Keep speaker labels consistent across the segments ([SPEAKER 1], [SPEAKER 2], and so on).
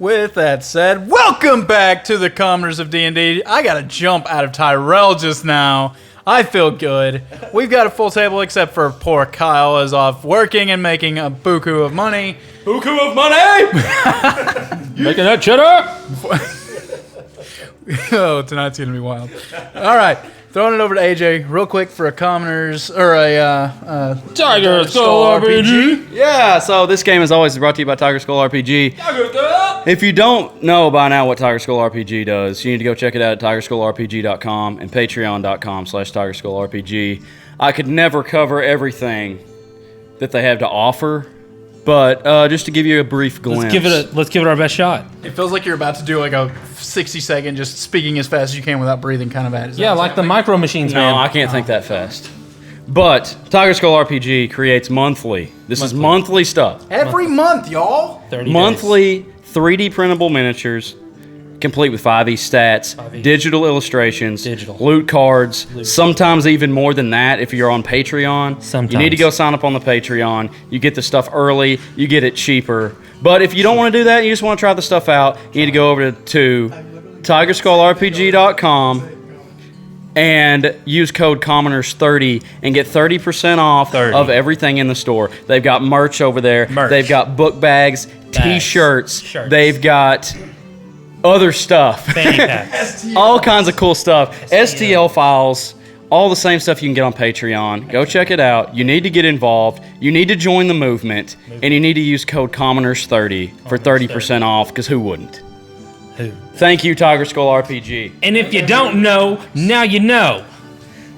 [SPEAKER 1] with that said, welcome back to the Commoners of D&D. I got to jump out of Tyrell just now. I feel good. We've got a full table except for poor Kyle is off working and making a buku of money.
[SPEAKER 2] Buku of money!
[SPEAKER 3] Making that cheddar!
[SPEAKER 1] Oh, tonight's going to be wild. All right. Throwing it over to AJ real quick for a Commoners, or a
[SPEAKER 3] Tiger Skull RPG.
[SPEAKER 2] Yeah, so this game is always brought to you by Tiger Skull RPG. If you don't know by now what Tiger Skull RPG does, you need to go check it out at tigerskullrpg.com and patreon.com/tigerskullrpg. I could never cover everything that they have to offer, but just to give you a brief glimpse.
[SPEAKER 3] Let's give it our best shot.
[SPEAKER 1] It feels like you're about to do like a 60-second just speaking as fast as you can without breathing kind of ad.
[SPEAKER 3] Yeah, like the Micro Machines, man.
[SPEAKER 2] No, I can't think that fast. But Tiger Skull RPG creates monthly. This is monthly stuff.
[SPEAKER 1] Every month, y'all.
[SPEAKER 3] 30
[SPEAKER 2] Monthly 3D printable miniatures, complete with 5e stats,
[SPEAKER 3] 5e.
[SPEAKER 2] digital illustrations, loot cards, sometimes even more than that if you're on Patreon.
[SPEAKER 3] Sometimes.
[SPEAKER 2] You need to go sign up on the Patreon. You get the stuff early, you get it cheaper. But if you don't want to do that and you just want to try the stuff out, you need to go over to tigerskullrpg.com and use code Commoners30 and get 30% off
[SPEAKER 3] 30.
[SPEAKER 2] of everything in the store. They've got merch over there. They've got book bags, t-shirts.
[SPEAKER 3] Shirts.
[SPEAKER 2] They've got other stuff.
[SPEAKER 3] Fanny packs.
[SPEAKER 2] All kinds of cool stuff. STL files. All the same stuff you can get on Patreon. Go check it out. You need to get involved. You need to join the movement. And you need to use code Commoners30 for 30% off, because who wouldn't?
[SPEAKER 3] Who?
[SPEAKER 2] Thank you, Tiger Skull RPG.
[SPEAKER 3] And if you don't know, now you know.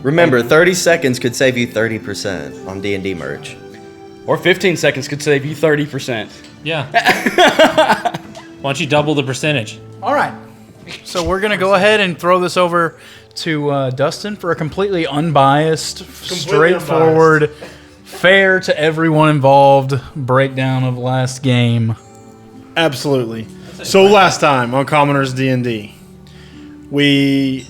[SPEAKER 4] Remember, 30 seconds could save you 30% on D&D merch.
[SPEAKER 2] Or 15 seconds could save you 30%.
[SPEAKER 3] Yeah. Why don't you double the percentage?
[SPEAKER 1] All right. So we're going to go ahead and throw this over to Dustin for a completely unbiased, straightforward, fair to everyone involved breakdown of last game.
[SPEAKER 5] Absolutely. So last time on Commoners D&D, we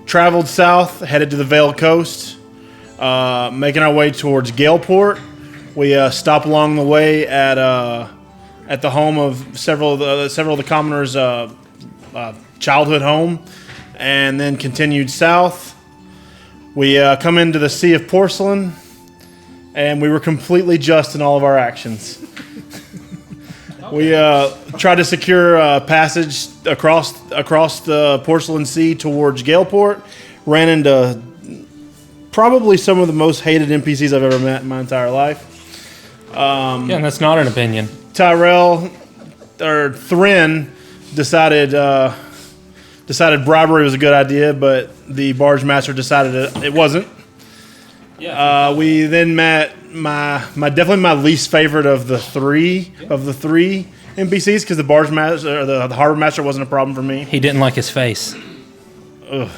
[SPEAKER 5] traveled south, headed to the Vale Coast, making our way towards Galeport. We stopped along the way at the home of several of the Commoners' childhood home, and then continued south. We come into the Sea of Porcelain, and we were completely just in all of our actions. We tried to secure passage across the Porcelain Sea towards Galeport. Ran into probably some of the most hated NPCs I've ever met in my entire life.
[SPEAKER 3] Yeah, and that's not an opinion.
[SPEAKER 5] Tyrell, or Thrin, decided bribery was a good idea, but the barge master decided it wasn't.
[SPEAKER 3] Yeah.
[SPEAKER 5] We then met definitely my least favorite of the three NPCs, because the barge master or the harbor master wasn't a problem for me.
[SPEAKER 3] He didn't like his face.
[SPEAKER 5] Ugh.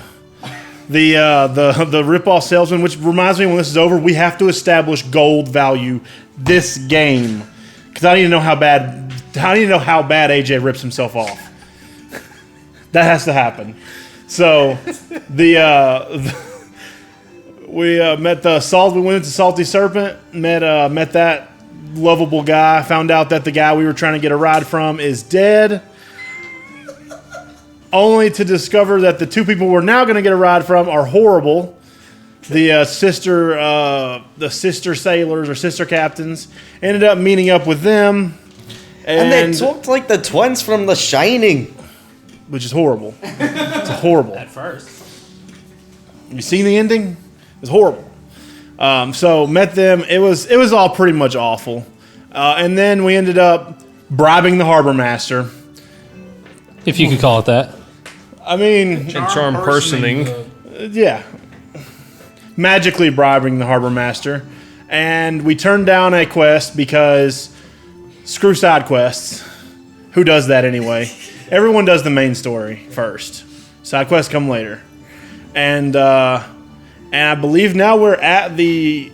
[SPEAKER 5] The rip-off salesman, which reminds me, when this is over, we have to establish gold value this game, because I need to know how bad AJ rips himself off. That has to happen. So we met the salt. We went into Salty Serpent. Met that lovable guy. Found out that the guy we were trying to get a ride from is dead. Only to discover that the two people we're now going to get a ride from are horrible. The sister sailors or sister captains. Ended up meeting up with them,
[SPEAKER 4] And they talked like the twins from The Shining,
[SPEAKER 5] which is horrible. It's horrible.
[SPEAKER 3] At first.
[SPEAKER 5] You seen the ending? It's horrible. So met them. It was all pretty much awful. And then we ended up bribing the harbor master.
[SPEAKER 3] If you could call it that.
[SPEAKER 5] I mean,
[SPEAKER 6] And charm personing.
[SPEAKER 5] yeah, magically bribing the harbor master, and we turned down a quest because screw side quests. Who does that anyway? Everyone does the main story first. Side quests come later, and I believe now we're at the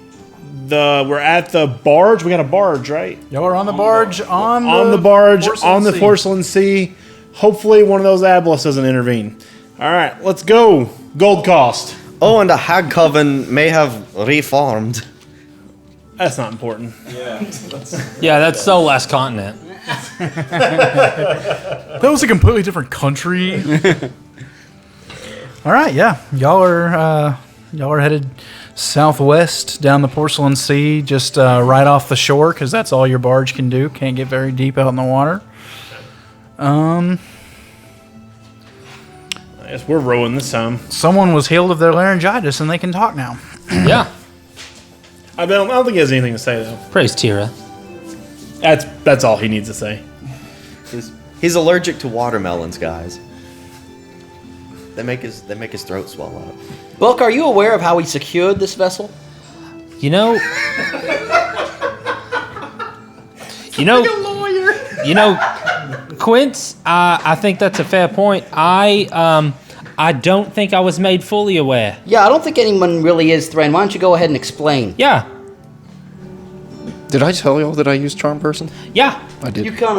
[SPEAKER 5] barge. We got a barge, right?
[SPEAKER 1] Y'all are on the barge on
[SPEAKER 5] the Porcelain Sea. Hopefully one of those Abelis doesn't intervene. All right, let's go. Gold cost.
[SPEAKER 4] Oh, and the Hag Coven may have reformed.
[SPEAKER 5] That's not important.
[SPEAKER 3] Yeah, that's so last continent.
[SPEAKER 1] That was a completely different country. All right, yeah, y'all are headed southwest down the Porcelain Sea, just right off the shore, because that's all your barge can do. Can't get very deep out in the water.
[SPEAKER 5] I guess we're rowing this time.
[SPEAKER 1] Someone was healed of their laryngitis, and they can talk now.
[SPEAKER 3] Yeah.
[SPEAKER 5] I don't think he has anything to say though.
[SPEAKER 3] Praise Tira.
[SPEAKER 5] That's all he needs to say.
[SPEAKER 4] He's allergic to watermelons, guys. They make his throat swell up.
[SPEAKER 6] Book, are you aware of how he secured this vessel?
[SPEAKER 3] You know. You know, Quince. I think that's a fair point. I don't think I was made fully aware.
[SPEAKER 6] Yeah, I don't think anyone really is, Thran. Why don't you go ahead and explain?
[SPEAKER 3] Yeah.
[SPEAKER 7] Did I tell y'all that I used Charm Person?
[SPEAKER 3] Yeah.
[SPEAKER 7] I did.
[SPEAKER 6] You kind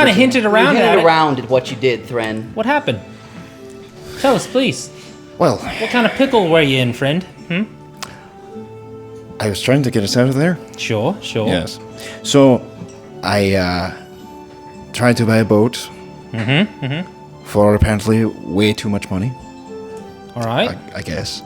[SPEAKER 6] of
[SPEAKER 3] hinted around
[SPEAKER 6] you
[SPEAKER 3] at
[SPEAKER 6] hinted
[SPEAKER 3] it.
[SPEAKER 6] around at what you did, Thran.
[SPEAKER 3] What happened? Tell us, please.
[SPEAKER 7] Well,
[SPEAKER 3] What kind of pickle were you in, friend?
[SPEAKER 7] I was trying to get us out of there.
[SPEAKER 3] Sure.
[SPEAKER 7] Yes. So, I tried to buy a boat. For apparently way too much money.
[SPEAKER 3] All right.
[SPEAKER 7] I guess.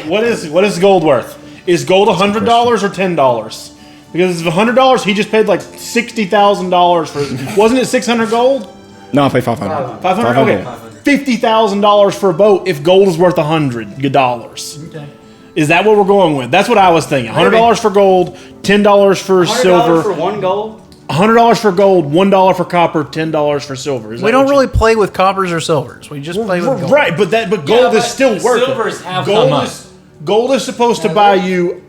[SPEAKER 5] What is gold worth? Is gold $100 or $10? Because if it's $100, he just paid like $60,000 for it. Wasn't it 600 gold?
[SPEAKER 7] No, I paid 500.
[SPEAKER 5] 500. Okay. $50,000 for a boat if gold is worth $100. Okay. Is that what we're going with? That's what I was thinking. $100 for gold, $10 for silver.
[SPEAKER 6] $100 for one gold?
[SPEAKER 5] $100 for gold, $1 for copper, $10 for silver.
[SPEAKER 1] We don't really play with coppers or silvers. We just play with gold.
[SPEAKER 5] Right, but gold is still worth it.
[SPEAKER 3] silvers have come up.
[SPEAKER 5] Gold is supposed to buy you.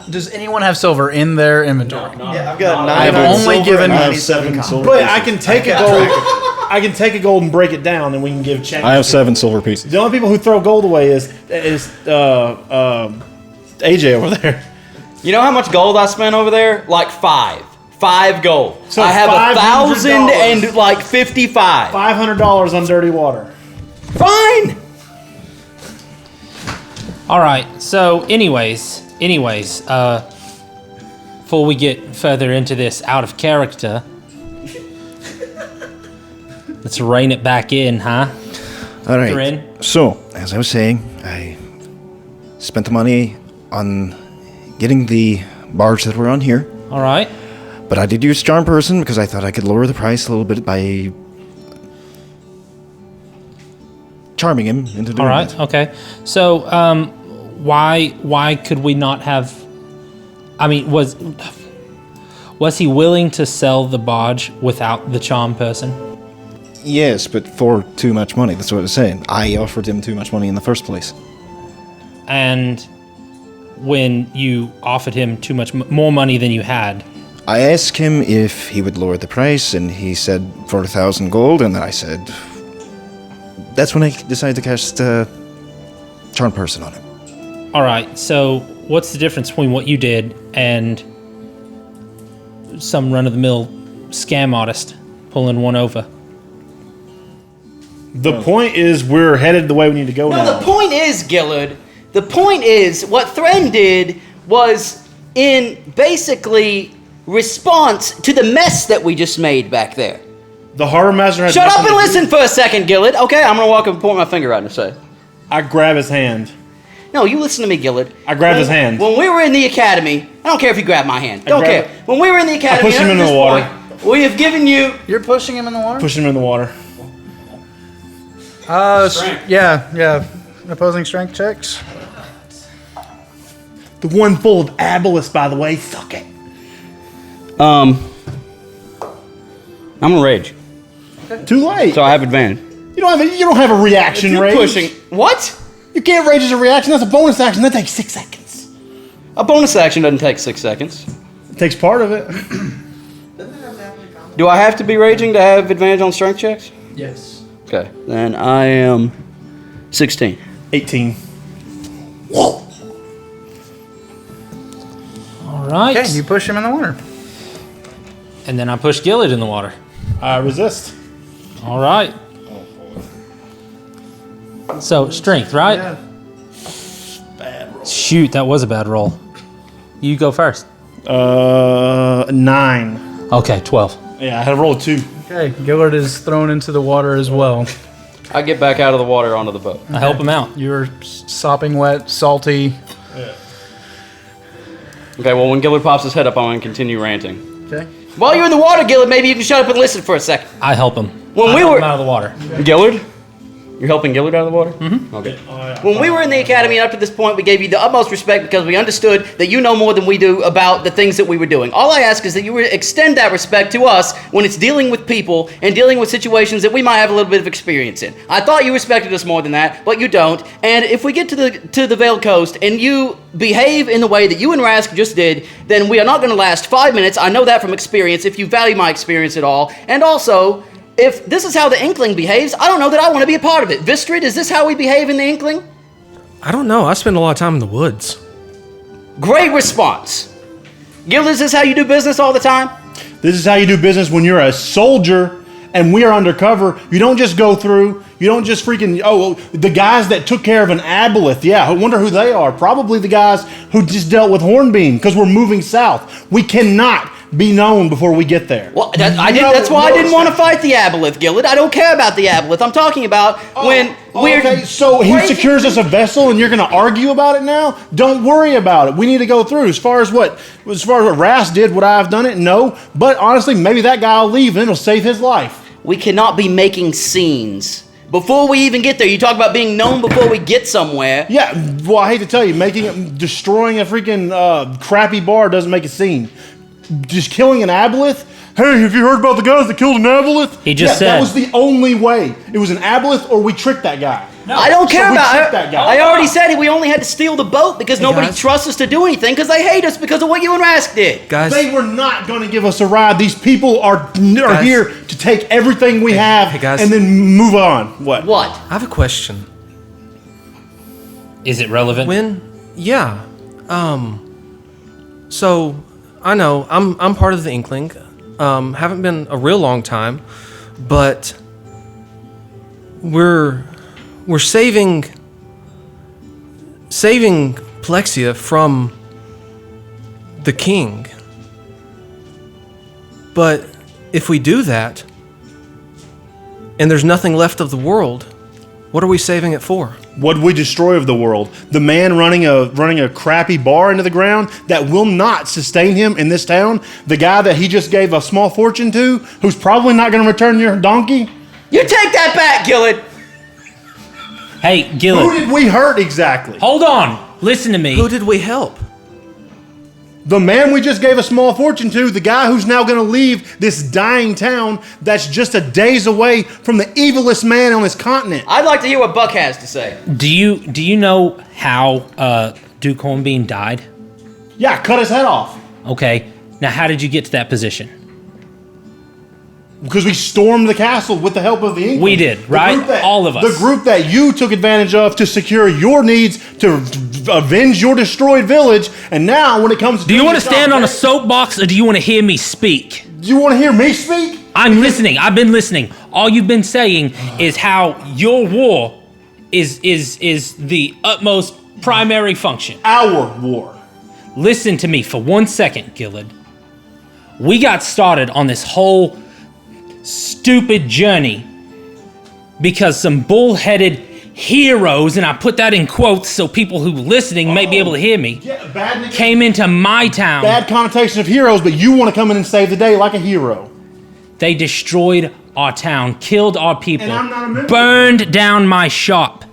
[SPEAKER 1] Does anyone have silver in their inventory?
[SPEAKER 4] Yeah, I've got
[SPEAKER 1] I have
[SPEAKER 4] 99
[SPEAKER 1] only
[SPEAKER 4] silver
[SPEAKER 1] given-
[SPEAKER 4] and
[SPEAKER 1] I
[SPEAKER 5] have
[SPEAKER 4] 97 copper.
[SPEAKER 5] But I can take a gold. I can take a gold and break it down, and we can give change.
[SPEAKER 7] I have 7 silver pieces.
[SPEAKER 5] The only people who throw gold away is AJ over there.
[SPEAKER 6] You know how much gold I spent over there? Like 5. 5 gold.
[SPEAKER 5] So
[SPEAKER 6] I have
[SPEAKER 5] $500.
[SPEAKER 6] 1,055.
[SPEAKER 5] $500 on dirty water.
[SPEAKER 6] Fine.
[SPEAKER 3] All right. So, anyways, before we get further into this out of character, let's rein it back in, huh?
[SPEAKER 7] All right.
[SPEAKER 3] Corinne?
[SPEAKER 7] So, as I was saying, I spent the money on getting the barge that we're on here.
[SPEAKER 3] All right.
[SPEAKER 7] But I did use Charm Person because I thought I could lower the price a little bit by charming him into doing
[SPEAKER 3] All right.
[SPEAKER 7] it.
[SPEAKER 3] Okay. So, why could we not have? I mean, was he willing to sell the barge without the charm person?
[SPEAKER 7] Yes, but for too much money. That's what I was saying. I offered him too much money in the first place.
[SPEAKER 3] And when you offered him too much more money than you had,
[SPEAKER 7] I asked him if he would lower the price, and he said for 1,000 gold, and then I said... That's when I decided to cast Charm Person on him.
[SPEAKER 3] all right. So, what's the difference between what you did and some run-of-the-mill scam artist pulling one over?
[SPEAKER 5] The point is, we're headed the way we need to go
[SPEAKER 6] No,
[SPEAKER 5] now.
[SPEAKER 6] the point is, Gillard, the point is, what Thran did was in basically response to the mess that we just made back there.
[SPEAKER 5] The Harbor Master has
[SPEAKER 6] Shut up
[SPEAKER 5] nothing
[SPEAKER 6] and
[SPEAKER 5] to
[SPEAKER 6] listen for a second, Gillard. Okay, I'm gonna walk up and point my finger out and say.
[SPEAKER 5] I grab his hand.
[SPEAKER 6] No, you listen to me, Gillard.
[SPEAKER 5] I grabbed his hand.
[SPEAKER 6] When we were in the academy, I don't care if you grab my hand. Don't
[SPEAKER 5] grab
[SPEAKER 6] care. When we were in the academy,
[SPEAKER 5] pushed him
[SPEAKER 6] up to
[SPEAKER 5] into
[SPEAKER 6] this
[SPEAKER 5] the water.
[SPEAKER 6] point, we have given you.
[SPEAKER 1] You're pushing him in the water?
[SPEAKER 5] Push him in the water.
[SPEAKER 1] Yeah. Opposing strength checks.
[SPEAKER 5] The one full of Abolus, by the way. Suck it.
[SPEAKER 6] I'm gonna rage,
[SPEAKER 5] Too late.
[SPEAKER 6] so I have advantage.
[SPEAKER 5] You don't have a reaction
[SPEAKER 6] You're
[SPEAKER 5] rage.
[SPEAKER 6] pushing. What?
[SPEAKER 5] You can't rage as a reaction. That's a bonus action. That takes 6 seconds.
[SPEAKER 6] A bonus action doesn't take 6 seconds.
[SPEAKER 5] It takes part of it.
[SPEAKER 6] Do I have to be raging to have advantage on strength checks?
[SPEAKER 1] Yes.
[SPEAKER 6] Okay, then I am 16.
[SPEAKER 5] 18.
[SPEAKER 3] All right.
[SPEAKER 1] Okay, you push him in the water.
[SPEAKER 3] And then I push Gillard in the water.
[SPEAKER 5] I resist.
[SPEAKER 3] All right. So, strength, right?
[SPEAKER 1] Yeah.
[SPEAKER 3] Shoot, that was a bad roll. You go first.
[SPEAKER 5] 9.
[SPEAKER 3] Okay, 12.
[SPEAKER 5] Yeah, I had to roll a 2.
[SPEAKER 1] Okay, Gillard is thrown into the water as well.
[SPEAKER 2] I get back out of the water onto the boat.
[SPEAKER 3] I help him out.
[SPEAKER 1] You're sopping wet, salty.
[SPEAKER 2] Okay, well, when Gillard pops his head up, I'm going to continue ranting.
[SPEAKER 1] Okay.
[SPEAKER 6] While you're in the water, Gillard, maybe you can shut up and listen for a second.
[SPEAKER 3] I help him.
[SPEAKER 6] When
[SPEAKER 3] I
[SPEAKER 6] we
[SPEAKER 3] help
[SPEAKER 6] were-
[SPEAKER 3] him out of the water.
[SPEAKER 2] Gillard? You're helping Gillard out of the water? Mm-hmm. Okay.
[SPEAKER 6] When we were in the academy and up to this point, we gave you the utmost respect because we understood that you know more than we do about the things that we were doing. All I ask is that you extend that respect to us when it's dealing with people and dealing with situations that we might have a little bit of experience in. I thought you respected us more than that, but you don't. And if we get to the Veiled Coast and you behave in the way that you and Rask just did, then we are not going to last 5 minutes. I know that from experience, if you value my experience at all. And also, if this is how the Inkling behaves, I don't know that I want to be a part of it. Vistrid, is this how we behave in the Inkling?
[SPEAKER 8] I don't know. I spend a lot of time in the woods.
[SPEAKER 6] Great response. Gil, is this how you do business all the time?
[SPEAKER 5] This is how you do business when you're a soldier and we are undercover. You don't just go through. You don't just freaking, the guys that took care of an aboleth. Yeah, I wonder who they are. Probably the guys who just dealt with Hornbeam because we're moving south. We cannot be known before we get there.
[SPEAKER 6] Well, that's why I didn't want to fight the Aboleth, Gillard. I don't care about the Aboleth. I'm talking about when we're...
[SPEAKER 5] Okay, so he secures us a vessel and you're going to argue about it now? Don't worry about it. We need to go through. As far as what Ras did, would I have done it? No. But honestly, maybe that guy will leave and it'll save his life.
[SPEAKER 6] We cannot be making scenes. Before we even get there, you talk about being known before we get somewhere.
[SPEAKER 5] Yeah, well, I hate to tell you, destroying a freaking crappy bar doesn't make a scene. Just killing an aboleth? Hey, have you heard about the guys that killed an aboleth?
[SPEAKER 3] He just said.
[SPEAKER 5] That was the only way. It was an aboleth or we tricked that guy.
[SPEAKER 6] No, I don't care
[SPEAKER 5] we
[SPEAKER 6] about
[SPEAKER 5] tricked
[SPEAKER 6] it.
[SPEAKER 5] that guy.
[SPEAKER 6] I already said we only had to steal the boat because nobody
[SPEAKER 8] guys.
[SPEAKER 6] trusts us to do anything because they hate us because of what you and Rask did.
[SPEAKER 8] Guys,
[SPEAKER 5] They were not going to give us a ride. These people are here to take everything we have
[SPEAKER 8] hey, guys.
[SPEAKER 5] and then move on. What?
[SPEAKER 6] What?
[SPEAKER 8] I have a question.
[SPEAKER 3] Is it relevant?
[SPEAKER 8] Yeah. So I know I'm part of the Inkling. Haven't been a real long time, but we're saving Plexia from the king. But if we do that, and there's nothing left of the world, what are we saving it for?
[SPEAKER 5] What did we destroy of the world? The man running a crappy bar into the ground that will not sustain him in this town? The guy that he just gave a small fortune to, who's probably not going to return your donkey?
[SPEAKER 6] You take that back, Gillard.
[SPEAKER 3] Hey,
[SPEAKER 5] Who
[SPEAKER 3] Gillard,
[SPEAKER 5] did we hurt exactly?
[SPEAKER 3] hold on. Listen to me.
[SPEAKER 8] Who did we help?
[SPEAKER 5] The man we just gave a small fortune to, the guy who's now going to leave this dying town that's just a days away from the evilest man on this continent.
[SPEAKER 6] I'd like to hear what Buck has to say.
[SPEAKER 3] Do you know how Duke Hornbeam died?
[SPEAKER 5] Yeah, cut his head off.
[SPEAKER 3] Okay. Now, how did you get to that position?
[SPEAKER 5] Because we stormed the castle with the help of the Inkling.
[SPEAKER 3] We did, right? All of us.
[SPEAKER 5] The group that you took advantage of to secure your needs, to avenge your destroyed village, and now when it comes to...
[SPEAKER 3] Do you want to stand on a soapbox or do you want to hear me speak?
[SPEAKER 5] Do you want to hear me speak?
[SPEAKER 3] I'm listening. I've been listening. All you've been saying is how your war is the utmost primary function.
[SPEAKER 5] Our war.
[SPEAKER 3] Listen to me for 1 second, Gillard. We got started on this whole stupid journey because some bullheaded heroes, and I put that in quotes so people who listening may be able to hear me, came into my town.
[SPEAKER 5] Bad connotation of heroes, but you want to come in and save the day like a hero.
[SPEAKER 3] They destroyed our town, killed our people,
[SPEAKER 5] And I'm not a member.
[SPEAKER 3] burned down my shop,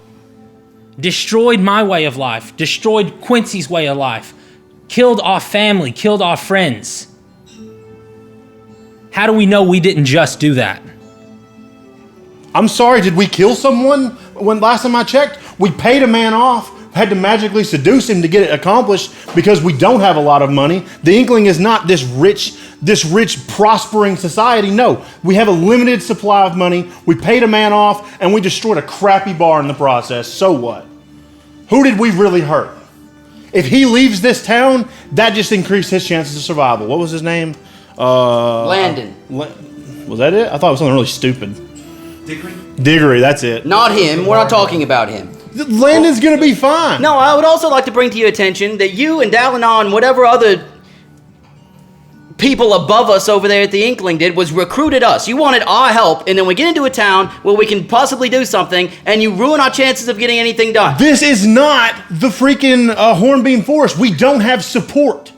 [SPEAKER 3] destroyed my way of life, destroyed Quincy's way of life, killed our family, killed our friends. How do we know we didn't just do that?
[SPEAKER 5] I'm sorry, did we kill someone? When last time I checked, we paid a man off, had to magically seduce him to get it accomplished because we don't have a lot of money. The Inkling is not this rich, prospering society. No, we have a limited supply of money. We paid a man off, and we destroyed a crappy bar in the process. So what? Who did we really hurt? If he leaves this town, that just increased his chances of survival. What was his name?
[SPEAKER 6] Landon.
[SPEAKER 5] Was that it? I thought it was something really stupid. Diggory, that's it.
[SPEAKER 6] Not him. We're not talking about him.
[SPEAKER 5] Landon's gonna be fine.
[SPEAKER 6] No, I would also like to bring to your attention that you and Dalinar and whatever other people above us over there at the Inkling did was recruited us. You wanted our help, and then we get into a town where we can possibly do something, and you ruin our chances of getting anything done.
[SPEAKER 5] This is not the freaking Hornbeam Forest. We don't have support.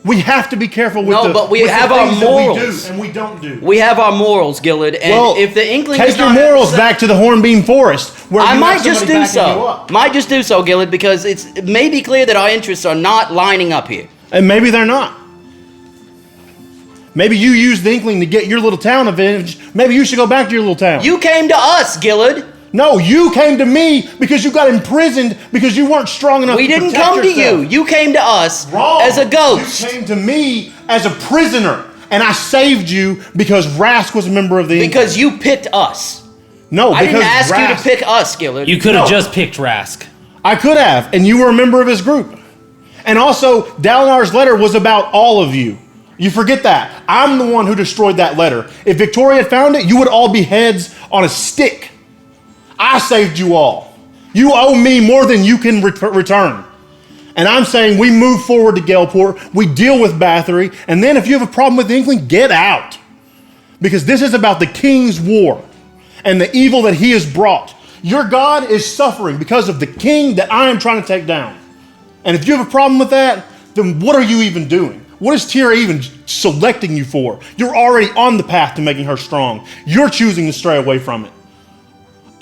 [SPEAKER 5] We have to be careful with
[SPEAKER 6] but we have our morals.
[SPEAKER 5] We do and we don't do.
[SPEAKER 6] We have our morals, Gillard, and if the Inkling
[SPEAKER 5] take your morals back to the Hornbeam Forest, where
[SPEAKER 6] I might just do so. Might just do so, Gillard, because it may be clear that our interests are not lining up here.
[SPEAKER 5] And maybe they're not. Maybe you used the Inkling to get your little town avenged. Maybe you should go back to your little town.
[SPEAKER 6] You came to us, Gillard.
[SPEAKER 5] No, you came to me because you got imprisoned because you weren't strong enough to protect yourself.
[SPEAKER 6] We didn't come to you. You came to us as a ghost.
[SPEAKER 5] You came to me as a prisoner, and I saved you because Rask was a member of the Inkling.
[SPEAKER 6] Because you picked us.
[SPEAKER 5] No,
[SPEAKER 6] I didn't ask you to pick us, Gillard.
[SPEAKER 3] You could have just picked Rask.
[SPEAKER 5] I could have, and you were a member of his group. And also, Dalinar's letter was about all of you. You forget that. I'm the one who destroyed that letter. If Victoria had found it, you would all be heads on a stick. I saved you all. You owe me more than you can return. And I'm saying we move forward to Galeport, we deal with Bathory, and then if you have a problem with the Inkling, get out. Because this is about the King's war and the evil that he has brought. Your God is suffering because of the king that I am trying to take down. And if you have a problem with that, then what are you even doing? What is Tira even selecting you for? You're already on the path to making her strong. You're choosing to stray away from it.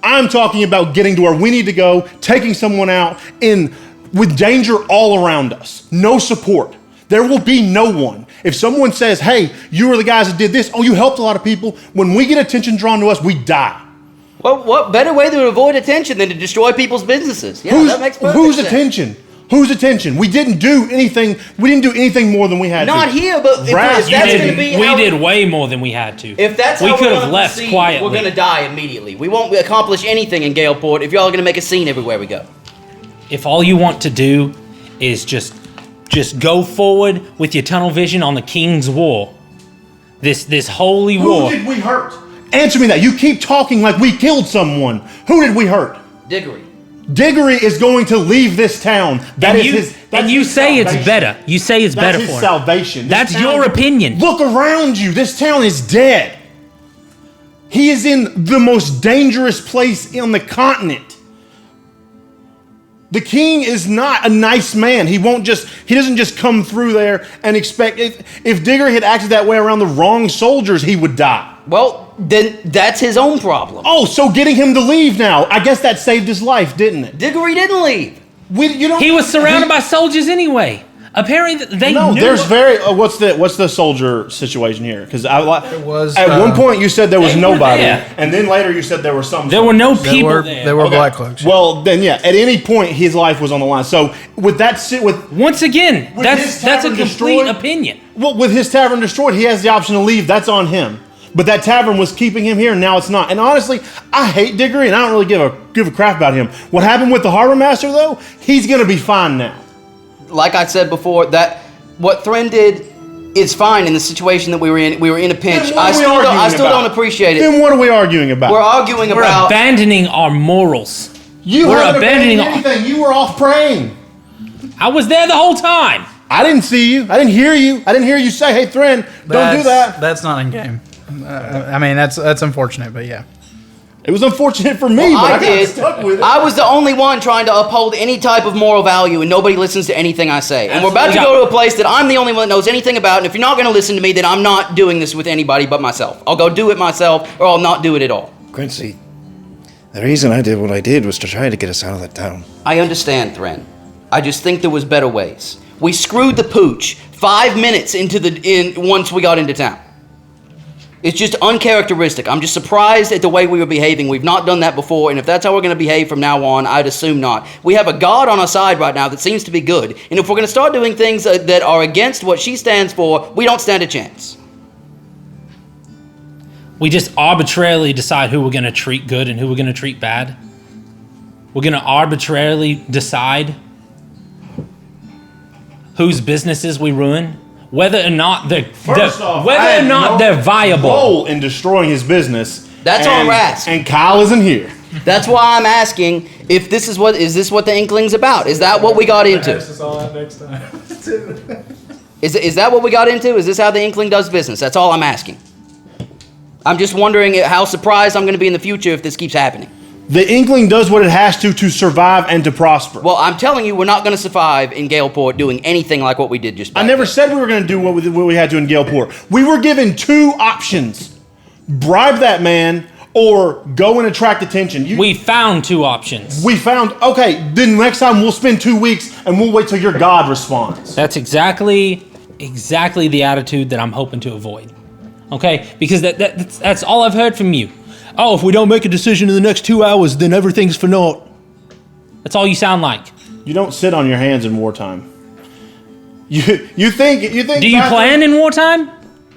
[SPEAKER 5] I'm talking about getting to where we need to go, taking someone out with danger all around us. No support. There will be no one. If someone says, hey, you were the guys that did this, oh, you helped a lot of people, when we get attention drawn to us, we die.
[SPEAKER 6] Well, what better way to avoid attention than to destroy people's businesses? Yeah, that makes perfect
[SPEAKER 5] whose
[SPEAKER 6] sense.
[SPEAKER 5] attention? Whose attention? We didn't do anything. We didn't do anything more than we had to.
[SPEAKER 6] Not here, but if that's going to be
[SPEAKER 3] we did way more than we had to.
[SPEAKER 6] If that's
[SPEAKER 3] we
[SPEAKER 6] how
[SPEAKER 3] could have left quietly.
[SPEAKER 6] We're going to die immediately. We won't accomplish anything in Galeport if y'all are going to make a scene everywhere we go.
[SPEAKER 3] If all you want to do is just go forward with your tunnel vision on the King's War, this holy war.
[SPEAKER 5] Who did we hurt? Answer me that. You keep talking like we killed someone. Who did we hurt?
[SPEAKER 6] Diggory.
[SPEAKER 5] Diggory is going to leave this town. That is his.
[SPEAKER 3] And you say it's better. You say it's better for him.
[SPEAKER 5] That's his salvation.
[SPEAKER 3] That's your opinion.
[SPEAKER 5] Look around you. This town is dead. He is in the most dangerous place on the continent. The king is not a nice man. He doesn't just come through there and expect. If Diggory had acted that way around the wrong soldiers, he would die.
[SPEAKER 6] Well, then that's his own problem.
[SPEAKER 5] Oh, so getting him to leave now. I guess that saved his life, didn't it?
[SPEAKER 6] Diggory didn't leave.
[SPEAKER 3] He was surrounded by soldiers anyway. Apparently, they knew.
[SPEAKER 5] There's what's the soldier situation here? Because at one point you said there was nobody, and then later you said there were some.
[SPEAKER 3] There were no people there.
[SPEAKER 1] There were Black Cloaks.
[SPEAKER 5] Well, then at any point his life was on the line. So
[SPEAKER 3] once again, that's a complete opinion.
[SPEAKER 5] Well, with his tavern destroyed, he has the option to leave. That's on him. But that tavern was keeping him here, and now it's not. And honestly, I hate Diggory, and I don't really give a crap about him. What happened with the Harbor Master, though, he's going to be fine now.
[SPEAKER 6] Like I said before, that what Thren did is fine in the situation that we were in. We were in a pinch. I still don't appreciate it.
[SPEAKER 5] Then what are we arguing about?
[SPEAKER 6] We're arguing
[SPEAKER 3] We're
[SPEAKER 6] about
[SPEAKER 3] abandoning our morals.
[SPEAKER 5] We're abandoning anything. You were off praying.
[SPEAKER 3] I was there the whole time.
[SPEAKER 5] I didn't see you. I didn't hear you. I didn't hear you say, "Hey, Thren, don't do that."
[SPEAKER 1] That's not in game. I mean, that's unfortunate, but yeah.
[SPEAKER 5] It was unfortunate for me, but I got stuck with it.
[SPEAKER 6] I was the only one trying to uphold any type of moral value, and nobody listens to anything I say. And we're about to go to a place that I'm the only one that knows anything about, and if you're not going to listen to me, then I'm not doing this with anybody but myself. I'll go do it myself, or I'll not do it at all.
[SPEAKER 7] Quincy, the reason I did what I did was to try to get us out of that town.
[SPEAKER 6] I understand, Thren. I just think there was better ways. We screwed the pooch 5 minutes once we got into town. It's just uncharacteristic. I'm just surprised at the way we were behaving. We've not done that before, and if that's how we're going to behave from now on, I'd assume not. We have a god on our side right now that seems to be good, and if we're going to start doing things that are against what she stands for, we don't stand a chance.
[SPEAKER 3] We just arbitrarily decide who we're going to treat good and who we're going to treat bad. We're going to arbitrarily decide whose businesses we ruin. Whether or not they're viable.
[SPEAKER 5] Role in destroying his business.
[SPEAKER 6] That's on Rask.
[SPEAKER 5] And Kyle isn't here.
[SPEAKER 6] That's why I'm asking if this is this what the Inkling's about? Is that what we got into?
[SPEAKER 1] Ask us all that next time.
[SPEAKER 6] Is that what we got into? Is this how the Inkling does business? That's all I'm asking. I'm just wondering how surprised I'm going to be in the future if this keeps happening.
[SPEAKER 5] The Inkling does what it has to survive and to prosper.
[SPEAKER 6] Well, I'm telling you, we're not going to survive in Galeport doing anything like what we did just back
[SPEAKER 5] I never
[SPEAKER 6] there.
[SPEAKER 5] said we were going to do what we had to in Galeport. We were given 2 options. Bribe that man or go and attract attention.
[SPEAKER 3] We found 2 options.
[SPEAKER 5] We found, okay, then next time we'll spend 2 weeks and we'll wait till your God responds.
[SPEAKER 3] That's exactly the attitude that I'm hoping to avoid. Okay? Because that's all I've heard from you. Oh, if we don't make a decision in the next 2 hours, then everything's for naught. That's all you sound like.
[SPEAKER 5] You don't sit on your hands in wartime. You think.
[SPEAKER 3] Do you plan in wartime?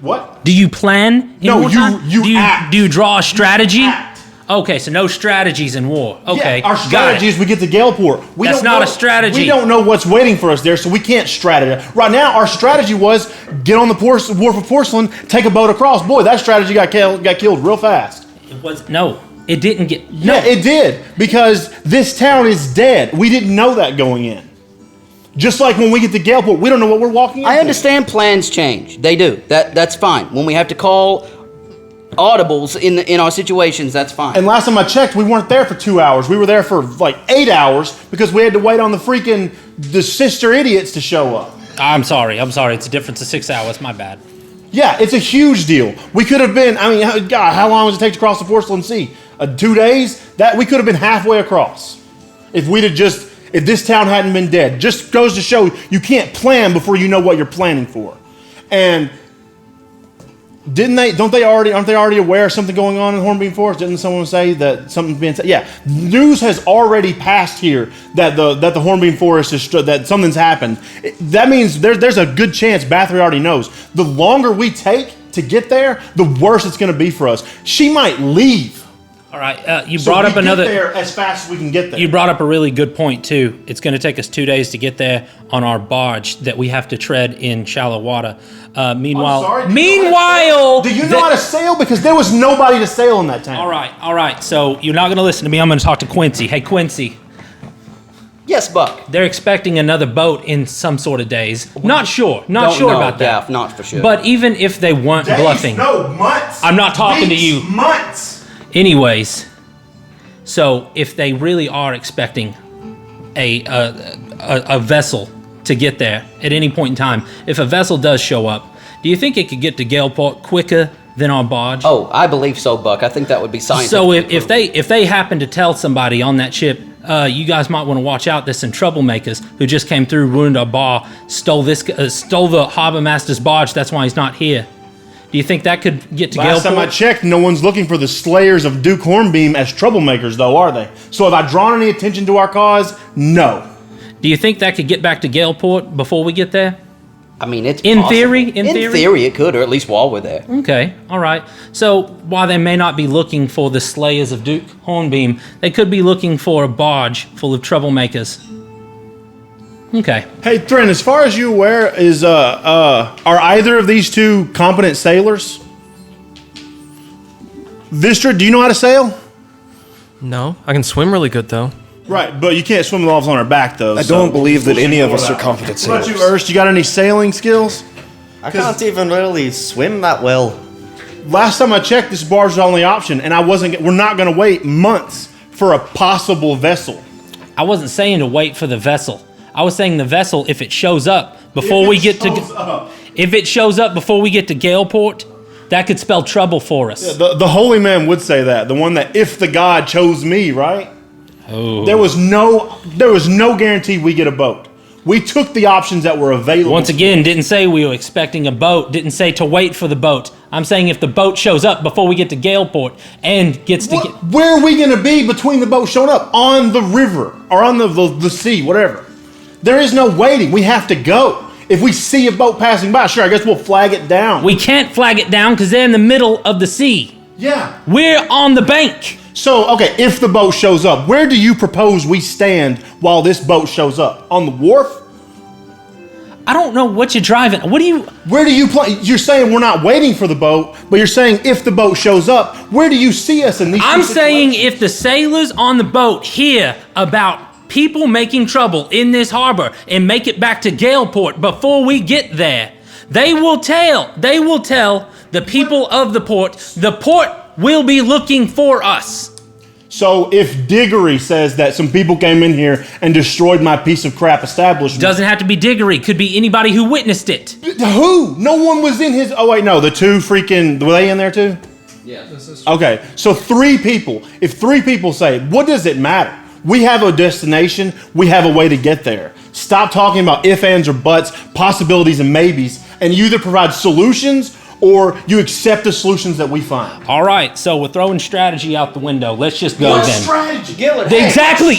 [SPEAKER 5] What?
[SPEAKER 3] Do you plan in wartime?
[SPEAKER 5] you act.
[SPEAKER 3] Do you draw a strategy?
[SPEAKER 5] You act.
[SPEAKER 3] Okay, so no strategies in war. Okay,
[SPEAKER 5] Yeah, our strategy is we get to Galeport.
[SPEAKER 3] That's not a strategy.
[SPEAKER 5] We don't know what's waiting for us there, so we can't strategize. Right now, our strategy was get on the Wharf of Porcelain, take a boat across. Boy, that strategy got killed real fast.
[SPEAKER 3] It didn't get.
[SPEAKER 5] Yeah, it did, because this town is dead. We didn't know that going in. Just like when we get to Galeport, we don't know what we're walking into.
[SPEAKER 6] I understand plans change. They do. That's fine. When we have to call audibles in our situations, that's fine.
[SPEAKER 5] And last time I checked, we weren't there for 2 hours. We were there for like 8 hours because we had to wait on the sister idiots to show up.
[SPEAKER 3] I'm sorry. It's a difference of 6 hours. My bad.
[SPEAKER 5] Yeah, it's a huge deal. We could have been, God, how long does it take to cross the Porcelain Sea? 2 days? That we could have been halfway across. If this town hadn't been dead. Just goes to show you can't plan before you know what you're planning for. And aren't they already aware of something going on in Hornbeam Forest? Didn't someone say that something's being said? Yeah, news has already passed here that the Hornbeam Forest that something's happened. That means there's a good chance Bathory already knows. The longer we take to get there, the worse it's going to be for us. She might leave.
[SPEAKER 3] All right, you brought up another.
[SPEAKER 5] Get there as fast as we can get there.
[SPEAKER 3] You brought up a really good point too. It's going to take us 2 days to get there on our barge that we have to tread in shallow water. Meanwhile,
[SPEAKER 5] do you know how to sail? Because there was nobody to sail in that town.
[SPEAKER 3] All right. So you're not going to listen to me. I'm going to talk to Quincy. Hey, Quincy.
[SPEAKER 6] Yes, Buck.
[SPEAKER 3] They're expecting another boat in some sort of days. Not sure about that.
[SPEAKER 6] Yeah, not for sure.
[SPEAKER 3] But even if they weren't bluffing,
[SPEAKER 5] no, months.
[SPEAKER 3] I'm not talking
[SPEAKER 5] weeks,
[SPEAKER 3] to you.
[SPEAKER 5] Months.
[SPEAKER 3] Anyways, so if they really are expecting a vessel to get there at any point in time, if a vessel does show up, do you think it could get to Galeport quicker than our barge?
[SPEAKER 6] Oh, I believe so, Buck. I think that would be scientific.
[SPEAKER 3] So if they happen to tell somebody on that ship, you guys might want to watch out. There's some troublemakers who just came through, ruined our bar, stole the harbor master's barge. That's why he's not here. Do you think that could get to Galeport?
[SPEAKER 5] Last time I checked, no one's looking for the slayers of Duke Hornbeam as troublemakers, though, are they? So have I drawn any attention to our cause? No.
[SPEAKER 3] Do you think that could get back to Galeport before we get there?
[SPEAKER 6] I mean, it's
[SPEAKER 3] in
[SPEAKER 6] possible.
[SPEAKER 3] theory.
[SPEAKER 6] In theory, it could, or at least while we're there.
[SPEAKER 3] Okay, all right. So while they may not be looking for the slayers of Duke Hornbeam, they could be looking for a barge full of troublemakers. Okay.
[SPEAKER 5] Hey, Thren, as far as you aware, are either of these 2 competent sailors? Vistra, do you know how to sail?
[SPEAKER 8] No, I can swim really good though.
[SPEAKER 5] Right, but you can't swim with all on our back, though.
[SPEAKER 7] I don't believe that any of us are competent
[SPEAKER 5] What about
[SPEAKER 7] sailors.
[SPEAKER 5] you, Erst? You got any sailing skills?
[SPEAKER 4] I can't even really swim that well.
[SPEAKER 5] Last time I checked, this barge was the only option, and we're not going to wait months for a possible vessel.
[SPEAKER 3] I wasn't saying to wait for the vessel. I was saying the vessel, if it shows up before we get to Galeport, that could spell trouble for us.
[SPEAKER 5] Yeah, the holy man would say that. The one that if the God chose me, right?
[SPEAKER 3] Oh.
[SPEAKER 5] There was no guarantee we get a boat. We took the options that were available.
[SPEAKER 3] Once again, didn't say we were expecting a boat. Didn't say to wait for the boat. I'm saying if the boat shows up before we get to Galeport and gets to...
[SPEAKER 5] Where are we going to be between the boat showing up? On the river or on the sea, whatever. There is no waiting. We have to go. If we see a boat passing by, sure, I guess we'll flag it down.
[SPEAKER 3] We can't flag it down because they're in the middle of the sea.
[SPEAKER 5] Yeah.
[SPEAKER 3] We're on the bank.
[SPEAKER 5] So, okay, if the boat shows up, where do you propose we stand while this boat shows up? On the wharf?
[SPEAKER 3] I don't know what you're driving.
[SPEAKER 5] Where do you plan? You're saying we're not waiting for the boat, but you're saying if the boat shows up, where do you see us in these
[SPEAKER 3] I'm saying if the sailors on the boat hear about people making trouble in this harbor and make it back to Galeport before we get there, They will tell the people of the port will be looking for us.
[SPEAKER 5] So if Diggory says that some people came in here and destroyed my piece of crap establishment.
[SPEAKER 3] Doesn't have to be Diggory. Could be anybody who witnessed it.
[SPEAKER 5] Who? No one was in his... Oh, wait, no. The two freaking... Were they in there too?
[SPEAKER 6] Yeah.
[SPEAKER 5] Okay, so 3 people. If 3 people say it, what does it matter? We have a destination. We have a way to get there. Stop talking about if, ands, or buts, possibilities, and maybes, and you either provide solutions or you accept the solutions that we find.
[SPEAKER 3] All right, so we're throwing strategy out the window. Let's just go then.
[SPEAKER 5] Strategy?
[SPEAKER 6] Gillard,
[SPEAKER 3] Exactly.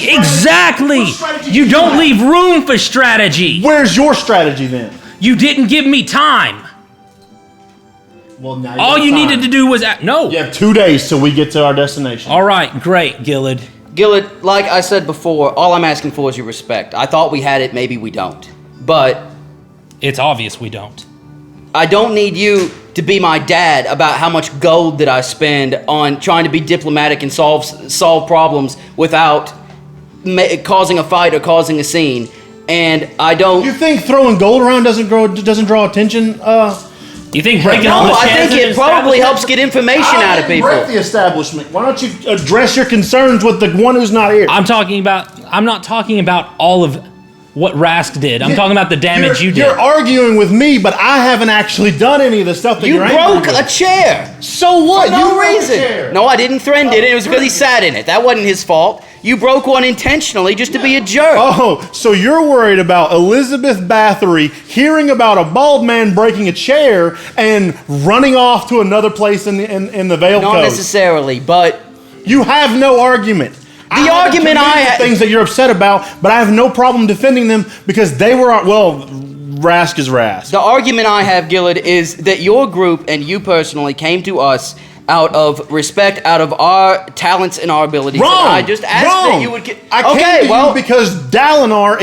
[SPEAKER 5] What strategy
[SPEAKER 3] You
[SPEAKER 5] do
[SPEAKER 3] don't
[SPEAKER 5] have?
[SPEAKER 3] leave room for strategy.
[SPEAKER 5] Where's your strategy then?
[SPEAKER 3] You didn't give me time.
[SPEAKER 5] Well, now
[SPEAKER 3] All you needed to do was no.
[SPEAKER 5] You have 2 days till we get to our destination.
[SPEAKER 3] All right, great, Gillard.
[SPEAKER 6] Gillard, like I said before, all I'm asking for is your respect. I thought we had it, maybe we don't. But
[SPEAKER 3] It's obvious we don't.
[SPEAKER 6] I don't need you to be my dad about how much gold that I spend on trying to be diplomatic and solve problems without causing a fight or causing a scene. And I don't...
[SPEAKER 5] You think throwing gold around doesn't draw attention?
[SPEAKER 3] You think breaking all
[SPEAKER 6] No,
[SPEAKER 3] the
[SPEAKER 6] I
[SPEAKER 3] chances
[SPEAKER 6] think it
[SPEAKER 3] of
[SPEAKER 6] probably
[SPEAKER 3] establishment-
[SPEAKER 6] helps get information out of people.
[SPEAKER 5] Break the establishment. Why don't you address your concerns with the one who's not here?
[SPEAKER 3] I'm not talking about all of what Rask did. I'm talking about the damage you did.
[SPEAKER 5] You're arguing with me, but I haven't actually done any of the stuff that
[SPEAKER 6] You
[SPEAKER 5] you're angry
[SPEAKER 6] broke
[SPEAKER 5] with.
[SPEAKER 6] a chair.
[SPEAKER 5] So what?
[SPEAKER 6] For no
[SPEAKER 5] You broke a
[SPEAKER 6] reason.
[SPEAKER 5] chair.
[SPEAKER 6] No, I didn't. Thren did it. It was because he sat in it. That wasn't his fault. You broke one intentionally just to be a jerk.
[SPEAKER 5] Oh, so you're worried about Elizabeth Bathory hearing about a bald man breaking a chair and running off to another place in the Vale
[SPEAKER 6] Not
[SPEAKER 5] Coast.
[SPEAKER 6] necessarily, but
[SPEAKER 5] You have no argument.
[SPEAKER 6] The argument I had-
[SPEAKER 5] things that you're upset about, but I have no problem defending them because they were Rask is Rask.
[SPEAKER 6] the argument I have, Gillard, is that your group and you personally came to us out of respect, out of our talents and our abilities.
[SPEAKER 5] Wrong.
[SPEAKER 6] And I just asked
[SPEAKER 5] Wrong.
[SPEAKER 6] that you would get.
[SPEAKER 5] I came
[SPEAKER 6] Okay,
[SPEAKER 5] to
[SPEAKER 6] well,
[SPEAKER 5] you because Dalinar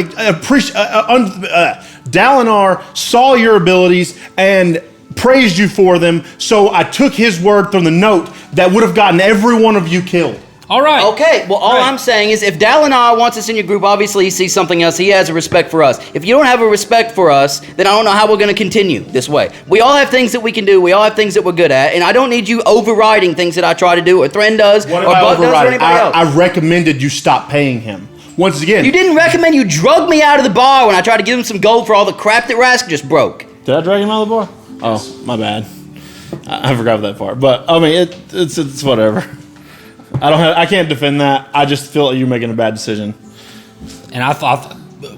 [SPEAKER 5] Dalinar saw your abilities and praised you for them. So I took his word from the note that would have gotten every one of you killed.
[SPEAKER 3] All right.
[SPEAKER 6] okay, well, all I'm saying is if Dalinar wants us in your group, obviously he sees something else. He has a respect for us. If you don't have a respect for us, then I don't know how we're going to continue this way. We all have things that we can do. We all have things that we're good at. And I don't need you overriding things that I try to do or Thren does
[SPEAKER 5] What
[SPEAKER 6] or
[SPEAKER 5] if I
[SPEAKER 6] Buck does or
[SPEAKER 5] override?
[SPEAKER 6] anybody else.
[SPEAKER 5] I recommended you stop paying him. Once again,
[SPEAKER 6] You didn't recommend. You drugged me out of the bar when I tried to give him some gold for all the crap that Rask just broke.
[SPEAKER 5] Did I drag him out of the bar? Oh, my bad. I forgot that part. But I mean, it's whatever. I can't defend that. I just feel like you're making a bad decision.
[SPEAKER 3] And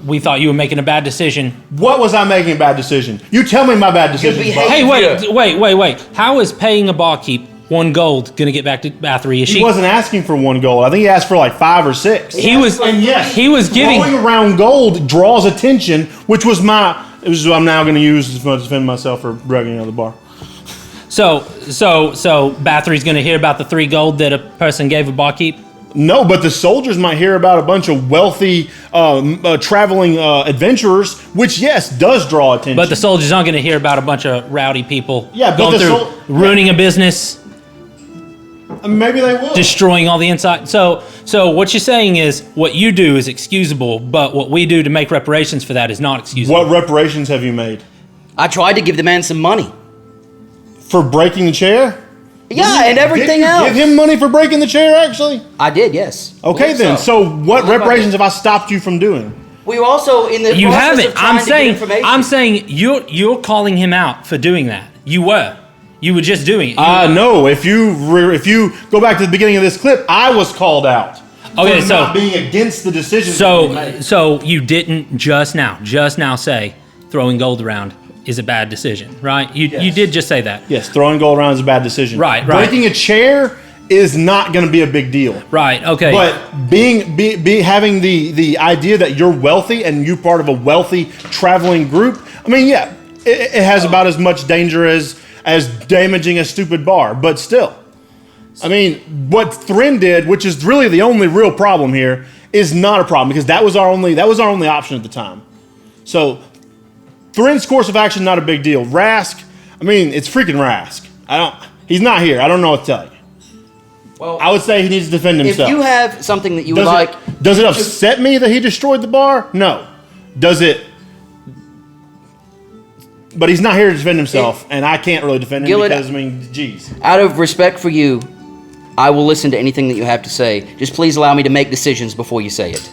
[SPEAKER 3] we thought you were making a bad decision.
[SPEAKER 5] What was I making a bad decision? You tell me my bad decision.
[SPEAKER 6] behave-
[SPEAKER 3] Hey, wait. How is paying a barkeep 1 gold gonna get back to Bathory? Is
[SPEAKER 5] He
[SPEAKER 3] she?
[SPEAKER 5] wasn't asking for 1 gold. I think he asked for like 5 or 6.
[SPEAKER 3] He was.
[SPEAKER 5] And yes,
[SPEAKER 3] He was giving.
[SPEAKER 5] throwing around gold draws attention, which was I'm now going to use to defend myself for dragging out of the bar.
[SPEAKER 3] So Bathory's gonna hear about the 3 gold that a person gave a barkeep.
[SPEAKER 5] No, but the soldiers might hear about a bunch of wealthy traveling adventurers, which yes does draw attention.
[SPEAKER 3] But the soldiers aren't gonna hear about a bunch of rowdy people
[SPEAKER 5] Yeah, but
[SPEAKER 3] going
[SPEAKER 5] the
[SPEAKER 3] through, ruining a business,
[SPEAKER 5] I mean, maybe they will.
[SPEAKER 3] destroying all the inside. So what you're saying is what you do is excusable, but what we do to make reparations for that is not excusable.
[SPEAKER 5] What reparations have you made
[SPEAKER 6] I tried to give the man some money.
[SPEAKER 5] for breaking the chair?
[SPEAKER 6] Yeah, and everything
[SPEAKER 5] Did you
[SPEAKER 6] else.
[SPEAKER 5] give him money for breaking the chair? Actually,
[SPEAKER 6] I did, yes.
[SPEAKER 5] okay then. So what reparations have I stopped you from doing?
[SPEAKER 6] We were also in the
[SPEAKER 3] You
[SPEAKER 6] process
[SPEAKER 3] haven't.
[SPEAKER 6] of trying to get information.
[SPEAKER 3] I'm saying you're calling him out for doing that. You were just doing it.
[SPEAKER 5] No. If you go back to the beginning of this clip, I was called out.
[SPEAKER 3] Okay,
[SPEAKER 5] for
[SPEAKER 3] so-
[SPEAKER 5] not being against the decision. that we made.
[SPEAKER 3] So you didn't just now say throwing gold around is a bad decision, right? You did just say that.
[SPEAKER 5] Yes, throwing gold around is a bad decision.
[SPEAKER 3] Right.
[SPEAKER 5] Breaking a chair is not going to be a big deal.
[SPEAKER 3] Right. Okay.
[SPEAKER 5] But having the idea that you're wealthy and you're part of a wealthy traveling group, I mean, yeah, it has about as much danger as damaging a stupid bar. But still, I mean, what Thren did, which is really the only real problem here, is not a problem because that was our only option at the time. So Thren's course of action, not a big deal. Rask, I mean, it's freaking Rask. He's not here. I don't know what to tell you.
[SPEAKER 6] Well,
[SPEAKER 5] I would say he needs to defend
[SPEAKER 6] if
[SPEAKER 5] himself.
[SPEAKER 6] you have something that you would like,
[SPEAKER 5] Does it upset me that he destroyed the bar? No. Does it But he's not here to defend himself, and I can't really defend him
[SPEAKER 6] Gillett,
[SPEAKER 5] because, I mean, geez.
[SPEAKER 6] Out of respect for you, I will listen to anything that you have to say. Just please allow me to make decisions before you say it.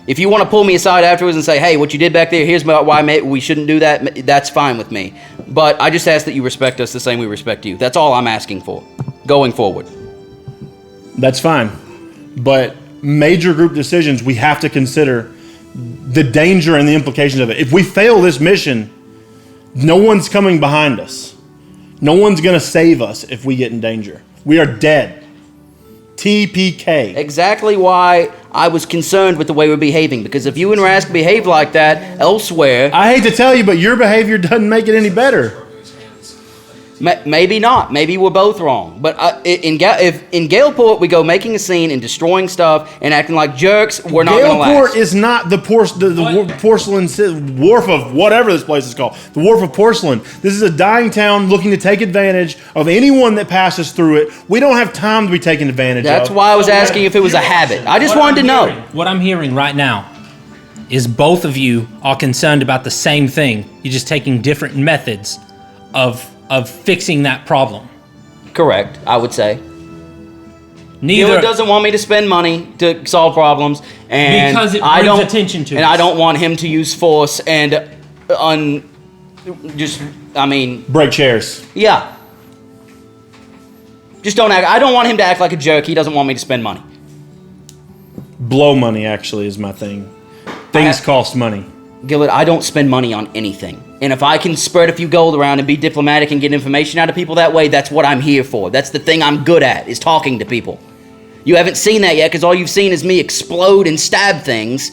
[SPEAKER 6] If you want to pull me aside afterwards and say, hey, what you did back there, here's why we shouldn't do that, that's fine with me. But I just ask that you respect us the same we respect you. That's all I'm asking for, going forward.
[SPEAKER 5] That's fine. But major group decisions, we have to consider the danger and the implications of it. If we fail this mission, no one's coming behind us. No one's going to save us if we get in danger. We are dead. TPK.
[SPEAKER 6] Exactly why I was concerned with the way we're behaving. Because if you and Rask behave like that elsewhere...
[SPEAKER 5] I hate to tell you, but your behavior doesn't make it any better.
[SPEAKER 6] Maybe not. Maybe we're both wrong. But if in Galeport we go making a scene and destroying stuff and acting like jerks, we're not going to last.
[SPEAKER 5] Galeport is not the porcelain wharf of whatever this place is called. The Wharf of Porcelain. This is a dying town looking to take advantage of anyone that passes through it. We don't have time to be taken advantage of.
[SPEAKER 6] That's why I was asking if it was a habit. I just wanted to know.
[SPEAKER 3] What I'm hearing right now is both of you are concerned about the same thing. You're just taking different methods of fixing that problem.
[SPEAKER 6] Correct, I would say.
[SPEAKER 3] Neither
[SPEAKER 6] Gillett doesn't want me to spend money to solve problems, and
[SPEAKER 3] because it brings attention to
[SPEAKER 6] and
[SPEAKER 3] us.
[SPEAKER 6] I don't want him to use force and
[SPEAKER 5] break chairs.
[SPEAKER 6] Yeah. Just don't act. I don't want him to act like a jerk. He doesn't want me to spend money.
[SPEAKER 5] Blow money actually is my thing. Things cost money.
[SPEAKER 6] Gillett, I don't spend money on anything. And if I can spread a few gold around and be diplomatic and get information out of people that way, that's what I'm here for. That's the thing I'm good at, is talking to people. You haven't seen that yet because all you've seen is me explode and stab things,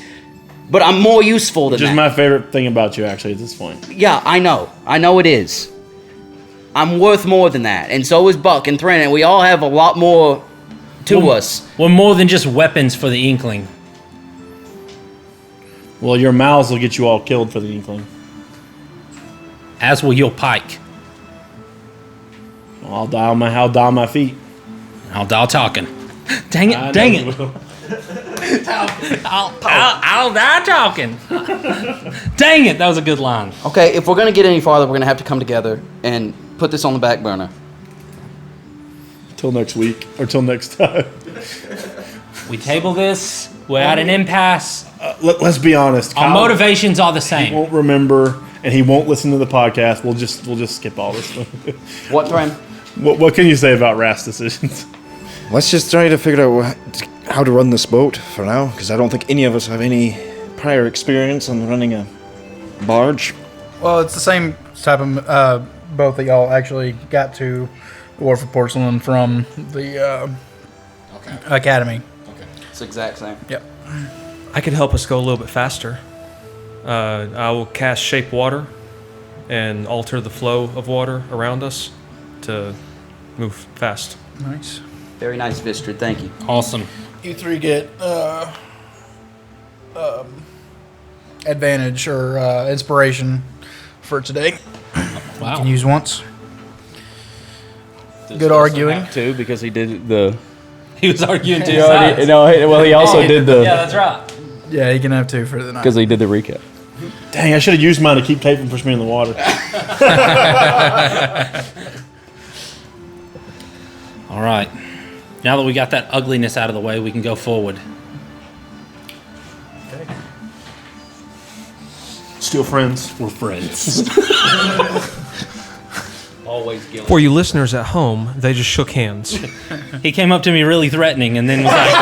[SPEAKER 6] but I'm more useful than that.
[SPEAKER 5] Which is my favorite thing about you, actually, at this point.
[SPEAKER 6] Yeah, I know. I know it is. I'm worth more than that, and so is Buck and Thrin, and we all have a lot more to us.
[SPEAKER 3] We're more than just weapons for the Inkling.
[SPEAKER 5] Well, your mouths will get you all killed for the Inkling.
[SPEAKER 3] As will your pike.
[SPEAKER 5] Well, I'll die on my feet.
[SPEAKER 3] I'll die talking. Dang it! Dang it! I'll die talking. Dang it! That was a good line.
[SPEAKER 6] Okay, if we're gonna get any farther, we're gonna have to come together and put this on the back burner.
[SPEAKER 5] Till next week or till next time.
[SPEAKER 3] We table this. We're at an impasse.
[SPEAKER 5] Let's be honest.
[SPEAKER 3] Our motivations are the same.
[SPEAKER 5] He won't remember, and he won't listen to the podcast. We'll just skip all this.
[SPEAKER 6] What, Thrin?
[SPEAKER 5] What can you say about Rask's decisions?
[SPEAKER 7] Let's just try to figure out how to run this boat for now, because I don't think any of us have any prior experience on running a barge.
[SPEAKER 1] Well, it's the same type of boat that y'all actually got to the Wharf of Porcelain from the Academy.
[SPEAKER 6] It's the exact same.
[SPEAKER 1] Yep.
[SPEAKER 8] I could help us go a little bit faster. I will cast Shape Water and alter the flow of water around us to move fast.
[SPEAKER 1] Nice.
[SPEAKER 6] Very nice, Vistrid. Thank you.
[SPEAKER 3] Awesome.
[SPEAKER 1] You three get advantage or inspiration for today.
[SPEAKER 3] Wow.
[SPEAKER 1] You can use once. Good arguing.
[SPEAKER 2] Too, because he did the.
[SPEAKER 3] He was arguing two
[SPEAKER 2] He
[SPEAKER 3] sides.
[SPEAKER 2] also did the.
[SPEAKER 3] Yeah, that's right.
[SPEAKER 1] Yeah, you can have two for the night.
[SPEAKER 2] Because he did the recap.
[SPEAKER 5] Dang, I should have used mine to keep Kate from pushing me in the water.
[SPEAKER 3] All right. Now that we got that ugliness out of the way, we can go forward.
[SPEAKER 5] Still friends.
[SPEAKER 3] We're friends.
[SPEAKER 6] Always guilty.
[SPEAKER 8] For you listeners at home, they just shook hands.
[SPEAKER 3] He came up to me really threatening and then was like,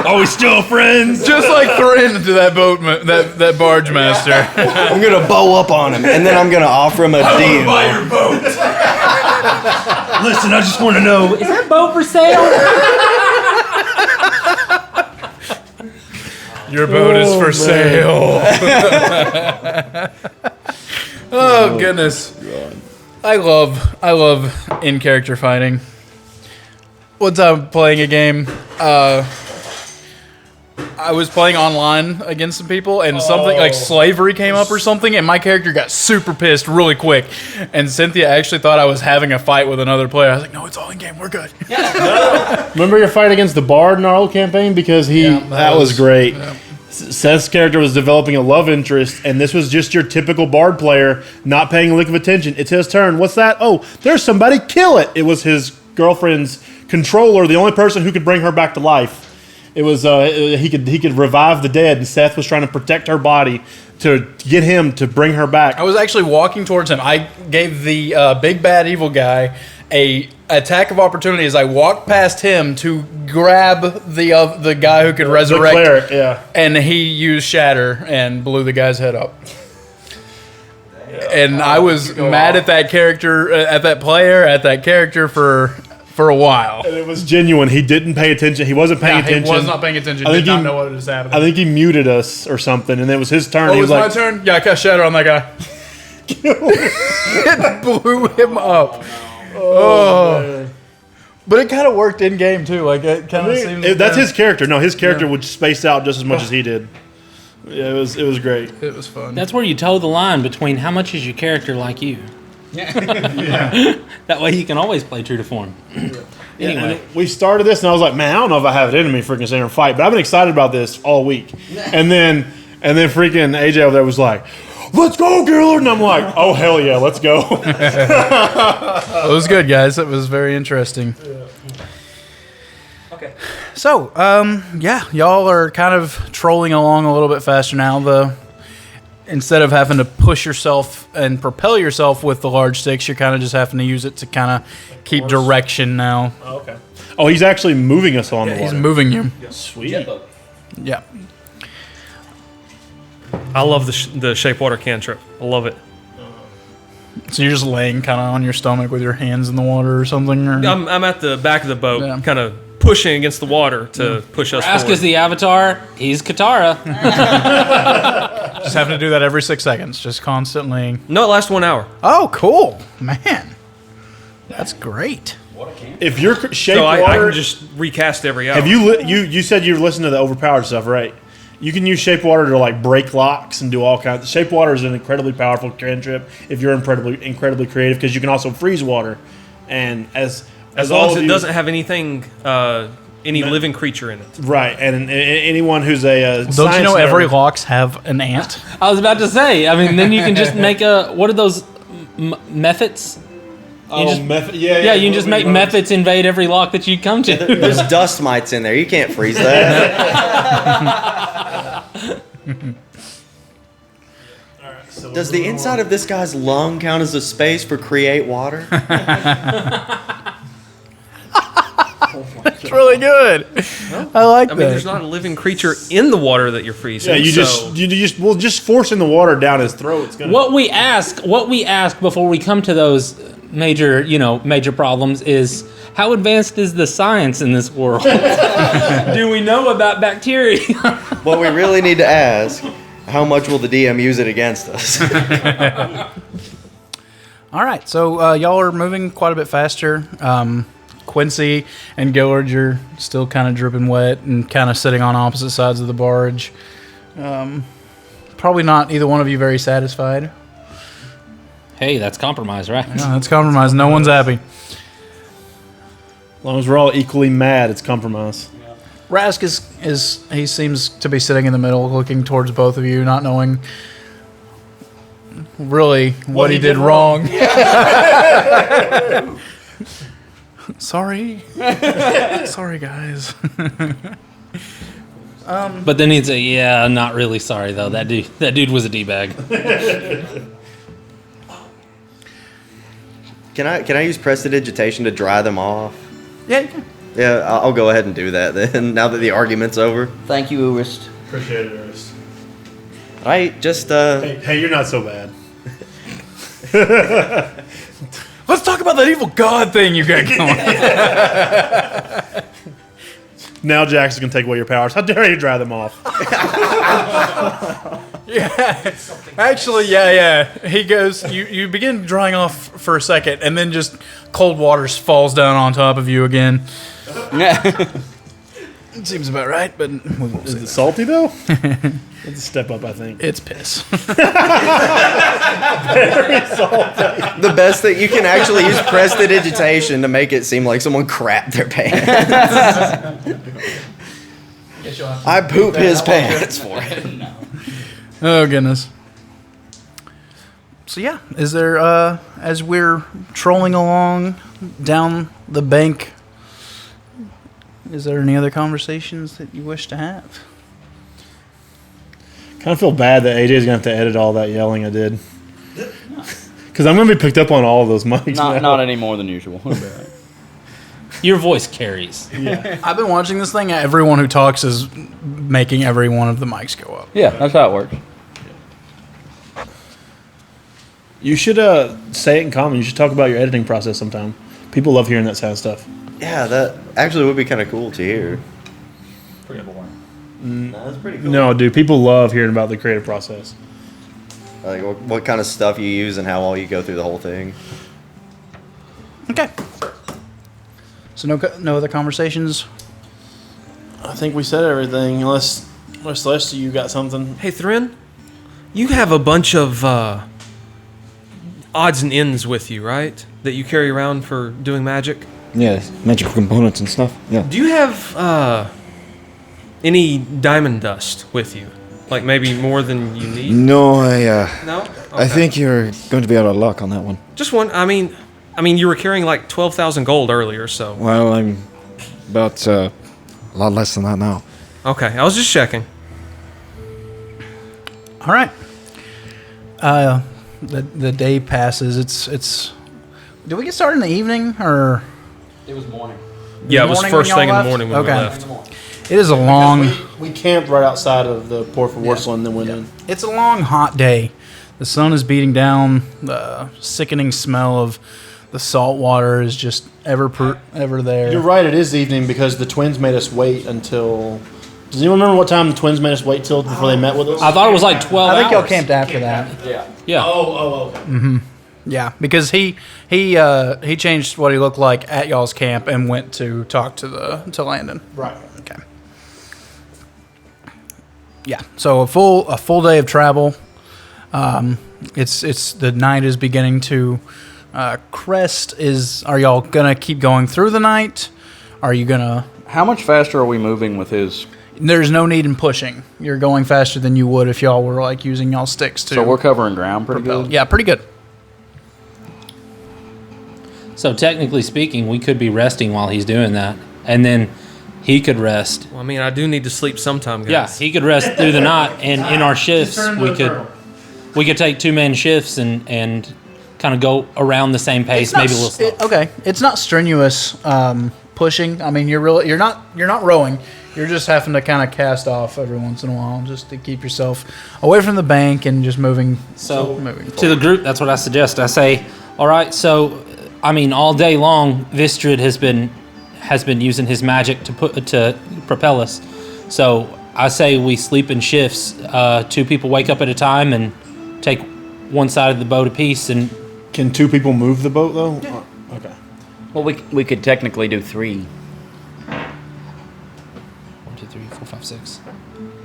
[SPEAKER 1] "Are we still friends?" Just like Thrin to that that barge master.
[SPEAKER 4] I'm gonna bow up on him, and then I'm gonna offer him a deal.
[SPEAKER 1] Buy your boat.
[SPEAKER 3] listen, I just want to know, is that boat for sale?
[SPEAKER 1] Your boat is for sale. Oh goodness. I love in-character fighting. One time playing a game, I was playing online against some people, and something like slavery came up or something, and my character got super pissed really quick. And Cynthia actually thought I was having a fight with another player. I was like, "No, it's all in game. We're good."
[SPEAKER 5] Remember your fight against the Bard in our old campaign? Because that was great.
[SPEAKER 1] Yeah.
[SPEAKER 5] Seth's character was developing a love interest, and this was just your typical bard player not paying a lick of attention. It's his turn. What's that? Oh, there's somebody. Kill it. It was his girlfriend's controller, the only person who could bring her back to life. It was he could revive the dead, and Seth was trying to protect her body to get him to bring her back.
[SPEAKER 1] I was actually walking towards him. I gave the big bad evil guy a attack of opportunity as I walked past him to grab the guy who could resurrect.
[SPEAKER 5] The cleric, yeah.
[SPEAKER 1] And he used shatter and blew the guy's head up. And I was mad at that character, at that player, at that character for a while.
[SPEAKER 5] And it was genuine. He didn't pay attention. He wasn't paying attention.
[SPEAKER 1] He was not paying attention. Did not know what was happening.
[SPEAKER 5] I think he muted us or something, and it was his turn.
[SPEAKER 1] Oh,
[SPEAKER 5] he
[SPEAKER 1] it
[SPEAKER 5] was
[SPEAKER 1] was
[SPEAKER 5] like,
[SPEAKER 1] my turn? Yeah, I cast shatter on that guy. It blew him up. Oh. But it kind of worked in game too. Like it kind of seemed.
[SPEAKER 5] That's his character. No, his character would space out just as much as he did. Yeah, it was great.
[SPEAKER 1] It was fun.
[SPEAKER 3] That's where you toe the line between how much is your character like you. That way you can always play true to form. Anyway,
[SPEAKER 5] we started this, and I was like, man, I don't know if I have it in me freaking sit here and fight, but I've been excited about this all week. And then freaking AJ over there was like, let's go, Gillard! And I'm like, oh, hell yeah, let's go.
[SPEAKER 1] It was good, guys. It was very interesting.
[SPEAKER 3] okay.
[SPEAKER 1] So, yeah, y'all are kind of trolling along a little bit faster now. Instead of having to push yourself and propel yourself with the large sticks, you're kind of just having to use it to kind of keep direction now.
[SPEAKER 5] Oh, okay. Oh, he's actually moving us on the water.
[SPEAKER 1] He's moving you.
[SPEAKER 5] Sweet.
[SPEAKER 1] Yeah.
[SPEAKER 8] I love the shape water cantrip. I love it.
[SPEAKER 1] So you're just laying kind of on your stomach with your hands in the water or something? Or?
[SPEAKER 8] I'm at the back of the boat,
[SPEAKER 1] Yeah.
[SPEAKER 8] kind of pushing against the water to push us
[SPEAKER 3] Rask
[SPEAKER 8] forward.
[SPEAKER 3] is the avatar. He's Katara.
[SPEAKER 1] Just having to do that every 6 seconds, just constantly.
[SPEAKER 8] No, it lasts 1 hour.
[SPEAKER 1] Oh, cool. Man. That's great.
[SPEAKER 5] If you're shape
[SPEAKER 8] So I
[SPEAKER 5] water,
[SPEAKER 8] can just recast every hour.
[SPEAKER 5] have you said you listened to the overpowered stuff, right? You can use shape water to like break locks and do all kinds. Shape water is an incredibly powerful cantrip if you're incredibly creative, because you can also freeze water, and as
[SPEAKER 8] long as it doesn't have anything, any living creature in it.
[SPEAKER 5] Right, and anyone who's a
[SPEAKER 1] Don't you know every
[SPEAKER 5] nerd-
[SPEAKER 1] locks have an ant?
[SPEAKER 3] I was about to say. I mean, then you can just make what are those methods? You just,
[SPEAKER 5] yeah,
[SPEAKER 3] you can just make methods invade every lock that you come to.
[SPEAKER 4] There's dust mites in there. You can't freeze that. Does the inside of this guy's lung count as a space for create water?
[SPEAKER 1] It's really good. I like
[SPEAKER 8] I
[SPEAKER 1] that.
[SPEAKER 8] mean, there's not a living creature in the water that you're freezing.
[SPEAKER 5] Yeah, you just forcing the water down his throat. It's gonna.
[SPEAKER 3] What we ask before we come to those major problems is, how advanced is the science in this world? Do we know about bacteria?
[SPEAKER 4] What we really need to ask, how much will the DM use it against us?
[SPEAKER 1] All right, so y'all are moving quite a bit faster. Quincy and Gillard, you're still kind of dripping wet and kind of sitting on opposite sides of the barge. Probably not either one of you very satisfied.
[SPEAKER 3] Hey, that's compromise, right?
[SPEAKER 1] No, that's compromise. No one's happy.
[SPEAKER 5] As long as we're all equally mad, it's compromise.
[SPEAKER 1] Rask he seems to be sitting in the middle, looking towards both of you, not knowing really what he did wrong. Sorry. Sorry, guys.
[SPEAKER 3] But then he'd say, "Yeah, not really sorry though. That dude was a d-bag."
[SPEAKER 4] Can I use prestidigitation to dry them off?
[SPEAKER 1] Yeah, you can.
[SPEAKER 4] Yeah, I'll go ahead and do that then, now that the argument's over.
[SPEAKER 6] Thank you, Urist.
[SPEAKER 5] Appreciate it, Ernest.
[SPEAKER 4] Alright, just,
[SPEAKER 5] Hey, you're not so bad.
[SPEAKER 1] Let's talk about that evil god thing you got going.
[SPEAKER 5] Now Jax is going to take away your powers. How dare you dry them off?
[SPEAKER 1] Yeah. Actually, yeah. He goes, you begin drying off for a second, and then just cold water falls down on top of you again. It seems about right, but we won't
[SPEAKER 5] Is
[SPEAKER 1] say
[SPEAKER 5] it
[SPEAKER 1] that.
[SPEAKER 5] salty, though? It's a step up, I think.
[SPEAKER 1] It's piss.
[SPEAKER 4] the best thing, you can actually use prestidigitation to make it seem like someone crapped their pants. I poop his pants for it.
[SPEAKER 1] Oh goodness. So yeah, is there as we're trolling along down the bank, is there any other conversations that you wish to have?
[SPEAKER 5] Kind of feel bad that AJ's gonna have to edit all that yelling I did. Because I'm gonna be picked up on all of those mics.
[SPEAKER 6] Not any more than usual.
[SPEAKER 3] Your voice carries.
[SPEAKER 1] I've been watching this thing. Everyone who talks is making every one of the mics go up.
[SPEAKER 6] Yeah, that's how it works.
[SPEAKER 5] You should say it in common. You should talk about your editing process sometime. People love hearing that sound stuff.
[SPEAKER 4] Yeah, that actually would be kind of cool to hear.
[SPEAKER 8] Pretty boring.
[SPEAKER 4] No, that's pretty cool.
[SPEAKER 5] No, dude, people love hearing about the creative process.
[SPEAKER 4] Like what kind of stuff you use and how well you go through the whole thing.
[SPEAKER 1] Okay. So no other conversations.
[SPEAKER 5] I think we said everything, unless Celeste, you got something.
[SPEAKER 8] Hey, Thrin, you have a bunch of odds and ends with you, right? That you carry around for doing magic.
[SPEAKER 7] Yeah, magical components and stuff. Yeah.
[SPEAKER 8] Do you have any diamond dust with you? Like maybe more than you need?
[SPEAKER 7] No,
[SPEAKER 8] No?
[SPEAKER 7] I
[SPEAKER 8] Okay.
[SPEAKER 7] think you're going to be out of luck on that one.
[SPEAKER 8] Just one. I mean, you were carrying like 12,000 gold earlier, so.
[SPEAKER 7] Well, I'm about a lot less than that now.
[SPEAKER 8] Okay, I was just checking.
[SPEAKER 1] All right. The day passes. It's. Did we get started in the evening or?
[SPEAKER 6] It was morning.
[SPEAKER 8] Yeah, it was
[SPEAKER 1] morning
[SPEAKER 8] first
[SPEAKER 1] when
[SPEAKER 8] thing in
[SPEAKER 1] y'all
[SPEAKER 8] the
[SPEAKER 1] left?
[SPEAKER 8] morning when we
[SPEAKER 1] Okay.
[SPEAKER 8] left.
[SPEAKER 1] It is a long.
[SPEAKER 5] We camped right outside of the Wharf of Porcelain, then went in.
[SPEAKER 1] It's a long, hot day. The sun is beating down. The sickening smell of the salt water is just ever there.
[SPEAKER 5] You're right, it is evening because the twins made us wait until. Does anyone remember what time the twins made us wait till before they met with us?
[SPEAKER 3] I thought it was like 12
[SPEAKER 1] I think y'all
[SPEAKER 3] hours.
[SPEAKER 1] camped after that.
[SPEAKER 3] Yeah.
[SPEAKER 5] okay.
[SPEAKER 1] Yeah, because he changed what he looked like at y'all's camp and went to talk to Landon.
[SPEAKER 5] Right.
[SPEAKER 1] Okay. Yeah. So a full day of travel. It's the night is beginning to crest. Are y'all gonna keep going through the night? Are you gonna?
[SPEAKER 2] How much faster are we moving with his?
[SPEAKER 1] There's no need in pushing. You're going faster than you would if y'all were like using y'all sticks to.
[SPEAKER 2] So we're covering ground pretty good.
[SPEAKER 1] Yeah, pretty good.
[SPEAKER 3] So technically speaking, we could be resting while he's doing that, and then he could rest.
[SPEAKER 8] Well, I mean, I do need to sleep sometime, guys.
[SPEAKER 3] Yeah, he could rest through the night, and in our shifts, we could take 2-man shifts and kind of go around the same pace, maybe a little slow.
[SPEAKER 1] Okay, it's not strenuous pushing. I mean, you're not rowing. You're just having to kind of cast off every once in a while just to keep yourself away from the bank and just moving.
[SPEAKER 3] So
[SPEAKER 1] moving
[SPEAKER 3] to the group, that's what I suggest. I say, all right, so I mean, all day long, Vistrid has been using his magic to propel us. So I say we sleep in shifts. 2 people wake up at a time and take one side of the boat apiece. And
[SPEAKER 5] Can 2 people move the boat though? Yeah. Okay.
[SPEAKER 6] Well, we could technically do 3.
[SPEAKER 3] 1, 2, 3, 4, 5, 6.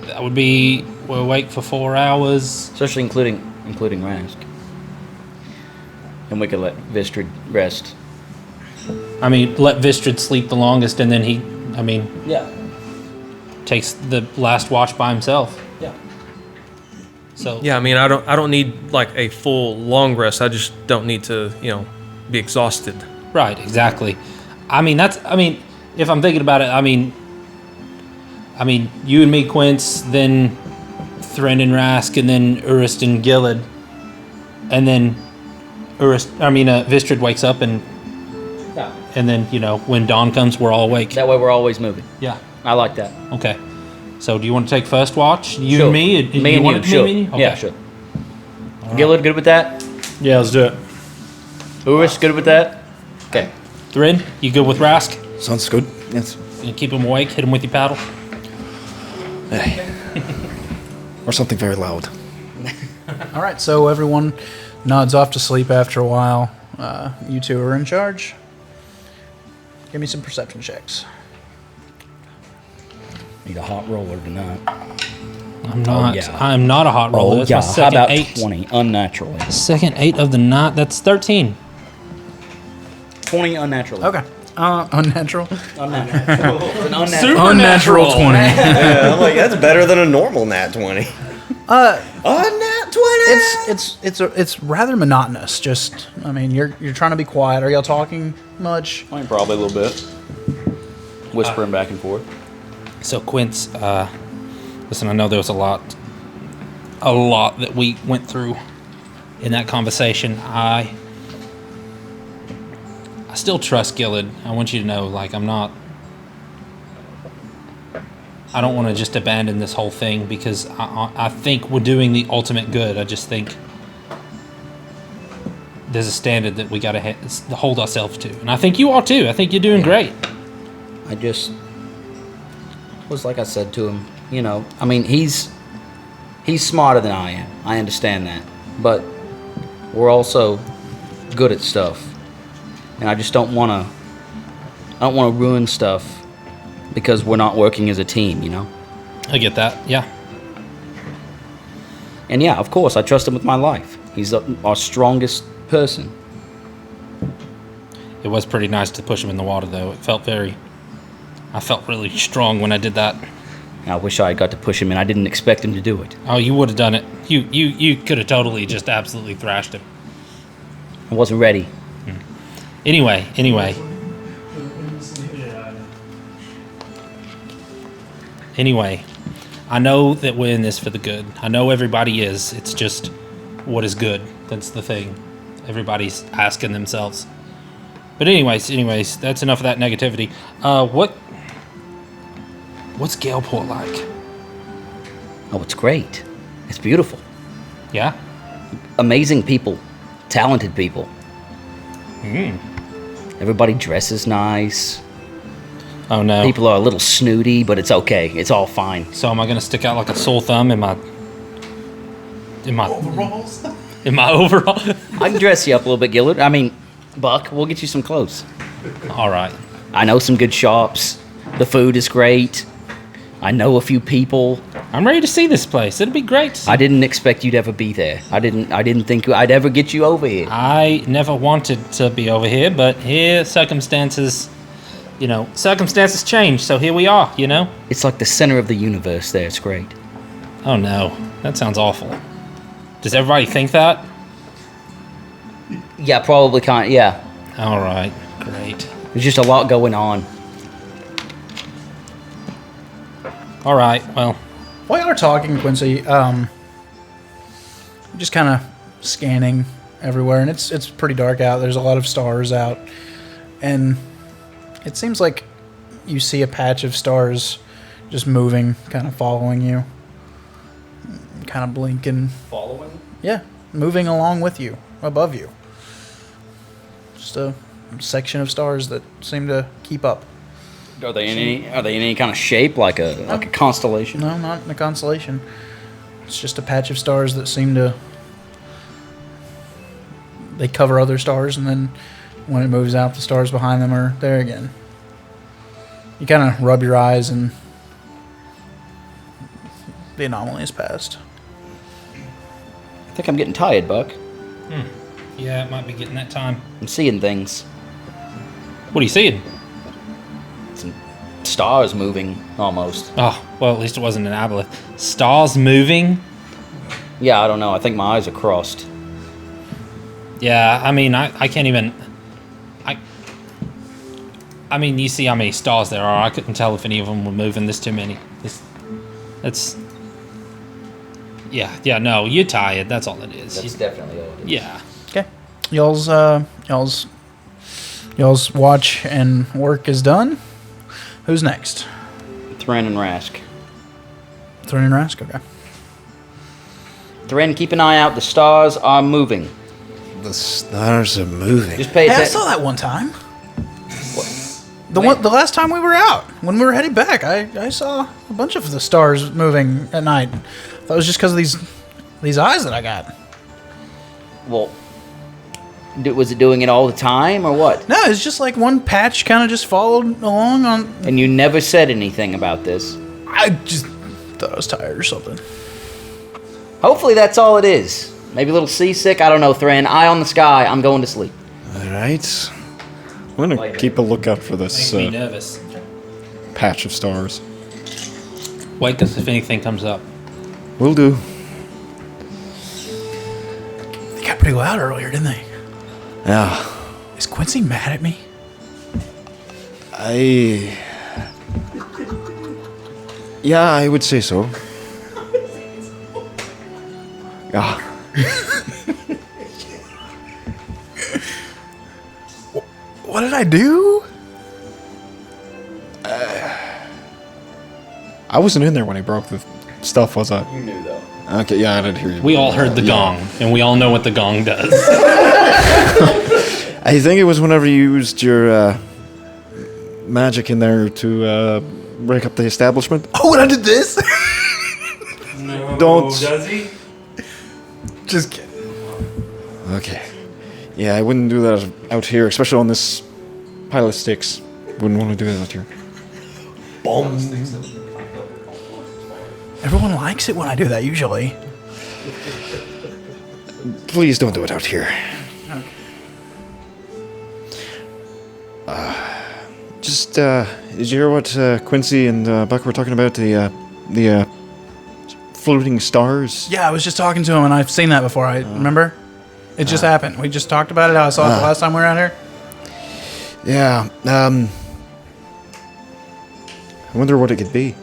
[SPEAKER 3] That would be we're awake for 4 hours.
[SPEAKER 6] Especially including Rask. And we could let Vistrid rest.
[SPEAKER 3] I mean, let Vistrid sleep the longest, and then he,
[SPEAKER 6] Yeah.
[SPEAKER 3] takes the last watch by himself.
[SPEAKER 6] Yeah.
[SPEAKER 3] So
[SPEAKER 8] Yeah, I mean, I don't need like a full long rest. I just don't need to, be exhausted.
[SPEAKER 3] right, exactly. I mean, if I'm thinking about it, I mean, you and me, Quince, then Thrin and Rask, and then Urist and Gillid, and then Vistrid wakes up and then when dawn comes, we're all awake.
[SPEAKER 6] That way we're always moving.
[SPEAKER 3] Yeah.
[SPEAKER 6] I like that.
[SPEAKER 3] Okay. So do you want to take first watch? You
[SPEAKER 6] Sure.
[SPEAKER 3] and me?
[SPEAKER 6] Me and
[SPEAKER 3] want
[SPEAKER 6] you.
[SPEAKER 3] it to
[SPEAKER 6] Sure.
[SPEAKER 3] be me and you? Okay.
[SPEAKER 6] Yeah, sure. Gillard, good with that?
[SPEAKER 5] Yeah, let's do it.
[SPEAKER 6] Uris, good with that? Okay.
[SPEAKER 3] Thrin, you good with Rask?
[SPEAKER 7] Sounds good. Yes.
[SPEAKER 3] And keep him awake. Hit him with your paddle.
[SPEAKER 7] Or something very loud.
[SPEAKER 1] All right, so everyone nods off to sleep after a while. You 2 are in charge. Give me some perception checks.
[SPEAKER 6] Need a hot roller tonight.
[SPEAKER 3] I'm not.
[SPEAKER 6] yeah.
[SPEAKER 3] I'm not a hot roller.
[SPEAKER 6] Oh,
[SPEAKER 3] That's
[SPEAKER 6] yeah.
[SPEAKER 3] my
[SPEAKER 6] How
[SPEAKER 3] second
[SPEAKER 6] about
[SPEAKER 3] 8.
[SPEAKER 6] 20 unnaturally?
[SPEAKER 3] Second 8 of the night. That's 13.
[SPEAKER 6] 20 unnaturally.
[SPEAKER 1] Okay. Unnatural.
[SPEAKER 6] Unnatural.
[SPEAKER 1] Unnatural 20.
[SPEAKER 4] Yeah, I'm like, that's better than a normal nat 20. A nat 20.
[SPEAKER 1] It's rather monotonous. Just, I mean, you're trying to be quiet. Are y'all talking much?
[SPEAKER 2] I mean, probably a little bit. Whispering back and forth.
[SPEAKER 3] So Quince, listen, I know there was a lot that we went through in that conversation. I still trust Gillid. I want you to know, like, I don't want to just abandon this whole thing because I think we're doing the ultimate good. I just think there's a standard that we got to hold ourselves to. And I think you are too. I think you're doing great.
[SPEAKER 6] I just was like I said to him, you know, I mean, he's smarter than I am. I understand that. But we're also good at stuff. And I just don't want to ruin stuff because we're not working as a team, you know?
[SPEAKER 3] I get that. Yeah.
[SPEAKER 6] And yeah, of course, I trust him with my life. He's our strongest person.
[SPEAKER 3] It was pretty nice to push him in the water, though. I felt really strong when I did that.
[SPEAKER 6] I wish I got to push him, and I didn't expect him to do it.
[SPEAKER 3] Oh, you would have done it. You could have totally just absolutely thrashed him.
[SPEAKER 6] I wasn't ready.
[SPEAKER 3] Anyway. Anyway, I know that we're in this for the good. I know everybody is. It's just what is good. That's the thing. Everybody's asking themselves. But anyways, that's enough of that negativity. What's Galeport like?
[SPEAKER 6] Oh, it's great. It's beautiful.
[SPEAKER 3] Yeah?
[SPEAKER 6] Amazing people. Talented people. Everybody dresses nice.
[SPEAKER 3] Oh, no.
[SPEAKER 6] People are a little snooty, but it's okay. It's all fine.
[SPEAKER 3] So am I going to stick out like a sore thumb in my
[SPEAKER 5] Overalls?
[SPEAKER 3] in my overall?
[SPEAKER 6] I can dress you up a little bit, Gillard. I mean, Buck, we'll get you some clothes.
[SPEAKER 3] All right.
[SPEAKER 6] I know some good shops. The food is great. I know a few people.
[SPEAKER 3] I'm ready to see this place. It'll be great to see.
[SPEAKER 6] I didn't expect you'd ever be there. I didn't think I'd ever get you over here.
[SPEAKER 3] I never wanted to be over here, but here circumstances change, so here we are, you know?
[SPEAKER 6] It's like the center of the universe there. It's great.
[SPEAKER 3] Oh no, that sounds awful. Does everybody think that?
[SPEAKER 6] Yeah, probably can't. Yeah.
[SPEAKER 3] All right, great.
[SPEAKER 6] There's just a lot going on.
[SPEAKER 3] All right, well,
[SPEAKER 1] While y'all are talking, Quincy, just kind of scanning everywhere, and it's pretty dark out. There's a lot of stars out, and it seems like you see a patch of stars just moving, kind of following you, kind of blinking.
[SPEAKER 2] Following?
[SPEAKER 1] Yeah, moving along with you, above you. Just a section of stars that seem to keep up.
[SPEAKER 6] Are they in any kind of shape, like a constellation?
[SPEAKER 1] No, not in a constellation. It's just a patch of stars that seem to... They cover other stars, and then when it moves out, the stars behind them are there again. You kind of rub your eyes, and the anomaly is past.
[SPEAKER 6] I think I'm getting tired, Buck.
[SPEAKER 3] yeah, it might be getting that time.
[SPEAKER 6] I'm seeing things.
[SPEAKER 3] What are you seeing?
[SPEAKER 6] Some stars moving, almost.
[SPEAKER 3] Oh, well, at least it wasn't an aboleth. Stars moving?
[SPEAKER 6] Yeah, I don't know. I think my eyes are crossed.
[SPEAKER 3] Yeah, I mean, I can't even... I mean, you see how many stars there are. I couldn't tell if any of them were moving. There's too many. That's... Yeah, no, you're tired. That's all it is.
[SPEAKER 6] That's definitely all it is.
[SPEAKER 3] Yeah.
[SPEAKER 1] Okay. Y'all's watch and work is done. Who's next?
[SPEAKER 6] Thren and Rask.
[SPEAKER 1] Thren and Rask? Okay.
[SPEAKER 6] Thren, keep an eye out. The stars are moving.
[SPEAKER 7] The stars are moving.
[SPEAKER 6] Just pay
[SPEAKER 1] Hey, I
[SPEAKER 6] attention.
[SPEAKER 1] saw that one time. The last time we were out, when we were heading back, I saw a bunch of the stars moving at night. That was just because of these eyes that I got.
[SPEAKER 6] Well, was it doing it all the time, or what?
[SPEAKER 1] No, it's just like one patch kind of just followed along on.
[SPEAKER 6] And you never said anything about this.
[SPEAKER 1] I just thought I was tired or something.
[SPEAKER 6] Hopefully that's all it is. Maybe a little seasick. I don't know, Thren. Eye on the sky. I'm going to sleep.
[SPEAKER 7] All right. I'm gonna keep a lookout for this
[SPEAKER 3] Makes me nervous.
[SPEAKER 7] patch of stars.
[SPEAKER 3] Wake us if anything comes up.
[SPEAKER 7] Will do.
[SPEAKER 1] They got pretty loud earlier, didn't they?
[SPEAKER 7] Yeah.
[SPEAKER 1] Is Quincy mad at me?
[SPEAKER 7] Yeah, I would say so. Yeah.
[SPEAKER 1] What did I do?
[SPEAKER 7] I wasn't in there when he broke the stuff, was I?
[SPEAKER 4] You knew though.
[SPEAKER 7] Okay, yeah, I didn't hear you.
[SPEAKER 3] We all heard the gong, and we all know what the gong does.
[SPEAKER 7] I think it was whenever you used your magic in there to break up the establishment.
[SPEAKER 1] Oh, and I did this?
[SPEAKER 7] Don't.
[SPEAKER 3] Does he?
[SPEAKER 1] Just kidding.
[SPEAKER 7] Okay. Yeah, I wouldn't do that out here, especially on this pile of sticks. Wouldn't want to do that out here.
[SPEAKER 1] Everyone likes it when I do that, usually.
[SPEAKER 7] Please don't do it out here. Did you hear what Quincy and Buck were talking about? The floating stars?
[SPEAKER 1] Yeah, I was just talking to him, and I've seen that before. I remember. It just happened. We just talked about it. I saw it the last time we were out here.
[SPEAKER 7] Yeah. I wonder what it could be.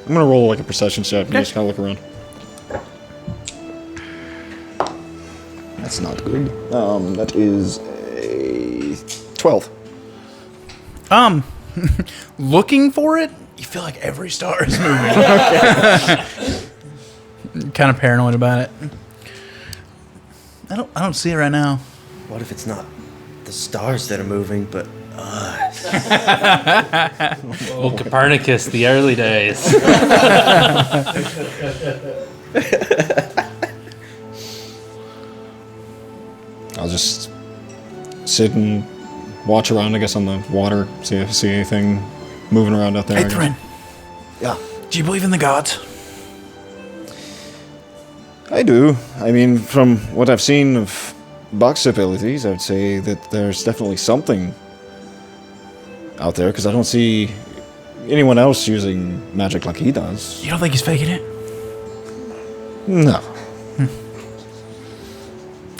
[SPEAKER 7] I'm gonna roll like a perception check and just kind of look around. That's not good. That is a 12.
[SPEAKER 1] Looking for it, you feel like every star is moving. Kind of paranoid about it. I don't see it right now.
[SPEAKER 4] What if it's not the stars that are moving, but us?
[SPEAKER 3] Oh, Copernicus, the early days.
[SPEAKER 7] I'll just sit and watch around, I guess, on the water, see if I see anything moving around out there.
[SPEAKER 1] Hey,
[SPEAKER 7] I guess.
[SPEAKER 1] Thrin,
[SPEAKER 7] Yeah.
[SPEAKER 1] do you believe in the gods?
[SPEAKER 7] I do. I mean, from what I've seen of Buck's abilities, I'd say that there's definitely something out there, because I don't see anyone else using magic like he does.
[SPEAKER 1] You don't think he's faking it?
[SPEAKER 7] No.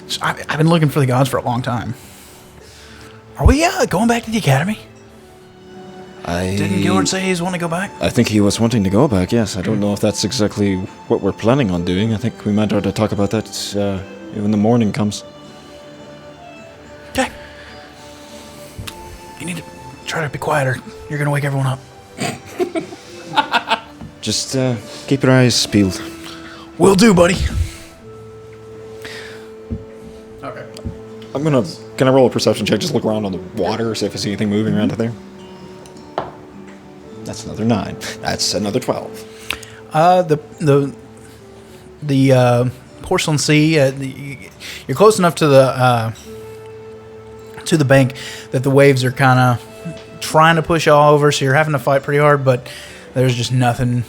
[SPEAKER 1] So I've been looking for the gods for a long time. Are we going back to the academy? Didn't Gilbert say he's wanting to go back?
[SPEAKER 7] I think he was wanting to go back, yes. I don't know if that's exactly what we're planning on doing. I think we might have to talk about that when the morning comes.
[SPEAKER 1] Okay. You need to try to be quieter. You're going to wake everyone up.
[SPEAKER 7] Just keep your eyes peeled.
[SPEAKER 1] Will do, buddy. Okay.
[SPEAKER 7] Can I roll a perception check? Just look around on the water, see if I see anything moving around out there. That's another 9. That's another 12.
[SPEAKER 1] The porcelain sea. You're close enough to the bank that the waves are kind of trying to push you all over, so you're having to fight pretty hard. But there's just nothing.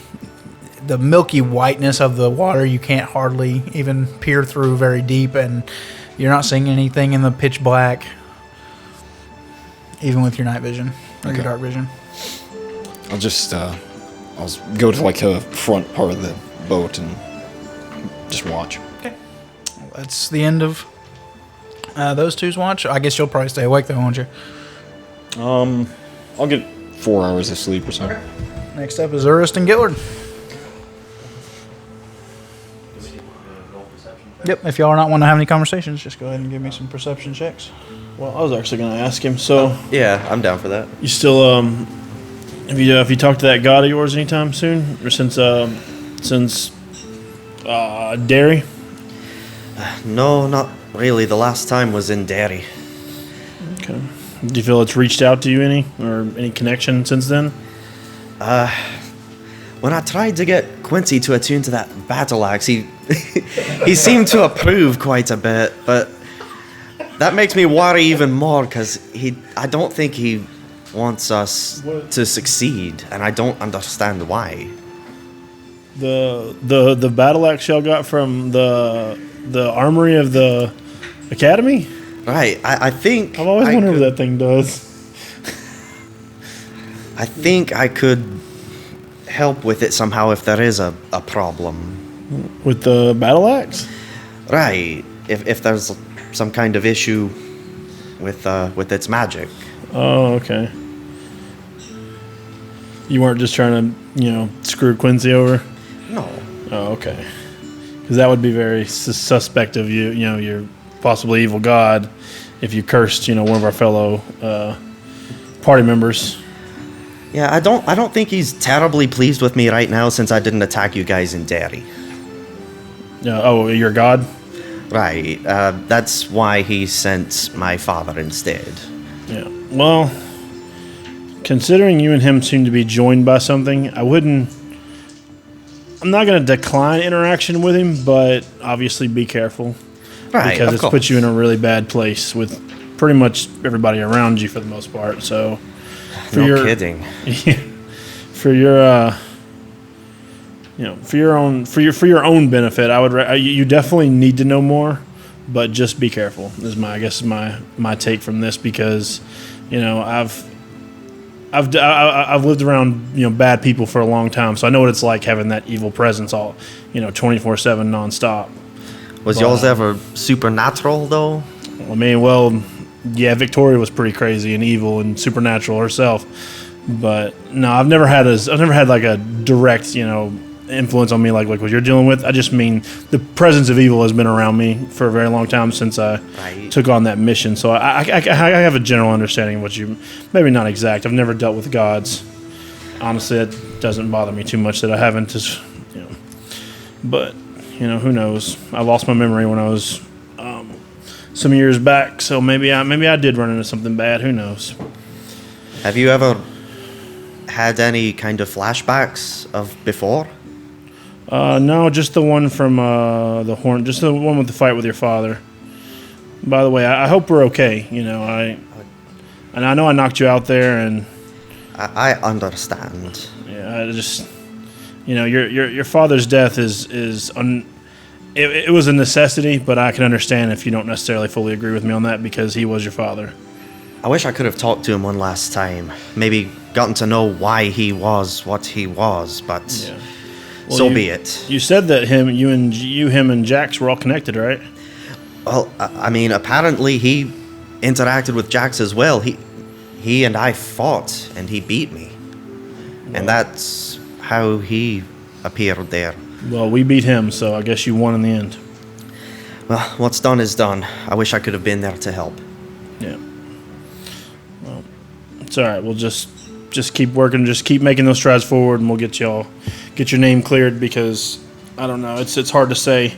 [SPEAKER 1] The milky whiteness of the water you can't hardly even peer through very deep, and you're not seeing anything in the pitch black, even with your night vision or your dark vision.
[SPEAKER 7] I'll just I'll go to like the front part of the boat and just watch.
[SPEAKER 1] Okay. Well, that's the end of those two's watch. I guess you'll probably stay awake though, won't you?
[SPEAKER 7] I'll get 4 hours of sleep or so.
[SPEAKER 1] Okay. Next up is Urist and Gillard. Yep, if y'all are not wanting to have any conversations, just go ahead and give me some perception checks.
[SPEAKER 5] Well, I was actually going to ask him. So,
[SPEAKER 4] Yeah, I'm down for that.
[SPEAKER 5] you still have you talked to that god of yours anytime soon, or since Derry?
[SPEAKER 4] No, not really. The last time was in Derry.
[SPEAKER 5] Okay. Do you feel it's reached out to you any, or any connection since then?
[SPEAKER 4] When I tried to get Quincy to attune to that battle axe, he he seemed to approve quite a bit, but that makes me worry even more because I don't think he wants us to succeed, and I don't understand why.
[SPEAKER 5] The battle axe y'all got from the armory of the academy?
[SPEAKER 4] Right, I think
[SPEAKER 5] I've always wondered what that thing does.
[SPEAKER 4] I think I could help with it somehow if there is a problem.
[SPEAKER 5] With the battle axe?
[SPEAKER 4] Right. If there's some kind of issue with its magic.
[SPEAKER 5] Oh, okay. You weren't just trying to, screw Quincy over?
[SPEAKER 4] No.
[SPEAKER 5] Oh, okay. Because that would be very suspect of you, your possibly evil god, if you cursed, one of our fellow party members.
[SPEAKER 4] Yeah, I don't think he's terribly pleased with me right now since I didn't attack you guys in Derry.
[SPEAKER 5] Oh, your god?
[SPEAKER 4] Right. That's why he sent my father instead.
[SPEAKER 5] Yeah. Well, considering you and him seem to be joined by something, I'm not going to decline interaction with him, but obviously be careful.
[SPEAKER 4] Right,
[SPEAKER 5] Because
[SPEAKER 4] of
[SPEAKER 5] it's
[SPEAKER 4] course.
[SPEAKER 5] put you in a really bad place with pretty much everybody around you for the most part. So,
[SPEAKER 4] No kidding.
[SPEAKER 5] for your for your own benefit, I would you definitely need to know more, but just be careful. Is my take from this, because I've lived around bad people for a long time, so I know what it's like having that evil presence all 24/7 nonstop.
[SPEAKER 4] Was yours ever supernatural though?
[SPEAKER 5] I mean, well, yeah, Victoria was pretty crazy and evil and supernatural herself, but no, I've never had like a direct influence on me like what you're dealing with. I just mean the presence of evil has been around me for a very long time since I took on that mission. So I have a general understanding of what you, maybe not exact. I've never dealt with gods. Honestly, it doesn't bother me too much that I haven't. Just, but who knows? I lost my memory when I was some years back, so maybe I did run into something bad. Who knows?
[SPEAKER 4] Have you ever had any kind of flashbacks of before?
[SPEAKER 5] No, just the one from the horn, just the one with the fight with your father. By the way, I hope we're okay. And I know I knocked you out there, and
[SPEAKER 4] I understand.
[SPEAKER 5] yeah, I just, your father's death it was a necessity, but I can understand if you don't necessarily fully agree with me on that because he was your father.
[SPEAKER 4] I wish I could have talked to him one last time. Maybe gotten to know why he was what he was, but
[SPEAKER 5] Yeah. Well,
[SPEAKER 4] so be it.
[SPEAKER 5] You said that him and Jax were all connected, right?
[SPEAKER 4] Well, I mean, apparently he interacted with Jax as well. He and I fought, and he beat me. And that's how he appeared there.
[SPEAKER 5] Well, we beat him, so I guess you won in the end.
[SPEAKER 4] Well, what's done is done. I wish I could have been there to help.
[SPEAKER 5] Yeah. Well, it's all right. We'll just keep working, just keep making those strides forward, and we'll get your name cleared. Because I don't know, it's hard to say.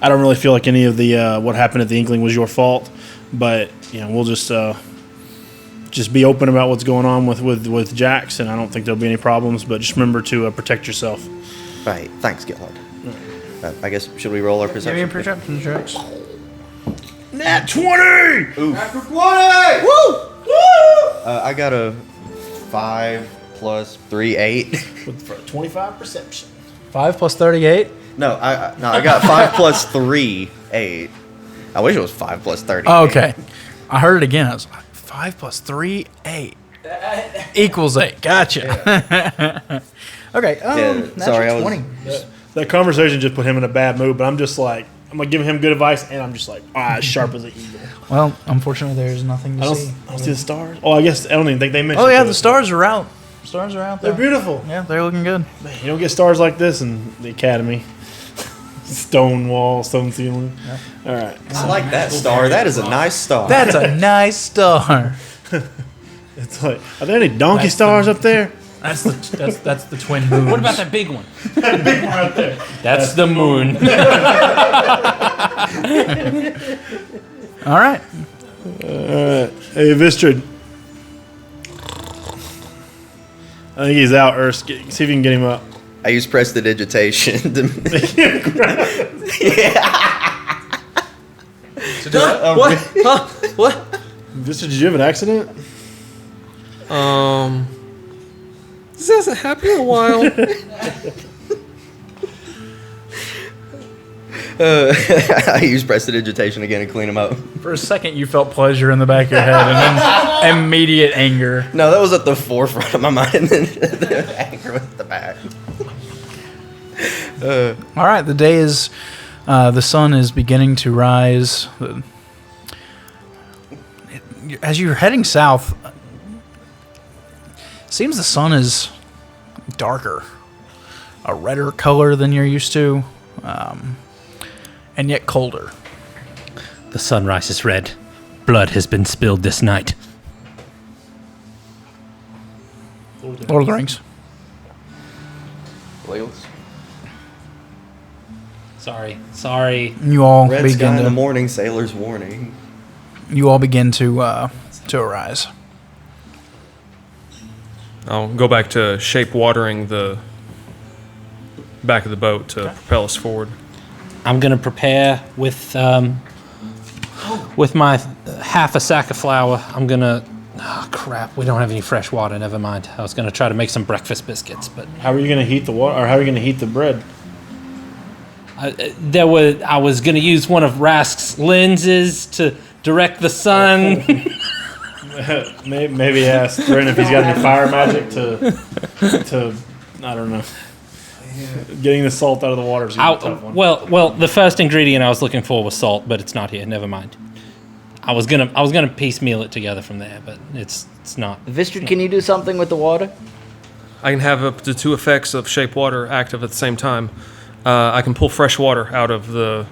[SPEAKER 5] I don't really feel like any of the what happened at the Inkling was your fault, but we'll just be open about what's going on with Jax, and I don't think there'll be any problems. But just remember to protect yourself.
[SPEAKER 4] Right. Thanks, Gillard. I guess, should we roll our perception?
[SPEAKER 1] Give me a perception checks.
[SPEAKER 5] Nat 20!
[SPEAKER 4] Ooh.
[SPEAKER 9] After 20!
[SPEAKER 4] Woo! Woo! I got a 5 plus 3, 8.
[SPEAKER 5] With 25 perception.
[SPEAKER 1] 5 plus 38.
[SPEAKER 4] No, I got 5 plus 3, 8. I wish it was 5 plus 30.
[SPEAKER 1] Oh, okay. I heard it again. I was like, 5 plus 3, 8. Equals 8. Gotcha. Okay.
[SPEAKER 4] Sorry, I was.
[SPEAKER 1] 20.
[SPEAKER 5] That conversation just put him in a bad mood, but I'm just like, I'm going to give him good advice, and I'm just like, as sharp as an eagle.
[SPEAKER 1] Well, unfortunately, there's nothing to see.
[SPEAKER 5] I don't see the stars. Oh, I guess, I don't even think they mentioned
[SPEAKER 1] Oh, yeah,
[SPEAKER 5] it.
[SPEAKER 1] the stars are out. Stars are out there.
[SPEAKER 5] They're beautiful.
[SPEAKER 1] Yeah, they're looking good.
[SPEAKER 5] You don't get stars like this in the academy. Stone wall, stone ceiling. Yeah. All right.
[SPEAKER 4] I like that star. That is a nice star.
[SPEAKER 1] That's a nice star.
[SPEAKER 5] It's like, are there any donkey stars up there?
[SPEAKER 1] That's the twin moons.
[SPEAKER 3] What about that big one?
[SPEAKER 5] Big one right there.
[SPEAKER 3] That's the moon.
[SPEAKER 1] All right.
[SPEAKER 5] Hey, Vistrid. I think he's out, Urs. See if you can get him up.
[SPEAKER 4] I use prestidigitation to.
[SPEAKER 9] What? Huh? What?
[SPEAKER 5] Vistrid, did you have an accident?
[SPEAKER 9] This hasn't happened in a while.
[SPEAKER 4] I use prestidigitation again and clean them up.
[SPEAKER 1] For a second, you felt pleasure in the back of your head, and then immediate anger.
[SPEAKER 4] No, that was at the forefront of my mind, and then the anger was at the back.
[SPEAKER 1] All right, the day is, the sun is beginning to rise. As you're heading south, it seems the sun is darker, a redder color than you're used to, and yet colder.
[SPEAKER 3] The sunrise is red. Blood has been spilled this night.
[SPEAKER 1] Lord of the Rings.
[SPEAKER 3] Sorry.
[SPEAKER 1] You all
[SPEAKER 4] Red
[SPEAKER 1] begin
[SPEAKER 4] sky in
[SPEAKER 1] to
[SPEAKER 4] the morning, sailor's warning.
[SPEAKER 1] you all begin to arise.
[SPEAKER 8] I'll go back to shape watering the back of the boat to propel us forward.
[SPEAKER 3] I'm gonna prepare with my half a sack of flour. I'm gonna. Oh crap! We don't have any fresh water. Never mind. I was gonna try to make some breakfast biscuits, but
[SPEAKER 5] How are you going to heat the water, or how are you going to heat the bread?
[SPEAKER 3] I was gonna use one of Rask's lenses to direct the sun.
[SPEAKER 5] Maybe ask Bryn if he's got any fire magic to I don't know. Getting the salt out of the water is a tough one.
[SPEAKER 3] Well, the first ingredient I was looking for was salt, but it's not here. Never mind. I was gonna piecemeal it together from there, but it's not.
[SPEAKER 6] Vistrid, can you do something with the water?
[SPEAKER 8] I can have up to 2 effects of shape water active at the same time. I can pull fresh water out of the.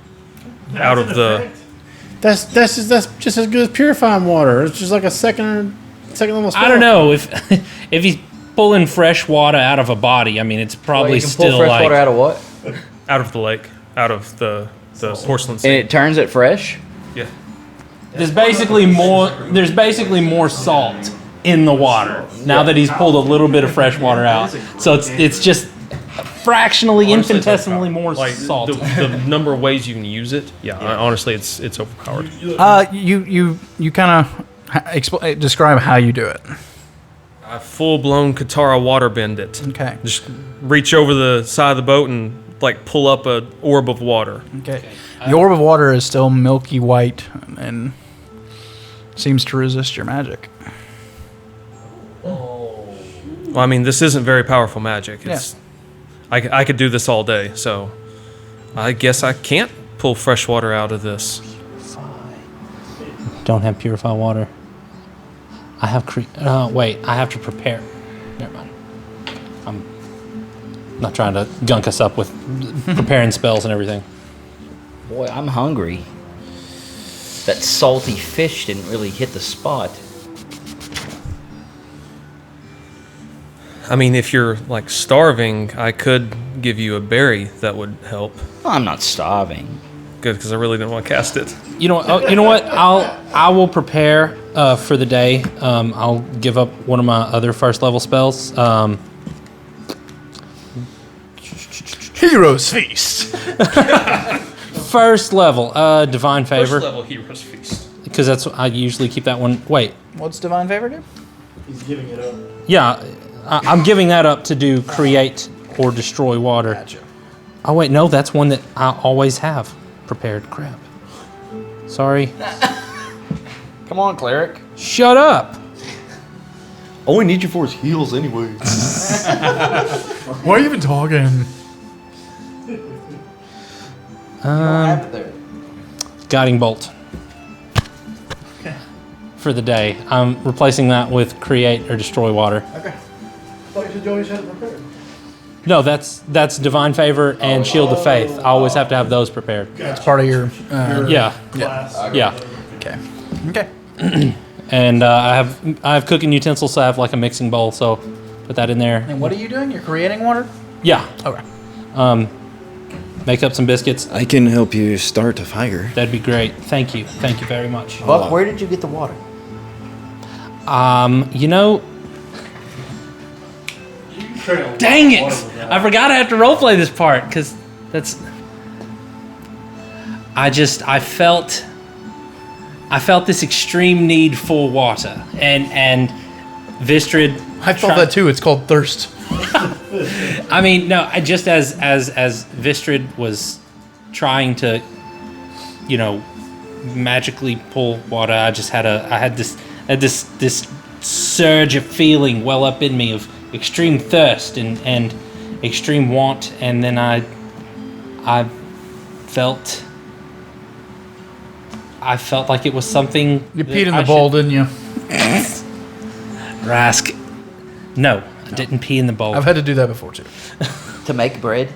[SPEAKER 5] That's just as good as purifying water. It's just like a second level spell.
[SPEAKER 3] I don't know if if he's pulling fresh water out of a body. I mean, it's probably
[SPEAKER 6] you can
[SPEAKER 3] still
[SPEAKER 6] pull fresh
[SPEAKER 3] like
[SPEAKER 6] water out of what?
[SPEAKER 8] Out of the lake, out of the porcelain
[SPEAKER 6] And
[SPEAKER 8] sea.
[SPEAKER 6] it turns it fresh?
[SPEAKER 8] Yeah.
[SPEAKER 3] there's basically more salt in the water now that he's pulled a little bit of fresh water out. So it's just fractionally,
[SPEAKER 8] Honestly, it's
[SPEAKER 3] infinitesimally
[SPEAKER 8] overpowered.
[SPEAKER 3] more
[SPEAKER 8] Like,
[SPEAKER 3] salty.
[SPEAKER 8] The number of ways you can use it. Yeah. Honestly, it's overpowered.
[SPEAKER 1] You kind of describe how you do it.
[SPEAKER 8] I full-blown Katara water bend it.
[SPEAKER 1] Okay.
[SPEAKER 8] Just reach over the side of the boat and like pull up a orb of water.
[SPEAKER 1] Okay. The orb of water is still milky white and seems to resist your magic.
[SPEAKER 8] Well, I mean, this isn't very powerful magic. It's, I could do this all day, so I guess I can't pull fresh water out of this.
[SPEAKER 3] Don't have purified water. I have I have to prepare. Never mind. I'm not trying to gunk us up with preparing spells and everything.
[SPEAKER 6] Boy, I'm hungry. That salty fish didn't really hit the spot.
[SPEAKER 8] I mean, if you're like starving, I could give you a berry that would help.
[SPEAKER 6] Well, I'm not starving.
[SPEAKER 8] Good, because I really didn't want to cast it.
[SPEAKER 3] You know what? I will prepare for the day. I'll give up one of my other first level spells.
[SPEAKER 1] Heroes Feast.
[SPEAKER 3] First level, divine favor,
[SPEAKER 8] First level hero's feast.
[SPEAKER 3] because that's I usually keep that one. Wait,
[SPEAKER 1] What's Divine Favor do?
[SPEAKER 5] He's giving it up.
[SPEAKER 3] yeah, I'm giving that up to do create or destroy water.
[SPEAKER 1] Gotcha.
[SPEAKER 3] Oh wait, no, that's one that I always have prepared. Crap. Sorry.
[SPEAKER 6] Come on, cleric.
[SPEAKER 3] Shut up.
[SPEAKER 4] All we need you for is heals anyway.
[SPEAKER 1] Why are you even talking?
[SPEAKER 3] Guiding bolt. For the day, I'm replacing that with create or destroy water.
[SPEAKER 5] Okay. I thought you said you always had it prepared.
[SPEAKER 3] No, that's divine favor and shield of faith. I always have to have those prepared.
[SPEAKER 1] That's part of your.
[SPEAKER 3] Yeah,
[SPEAKER 5] Class.
[SPEAKER 3] yeah.
[SPEAKER 1] Okay. Okay.
[SPEAKER 3] And I have cooking utensils, so I have like a mixing bowl. So put that in there.
[SPEAKER 1] And what are you doing? You're creating water?
[SPEAKER 3] Yeah.
[SPEAKER 1] Okay.
[SPEAKER 3] Make up some biscuits.
[SPEAKER 7] I can help you start a fire.
[SPEAKER 3] That'd be great. Thank you. Thank you very much.
[SPEAKER 6] Buck, where did you get the water?
[SPEAKER 3] You know. Dang it! I forgot I have to roleplay this part because that's. I felt this extreme need for water, and Vistrid.
[SPEAKER 1] I felt that too. It's called thirst.
[SPEAKER 3] I mean, no. I just as Vistrid was trying to, magically pull water. I had this surge of feeling well up in me of extreme thirst and extreme want, and then I felt like it was something.
[SPEAKER 1] You peed in the bowl, didn't you?
[SPEAKER 3] Rask. No, I didn't pee in the bowl.
[SPEAKER 1] I've had to do that before too.
[SPEAKER 6] To make bread?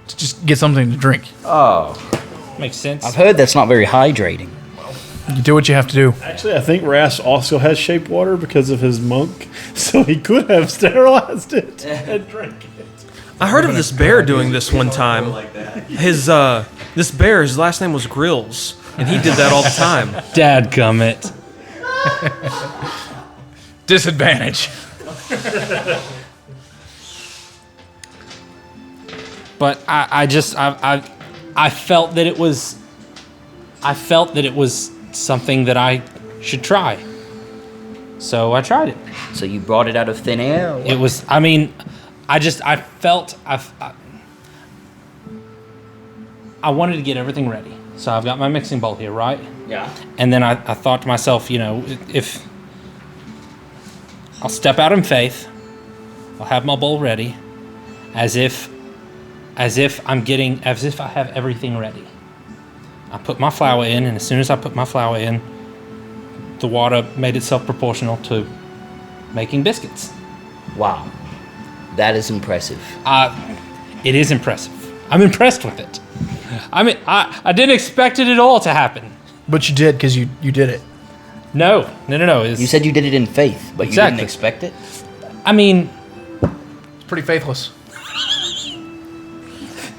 [SPEAKER 1] To just get something to drink.
[SPEAKER 6] Oh.
[SPEAKER 3] Makes sense.
[SPEAKER 6] I've heard that's not very hydrating.
[SPEAKER 1] You do what you have to do.
[SPEAKER 5] Actually, I think Ras also has shape water because of his monk, so he could have sterilized it and drank it.
[SPEAKER 8] I heard of this bear doing this one time. This bear, his last name was Grills, and he did that all the time.
[SPEAKER 3] Dadgummit.
[SPEAKER 1] Disadvantage.
[SPEAKER 3] But I felt that it was. I felt that it was something that I should try. So I tried it.
[SPEAKER 6] So you brought it out of thin air?
[SPEAKER 3] It was. I mean, I felt. I wanted to get everything ready. So I've got my mixing bowl here, right?
[SPEAKER 6] Yeah.
[SPEAKER 3] And then I thought to myself, if I'll step out in faith, I'll have my bowl ready, as if I have everything ready. I put my flour in, and as soon as I put my flour in, the water made itself proportional to making biscuits.
[SPEAKER 6] Wow. That is impressive.
[SPEAKER 3] It is impressive. I'm impressed with it. I mean, I didn't expect it at all to happen.
[SPEAKER 1] But you did because you did it.
[SPEAKER 3] No.
[SPEAKER 6] You said you did it in faith, but
[SPEAKER 3] Exactly.
[SPEAKER 6] you didn't expect it?
[SPEAKER 3] I mean,
[SPEAKER 1] It's pretty faithless.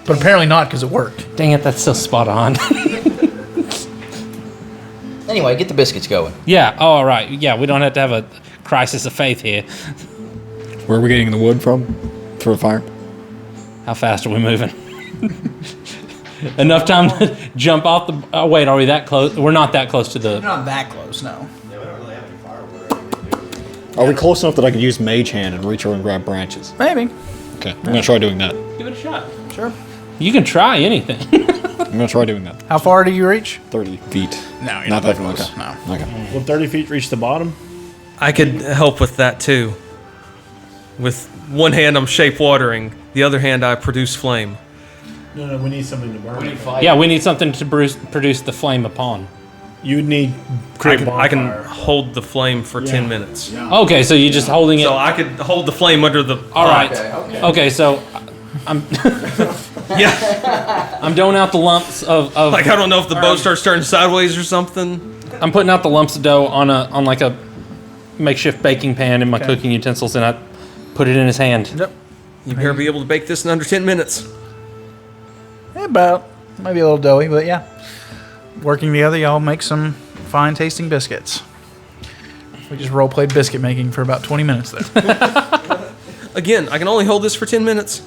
[SPEAKER 1] But apparently not because it worked.
[SPEAKER 3] dang it, that's so spot on.
[SPEAKER 6] Anyway, get the biscuits going.
[SPEAKER 3] Yeah, all right. Yeah, we don't have to have a crisis of faith here.
[SPEAKER 7] Where are we getting the wood from for a fire?
[SPEAKER 3] How fast are we moving? Enough time to jump off the... Oh, wait, are we that close? We're not that close to the...
[SPEAKER 1] Not that close, no.
[SPEAKER 7] Are we close enough that I can use Mage Hand and reach over and grab branches?
[SPEAKER 1] Maybe.
[SPEAKER 7] Okay, I'm gonna try doing that.
[SPEAKER 3] Give it a shot.
[SPEAKER 1] Sure.
[SPEAKER 3] You can try anything.
[SPEAKER 7] I'm gonna try doing that.
[SPEAKER 1] How far do you reach?
[SPEAKER 7] 30 feet.
[SPEAKER 1] No, you're
[SPEAKER 7] not that
[SPEAKER 1] close.
[SPEAKER 7] close.
[SPEAKER 1] No.
[SPEAKER 7] Okay.
[SPEAKER 5] Will 30 feet reach the bottom?
[SPEAKER 8] I could help with that too. With one hand, I'm shape watering. The other hand, I produce flame.
[SPEAKER 5] No, we need something to burn.
[SPEAKER 3] Yeah, we need something to produce the flame upon.
[SPEAKER 5] You would need
[SPEAKER 8] I can hold the flame for 10 minutes.
[SPEAKER 3] Okay, so you're just holding it...
[SPEAKER 8] So I could hold the flame under the
[SPEAKER 3] All right.
[SPEAKER 8] pot.
[SPEAKER 3] Okay, so I'm...
[SPEAKER 8] Yeah.
[SPEAKER 3] I'm doling out the lumps of
[SPEAKER 8] Like, I don't know if the boat starts turning sideways or something.
[SPEAKER 3] I'm putting out the lumps of dough on like a makeshift baking pan in my cooking utensils, and I put it in his hand.
[SPEAKER 1] Yep.
[SPEAKER 8] You better be able to bake this in under 10 minutes.
[SPEAKER 1] About. Maybe a little doughy, but yeah. Working together, y'all make some fine tasting biscuits. We just role played biscuit making for about 20 minutes there.
[SPEAKER 8] Again, I can only hold this for 10 minutes.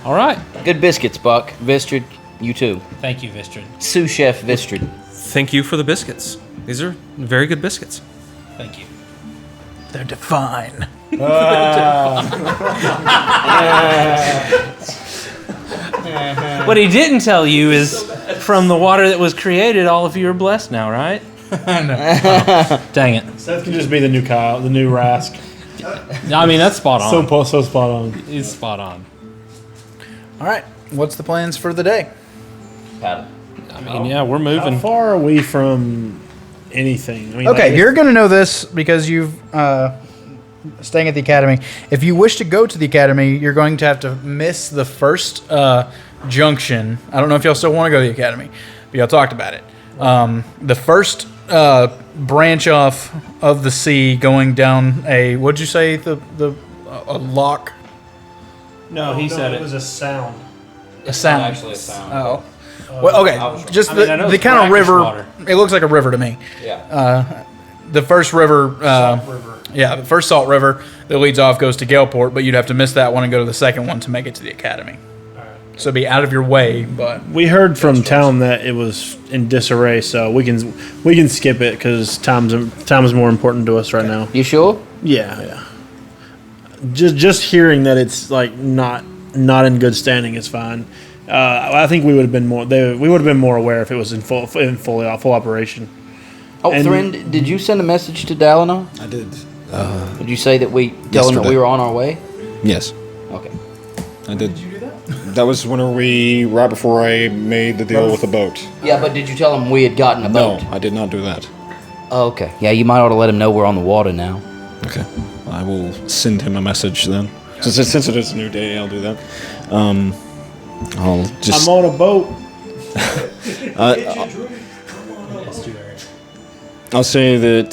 [SPEAKER 3] All right.
[SPEAKER 6] Good biscuits, Buck. Vistrid, you too.
[SPEAKER 3] Thank you, Vistrid.
[SPEAKER 6] Sous Chef Vistrid.
[SPEAKER 8] Thank you for the biscuits. These are very good biscuits.
[SPEAKER 3] Thank you.
[SPEAKER 1] They're divine.
[SPEAKER 3] What he didn't tell you is from the water that was created, all of you are blessed now, right? Oh, dang it.
[SPEAKER 5] Seth can just be the new Kyle, the new Rask.
[SPEAKER 3] I mean, that's spot on.
[SPEAKER 5] So spot on.
[SPEAKER 3] He's spot on.
[SPEAKER 1] All right. What's the plans for the day?
[SPEAKER 6] Paddle.
[SPEAKER 3] I mean, yeah, we're
[SPEAKER 5] How
[SPEAKER 3] moving.
[SPEAKER 5] far are we from anything? I mean,
[SPEAKER 1] Okay,
[SPEAKER 5] like,
[SPEAKER 1] you're going to know this because you've staying at the academy. If you wish to go to the academy, you're going to have to miss the first junction. I don't know if y'all still want to go to the academy, but y'all talked about it. The first branch off of the sea going down a, what'd you say, a lock?
[SPEAKER 3] No, he said
[SPEAKER 5] it was a sound.
[SPEAKER 1] A sound.
[SPEAKER 2] Actually, a sound.
[SPEAKER 1] Oh. Well, okay, just
[SPEAKER 3] I mean, I know
[SPEAKER 1] the
[SPEAKER 3] it's
[SPEAKER 1] kind of
[SPEAKER 3] brackish
[SPEAKER 1] river.
[SPEAKER 3] water.
[SPEAKER 1] It looks like a river to me.
[SPEAKER 2] Yeah.
[SPEAKER 1] The first river,
[SPEAKER 5] River.
[SPEAKER 1] yeah, the first salt river that leads off goes to Galeport, but you'd have to miss that one and go to the second one to make it to the academy. So be out of your way, but
[SPEAKER 5] We heard from town that it was in disarray, so we can skip it because time is more important to us right now.
[SPEAKER 6] You sure?
[SPEAKER 5] Yeah. Just hearing that it's like not not in good standing is fine. I think we would have been more. We would have been more aware if it was in full operation.
[SPEAKER 6] Oh,
[SPEAKER 5] And-
[SPEAKER 6] Thren, did you send a message to Dalinar?
[SPEAKER 7] I did.
[SPEAKER 6] Did you say that we tell him that
[SPEAKER 7] Yesterday.
[SPEAKER 6] we were on our way?
[SPEAKER 7] Yes,
[SPEAKER 6] Okay.
[SPEAKER 7] I did. Did you do that? That was right before I made the deal with the boat.
[SPEAKER 6] Yeah, but did you tell him we had gotten a
[SPEAKER 7] No,
[SPEAKER 6] boat?
[SPEAKER 7] I did not do that.
[SPEAKER 6] Oh, okay. Yeah, you might ought to let him know we're on the water now.
[SPEAKER 7] Okay, I will send him a message then. Since it is a new day, I'll do that. I'll just.
[SPEAKER 5] I'm on a boat.
[SPEAKER 7] I'll say that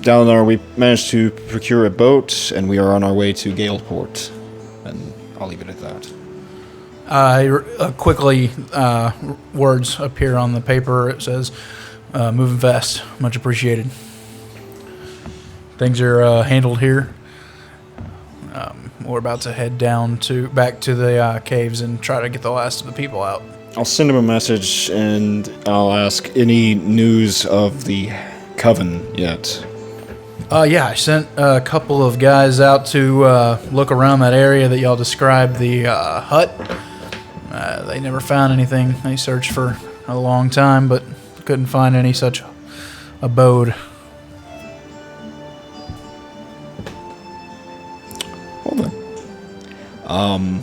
[SPEAKER 7] Dalinar, we managed to procure a boat, and we are on our way to Galeport. And I'll leave it at that.
[SPEAKER 1] Quickly, words appear on the paper. It says, moving fast. Much appreciated. Things are handled here. We're about to head back to the caves and try to get the last of the people out.
[SPEAKER 7] I'll send him a message, and I'll ask any news of the Coven yet.
[SPEAKER 1] Yeah, I sent a couple of guys out to look around that area that y'all described, the hut. They never found anything. They searched for a long time, but couldn't find any such abode.
[SPEAKER 7] Hold on.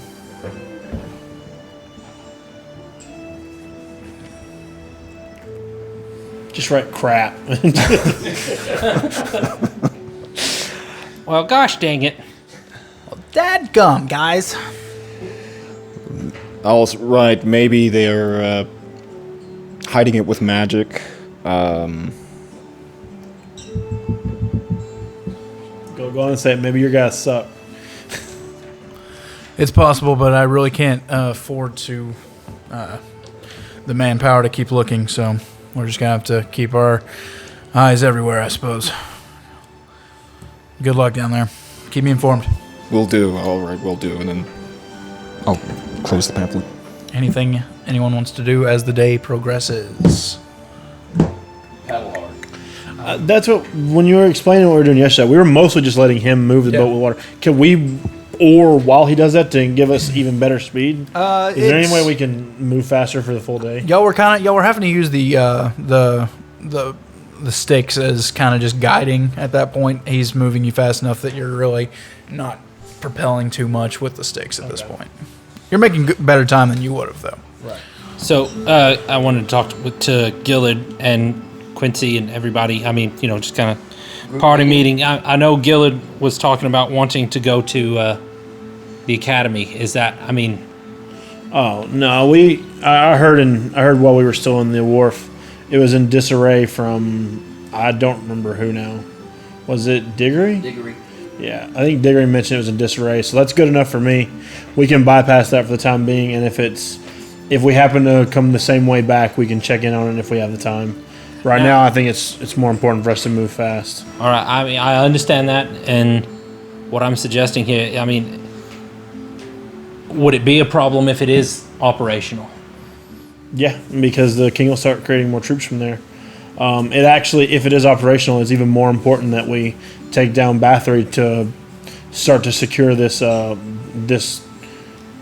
[SPEAKER 5] Just write crap.
[SPEAKER 3] Well, gosh dang it.
[SPEAKER 1] Dadgum, guys.
[SPEAKER 7] I'll write, maybe they're hiding it with magic.
[SPEAKER 5] Go on and say it. Maybe your guys suck.
[SPEAKER 1] It's possible, but I really can't afford to the manpower to keep looking, so we're just going to have to keep our eyes everywhere, I suppose. Good luck down there. Keep me informed.
[SPEAKER 7] Will do. All right, will do. And then I'll close the pamphlet.
[SPEAKER 1] Anything anyone wants to do as the day progresses?
[SPEAKER 5] That's what, when you were explaining what we were doing yesterday, we were mostly just letting him move the boat with water. Can we, or while he does that, to give us even better speed? Is there any way we can move faster for the full day?
[SPEAKER 1] Y'all were having to use the sticks as kind of just guiding at that point. He's moving you fast enough that you're really not propelling too much with the sticks at this point. You're making better time than you would have, though.
[SPEAKER 5] Right.
[SPEAKER 3] So I wanted to talk to Gillard and Quincy and everybody. I mean, just kind of party meeting. I know Gillard was talking about wanting to go to the academy. Is that? I mean,
[SPEAKER 5] Oh no, I heard while we were still in the wharf, it was in disarray from I don't remember who now. Was it Diggory?
[SPEAKER 6] Diggory.
[SPEAKER 5] Yeah, I think Diggory mentioned it was in disarray, so that's good enough for me. We can bypass that for the time being, and if we happen to come the same way back, we can check in on it if we have the time. Right now, I think it's more important for us to move fast.
[SPEAKER 3] all right. I mean, I understand that, and what I'm suggesting here. I mean, would it be a problem if it is operational?
[SPEAKER 5] Yeah, because the king will start creating more troops from there. It actually, if it is operational, it's even more important that we take down Bathory to start to secure this.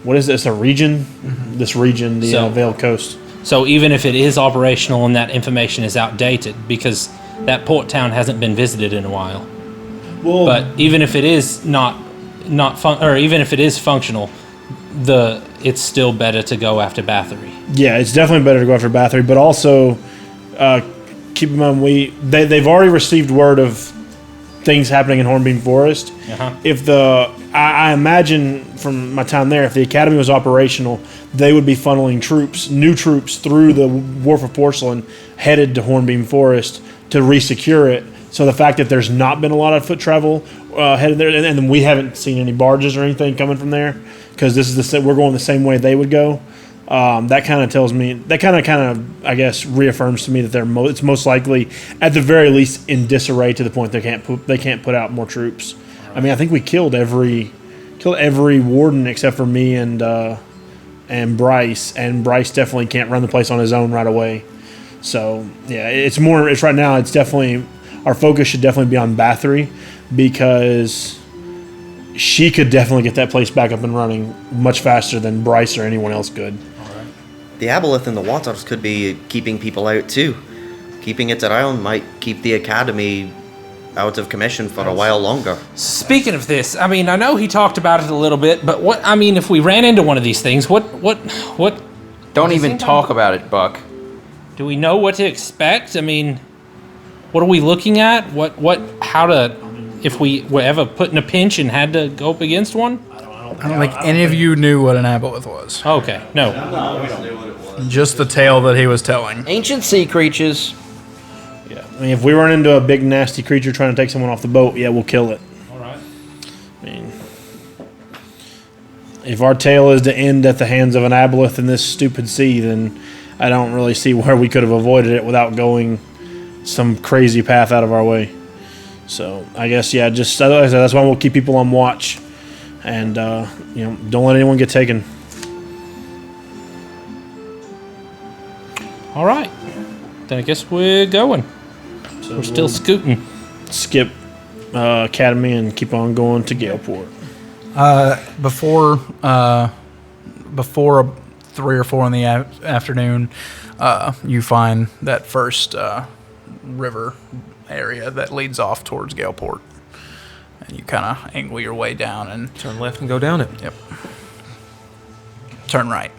[SPEAKER 5] What is this? A region? Mm-hmm. This region, the Vale Coast.
[SPEAKER 3] So even if it is operational and that information is outdated, because that port town hasn't been visited in a while.
[SPEAKER 5] Well,
[SPEAKER 3] But even if it is even if it is functional, it's still better to go after Bathory.
[SPEAKER 5] yeah, it's definitely better to go after Bathory, but also keep in mind they've already received word of things happening in Hornbeam Forest.
[SPEAKER 3] Uh-huh.
[SPEAKER 5] If I imagine from my time there, if the academy was operational, they would be funneling new troops through the Wharf of Porcelain, headed to Hornbeam Forest to re-secure it. So the fact that there's not been a lot of foot travel headed there, and we haven't seen any barges or anything coming from there, because we're going the same way they would go. That kind of tells me, I guess, reaffirms to me that it's most likely, at the very least, in disarray to the point they can't put out more troops. I mean, I think we killed every warden except for me and Bryce, and Bryce definitely can't run the place on his own right away. So yeah, it's right now. It's definitely our focus should definitely be on Bathory, because she could definitely get that place back up and running much faster than Bryce or anyone else could.
[SPEAKER 4] The aboleth in the waters could be keeping people out too. Keeping it around might keep the academy out of commission for a while longer.
[SPEAKER 3] Speaking of this, I mean, I know he talked about it a little bit, but what I mean, if we ran into one of these things, what?
[SPEAKER 2] Don't even talk about it, Buck.
[SPEAKER 3] Do we know what to expect? I mean, what are we looking at? How to, if we were ever put in a pinch and had to go up against one?
[SPEAKER 1] I don't think any of you knew what an aboleth was.
[SPEAKER 3] Okay, no.
[SPEAKER 1] Just the tale that he was telling.
[SPEAKER 6] Ancient sea creatures.
[SPEAKER 5] Yeah, I mean, if we run into a big nasty creature trying to take someone off the boat, yeah, we'll kill it.
[SPEAKER 3] All right.
[SPEAKER 5] I mean, if our tale is to end at the hands of an aboleth in this stupid sea, then I don't really see where we could have avoided it without going some crazy path out of our way. So I guess, yeah, just like I said, that's why we'll keep people on watch, and don't let anyone get taken.
[SPEAKER 3] All right. Then I guess we're going.
[SPEAKER 5] So
[SPEAKER 3] We're still scooting.
[SPEAKER 5] Skip academy and keep on going to Galeport.
[SPEAKER 1] Before 3 or 4 in the afternoon, you find that first river area that leads off towards Galeport, and you kind of angle your way down and
[SPEAKER 8] Turn left and go down it.
[SPEAKER 1] Yep. Turn right.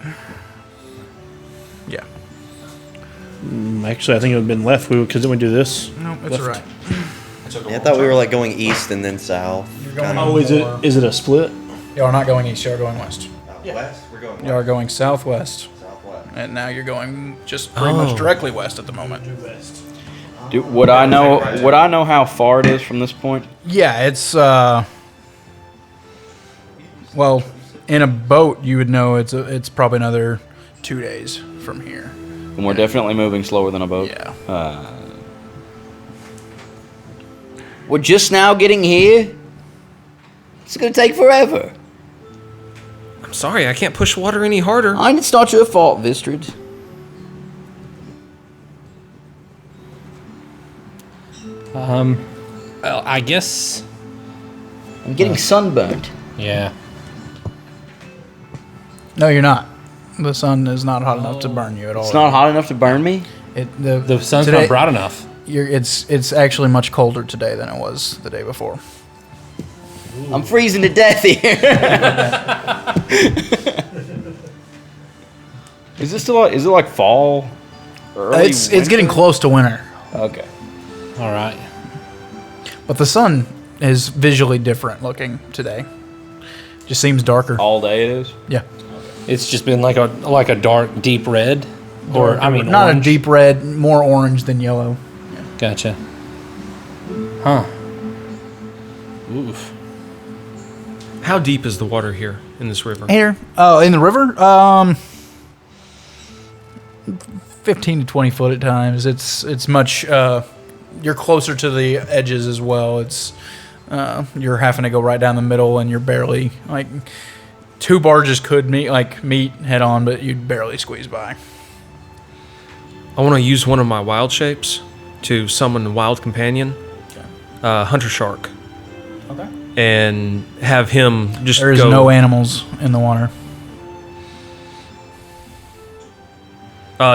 [SPEAKER 1] Yeah.
[SPEAKER 5] Actually, I think it would have been left because then we do this.
[SPEAKER 1] No, it's
[SPEAKER 5] Left.
[SPEAKER 1] right.
[SPEAKER 4] Yeah, I thought we were like going east and then south.
[SPEAKER 5] Oh, is it a split?
[SPEAKER 1] You are not going east. You are going west.
[SPEAKER 4] West? We're going
[SPEAKER 1] You are going southwest,
[SPEAKER 4] southwest.
[SPEAKER 1] and now you're going just pretty much directly west at the moment.
[SPEAKER 2] Would I know how far it is from this point?
[SPEAKER 1] Yeah, it's well, in a boat you would know it's probably another 2 days from here.
[SPEAKER 2] And we're definitely moving slower than a boat.
[SPEAKER 1] Yeah.
[SPEAKER 6] We're just now getting here. It's gonna take forever.
[SPEAKER 8] I'm sorry, I can't push water any harder.
[SPEAKER 6] It's not your fault, Vistrid.
[SPEAKER 3] Well, I guess.
[SPEAKER 6] I'm getting sunburned.
[SPEAKER 3] Yeah.
[SPEAKER 1] No, you're not. The sun is not hot enough to burn you at all.
[SPEAKER 6] It's not hot enough to burn me.
[SPEAKER 3] The sun's
[SPEAKER 1] today-
[SPEAKER 3] not bright enough.
[SPEAKER 1] It's actually much colder today than it was the day before.
[SPEAKER 6] I'm freezing to death here.
[SPEAKER 2] Is it like fall? Early
[SPEAKER 1] It's getting
[SPEAKER 2] winter?
[SPEAKER 1] close to winter,
[SPEAKER 2] Okay.
[SPEAKER 3] All right.
[SPEAKER 1] but the sun is visually different looking today. Just seems darker.
[SPEAKER 2] All day it is.
[SPEAKER 1] Yeah.
[SPEAKER 3] It's just been like a dark, deep red, or I mean,
[SPEAKER 1] not
[SPEAKER 3] orange.
[SPEAKER 1] a deep red, more orange than yellow.
[SPEAKER 3] Gotcha. Huh. Oof.
[SPEAKER 8] How deep is the water here in this river?
[SPEAKER 1] Here, in the river, 15 to 20 foot at times. It's much. You're closer to the edges as well. It's you're having to go right down the middle, and you're barely like 2 barges could meet head on, but you'd barely squeeze by.
[SPEAKER 8] I want to use one of my wild shapes to summon a wild companion, hunter shark.
[SPEAKER 1] Okay.
[SPEAKER 8] And have him just
[SPEAKER 1] There is
[SPEAKER 8] go.
[SPEAKER 1] no animals in the water.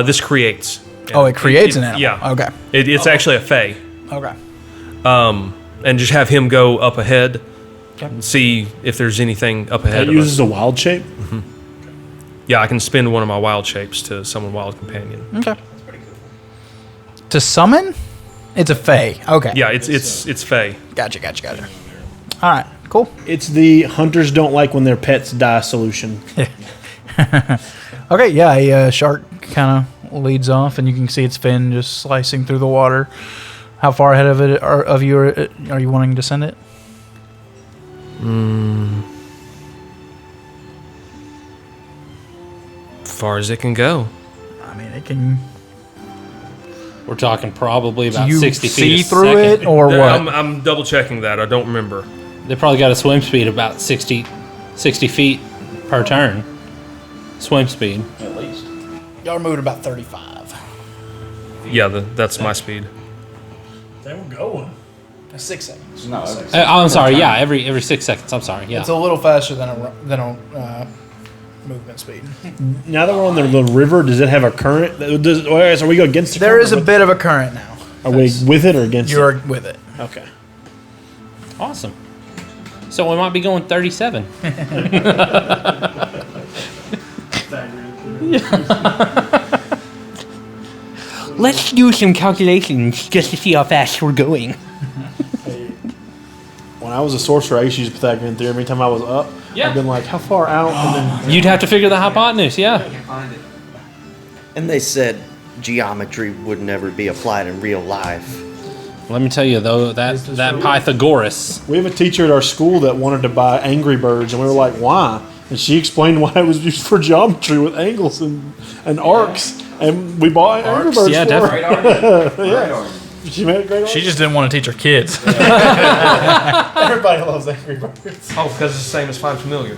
[SPEAKER 8] This creates.
[SPEAKER 1] Oh, it creates an animal.
[SPEAKER 8] Yeah.
[SPEAKER 1] Okay.
[SPEAKER 8] It's actually a fae.
[SPEAKER 1] Okay.
[SPEAKER 8] And just have him go up ahead.
[SPEAKER 1] Okay.
[SPEAKER 8] And see if there's anything up ahead
[SPEAKER 5] It
[SPEAKER 8] of
[SPEAKER 5] uses
[SPEAKER 8] us.
[SPEAKER 5] a wild shape.
[SPEAKER 8] Yeah, I can spend one of my wild shapes to summon wild companion.
[SPEAKER 1] Okay. To summon, it's a fae. Okay.
[SPEAKER 8] Yeah, it's fae.
[SPEAKER 1] Gotcha. All right. Cool.
[SPEAKER 5] It's the hunters don't like when their pets die solution.
[SPEAKER 1] Okay. Yeah. A shark kind of leads off, and you can see its fin just slicing through the water. How far ahead of it are you wanting to send it?
[SPEAKER 8] Far as it can go.
[SPEAKER 1] I mean, it can.
[SPEAKER 3] We're talking probably about
[SPEAKER 1] Do you
[SPEAKER 3] 60 feet
[SPEAKER 1] see
[SPEAKER 3] a
[SPEAKER 1] through
[SPEAKER 3] second.
[SPEAKER 1] it, or what?
[SPEAKER 8] I'm double checking that. I don't remember.
[SPEAKER 3] They probably got a swim speed about 60 feet per turn. Swim speed.
[SPEAKER 1] Y'all are moving about 35.
[SPEAKER 8] Yeah, that's my speed.
[SPEAKER 5] They were going.
[SPEAKER 1] 6 seconds.
[SPEAKER 7] No,
[SPEAKER 3] I'm sorry. Yeah, every 6 seconds. I'm sorry. Yeah.
[SPEAKER 1] It's a little faster than a movement speed.
[SPEAKER 5] Now that we're on the river, does it have a current? Are we go against the
[SPEAKER 1] There
[SPEAKER 5] current
[SPEAKER 1] is
[SPEAKER 5] or
[SPEAKER 1] a bit of a current now.
[SPEAKER 5] Are we with it or against
[SPEAKER 1] You're with it.
[SPEAKER 5] it? Okay.
[SPEAKER 3] Awesome. So we might be going 37. Let's do some calculations just to see how fast we're going.
[SPEAKER 5] When I was a sorcerer, I used to use Pythagorean theorem. Every time I was up,
[SPEAKER 3] Yeah.
[SPEAKER 5] I've been like, how far out? And then
[SPEAKER 3] You'd have to figure the hypotenuse, yeah.
[SPEAKER 4] And they said geometry would never be applied in real life.
[SPEAKER 3] Let me tell you though, that Pythagoras.
[SPEAKER 5] we have a teacher at our school that wanted to buy Angry Birds, and we were like, why? And she explained why it was used for geometry with angles and arcs. And we bought Angry Birds
[SPEAKER 3] Yeah,
[SPEAKER 5] for
[SPEAKER 3] definitely.
[SPEAKER 5] her. She made a great argument.
[SPEAKER 1] She just didn't want to teach her kids.
[SPEAKER 5] Everybody loves Angry Birds.
[SPEAKER 8] Oh, because it's the same as Find Familiar.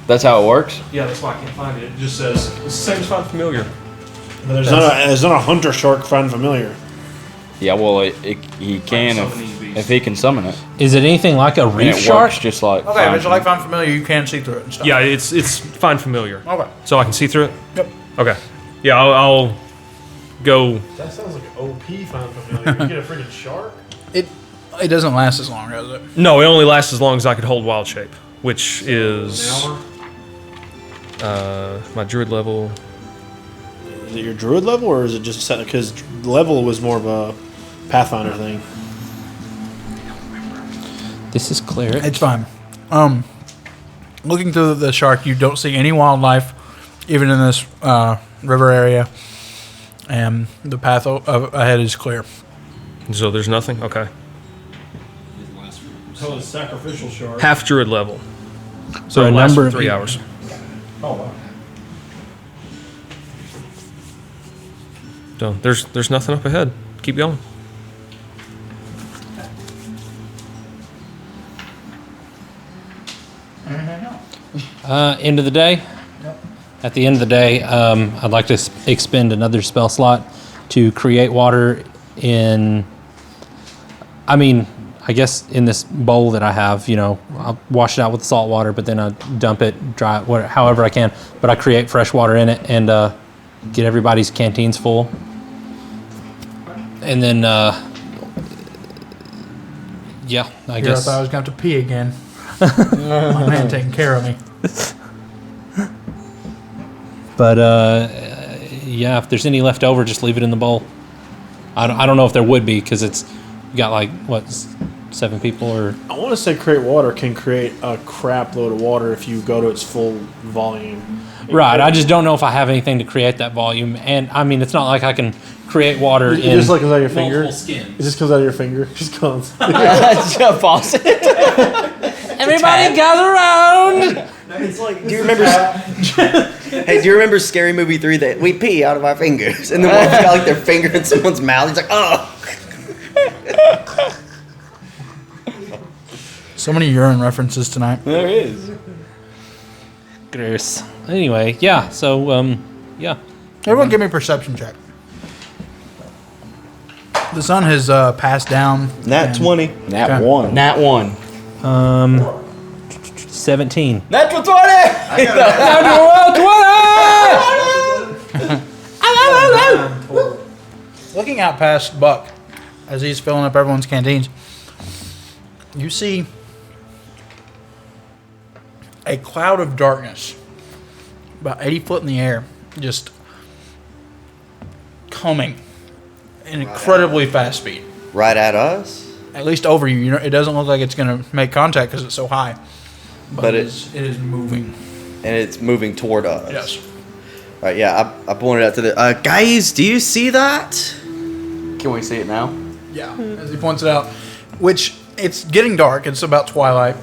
[SPEAKER 2] That's how it works.
[SPEAKER 8] Yeah, that's why I can't find it. It just says it's the same as Find Familiar.
[SPEAKER 5] But there's not a hunter shark find familiar.
[SPEAKER 2] Yeah, well, he can if he can summon it.
[SPEAKER 3] Is it anything like a
[SPEAKER 2] And
[SPEAKER 3] reef
[SPEAKER 2] it
[SPEAKER 3] shark?
[SPEAKER 2] works just like.
[SPEAKER 1] Okay, if it's like Find Familiar, you can see through it and stuff.
[SPEAKER 8] Yeah, it's Find Familiar.
[SPEAKER 1] Okay.
[SPEAKER 8] So I can see through it?
[SPEAKER 1] Yep.
[SPEAKER 8] Okay. Yeah, I'll go.
[SPEAKER 5] That sounds like an OP find familiar. You get a freaking shark?
[SPEAKER 1] It doesn't last as long, does it?
[SPEAKER 8] No, it only lasts as long as I could hold Wild Shape, which is my Druid level.
[SPEAKER 5] Is it your druid level, or is it just set? Because level was more of a Pathfinder thing.
[SPEAKER 3] This is clear.
[SPEAKER 1] It's fine. Looking through the shark, you don't see any wildlife, even in this river area, and the path ahead is clear.
[SPEAKER 8] So there's nothing? Okay.
[SPEAKER 5] So it's sacrificial shark.
[SPEAKER 8] Half Druid level. So
[SPEAKER 3] a
[SPEAKER 8] it lasts
[SPEAKER 3] number
[SPEAKER 8] for
[SPEAKER 3] of
[SPEAKER 8] 3 hours.
[SPEAKER 5] Oh wow.
[SPEAKER 8] So there's nothing up ahead. Keep going.
[SPEAKER 3] End of the day. At the end of the day, I'd like to expend another spell slot to create water in. I mean, I guess in this bowl that I have, I'll wash it out with salt water, but then I dump it, dry it, however I can. But I create fresh water in it and get everybody's canteens full. And then, yeah, I
[SPEAKER 1] I
[SPEAKER 3] guess.
[SPEAKER 1] thought I was going to have to pee again. My man taking care of me.
[SPEAKER 3] But yeah, if there's any left over, just leave it in the bowl. I don't know if there would be because it's you got like what 7 people or.
[SPEAKER 5] I want to say create water can create a crap load of water if you go to its full volume.
[SPEAKER 3] Right, I just don't know if I have anything to create that volume, and I mean it's not like I can create water
[SPEAKER 5] It
[SPEAKER 3] in
[SPEAKER 5] just like comes out of your finger.
[SPEAKER 3] multiple skins.
[SPEAKER 5] It just comes out of your finger. It just comes.
[SPEAKER 6] It's a faucet.
[SPEAKER 3] Everybody gather around.
[SPEAKER 4] It's like, do you remember? Hey, do you remember Scary Movie 3 that we pee out of our fingers, and then one's got like their finger in someone's mouth? He's like, oh.
[SPEAKER 1] So many urine references tonight.
[SPEAKER 2] There is.
[SPEAKER 3] Gross. Anyway, yeah. So yeah.
[SPEAKER 1] Everyone, give me a perception check. The sun has passed down.
[SPEAKER 4] Nat
[SPEAKER 1] and
[SPEAKER 4] 20.
[SPEAKER 2] Nat
[SPEAKER 1] Okay.
[SPEAKER 2] 1.
[SPEAKER 6] Nat 1.
[SPEAKER 3] 17.
[SPEAKER 6] Natural 20!
[SPEAKER 1] Looking out past Buck, as he's filling up everyone's canteens, you see a cloud of darkness, about 80 foot in the air, just coming in incredibly fast speed.
[SPEAKER 4] Right at us?
[SPEAKER 1] At least over you. You know, it doesn't look like it's going to make contact because it's so high.
[SPEAKER 4] But
[SPEAKER 1] it is moving.
[SPEAKER 4] And it's moving toward us.
[SPEAKER 1] Yes.
[SPEAKER 4] All right, yeah, I pointed out to the guys. Do you see that?
[SPEAKER 2] Can we see it now?
[SPEAKER 1] Yeah, as he points it out. Which, it's getting dark. It's about twilight.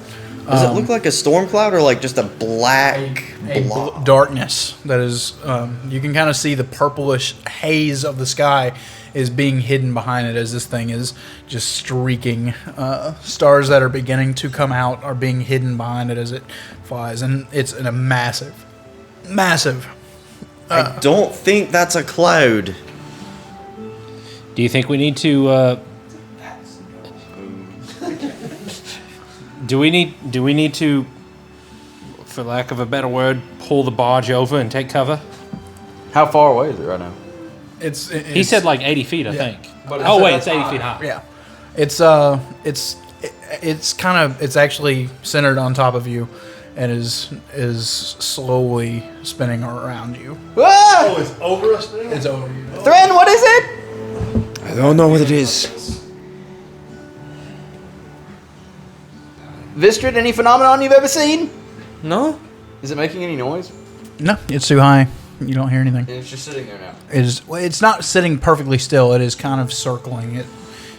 [SPEAKER 4] Does it look like a storm cloud or like just a black blob?
[SPEAKER 1] Darkness that is, you can kind of see the purplish haze of the sky is being hidden behind it as this thing is just streaking. Stars that are beginning to come out are being hidden behind it as it flies, and it's in a massive.
[SPEAKER 4] I don't think that's a cloud.
[SPEAKER 3] Do you think we need to Do we need to, for lack of a better word, pull the barge over and take cover?
[SPEAKER 6] How far away is it right now?
[SPEAKER 3] He said like 80 feet, I think. Oh wait, it's 80 feet high.
[SPEAKER 1] Yeah, it's actually centered on top of you, and is slowly spinning around you.
[SPEAKER 6] Ah!
[SPEAKER 5] Oh, it's over us now?
[SPEAKER 1] It's over you.
[SPEAKER 6] Thren, what is it?
[SPEAKER 7] I don't know what it is.
[SPEAKER 6] Vistrid, any phenomenon you've ever seen?
[SPEAKER 9] No?
[SPEAKER 6] Is it making any noise?
[SPEAKER 1] No, it's too high. You don't hear anything.
[SPEAKER 6] And it's just sitting there now.
[SPEAKER 1] It's not sitting perfectly still. It is kind of circling it.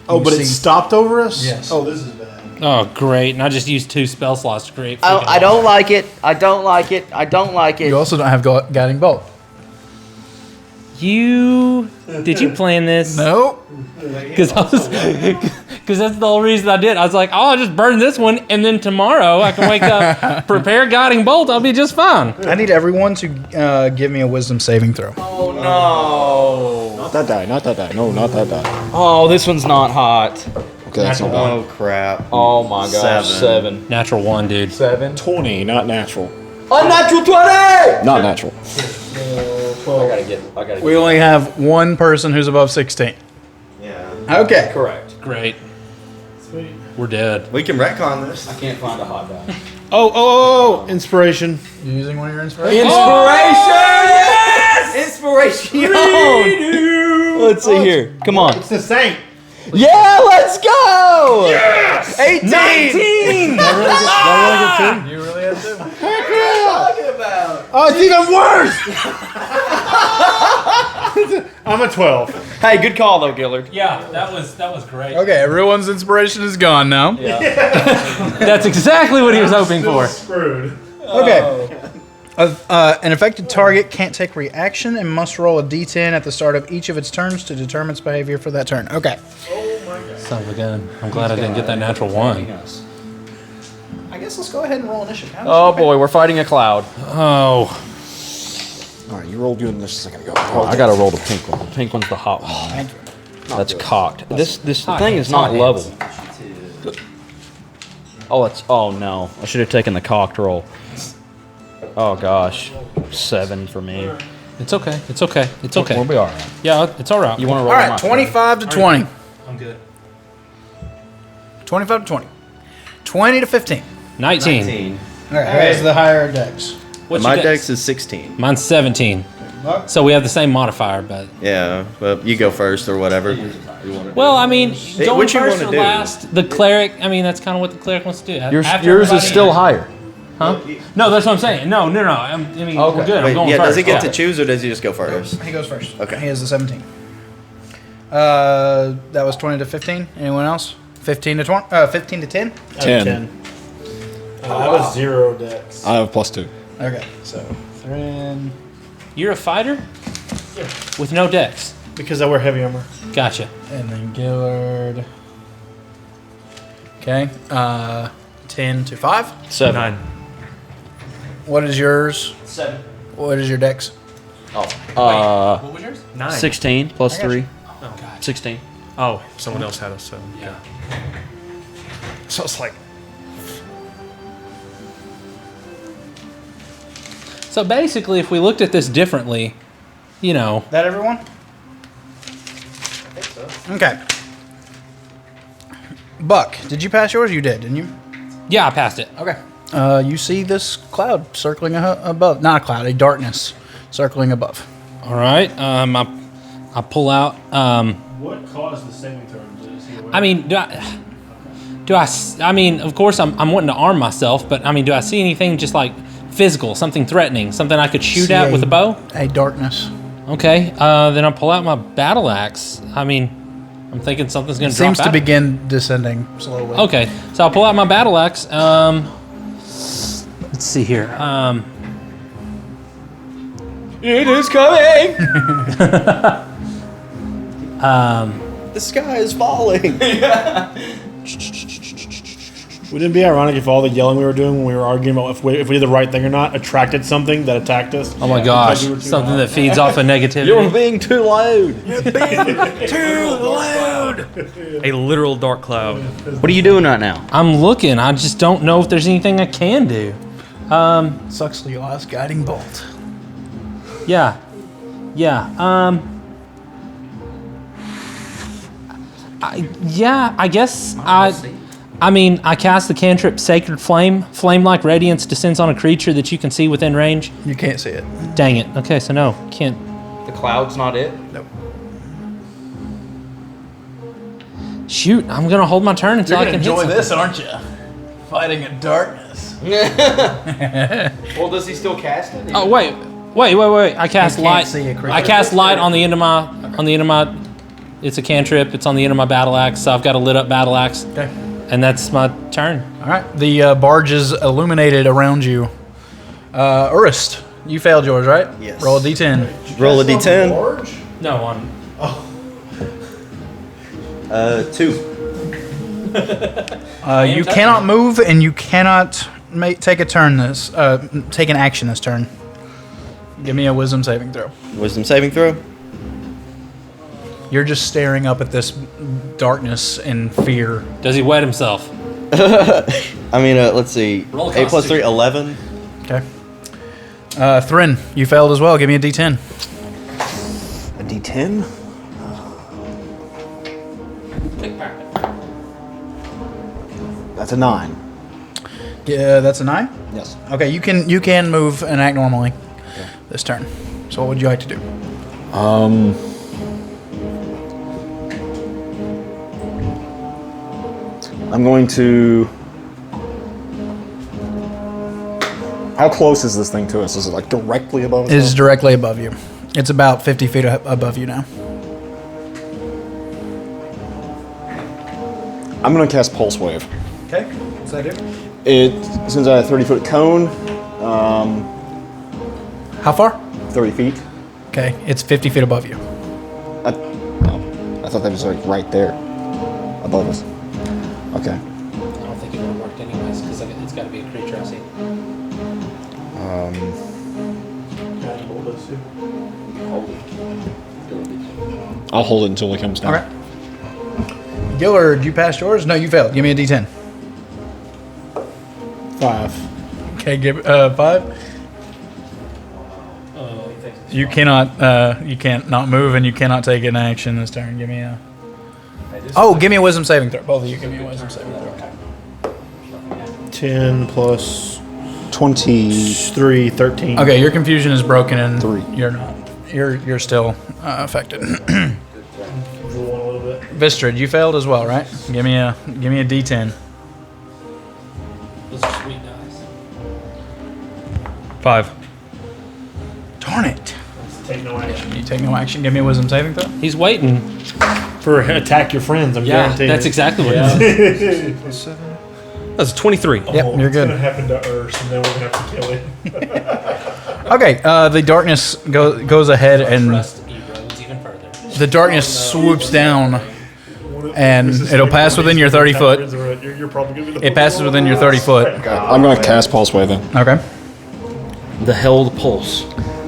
[SPEAKER 5] Oh,
[SPEAKER 1] You
[SPEAKER 5] but
[SPEAKER 1] see-
[SPEAKER 5] it stopped over us?
[SPEAKER 1] Yes.
[SPEAKER 5] Oh, this is bad.
[SPEAKER 3] Oh great! And I just used 2 spell slots to create.
[SPEAKER 6] I don't like it. I don't like it. I don't like it.
[SPEAKER 1] You also don't have guiding bolt.
[SPEAKER 3] Did you plan this?
[SPEAKER 1] No.
[SPEAKER 3] Because that's the whole reason I did. I was like, oh, I'll just burn this one, and then tomorrow I can wake up, prepare guiding bolt. I'll be just fine.
[SPEAKER 1] I need everyone to give me a wisdom saving throw.
[SPEAKER 6] Oh no!
[SPEAKER 7] Not that die. Not that die. No, not that die.
[SPEAKER 2] Oh, this one's not hot.
[SPEAKER 7] Okay, that's not bad.
[SPEAKER 4] Oh crap.
[SPEAKER 2] Oh my gosh,
[SPEAKER 4] 7.
[SPEAKER 3] Natural 1, dude.
[SPEAKER 7] 20, not natural.
[SPEAKER 6] Unnatural 20!
[SPEAKER 7] Not natural.
[SPEAKER 1] We only have one person who's above 16.
[SPEAKER 4] Yeah.
[SPEAKER 1] Okay.
[SPEAKER 2] Correct.
[SPEAKER 3] Great. We're dead.
[SPEAKER 4] We can retcon this.
[SPEAKER 2] I can't find a hot die.
[SPEAKER 5] Oh, inspiration.
[SPEAKER 1] You using one of your inspirations?
[SPEAKER 6] Inspiration!
[SPEAKER 2] Let's see here. Come on.
[SPEAKER 5] It's the same.
[SPEAKER 2] Yeah, let's go.
[SPEAKER 6] 18!
[SPEAKER 3] 19!
[SPEAKER 1] You really have to?
[SPEAKER 5] Oh, it's even worse! I'm a 12.
[SPEAKER 2] Hey, good call though, Gillard.
[SPEAKER 3] Yeah, that was great.
[SPEAKER 1] Okay, everyone's inspiration is gone now.
[SPEAKER 3] That's exactly what he was hoping for.
[SPEAKER 5] Screwed.
[SPEAKER 1] Okay. An affected target can't take reaction and must roll a d10 at the start of each of its turns to determine its behavior for that turn. Okay.
[SPEAKER 3] Son of a gun. I'm glad I didn't get that natural 1.
[SPEAKER 1] I guess let's go ahead and roll initiative.
[SPEAKER 2] Oh boy, we're fighting a cloud.
[SPEAKER 3] Oh,
[SPEAKER 7] All right, you rolled good just a second ago.
[SPEAKER 2] I gotta roll the pink one. The pink one's the hot one.
[SPEAKER 1] Thank you.
[SPEAKER 2] That's cocked. This
[SPEAKER 3] hot
[SPEAKER 2] thing
[SPEAKER 3] hands,
[SPEAKER 2] is not
[SPEAKER 3] hot
[SPEAKER 2] level. Oh no! I should have taken the cocked roll. Oh gosh, 7 for me.
[SPEAKER 3] it's okay. It's okay. It's okay.
[SPEAKER 2] We'll be all right.
[SPEAKER 3] Yeah, it's all right.
[SPEAKER 2] You want to roll?
[SPEAKER 1] All right,
[SPEAKER 2] my
[SPEAKER 1] 25 to 20.
[SPEAKER 3] I'm good.
[SPEAKER 1] 25 to 20. 20 to 15.
[SPEAKER 3] 19.
[SPEAKER 1] All right, who has the higher dex?
[SPEAKER 3] What's
[SPEAKER 4] My
[SPEAKER 3] your
[SPEAKER 4] dex is 16.
[SPEAKER 3] Mine's 17. So we have the same modifier, but
[SPEAKER 4] Yeah, but you go first or whatever.
[SPEAKER 3] well, I mean, going
[SPEAKER 4] what you
[SPEAKER 3] first
[SPEAKER 4] wanna
[SPEAKER 3] or
[SPEAKER 4] do?
[SPEAKER 3] last, the cleric. I mean, that's kind of what the cleric wants to do.
[SPEAKER 2] Yours
[SPEAKER 3] After
[SPEAKER 2] is
[SPEAKER 3] everybody-
[SPEAKER 2] still higher.
[SPEAKER 3] Huh? No, that's what I'm saying. No. I mean, we're good. I'm
[SPEAKER 4] Wait,
[SPEAKER 3] going
[SPEAKER 4] yeah,
[SPEAKER 3] first.
[SPEAKER 4] does he get
[SPEAKER 3] yeah.
[SPEAKER 4] to choose or does he just go first?
[SPEAKER 1] He goes first.
[SPEAKER 4] Okay.
[SPEAKER 1] He has the 17. That was 20 to 15. Anyone else? 15 to 20. 15 to 10.
[SPEAKER 7] 10.
[SPEAKER 5] I have a 0 dex.
[SPEAKER 7] I have +2.
[SPEAKER 1] Okay, so Thren.
[SPEAKER 3] You're a fighter with no dex.
[SPEAKER 5] Because I wear heavy armor.
[SPEAKER 3] Gotcha.
[SPEAKER 1] And then Gillard. Okay. 10 to 5.
[SPEAKER 2] 7.
[SPEAKER 8] 9.
[SPEAKER 1] What is yours?
[SPEAKER 6] 7.
[SPEAKER 1] What is your dex?
[SPEAKER 3] What was yours?
[SPEAKER 8] 9.
[SPEAKER 2] 16 plus
[SPEAKER 1] I got
[SPEAKER 2] 3.
[SPEAKER 1] you.
[SPEAKER 3] Oh God.
[SPEAKER 2] 16.
[SPEAKER 8] Oh, someone else had us, so.
[SPEAKER 3] Yeah.
[SPEAKER 8] So it's like.
[SPEAKER 3] So basically, if we looked at this differently, you know,
[SPEAKER 1] That everyone? Okay. Buck, did you pass yours? You did, didn't you?
[SPEAKER 3] yeah, I passed it.
[SPEAKER 1] Okay. You see this cloud circling above. Not a cloud, a darkness circling above.
[SPEAKER 3] All right. I pull out.
[SPEAKER 5] What caused the saving throw?
[SPEAKER 3] I mean, I mean, of course, I'm wanting to arm myself, but I mean, do I see anything just like physical, something threatening, something I could shoot
[SPEAKER 1] See
[SPEAKER 3] at with a bow?
[SPEAKER 1] A darkness.
[SPEAKER 3] Okay. Then I pull out my battle axe. I mean, I'm thinking something's gonna drop
[SPEAKER 1] Seems to
[SPEAKER 3] out.
[SPEAKER 1] begin descending slowly.
[SPEAKER 3] Okay, so I'll pull out my battle axe. Let's see here.
[SPEAKER 2] It is coming!
[SPEAKER 4] The sky is falling.
[SPEAKER 5] Wouldn't it be ironic if all the yelling we were doing when we were arguing about if we did the right thing or not attracted something that attacked us?
[SPEAKER 3] Oh my gosh, something that feeds off of negativity.
[SPEAKER 7] You're being too loud.
[SPEAKER 8] A literal dark cloud.
[SPEAKER 2] What are you doing right now?
[SPEAKER 3] I'm looking. I just don't know if there's anything I can do.
[SPEAKER 1] Sucks to last guiding bolt.
[SPEAKER 3] Yeah. I guess I mean, I cast the cantrip Sacred Flame. Flame-like radiance descends on a creature that you can see within range.
[SPEAKER 1] You can't see it.
[SPEAKER 3] Dang it. Okay, so no, can't.
[SPEAKER 2] The cloud's not it?
[SPEAKER 1] Nope.
[SPEAKER 3] Shoot, I'm gonna hold my turn until I can hit something.
[SPEAKER 1] this, aren't you? Fighting in darkness.
[SPEAKER 2] Well, does he still cast it?
[SPEAKER 3] Oh wait! I cast
[SPEAKER 1] You can't
[SPEAKER 3] light.
[SPEAKER 1] see a creature.
[SPEAKER 3] I cast light on the end of my. It's a cantrip. It's on the end of my battle axe. So I've got a lit up battle axe.
[SPEAKER 1] Okay.
[SPEAKER 3] And that's my turn.
[SPEAKER 1] All right. The barge is illuminated around you. Urist, you failed yours, right?
[SPEAKER 4] Yes.
[SPEAKER 1] Roll a d10.
[SPEAKER 4] Roll a d10.
[SPEAKER 3] No one.
[SPEAKER 4] 2.
[SPEAKER 1] You cannot move and you cannot take a turn take an action this turn. Give me a wisdom saving throw.
[SPEAKER 4] Wisdom saving throw.
[SPEAKER 1] You're just staring up at this darkness in fear.
[SPEAKER 3] Does he wet himself?
[SPEAKER 4] I mean, let's see.
[SPEAKER 3] Roll
[SPEAKER 4] 8 plus 3,
[SPEAKER 3] Constitution.
[SPEAKER 4] 11.
[SPEAKER 1] Okay. Thrin, you failed as well. Give me a d10.
[SPEAKER 7] A D10. That's a 9.
[SPEAKER 1] Yeah, that's a 9.
[SPEAKER 7] Yes.
[SPEAKER 1] Okay, you can move and act normally this turn. So what would you like to do?
[SPEAKER 7] I'm going to. How close is this thing to us? Is it like directly above us?
[SPEAKER 1] It is directly above you. It's about 50 feet above you now.
[SPEAKER 7] I'm going to cast Pulse Wave.
[SPEAKER 1] Okay, what's that do?
[SPEAKER 7] Since I have a 30-foot cone,
[SPEAKER 1] How far?
[SPEAKER 7] 30 feet.
[SPEAKER 1] Okay, it's 50 feet above you.
[SPEAKER 7] I thought that was like right there, above us. Okay.
[SPEAKER 3] I don't think it would have worked anyways, because it's got to be a creature I see.
[SPEAKER 7] I'll hold it until it comes down.
[SPEAKER 1] Okay. Gillard, you passed yours? No, you failed. Give me a d10.
[SPEAKER 5] 5.
[SPEAKER 1] Okay, give 5. You can't not move, and you cannot take an action this turn. Give me a. Give me a wisdom saving throw. Both of you, give me a wisdom saving throw.
[SPEAKER 5] 10 plus
[SPEAKER 7] 23.
[SPEAKER 5] 13.
[SPEAKER 1] Okay, your confusion is broken, and
[SPEAKER 7] 3.
[SPEAKER 1] you're not. You're still affected. Vistrid, you failed as well, right? Give me a d10.
[SPEAKER 3] Those are sweet dice.
[SPEAKER 8] 5.
[SPEAKER 1] Darn it!
[SPEAKER 5] Take no action.
[SPEAKER 1] You take no action. Give me a wisdom saving throw.
[SPEAKER 3] He's waiting.
[SPEAKER 5] For attack your friends, I'm guaranteeing.
[SPEAKER 3] That's exactly what it is.
[SPEAKER 8] That's 23.
[SPEAKER 1] Yep, you're good.
[SPEAKER 5] It's gonna happen to Urs, and then we're gonna have to kill him.
[SPEAKER 1] Okay, the darkness goes ahead, and
[SPEAKER 3] Trust erodes even further.
[SPEAKER 1] the darkness swoops down, and it'll pass within your 30 foot.
[SPEAKER 5] You're probably gonna be the
[SPEAKER 1] It passes within your 30 foot.
[SPEAKER 7] I'm going to cast Pulse Wave then.
[SPEAKER 1] Okay.
[SPEAKER 2] The held pulse.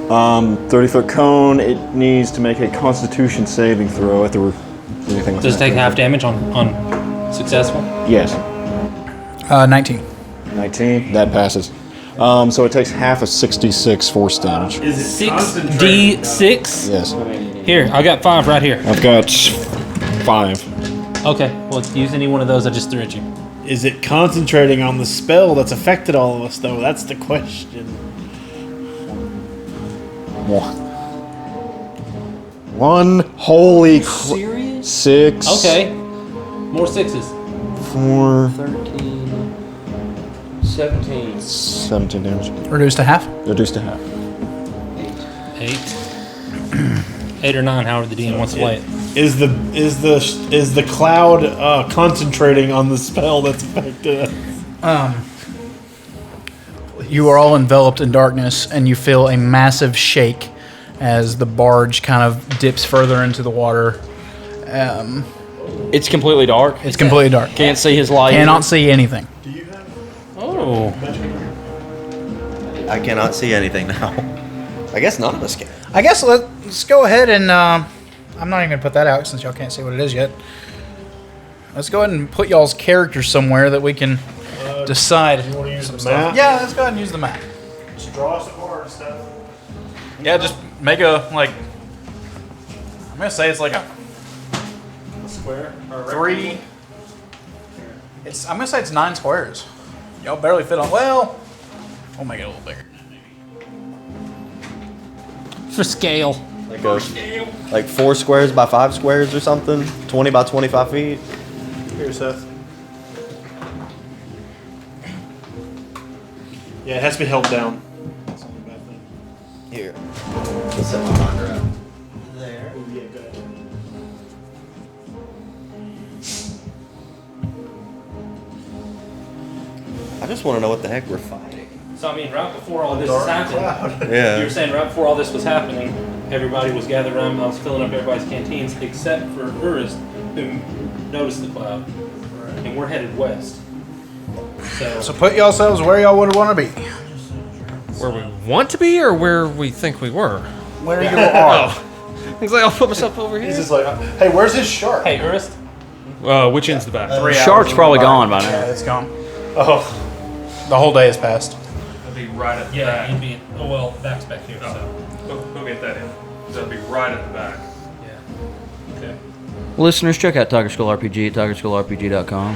[SPEAKER 7] 30-foot cone. It needs to make a Constitution saving throw at the. Anything with
[SPEAKER 3] Does it
[SPEAKER 7] that.
[SPEAKER 3] take half damage on successful?
[SPEAKER 7] Yes.
[SPEAKER 1] 19.
[SPEAKER 7] 19. That passes. So it takes half of 66 force damage.
[SPEAKER 3] 6d6?
[SPEAKER 7] Yes.
[SPEAKER 3] Here, I got 5 right here.
[SPEAKER 7] I've got 5.
[SPEAKER 3] Okay, well, use any one of those I just threw at you.
[SPEAKER 5] Is it concentrating on the spell that's affected all of us, though? That's the question.
[SPEAKER 7] 1. Holy
[SPEAKER 3] Serious?
[SPEAKER 7] 6.
[SPEAKER 3] Okay. More 6s.
[SPEAKER 7] 4.
[SPEAKER 2] 13. 17.
[SPEAKER 7] 17 damage.
[SPEAKER 1] Reduced to half.
[SPEAKER 7] Reduced to half.
[SPEAKER 3] 8. 8 or 9, however the DM wants to play it.
[SPEAKER 5] Is the cloud concentrating on the spell that's affected us?
[SPEAKER 1] You are all enveloped in darkness, and you feel a massive shake as the barge kind of dips further into the water.
[SPEAKER 2] It's completely dark.
[SPEAKER 1] It's completely dark.
[SPEAKER 2] Can't see his light.
[SPEAKER 1] Cannot see anything.
[SPEAKER 3] Oh.
[SPEAKER 4] I cannot see anything now. I guess none of us can.
[SPEAKER 1] I guess let's go ahead and I'm not even gonna put that out since y'all can't see what it is yet. Let's go ahead and put y'all's characters somewhere that we can decide.
[SPEAKER 5] You want to use the
[SPEAKER 1] stuff.
[SPEAKER 5] map?
[SPEAKER 1] Yeah, let's go ahead and use the map.
[SPEAKER 5] Just draw us a card and stuff.
[SPEAKER 1] Yeah, just make a like. I'm gonna say it's like a
[SPEAKER 5] Square. Or
[SPEAKER 1] 3. I'm gonna say it's 9 squares. Y'all barely fit on. Well, we'll make it a little bigger.
[SPEAKER 3] For scale.
[SPEAKER 4] Like 4 squares by 5 squares or something. 20 by 25 feet.
[SPEAKER 5] Here, Seth. Yeah, it has to be held down. That's not a bad thing.
[SPEAKER 4] Here. Let's set my marker up. There.
[SPEAKER 5] Oh, yeah, good.
[SPEAKER 4] I just want to know what the heck we're fighting.
[SPEAKER 3] So I mean, right before all this was happening,
[SPEAKER 4] Yeah.
[SPEAKER 3] you were saying right before all this was happening, everybody was gathered around. I was filling up everybody's canteens except for Urist, who noticed the cloud, and we're headed west.
[SPEAKER 1] So put yourselves where y'all would want to be.
[SPEAKER 8] Where we want to be or where we think we were?
[SPEAKER 1] Where you are.
[SPEAKER 8] Looks like I'll put myself over
[SPEAKER 5] He's
[SPEAKER 8] here.
[SPEAKER 5] just like, hey, where's his shark?
[SPEAKER 3] Hey, Urist.
[SPEAKER 8] Which end's the back?
[SPEAKER 1] 3
[SPEAKER 2] Shark's
[SPEAKER 1] hours
[SPEAKER 2] probably
[SPEAKER 1] in the
[SPEAKER 2] gone
[SPEAKER 1] back.
[SPEAKER 2] by now.
[SPEAKER 1] Yeah, it's gone.
[SPEAKER 5] Oh.
[SPEAKER 1] The whole day has passed.
[SPEAKER 8] It'll be right at the
[SPEAKER 3] Yeah,
[SPEAKER 8] back.
[SPEAKER 3] you'd be. Oh well, back's back here. So.
[SPEAKER 8] We'll get that in. That'll be right at the back.
[SPEAKER 3] Yeah. Okay.
[SPEAKER 2] Listeners, check out Tiger Skull RPG at tigerskullrpg.com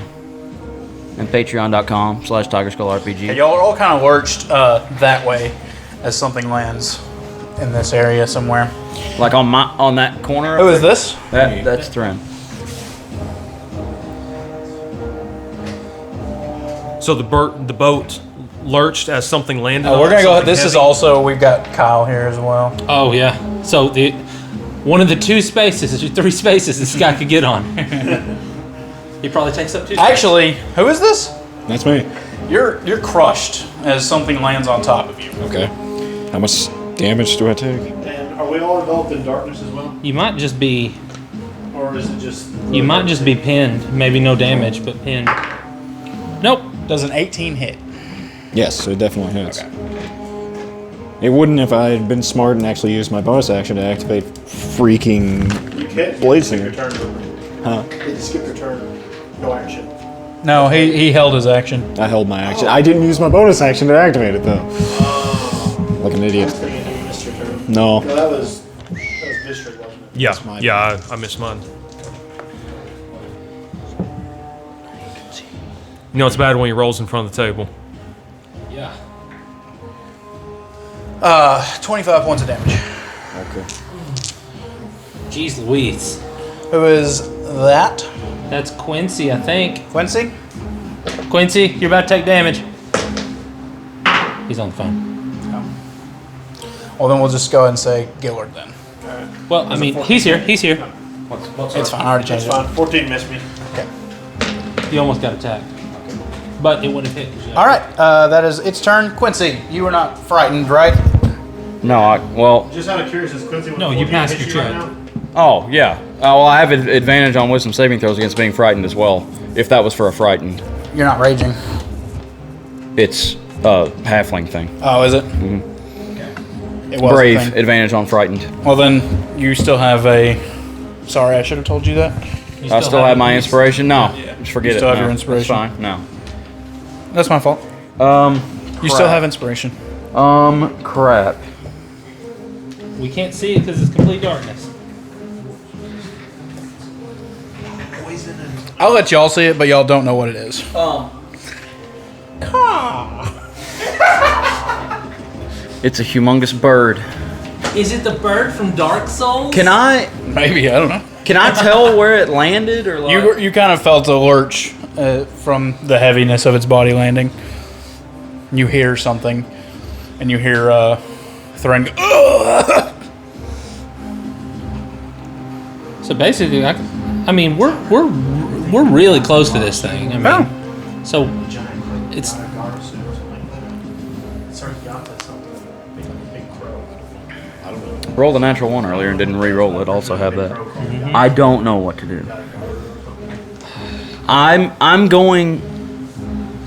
[SPEAKER 2] and patreon.com/tigerskullrpg.
[SPEAKER 1] Yeah, y'all are all kind of lurched that way as something lands in this area somewhere.
[SPEAKER 2] Like on that corner.
[SPEAKER 1] Who is this?
[SPEAKER 2] That's Thren.
[SPEAKER 8] So the boat lurched as something landed.
[SPEAKER 1] Oh, we're
[SPEAKER 8] on
[SPEAKER 1] gonna
[SPEAKER 8] it,
[SPEAKER 1] go.
[SPEAKER 8] something
[SPEAKER 1] This is
[SPEAKER 8] heavy?
[SPEAKER 1] also. We've got Kyle here as well.
[SPEAKER 3] Oh yeah. So one of the 2 spaces, 3 spaces this guy could get on. He probably takes up 2 spaces.
[SPEAKER 1] Actually, who is this?
[SPEAKER 7] That's me.
[SPEAKER 1] You're crushed as something lands on top of you.
[SPEAKER 7] Okay. How much damage do I take?
[SPEAKER 5] And are we all enveloped in darkness as well?
[SPEAKER 3] You might just be.
[SPEAKER 5] Or is it just...
[SPEAKER 3] You might just be pinned. Maybe no damage, but pinned. Nope.
[SPEAKER 1] Does an 18 hit?
[SPEAKER 7] Yes, it definitely hits. It wouldn't if I had been smart and actually used my bonus action to activate freaking
[SPEAKER 5] You can't
[SPEAKER 7] Blade
[SPEAKER 5] skip
[SPEAKER 7] Singer.
[SPEAKER 5] your turn.
[SPEAKER 7] Huh?
[SPEAKER 5] You just skip your turn. No action.
[SPEAKER 1] No, he held his action.
[SPEAKER 7] I held my action. I didn't use my bonus action to activate it though. Like an idiot.
[SPEAKER 5] You missed your turn.
[SPEAKER 7] No.
[SPEAKER 5] No, that was district, wasn't it?
[SPEAKER 8] Yeah,
[SPEAKER 7] my
[SPEAKER 8] yeah, I missed mine. You know it's bad when he rolls in front of the table.
[SPEAKER 3] Yeah.
[SPEAKER 1] 25 points of damage.
[SPEAKER 7] Okay.
[SPEAKER 3] Jeez Louise.
[SPEAKER 1] Who is that?
[SPEAKER 3] That's Quincy, I think.
[SPEAKER 1] Quincy?
[SPEAKER 3] Quincy, you're about to take damage. He's on the phone.
[SPEAKER 1] Well, then we'll just go ahead and say Gillard then.
[SPEAKER 3] Well, I mean, he's here. He's here.
[SPEAKER 1] It's fine. I already
[SPEAKER 5] That's
[SPEAKER 1] changed it.
[SPEAKER 5] fine. 14 missed me.
[SPEAKER 3] You almost got attacked. But it wouldn't have hit. 'cause you-
[SPEAKER 1] All right. That is its turn. Quincy, you were not frightened, right?
[SPEAKER 2] No, well,
[SPEAKER 5] Just out of curiosity, Quincy,
[SPEAKER 3] No, you passed your check.
[SPEAKER 2] oh, yeah. Well, I have an advantage on wisdom saving throws against being frightened as well, if that was for a frightened.
[SPEAKER 1] You're not raging.
[SPEAKER 2] It's a halfling thing.
[SPEAKER 1] Oh, is it? Mm-hmm. It was a
[SPEAKER 2] Brave,
[SPEAKER 1] thing.
[SPEAKER 2] advantage on frightened.
[SPEAKER 1] Well, then you still have a. Sorry, I should have told you that.
[SPEAKER 3] You
[SPEAKER 2] I still have my inspiration? No,
[SPEAKER 1] Yeah.
[SPEAKER 2] just forget
[SPEAKER 1] You
[SPEAKER 2] it.
[SPEAKER 1] still have
[SPEAKER 2] No,
[SPEAKER 1] your inspiration.
[SPEAKER 2] That's fine, no.
[SPEAKER 1] That's my fault. You still have inspiration.
[SPEAKER 2] Crap.
[SPEAKER 3] We can't see it because it's complete darkness.
[SPEAKER 1] I'll let y'all see it, but y'all don't know what it is.
[SPEAKER 2] It's a humongous bird.
[SPEAKER 3] Is it the bird from Dark Souls?
[SPEAKER 2] Can I
[SPEAKER 1] Maybe, I don't know.
[SPEAKER 2] tell where it landed or like?
[SPEAKER 1] You kind of felt a lurch from the heaviness of its body landing. You hear something, and you hear Thren go, "Ugh!"
[SPEAKER 3] So basically, I mean, we're really close to this thing. I mean, so it's
[SPEAKER 2] Rolled a natural one earlier and didn't re-roll it. Also have that. I don't know what to do. I'm going.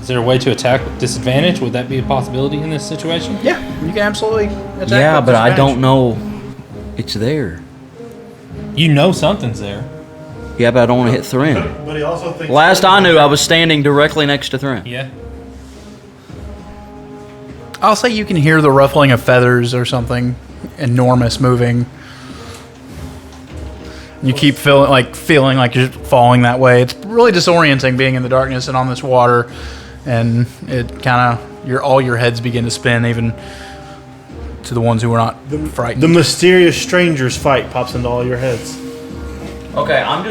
[SPEAKER 3] Is there a way to attack with disadvantage? Would that be a possibility in this situation?
[SPEAKER 1] Yeah, you can absolutely attack.
[SPEAKER 2] Yeah,
[SPEAKER 1] with
[SPEAKER 2] but I
[SPEAKER 1] disadvantage.
[SPEAKER 2] don't know. It's there.
[SPEAKER 3] You know something's there.
[SPEAKER 2] Yeah, but I don't want to hit Thren.
[SPEAKER 5] But he also thinks.
[SPEAKER 2] Last I knew, I was standing directly next to Thren.
[SPEAKER 3] Yeah.
[SPEAKER 1] I'll say you can hear the ruffling of feathers or something enormous moving. You keep feeling like you're falling that way. It's really disorienting being in the darkness and on this water, and it kind of all your heads begin to spin, even to the ones who are not frightened.
[SPEAKER 5] The mysterious strangers fight pops into all your heads.
[SPEAKER 2] Okay, I'm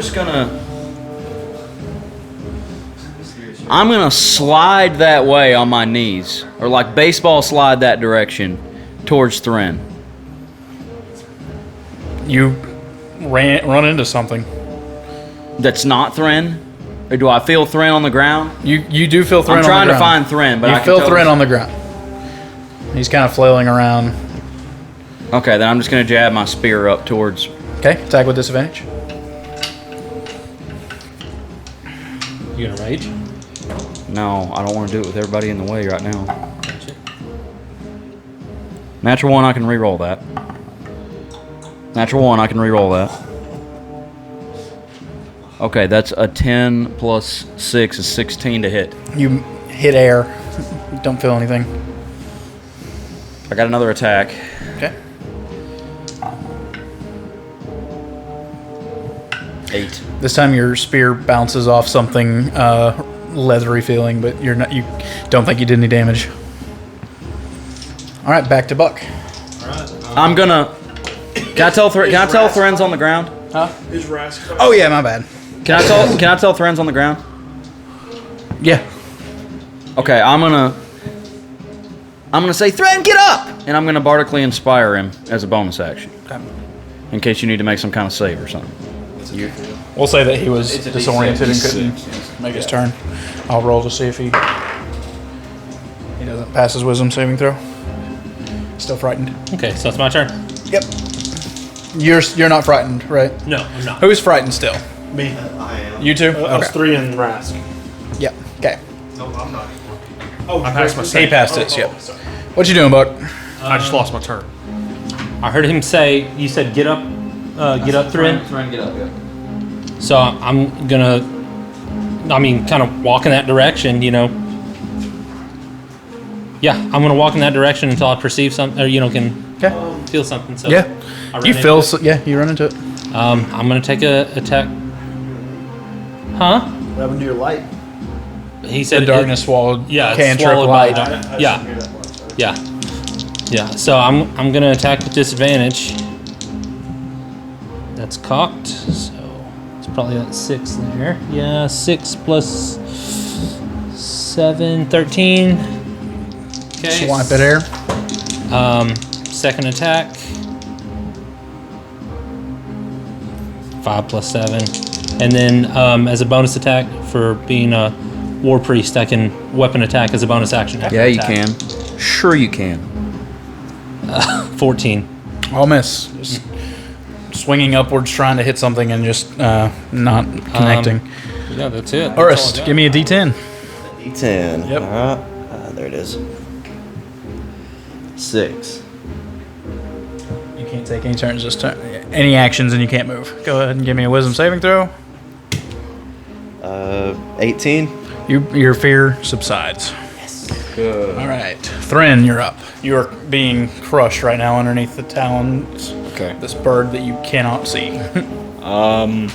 [SPEAKER 2] gonna slide that way on my knees, or like baseball slide that direction towards Thren.
[SPEAKER 1] You run into something.
[SPEAKER 2] That's not Thren, or do I feel Thren on the ground?
[SPEAKER 1] You do feel Thren on the ground.
[SPEAKER 2] I'm trying to find Thren, but
[SPEAKER 1] you
[SPEAKER 2] I can
[SPEAKER 1] feel
[SPEAKER 2] tell
[SPEAKER 1] Thren on the ground. He's kind of flailing around.
[SPEAKER 2] Okay, then I'm just gonna jab my spear up towards.
[SPEAKER 1] Okay, attack with disadvantage.
[SPEAKER 3] You gonna rage?
[SPEAKER 2] No, I don't want to do it with everybody in the way right now. Natural 1, I can re-roll that. Natural 1, I can re-roll that. Okay, that's a 10 plus 6 is 16 to hit.
[SPEAKER 1] You hit air. You don't feel anything.
[SPEAKER 2] I got another attack.
[SPEAKER 1] Okay.
[SPEAKER 2] 8.
[SPEAKER 1] This time your spear bounces off something leathery feeling, but you don't think you did any damage. All right, back to Buck.
[SPEAKER 2] I'm gonna. Can I tell Thren's on the ground?
[SPEAKER 1] Huh?
[SPEAKER 5] Is Rask?
[SPEAKER 1] Oh yeah, my bad.
[SPEAKER 2] Can I tell Thren's on the ground?
[SPEAKER 1] Yeah.
[SPEAKER 2] Okay, I'm gonna say, Thren, get up! And I'm gonna bardically inspire him as a bonus action.
[SPEAKER 1] Okay.
[SPEAKER 2] In case you need to make some kind of save or something.
[SPEAKER 1] We'll say that he was
[SPEAKER 2] It's a
[SPEAKER 1] disoriented and
[SPEAKER 2] D6.
[SPEAKER 1] couldn't make his turn. I'll roll to see if he doesn't pass his wisdom saving throw. Still frightened.
[SPEAKER 3] Okay, so it's my turn.
[SPEAKER 1] Yep. You're not frightened, right?
[SPEAKER 3] No, I'm not.
[SPEAKER 1] Who's frightened still?
[SPEAKER 5] Me.
[SPEAKER 1] You two?
[SPEAKER 5] Us three and Rask.
[SPEAKER 1] Yep. Okay.
[SPEAKER 5] Oh,
[SPEAKER 8] I passed my
[SPEAKER 1] He
[SPEAKER 8] save.
[SPEAKER 1] passed his, yep. What you doing, Buck?
[SPEAKER 8] I just lost my turn.
[SPEAKER 3] I heard him say, you said get up Thren?
[SPEAKER 2] Thren, get up, yeah.
[SPEAKER 3] So I'm gonna, kind of walk in that direction, Yeah, I'm gonna walk in that direction until I perceive something, or can
[SPEAKER 1] Okay.
[SPEAKER 3] feel something. So
[SPEAKER 1] Yeah.
[SPEAKER 3] I run
[SPEAKER 1] You
[SPEAKER 3] into
[SPEAKER 1] feel,
[SPEAKER 3] it.
[SPEAKER 1] yeah, you run into it.
[SPEAKER 3] I'm gonna take a attack. Huh?
[SPEAKER 5] What happened to your light?
[SPEAKER 3] He said
[SPEAKER 1] The darkness swallowed
[SPEAKER 3] Yeah, it's
[SPEAKER 1] cantrip
[SPEAKER 3] swallowed by
[SPEAKER 1] light.
[SPEAKER 3] the dark- Yeah. So I'm gonna attack with disadvantage. That's cocked, so it's probably at 6 there. Yeah, 6 plus 7, 13. Okay.
[SPEAKER 1] Swipe at air.
[SPEAKER 3] Second attack. 5 plus 7. And then as a bonus attack for being a war priest, I can weapon attack as a bonus action. after
[SPEAKER 2] Yeah, you
[SPEAKER 3] attack.
[SPEAKER 2] can. Sure you can.
[SPEAKER 3] 14.
[SPEAKER 1] I'll miss. Just swinging upwards, trying to hit something and just not connecting.
[SPEAKER 3] Yeah, that's it.
[SPEAKER 1] Orist, give me a D10.
[SPEAKER 4] D10.
[SPEAKER 1] Yep.
[SPEAKER 4] There it is. 6.
[SPEAKER 1] You can't take any turns this turn. Any actions and you can't move. Go ahead and give me a wisdom saving throw.
[SPEAKER 4] 18.
[SPEAKER 1] Your fear subsides. Yes. Good. All right. Thren, you're up. You are being crushed right now underneath the talons.
[SPEAKER 7] Okay.
[SPEAKER 1] This bird that you cannot see.
[SPEAKER 7] Can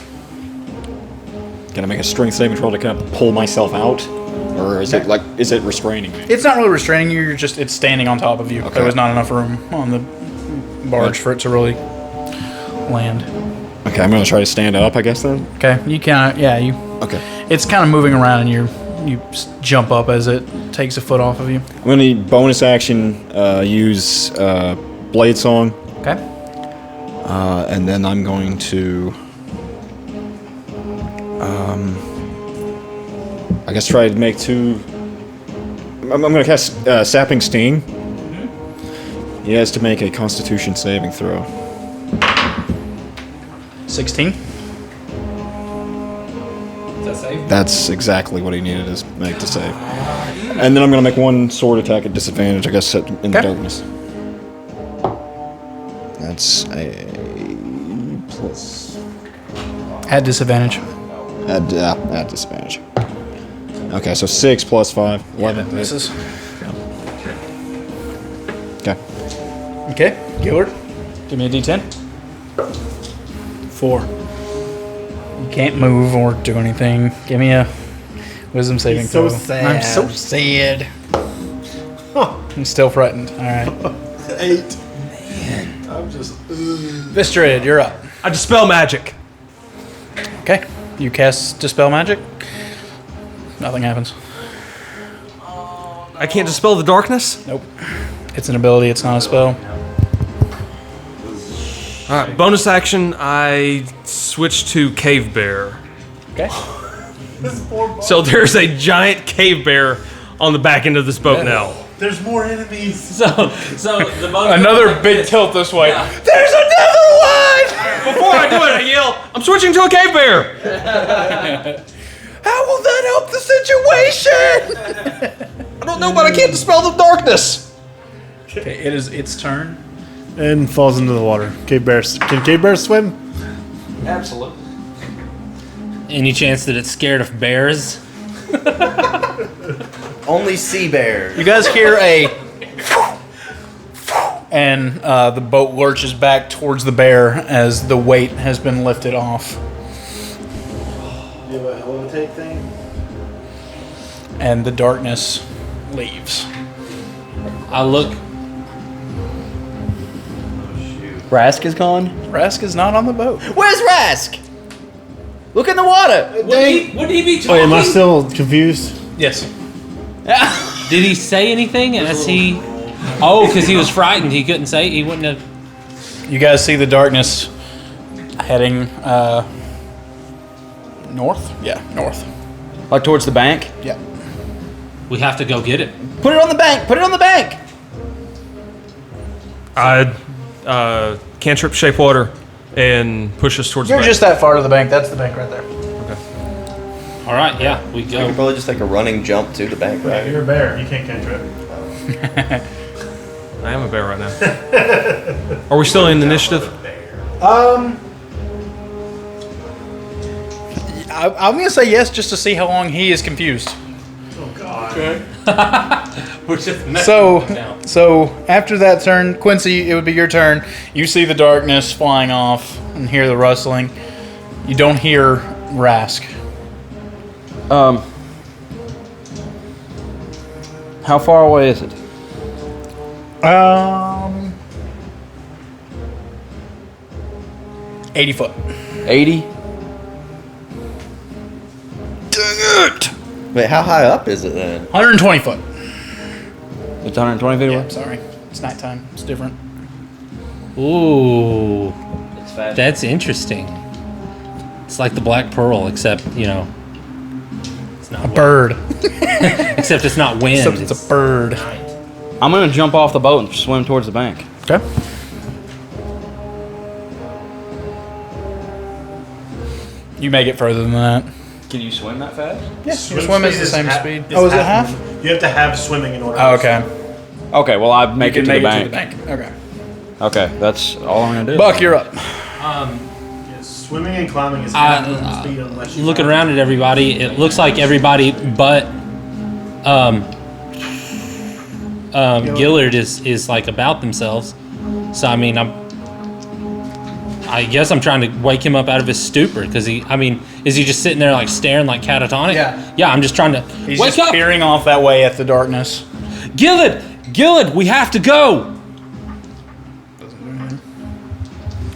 [SPEAKER 7] I make a strength saving throw to kind of pull myself out? Or is it restraining me?
[SPEAKER 1] It's not really restraining you. It's standing on top of you.
[SPEAKER 7] Okay.
[SPEAKER 1] There was not enough room on the barge for it to really land.
[SPEAKER 7] Okay, I'm going to try to stand up, I guess, then?
[SPEAKER 1] Okay. You kind of,
[SPEAKER 7] Okay.
[SPEAKER 1] it's kind of moving around and you jump up as it takes a foot off of you.
[SPEAKER 7] I'm going to need bonus action, use Blade Song,
[SPEAKER 1] Okay.
[SPEAKER 7] and then I'm going to... I guess try to make 2... I'm going to cast Sapping Sting. He has to make a Constitution saving throw.
[SPEAKER 1] 16.
[SPEAKER 7] That's exactly what he needed to make to save. And then I'm going to make one sword attack at disadvantage, I guess, set in the darkness. That's a plus.
[SPEAKER 1] At disadvantage.
[SPEAKER 7] At disadvantage. Okay, so 6 plus 5. 11.
[SPEAKER 1] That misses.
[SPEAKER 7] Okay.
[SPEAKER 1] Okay, Gillard, give me a D10. 4. You can't move or do anything. Give me a wisdom saving
[SPEAKER 5] so
[SPEAKER 1] throw.
[SPEAKER 5] sad.
[SPEAKER 1] I'm so sad. I'm still frightened. All right.
[SPEAKER 5] 8. I'm just.
[SPEAKER 1] Vistrid, you're up.
[SPEAKER 8] I dispel magic.
[SPEAKER 1] Okay. You cast Dispel Magic. Nothing happens.
[SPEAKER 8] I can't dispel the darkness?
[SPEAKER 1] Nope. It's an ability, it's not a spell.
[SPEAKER 8] Alright, bonus action, I switch to Cave Bear.
[SPEAKER 1] Okay.
[SPEAKER 8] So there's a giant cave bear on the back end of this boat now.
[SPEAKER 5] There's more enemies.
[SPEAKER 3] So the boat.
[SPEAKER 1] Another big tilt this way.
[SPEAKER 3] Yeah.
[SPEAKER 1] There's another one!
[SPEAKER 8] Before I do it, I yell, I'm switching to a cave bear!
[SPEAKER 1] How will that help the situation?
[SPEAKER 8] I don't know, but I can't dispel the darkness!
[SPEAKER 1] Okay, it is its turn.
[SPEAKER 5] And falls into the water. Cave bears. Can cave bears swim?
[SPEAKER 8] Absolutely.
[SPEAKER 3] Any chance that it's scared of bears?
[SPEAKER 4] Only sea bear.
[SPEAKER 1] You guys hear a and the boat lurches back towards the bear as the weight has been lifted off.
[SPEAKER 5] You have a levitate thing?
[SPEAKER 1] And the darkness leaves.
[SPEAKER 3] I look.
[SPEAKER 6] Rask is gone.
[SPEAKER 1] Rask is not on the boat.
[SPEAKER 6] Where's Rask? Look in the water.
[SPEAKER 3] Would he be talking?
[SPEAKER 5] Wait, am I still confused?
[SPEAKER 1] Yes.
[SPEAKER 3] Did he say anything? As he? Oh, because he was frightened. He couldn't say. He wouldn't have.
[SPEAKER 1] You guys see the darkness heading north? Yeah, north.
[SPEAKER 6] Like towards the bank.
[SPEAKER 1] Yeah.
[SPEAKER 3] We have to go get it.
[SPEAKER 6] Put it on the bank. Put it on the bank.
[SPEAKER 8] I cantrip shape water and push us towards
[SPEAKER 1] You're
[SPEAKER 8] the
[SPEAKER 1] just that far to the bank. That's the bank right there.
[SPEAKER 3] All right. Yeah, we
[SPEAKER 4] I could
[SPEAKER 3] go.
[SPEAKER 4] probably just take a running jump to the bank, right?
[SPEAKER 5] You're a bear. You can't cantrip.
[SPEAKER 8] I am a bear right now. Are we still in initiative?
[SPEAKER 1] I'm gonna say yes just to see how long he is confused.
[SPEAKER 5] Oh, God.
[SPEAKER 3] We're just messing
[SPEAKER 1] So,
[SPEAKER 3] with it now.
[SPEAKER 1] so after that turn, Quincy, it would be your turn. You see the darkness flying off and hear the rustling. You don't hear Rask.
[SPEAKER 6] How far away is it?
[SPEAKER 1] 80 foot.
[SPEAKER 6] 80.
[SPEAKER 4] Wait, how high up is it then?
[SPEAKER 1] 120 foot.
[SPEAKER 6] It's 120 feet
[SPEAKER 1] Yeah,
[SPEAKER 6] away.
[SPEAKER 1] sorry. It's nighttime. It's different.
[SPEAKER 3] Ooh,
[SPEAKER 6] It's fast.
[SPEAKER 3] that's interesting. It's like the Black Pearl, except it's not
[SPEAKER 1] A bird.
[SPEAKER 3] Except it's not wind.
[SPEAKER 1] Except it's a bird.
[SPEAKER 2] I'm gonna jump off the boat and swim towards the bank.
[SPEAKER 1] Okay. You make it further than that.
[SPEAKER 2] Can you swim that fast?
[SPEAKER 1] Yeah, your swim is the same speed. Oh, is it half?
[SPEAKER 5] You have to have swimming in order.
[SPEAKER 1] Oh, okay.
[SPEAKER 2] Okay, well I make it to the bank.
[SPEAKER 1] Okay.
[SPEAKER 2] Okay, that's all I'm gonna do.
[SPEAKER 1] Buck, you're up.
[SPEAKER 5] Yes, swimming and climbing is
[SPEAKER 3] I-
[SPEAKER 5] half movement speed unless you
[SPEAKER 3] Looking
[SPEAKER 5] climb.
[SPEAKER 3] around at everybody, it looks like everybody but Gillard is like about themselves. So I mean, I guess I'm trying to wake him up out of his stupor because is he just sitting there like staring like catatonic?
[SPEAKER 1] Yeah.
[SPEAKER 3] Yeah, I'm just trying to
[SPEAKER 1] He's
[SPEAKER 3] wake
[SPEAKER 1] just
[SPEAKER 3] up,
[SPEAKER 1] peering off that way at the darkness.
[SPEAKER 3] Gillard, we have to go.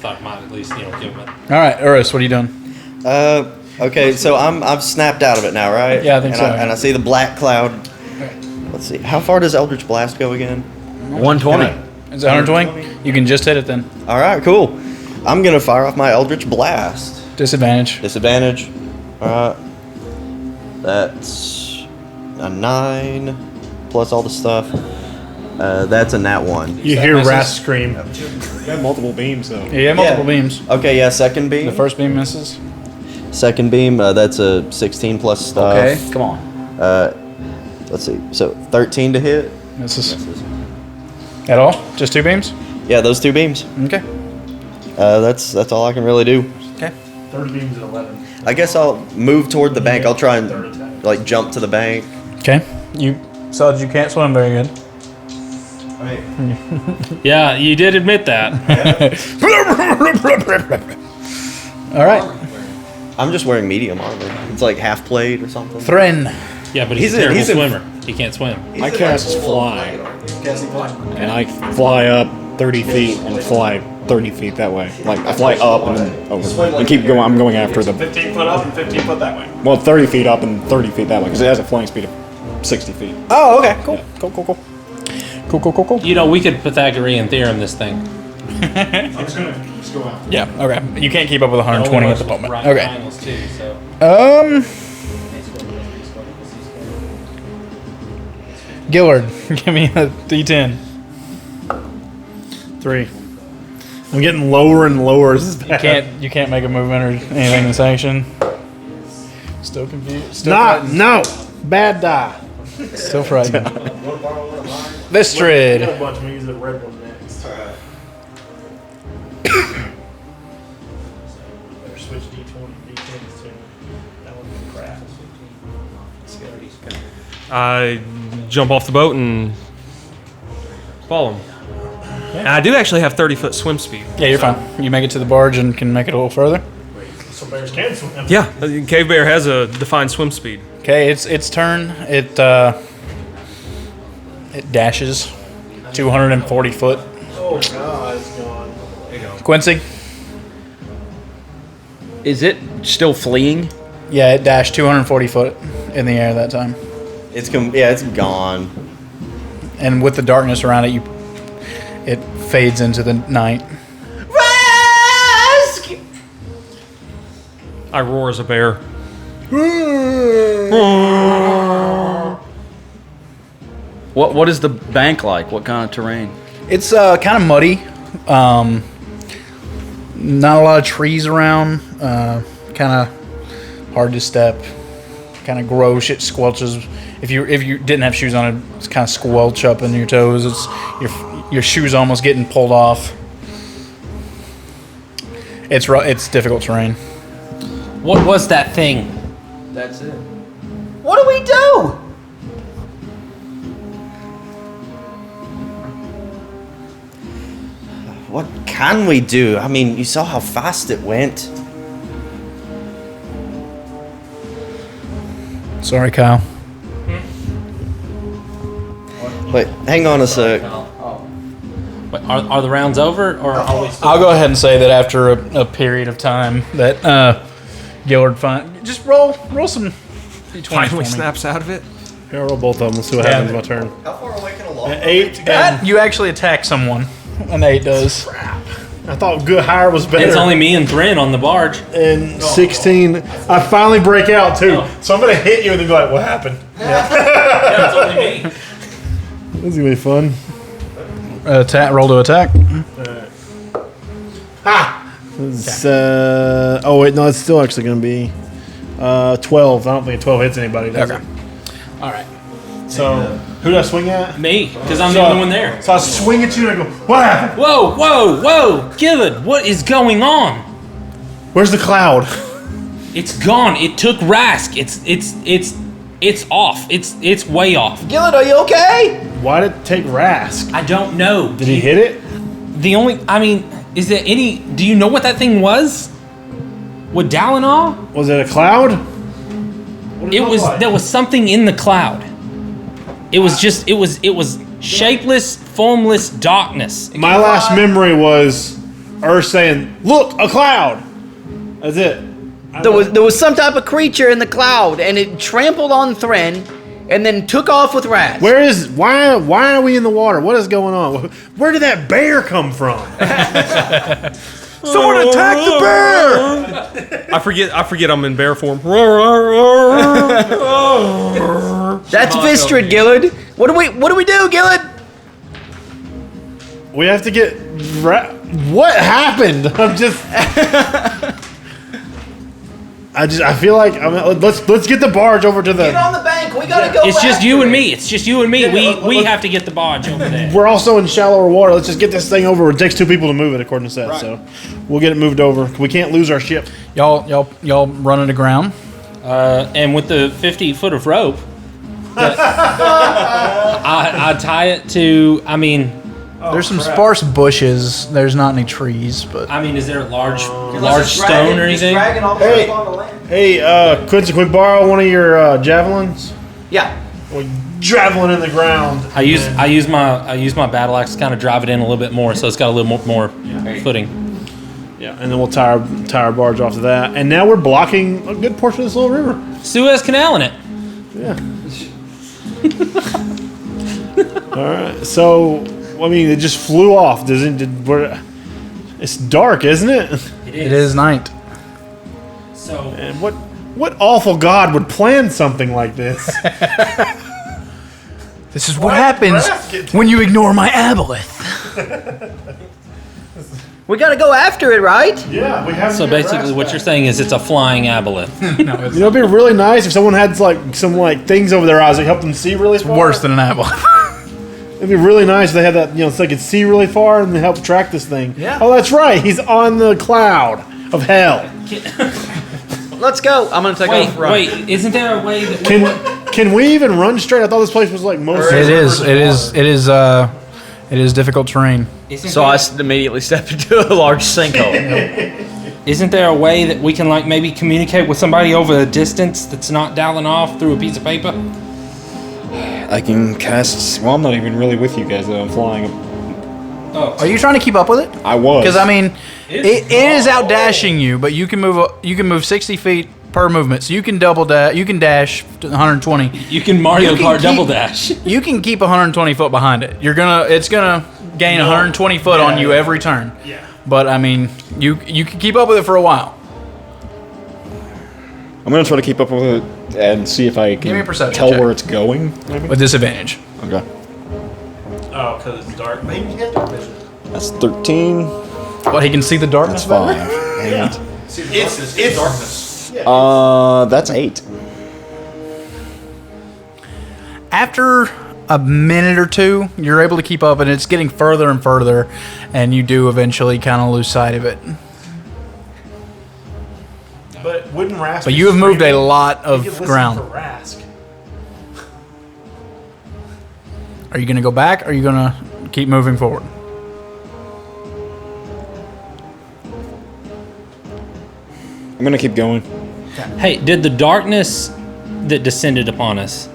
[SPEAKER 3] Thought I might at least give him a.
[SPEAKER 1] All right, Urus, what are you doing?
[SPEAKER 4] Okay, so I'm snapped out of it now, right?
[SPEAKER 1] Yeah, I think
[SPEAKER 4] and
[SPEAKER 1] so.
[SPEAKER 4] And I see the black cloud. Let's see. How far does Eldritch Blast go again?
[SPEAKER 2] 120.
[SPEAKER 1] Is it 120? You can just hit it then.
[SPEAKER 4] All right, cool. I'm gonna fire off my Eldritch Blast.
[SPEAKER 1] Disadvantage.
[SPEAKER 4] Disadvantage. All right. That's a 9 plus all the stuff. That's a nat 1.
[SPEAKER 5] You hear Rask scream.
[SPEAKER 7] You have multiple beams, though.
[SPEAKER 1] Yeah, you have multiple beams.
[SPEAKER 4] Okay, yeah, second beam.
[SPEAKER 1] The first beam misses.
[SPEAKER 4] Second beam, that's a 16 plus stuff.
[SPEAKER 2] Okay, come on.
[SPEAKER 4] Let's see. So 13 to hit.
[SPEAKER 1] Misses. At all? Just 2 beams?
[SPEAKER 4] Yeah, those 2 beams.
[SPEAKER 1] Okay.
[SPEAKER 4] That's all I can really do.
[SPEAKER 1] Okay.
[SPEAKER 5] 30 beams at 11.
[SPEAKER 4] I guess I'll move toward the bank. I'll try and like jump to the bank.
[SPEAKER 1] Okay. You saw that you can't swim very good.
[SPEAKER 3] Yeah, you did admit that.
[SPEAKER 1] All right.
[SPEAKER 4] I'm just wearing medium armor. It's like half plate or something.
[SPEAKER 1] Thren.
[SPEAKER 3] Yeah, but he's a terrible swimmer. He can't swim.
[SPEAKER 10] I cast fly, and I fly up 30 feet and fly 30 feet that way. Like I fly up and then over, and keep going. I'm going after the
[SPEAKER 5] 15 foot up and 15 foot that way.
[SPEAKER 10] well, 30 feet up and 30 feet that way because it has a flying speed of 60 feet.
[SPEAKER 1] Oh, okay. Cool. Cool. Cool.
[SPEAKER 3] You know, we could Pythagorean theorem this thing.
[SPEAKER 5] I'm just go out.
[SPEAKER 1] Yeah, okay. You can't keep up with 120 at the moment.
[SPEAKER 3] Right
[SPEAKER 1] Okay.
[SPEAKER 3] triangles too, so.
[SPEAKER 1] Gillard, give me a D10.
[SPEAKER 5] 3. I'm getting lower and lower. This is bad.
[SPEAKER 1] You can't make a movement or anything in this action. Still confused. Still
[SPEAKER 5] Not,
[SPEAKER 1] frightened.
[SPEAKER 5] no. Bad die.
[SPEAKER 1] Still frightened. Vistrid.
[SPEAKER 5] A bunch of me use the red one next. Better switch D20, D10s too. That would be crap.
[SPEAKER 8] I jump off the boat and follow him. And I do actually have 30-foot swim speed.
[SPEAKER 1] Yeah, you're fine. You make it to the barge and can make it a little further.
[SPEAKER 5] So bears can swim.
[SPEAKER 8] Yeah, Cave Bear has a defined swim speed.
[SPEAKER 1] Okay, its turn. It dashes 240 foot.
[SPEAKER 5] Oh god, it's gone.
[SPEAKER 1] Quincy.
[SPEAKER 2] Is it still fleeing?
[SPEAKER 1] Yeah, it dashed 240 foot in the air that time.
[SPEAKER 4] It's gone.
[SPEAKER 1] And with the darkness around it, it fades into the night.
[SPEAKER 8] I roar as a bear.
[SPEAKER 2] What is the bank like? What kind of terrain?
[SPEAKER 1] It's kind of muddy. Not a lot of trees around. Kind of hard to step. Kind of gross. It squelches. If you didn't have shoes on, it's kind of squelch up in your toes. It's your shoes almost getting pulled off. It's difficult terrain.
[SPEAKER 3] What was that thing?
[SPEAKER 2] That's it.
[SPEAKER 4] What do we do? What can we do? I mean, you saw how fast it went.
[SPEAKER 1] Sorry, Kyle.
[SPEAKER 4] Wait, hang on a sec.
[SPEAKER 3] Wait, are the rounds over, or are we still?
[SPEAKER 1] I'll go ahead and say that after a period of time that Gillard just roll some d20 for
[SPEAKER 8] Finally
[SPEAKER 1] me.
[SPEAKER 8] snaps out of it.
[SPEAKER 5] Here, I'll roll both of them. Let's see what
[SPEAKER 1] Yeah.
[SPEAKER 5] happens. My turn.
[SPEAKER 4] How far away can a log?
[SPEAKER 5] 8.
[SPEAKER 1] You actually attack someone. An 8 does.
[SPEAKER 5] I thought good hire was better.
[SPEAKER 3] It's only me and Thrin on the barge.
[SPEAKER 5] And 16. I finally break out too. So I'm gonna hit you and then be like, "What happened?"
[SPEAKER 3] Yeah, it's only me.
[SPEAKER 5] This is gonna be fun.
[SPEAKER 1] Roll to attack.
[SPEAKER 5] It's, oh wait, no, it's still actually gonna be 12. I don't think a 12 hits anybody. Does it?
[SPEAKER 1] All right.
[SPEAKER 5] So who do I swing at?
[SPEAKER 3] Me, because I'm the only one there.
[SPEAKER 5] So I swing at you and I go, "What happened?
[SPEAKER 3] Whoa, Gillard, what is going on?
[SPEAKER 5] Where's the cloud?"
[SPEAKER 3] It's gone. It took Rask. It's off. It's way off.
[SPEAKER 4] Gillard, are you okay?
[SPEAKER 5] Why did it take Rask?
[SPEAKER 3] I don't know.
[SPEAKER 5] Did he hit it?
[SPEAKER 3] Is there any? Do you know what that thing was? With Dalinar?
[SPEAKER 5] Was it a cloud? What did
[SPEAKER 3] It
[SPEAKER 5] look
[SPEAKER 3] was.
[SPEAKER 5] like?
[SPEAKER 3] There was something in the cloud. It was just. It was shapeless, formless darkness.
[SPEAKER 5] My last memory was Earth saying, "Look, a cloud." That's it.
[SPEAKER 6] There was some type of creature in the cloud, and it trampled on Thren, and then took off with Raz.
[SPEAKER 5] Why are we in the water? What is going on? Where did that bear come from? Someone attacked the bear!
[SPEAKER 8] I forget I'm in bear form.
[SPEAKER 6] That's Vistrid, Gillard. What do we do, Gillard?
[SPEAKER 5] We have to get. What happened? I'm just. I feel like let's get the barge over to the.
[SPEAKER 6] Get on the bank. We gotta go.
[SPEAKER 3] It's just
[SPEAKER 6] after
[SPEAKER 3] you and
[SPEAKER 6] it.
[SPEAKER 3] me. It's just you and me. We have to get the barge over there.
[SPEAKER 5] We're also in shallower water. Let's just get this thing over. It takes 2 people to move it, according to Seth. So we'll get it moved over. We can't lose our ship.
[SPEAKER 1] Y'all running aground.
[SPEAKER 3] And with the 50 foot of rope, I tie it to. I mean,
[SPEAKER 1] There's some sparse bushes. There's not any trees, but
[SPEAKER 3] is there a large stone or anything?
[SPEAKER 6] Dragging all the stuff on the land.
[SPEAKER 5] Hey, Quincy, quick borrow one of your javelins.
[SPEAKER 6] Yeah.
[SPEAKER 5] Well, javelin in the ground.
[SPEAKER 3] I use my battle axe to kind of drive it in a little bit more, so it's got a little more footing.
[SPEAKER 5] Yeah, and then we'll tie our barge off to that. And now we're blocking a good portion of this little river.
[SPEAKER 3] Suez Canal in it.
[SPEAKER 5] Yeah. All right. So, I mean, it just flew off. It's dark, isn't it?
[SPEAKER 1] it is night.
[SPEAKER 3] So
[SPEAKER 5] And what awful god would plan something like this?
[SPEAKER 1] This is what happens when you ignore my aboleth.
[SPEAKER 6] We gotta go after it, right?
[SPEAKER 5] Yeah, we have.
[SPEAKER 3] so basically, what you're saying is it's a flying aboleth.
[SPEAKER 5] You know, it'd be really nice if someone had some things over their eyes that help them see really far.
[SPEAKER 1] Worse than an aboleth.
[SPEAKER 5] It'd be really nice if they had that, so they could see really far and help track this thing.
[SPEAKER 1] Yeah.
[SPEAKER 5] Oh, that's right. He's on the cloud of hell.
[SPEAKER 6] Let's go. I'm gonna take off.
[SPEAKER 3] Wait, isn't there a way that
[SPEAKER 5] Can we even run straight? I thought this place was like most.
[SPEAKER 1] It is difficult terrain.
[SPEAKER 2] So I immediately stepped into a large sinkhole.
[SPEAKER 3] Isn't there a way that we can maybe communicate with somebody over a distance that's not dialing off through a piece of paper?
[SPEAKER 10] I can cast. Well, I'm not even really with you guys though. I'm flying.
[SPEAKER 1] Are you trying to keep up with it?
[SPEAKER 10] I was.
[SPEAKER 1] Because it is outdashing you, but you can move 60 feet per movement, so you can you can dash to 120.
[SPEAKER 3] You can Mario Kart double dash.
[SPEAKER 1] You can keep 120 foot behind it. It's gonna gain 120 foot on you every turn.
[SPEAKER 5] Yeah.
[SPEAKER 1] But I mean, you can keep up with it for a while.
[SPEAKER 10] I'm gonna try to keep up with it and see if I
[SPEAKER 1] Give me a
[SPEAKER 10] can
[SPEAKER 1] perception
[SPEAKER 10] tell
[SPEAKER 1] check.
[SPEAKER 10] where it's going. Maybe.
[SPEAKER 1] With disadvantage.
[SPEAKER 10] Okay.
[SPEAKER 5] Oh, because it's dark. Maybe you get dark vision.
[SPEAKER 10] That's 13.
[SPEAKER 1] What, he can see the darkness?
[SPEAKER 10] That's 5.
[SPEAKER 5] It's darkness.
[SPEAKER 10] That's 8.
[SPEAKER 1] After a minute or two, you're able to keep up, and it's getting further and further, and you do eventually kind of lose sight of it.
[SPEAKER 5] But wouldn't Rask?
[SPEAKER 1] But you have moved a lot of ground.
[SPEAKER 5] Rask.
[SPEAKER 1] Are you going to go back, or are you going to keep moving forward?
[SPEAKER 10] I'm gonna keep going.
[SPEAKER 3] Hey, did the darkness that descended upon us,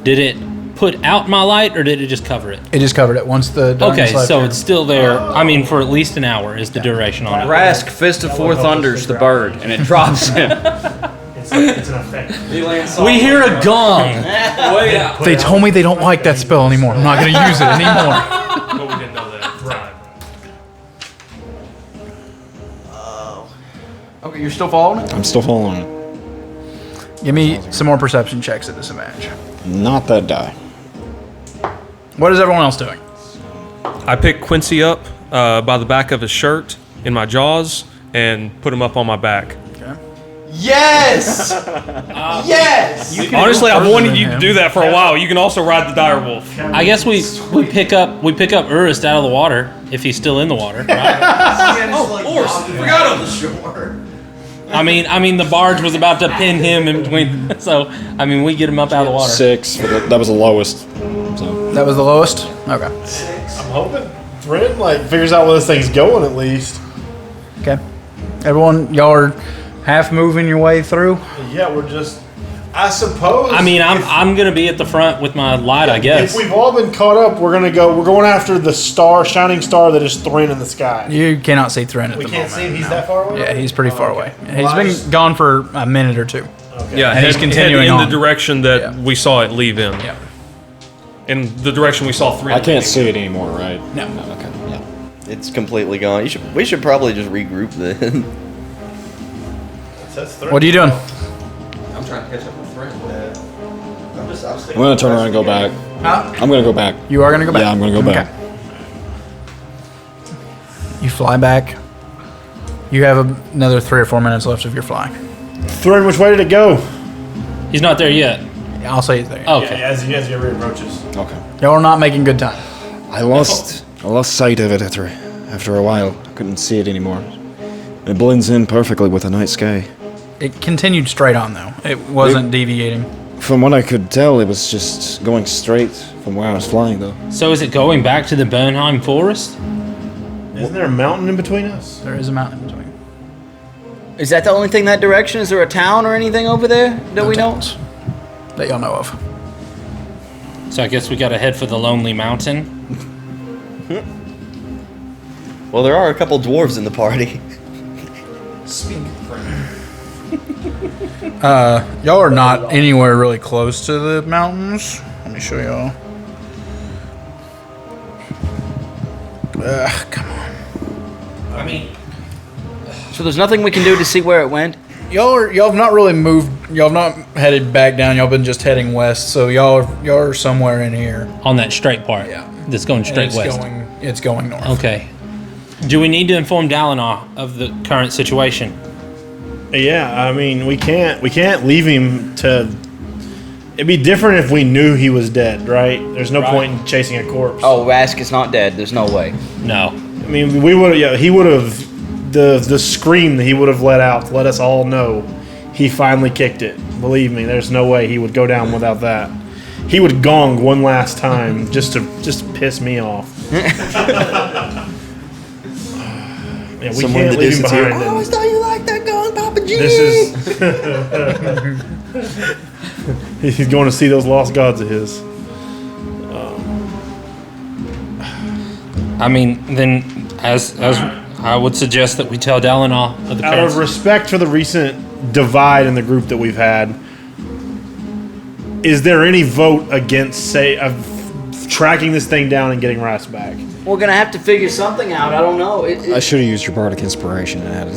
[SPEAKER 3] did it put out my light or did it just cover it?
[SPEAKER 1] It just covered it once the darkness
[SPEAKER 3] Okay,
[SPEAKER 1] left
[SPEAKER 3] so
[SPEAKER 1] you.
[SPEAKER 3] it's still there. I mean, for at least an hour is the duration on it.
[SPEAKER 2] Rask, Fist of Four Thunders, the bird, and it drops him.
[SPEAKER 5] It's an effect.
[SPEAKER 3] We hear a gong.
[SPEAKER 1] They told me they don't like that spell anymore. I'm not going to use it anymore.
[SPEAKER 5] But we didn't know that. Right.
[SPEAKER 1] Okay, you're still following it?
[SPEAKER 10] I'm still following it.
[SPEAKER 1] Give me some more perception checks at disadvantage.
[SPEAKER 10] Not that die.
[SPEAKER 1] What is everyone else doing?
[SPEAKER 8] I picked Quincy up by the back of his shirt in my jaws and put him up on my back.
[SPEAKER 6] Yes! Yes!
[SPEAKER 8] Honestly, I've wanted
[SPEAKER 1] than
[SPEAKER 8] you to
[SPEAKER 1] him.
[SPEAKER 8] do that for a while. You can also ride the dire wolf.
[SPEAKER 3] I guess we pick up Urist out of the water if he's still in the water, right?
[SPEAKER 6] Forgot on the shore.
[SPEAKER 3] I mean the barge was about to pin him in between, so I mean we get him up out of the water.
[SPEAKER 10] 6. But that was the lowest. So.
[SPEAKER 1] That was the lowest? Okay.
[SPEAKER 5] I'm hoping Brent figures out where this thing's going at least.
[SPEAKER 1] Okay. Everyone, y'all are half moving your way through?
[SPEAKER 5] Yeah, we're just. I suppose.
[SPEAKER 3] I mean, I'm gonna be at the front with my light, I guess.
[SPEAKER 5] If we've all been caught up, we're going after the shining star that is Thrin in the sky.
[SPEAKER 1] You cannot see Thrin at
[SPEAKER 5] We
[SPEAKER 1] the
[SPEAKER 5] can't
[SPEAKER 1] moment.
[SPEAKER 5] see him. He's that far away.
[SPEAKER 1] Yeah, he's pretty far away. He's
[SPEAKER 5] Well,
[SPEAKER 1] been gone for a minute or two.
[SPEAKER 5] Okay.
[SPEAKER 8] Yeah,
[SPEAKER 1] And he's
[SPEAKER 8] head
[SPEAKER 1] continuing
[SPEAKER 8] in
[SPEAKER 1] on.
[SPEAKER 8] the direction that
[SPEAKER 1] Yeah.
[SPEAKER 8] we saw it leave in.
[SPEAKER 1] Yeah.
[SPEAKER 8] In the direction we saw 3.
[SPEAKER 10] I can't see it anymore, right?
[SPEAKER 1] No.
[SPEAKER 10] Okay. Yeah.
[SPEAKER 4] It's completely gone. We should probably just regroup then.
[SPEAKER 1] What are you doing?
[SPEAKER 9] I'm trying to catch up with Fred.
[SPEAKER 10] I'm gonna turn around and go back. I'm gonna go back.
[SPEAKER 1] You are going to go back?
[SPEAKER 10] Yeah, I'm gonna go back.
[SPEAKER 1] You fly back. You have another 3 or 4 minutes left of your flying.
[SPEAKER 5] Thrin, which way did it go?
[SPEAKER 3] He's not there yet.
[SPEAKER 1] I'll say it's there.
[SPEAKER 3] Okay.
[SPEAKER 5] As he approaches.
[SPEAKER 7] Okay.
[SPEAKER 1] Y'all are not making good time.
[SPEAKER 7] I lost sight of it after a while. I couldn't see it anymore. It blends in perfectly with the night sky.
[SPEAKER 1] It continued straight on, though. It wasn't deviating.
[SPEAKER 7] From what I could tell, it was just going straight from where I was flying, though.
[SPEAKER 3] So is it going back to the Bernheim Forest?
[SPEAKER 5] Isn't there a mountain in between us?
[SPEAKER 1] There is a mountain in between.
[SPEAKER 6] Is that the only thing that direction? Is there a town or anything over there that we know?
[SPEAKER 1] That y'all know of.
[SPEAKER 3] So I guess we gotta head for the Lonely Mountain.
[SPEAKER 4] Well, there are a couple dwarves in the party.
[SPEAKER 1] Y'all are not anywhere really close to the mountains. Let me show y'all. Come on.
[SPEAKER 3] I mean,
[SPEAKER 6] So there's nothing we can do to see where it went?
[SPEAKER 1] Y'all have not really moved. Y'all have not headed back down. Y'all been just heading west. So y'all are somewhere in here.
[SPEAKER 3] on that straight part.
[SPEAKER 1] Yeah.
[SPEAKER 3] That's going straight
[SPEAKER 1] it's
[SPEAKER 3] west.
[SPEAKER 1] It's going north.
[SPEAKER 3] Okay. Do we need to inform Dalinar of the current situation?
[SPEAKER 5] Yeah, I mean, we can't leave him to. It'd be different if we knew he was dead, right? There's no point in chasing a corpse.
[SPEAKER 6] Oh, Rask is not dead. There's no way.
[SPEAKER 3] No.
[SPEAKER 5] I mean, we would. Yeah, he would have. The scream that he would have let out to let us all know he finally kicked it. Believe me, there's no way he would go down without that. He would gong one last time just to piss me off. Yeah, we
[SPEAKER 4] Somewhere in
[SPEAKER 5] can't
[SPEAKER 4] the
[SPEAKER 5] leave him
[SPEAKER 4] distance here.
[SPEAKER 5] behind.
[SPEAKER 4] I always thought you liked that gong, Papa G.
[SPEAKER 5] This is. He's going to see those lost gods of his.
[SPEAKER 3] I mean, then as I would suggest that we tell Dalinar of the
[SPEAKER 5] Out
[SPEAKER 3] current.
[SPEAKER 5] of respect for the recent divide in the group that we've had, is there any vote against, of tracking this thing down and getting Ras back?
[SPEAKER 6] We're gonna have to figure something out. I don't know.
[SPEAKER 7] I should have used your bardic inspiration and added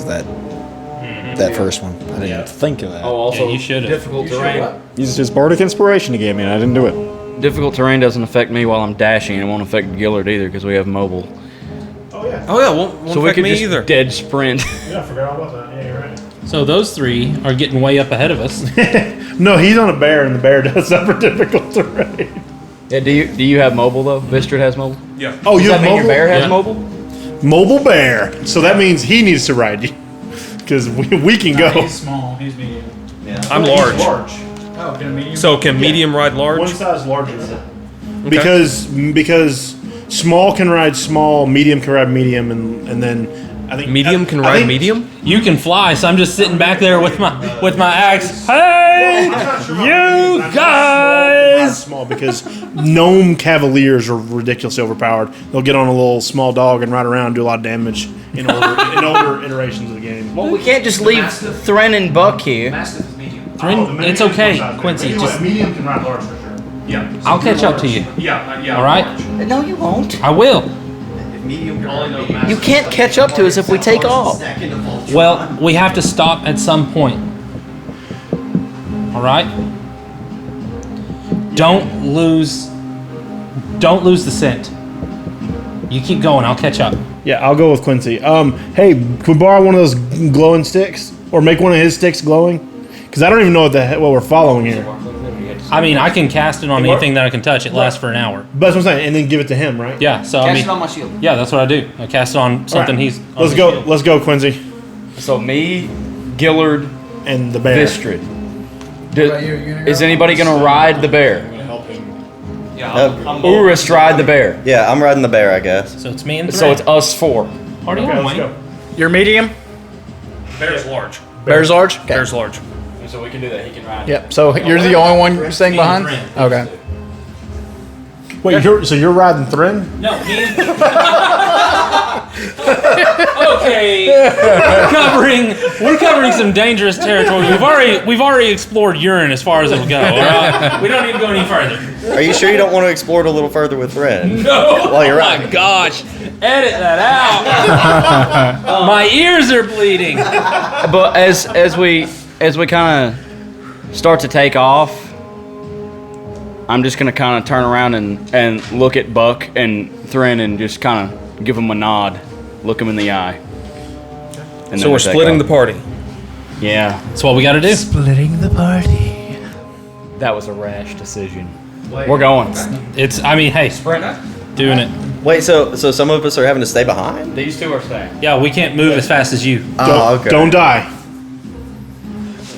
[SPEAKER 7] that first one. I didn't think of that.
[SPEAKER 6] also
[SPEAKER 3] Yeah, you should have.
[SPEAKER 6] difficult terrain.
[SPEAKER 7] Used his bardic inspiration to get me, and I didn't do it.
[SPEAKER 6] Difficult terrain doesn't affect me while I'm dashing. It won't affect Gillard either because we have mobile.
[SPEAKER 9] Oh yeah, won't
[SPEAKER 6] So we
[SPEAKER 9] affect
[SPEAKER 6] could
[SPEAKER 9] me
[SPEAKER 6] just
[SPEAKER 9] either.
[SPEAKER 6] dead sprint.
[SPEAKER 5] Yeah, I forgot all about that. Yeah, you're right.
[SPEAKER 3] So those three are getting way up ahead of us.
[SPEAKER 5] No, he's on a bear, and the bear does suffer difficult terrain.
[SPEAKER 6] Yeah. Do you have mobile though? Vistrid has mobile.
[SPEAKER 9] Yeah.
[SPEAKER 5] Oh,
[SPEAKER 6] Does
[SPEAKER 5] you
[SPEAKER 6] that
[SPEAKER 5] have
[SPEAKER 6] mean
[SPEAKER 5] mobile?
[SPEAKER 6] your bear has
[SPEAKER 3] Yeah.
[SPEAKER 6] mobile?
[SPEAKER 5] Mobile bear. So that means he needs to ride you, because we can go.
[SPEAKER 1] He's small. He's medium.
[SPEAKER 9] I'm large.
[SPEAKER 1] Oh, can a medium?
[SPEAKER 9] So can medium ride large?
[SPEAKER 5] One size larger. Because small can ride small, medium can ride medium, and then I think
[SPEAKER 9] Medium can
[SPEAKER 5] I
[SPEAKER 9] ride
[SPEAKER 5] think-
[SPEAKER 9] medium?
[SPEAKER 3] You can fly, so I'm just sitting back there with my axe. Hey, you guys!
[SPEAKER 5] Small because gnome cavaliers are ridiculously overpowered. They'll get on a little small dog and ride around and do a lot of damage in older iterations of the game.
[SPEAKER 6] Well, we can't just leave Thren and Buck here.
[SPEAKER 3] It's okay, Quincy. Just
[SPEAKER 5] medium can ride large for sure.
[SPEAKER 9] Yeah.
[SPEAKER 3] I'll catch up to you.
[SPEAKER 9] Yeah.
[SPEAKER 3] All right,
[SPEAKER 6] No, you won't.
[SPEAKER 3] I will.
[SPEAKER 6] You can't catch up to us if we take off.
[SPEAKER 3] Well, we have to stop at some point. All right. Don't lose the scent. You keep going. I'll catch up.
[SPEAKER 5] Yeah, I'll go with Quincy. Hey, can we borrow one of those glowing sticks, or make one of his sticks glowing? Because I don't even know what we're following here.
[SPEAKER 3] I mean, I can cast it on anything that I can touch. It lasts for an hour.
[SPEAKER 5] But that's what I'm saying, and then give it to him, right?
[SPEAKER 3] Yeah. So I
[SPEAKER 6] Cast
[SPEAKER 3] mean,
[SPEAKER 6] it on my shield.
[SPEAKER 3] yeah, that's what I do. I cast it on something
[SPEAKER 5] All right.
[SPEAKER 3] he's. On
[SPEAKER 5] Let's
[SPEAKER 3] his
[SPEAKER 5] go.
[SPEAKER 3] shield.
[SPEAKER 5] Let's go, Quincy,
[SPEAKER 6] So me, Gillard,
[SPEAKER 5] and the bear.
[SPEAKER 6] Vistrid. Is anybody gonna ride the bear? Urus ride the bear.
[SPEAKER 4] Yeah, I'm riding the bear, I guess.
[SPEAKER 3] So it's me and
[SPEAKER 6] So it's us four.
[SPEAKER 3] Party
[SPEAKER 5] Okay,
[SPEAKER 3] on,
[SPEAKER 5] let's
[SPEAKER 3] Wayne.
[SPEAKER 5] go.
[SPEAKER 1] You're medium.
[SPEAKER 9] Bear's large.
[SPEAKER 1] Bear's large. Okay.
[SPEAKER 9] Bear's large.
[SPEAKER 6] So we can do that. He can ride.
[SPEAKER 1] Yep. So you're the only one staying behind. Okay.
[SPEAKER 5] Wait, you're riding Thren?
[SPEAKER 3] No, me and. Okay, we're covering some dangerous territory. We've already explored urine as far as it'll go. All right? We don't need to go any further.
[SPEAKER 4] Are you sure you don't want to explore it a little further with Thren?
[SPEAKER 3] No.
[SPEAKER 4] While you're
[SPEAKER 3] Oh my
[SPEAKER 4] riding.
[SPEAKER 3] gosh! Edit that out. My ears are bleeding.
[SPEAKER 6] But as we kind of start to take off, I'm just gonna kind of turn around and look at Buck and Thren and just kind of give them a nod, look them in the eye. And
[SPEAKER 9] So we're splitting the party.
[SPEAKER 2] Yeah,
[SPEAKER 3] That's what we got to do.
[SPEAKER 1] Splitting the party.
[SPEAKER 2] that was a rash decision. We're going.
[SPEAKER 3] It's. I mean, hey, doing it.
[SPEAKER 4] Wait, so some of us are having to stay behind?
[SPEAKER 2] These two are staying.
[SPEAKER 3] Yeah, we can't move as fast as you.
[SPEAKER 4] Oh, okay.
[SPEAKER 5] Don't die.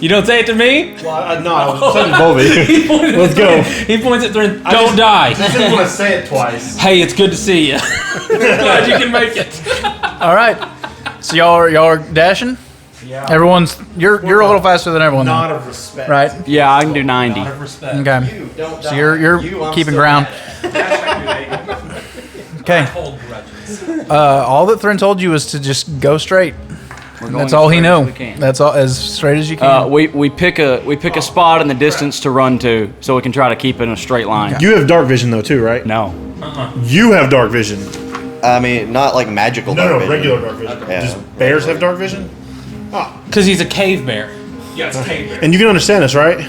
[SPEAKER 3] You don't say it to me.
[SPEAKER 5] No, I was saying Bobby. Let's go.
[SPEAKER 3] He points at Thrin. Don't die.
[SPEAKER 5] I didn't want to say it twice.
[SPEAKER 3] Hey, it's good to see you. Glad you can make it.
[SPEAKER 1] All right. So y'all are dashing. Yeah. Everyone's you're a little faster than everyone.
[SPEAKER 5] Not
[SPEAKER 1] Though.
[SPEAKER 5] of respect.
[SPEAKER 1] Right.
[SPEAKER 2] Yeah, I can do 90.
[SPEAKER 1] Okay. So you're keeping ground. Okay. All that Thrin told you was to just go straight. That's all he knew. That's all, as straight as you can.
[SPEAKER 2] We pick a spot in the distance to run to, so we can try to keep it in a straight line.
[SPEAKER 5] You have dark vision though too, right?
[SPEAKER 2] No.
[SPEAKER 5] You have dark vision.
[SPEAKER 4] I mean, not like magical dark vision.
[SPEAKER 5] Regular dark vision.
[SPEAKER 4] Yeah.
[SPEAKER 5] Does bears have dark vision?
[SPEAKER 3] Because he's a cave bear.
[SPEAKER 9] Yeah, it's cave bear.
[SPEAKER 5] And you can understand us, right?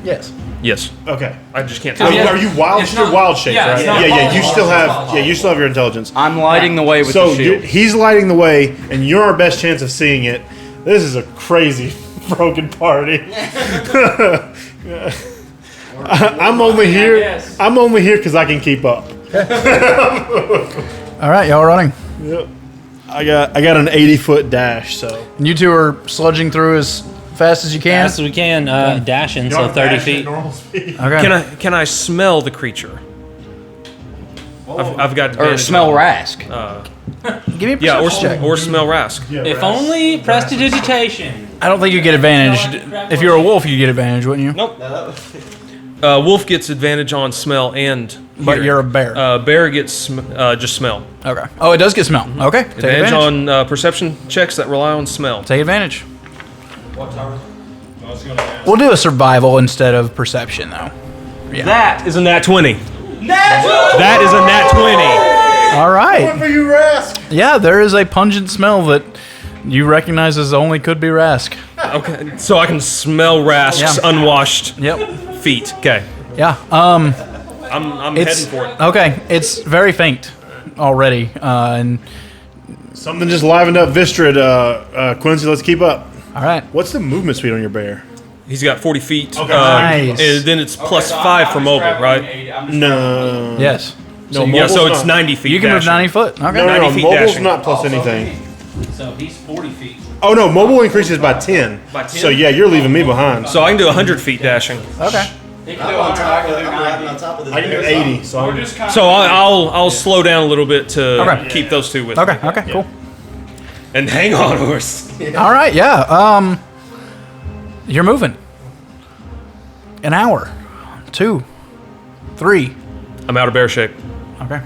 [SPEAKER 1] Yes.
[SPEAKER 9] Yes.
[SPEAKER 5] Okay.
[SPEAKER 9] I just can't
[SPEAKER 5] Are,
[SPEAKER 9] tell you.
[SPEAKER 5] are you wild?
[SPEAKER 3] It's
[SPEAKER 5] You're
[SPEAKER 3] not-
[SPEAKER 5] wild shaped,
[SPEAKER 3] yeah, it's
[SPEAKER 5] right?
[SPEAKER 3] not
[SPEAKER 5] Yeah. You
[SPEAKER 3] wild,
[SPEAKER 5] still
[SPEAKER 3] wild,
[SPEAKER 5] have.
[SPEAKER 3] wild,
[SPEAKER 5] Yeah, you still have your intelligence.
[SPEAKER 2] I'm lighting the way with
[SPEAKER 5] So
[SPEAKER 2] the shield.
[SPEAKER 5] he's lighting the way, and you're our best chance of seeing it. This is a crazy broken party. I'm only here. I'm only here because I can keep up.
[SPEAKER 1] All right, y'all running.
[SPEAKER 5] Yep. I got an 80-foot dash. So
[SPEAKER 1] And you two are sludging through as fast as you can.
[SPEAKER 3] Fast as we can, dashing, so 30 feet.
[SPEAKER 5] Normal speed.
[SPEAKER 1] Okay.
[SPEAKER 9] Can I smell the creature? I've got
[SPEAKER 2] Or
[SPEAKER 9] advantage
[SPEAKER 2] smell
[SPEAKER 9] on-
[SPEAKER 2] Rask.
[SPEAKER 1] Give me a perception
[SPEAKER 9] Yeah,
[SPEAKER 1] check.
[SPEAKER 9] or smell Rask.
[SPEAKER 5] Yeah,
[SPEAKER 3] If
[SPEAKER 5] right.
[SPEAKER 3] only prestidigitation.
[SPEAKER 1] I don't think you get advantage. If you're a wolf, you get advantage, wouldn't you?
[SPEAKER 9] Nope. Wolf gets advantage on smell and.
[SPEAKER 1] But
[SPEAKER 9] hearing.
[SPEAKER 1] you're a bear.
[SPEAKER 9] Bear gets just smell.
[SPEAKER 1] Okay. Oh, it does get smell. Okay. Take
[SPEAKER 9] Advantage
[SPEAKER 1] advantage.
[SPEAKER 9] on perception checks that rely on smell.
[SPEAKER 1] Take advantage. We'll do a survival instead of perception, though.
[SPEAKER 9] That is a nat 20. That is a nat 20.
[SPEAKER 1] All right.
[SPEAKER 5] For you, Rask.
[SPEAKER 1] Yeah, there is a pungent smell that you recognize as only could be Rask.
[SPEAKER 9] Okay, so I can smell Rask's
[SPEAKER 1] Yeah.
[SPEAKER 9] unwashed
[SPEAKER 1] Yep.
[SPEAKER 9] feet. Okay,
[SPEAKER 1] Yeah.
[SPEAKER 9] I'm
[SPEAKER 1] It's
[SPEAKER 9] heading for it.
[SPEAKER 1] okay. It's very faint already, and
[SPEAKER 5] Something just livened up Vistrid. Quincy, let's keep up.
[SPEAKER 1] all right.
[SPEAKER 5] What's the movement speed on your bear?
[SPEAKER 9] He's got 40 feet.
[SPEAKER 5] Okay.
[SPEAKER 1] Nice.
[SPEAKER 9] And then it's plus 5 for mobile, right?
[SPEAKER 5] No.
[SPEAKER 1] Yes.
[SPEAKER 5] No,
[SPEAKER 9] Yeah, so
[SPEAKER 5] mobile's
[SPEAKER 9] it's
[SPEAKER 5] not.
[SPEAKER 9] 90 feet.
[SPEAKER 1] You can move
[SPEAKER 9] dashing.
[SPEAKER 1] 90 foot. Okay.
[SPEAKER 5] No,
[SPEAKER 9] 90
[SPEAKER 5] no,
[SPEAKER 9] feet
[SPEAKER 5] mobile's
[SPEAKER 9] dashing.
[SPEAKER 5] not plus anything.
[SPEAKER 3] So he's 40 feet.
[SPEAKER 5] Oh no, mobile increases by 10.
[SPEAKER 9] By 10?
[SPEAKER 5] So yeah, you're leaving me behind.
[SPEAKER 9] So I can do 100 feet dashing.
[SPEAKER 1] Okay.
[SPEAKER 4] I'm on top of this.
[SPEAKER 5] I can do 80. So I'm
[SPEAKER 9] So I'll slow down a little bit to
[SPEAKER 1] Okay.
[SPEAKER 9] keep those two with
[SPEAKER 1] Okay.
[SPEAKER 9] me.
[SPEAKER 1] Okay. Cool.
[SPEAKER 9] And hang on, horse.
[SPEAKER 1] All right. Yeah. You're moving. An hour. 2. 3.
[SPEAKER 9] I'm out of bear shape.
[SPEAKER 1] Okay.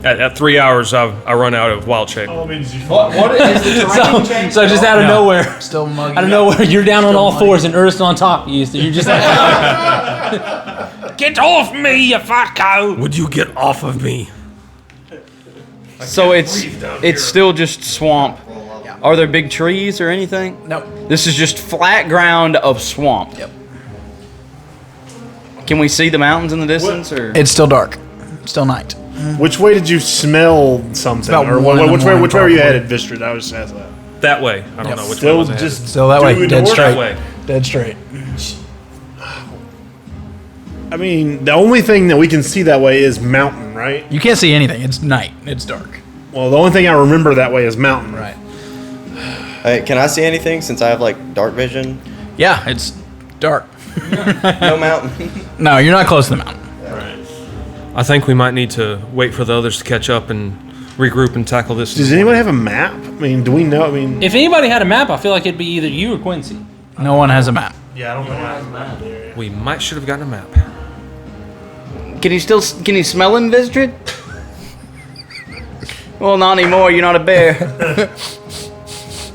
[SPEAKER 9] At 3 hours, I run out of wild shape.
[SPEAKER 5] What is the
[SPEAKER 3] So just out of nowhere,
[SPEAKER 1] Still muggy.
[SPEAKER 3] out of nowhere, you're down on all fours and Ernest on top of you. So you're just like, get off me, you fucko!
[SPEAKER 9] Would you get off of me?
[SPEAKER 2] So it's still just swamp. Are there big trees or anything?
[SPEAKER 1] No.
[SPEAKER 2] This is just flat ground of swamp.
[SPEAKER 1] Yep.
[SPEAKER 2] Can we see the mountains in the distance, or
[SPEAKER 1] It's still dark. Still night.
[SPEAKER 5] Which way did you smell something?
[SPEAKER 1] about
[SPEAKER 5] Or
[SPEAKER 1] 1 in the
[SPEAKER 5] which way
[SPEAKER 1] morning,
[SPEAKER 5] were you
[SPEAKER 1] probably.
[SPEAKER 5] headed, Vistrid? I was just asked that.
[SPEAKER 9] That way. I don't know which way
[SPEAKER 5] Still
[SPEAKER 9] was it.
[SPEAKER 5] just
[SPEAKER 1] Still that way.
[SPEAKER 5] due
[SPEAKER 1] Dead
[SPEAKER 5] north?
[SPEAKER 1] straight.
[SPEAKER 9] That way.
[SPEAKER 1] Dead straight.
[SPEAKER 5] I mean, the only thing that we can see that way is mountain, right?
[SPEAKER 1] You can't see anything. It's night. It's dark.
[SPEAKER 5] Well, the only thing I remember that way is mountain.
[SPEAKER 1] Right.
[SPEAKER 4] Hey, can I see anything since I have like dark vision?
[SPEAKER 1] Yeah. It's dark.
[SPEAKER 4] No mountain.
[SPEAKER 1] No, you're not close to the mountain.
[SPEAKER 9] I think we might need to wait for the others to catch up and regroup and tackle this.
[SPEAKER 5] Does anybody have a map? I mean, do we know? I mean,
[SPEAKER 3] if anybody had a map, I feel like it'd be either you or Quincy.
[SPEAKER 1] No one has a map.
[SPEAKER 5] yeah, I don't know.
[SPEAKER 9] We might should have gotten a map.
[SPEAKER 2] can you smell him, Vistrid? Well, not anymore. You're not a bear.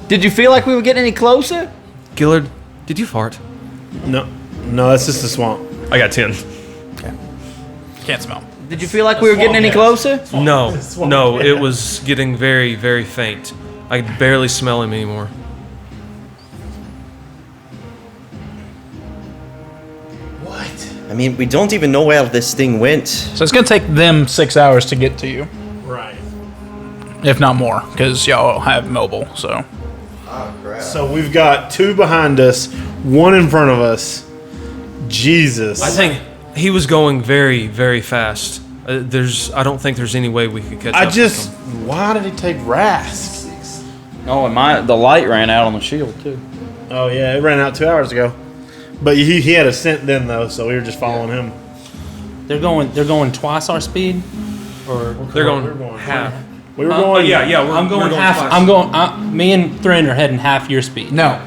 [SPEAKER 2] Did you feel like we were getting any closer?
[SPEAKER 9] Gillard, did you fart?
[SPEAKER 5] No, that's just the swamp.
[SPEAKER 9] I got 10.
[SPEAKER 1] Can't smell.
[SPEAKER 2] Did you feel like we were getting any closer?
[SPEAKER 9] No, no, it was getting very, very faint. I could barely smell him anymore.
[SPEAKER 4] I mean, we don't even know where this thing went.
[SPEAKER 1] So it's gonna take them 6 hours to get to you,
[SPEAKER 5] Right.
[SPEAKER 1] if not more, because y'all have mobile. So
[SPEAKER 4] Oh, crap.
[SPEAKER 5] So we've got 2 behind us, 1 in front of us. Jesus.
[SPEAKER 9] I think he was going very, very fast. I don't think there's any way we could catch up.
[SPEAKER 5] Why did he take Rask?
[SPEAKER 2] Oh, and the light ran out on the shield too.
[SPEAKER 5] Oh yeah, it ran out 2 hours ago. But he had a scent then though, so we were just following him.
[SPEAKER 3] They're going twice our speed, or
[SPEAKER 9] They're going half.
[SPEAKER 5] We were going.
[SPEAKER 3] I'm going half.
[SPEAKER 9] twice.
[SPEAKER 3] Me and Thren are heading half your speed.
[SPEAKER 1] No.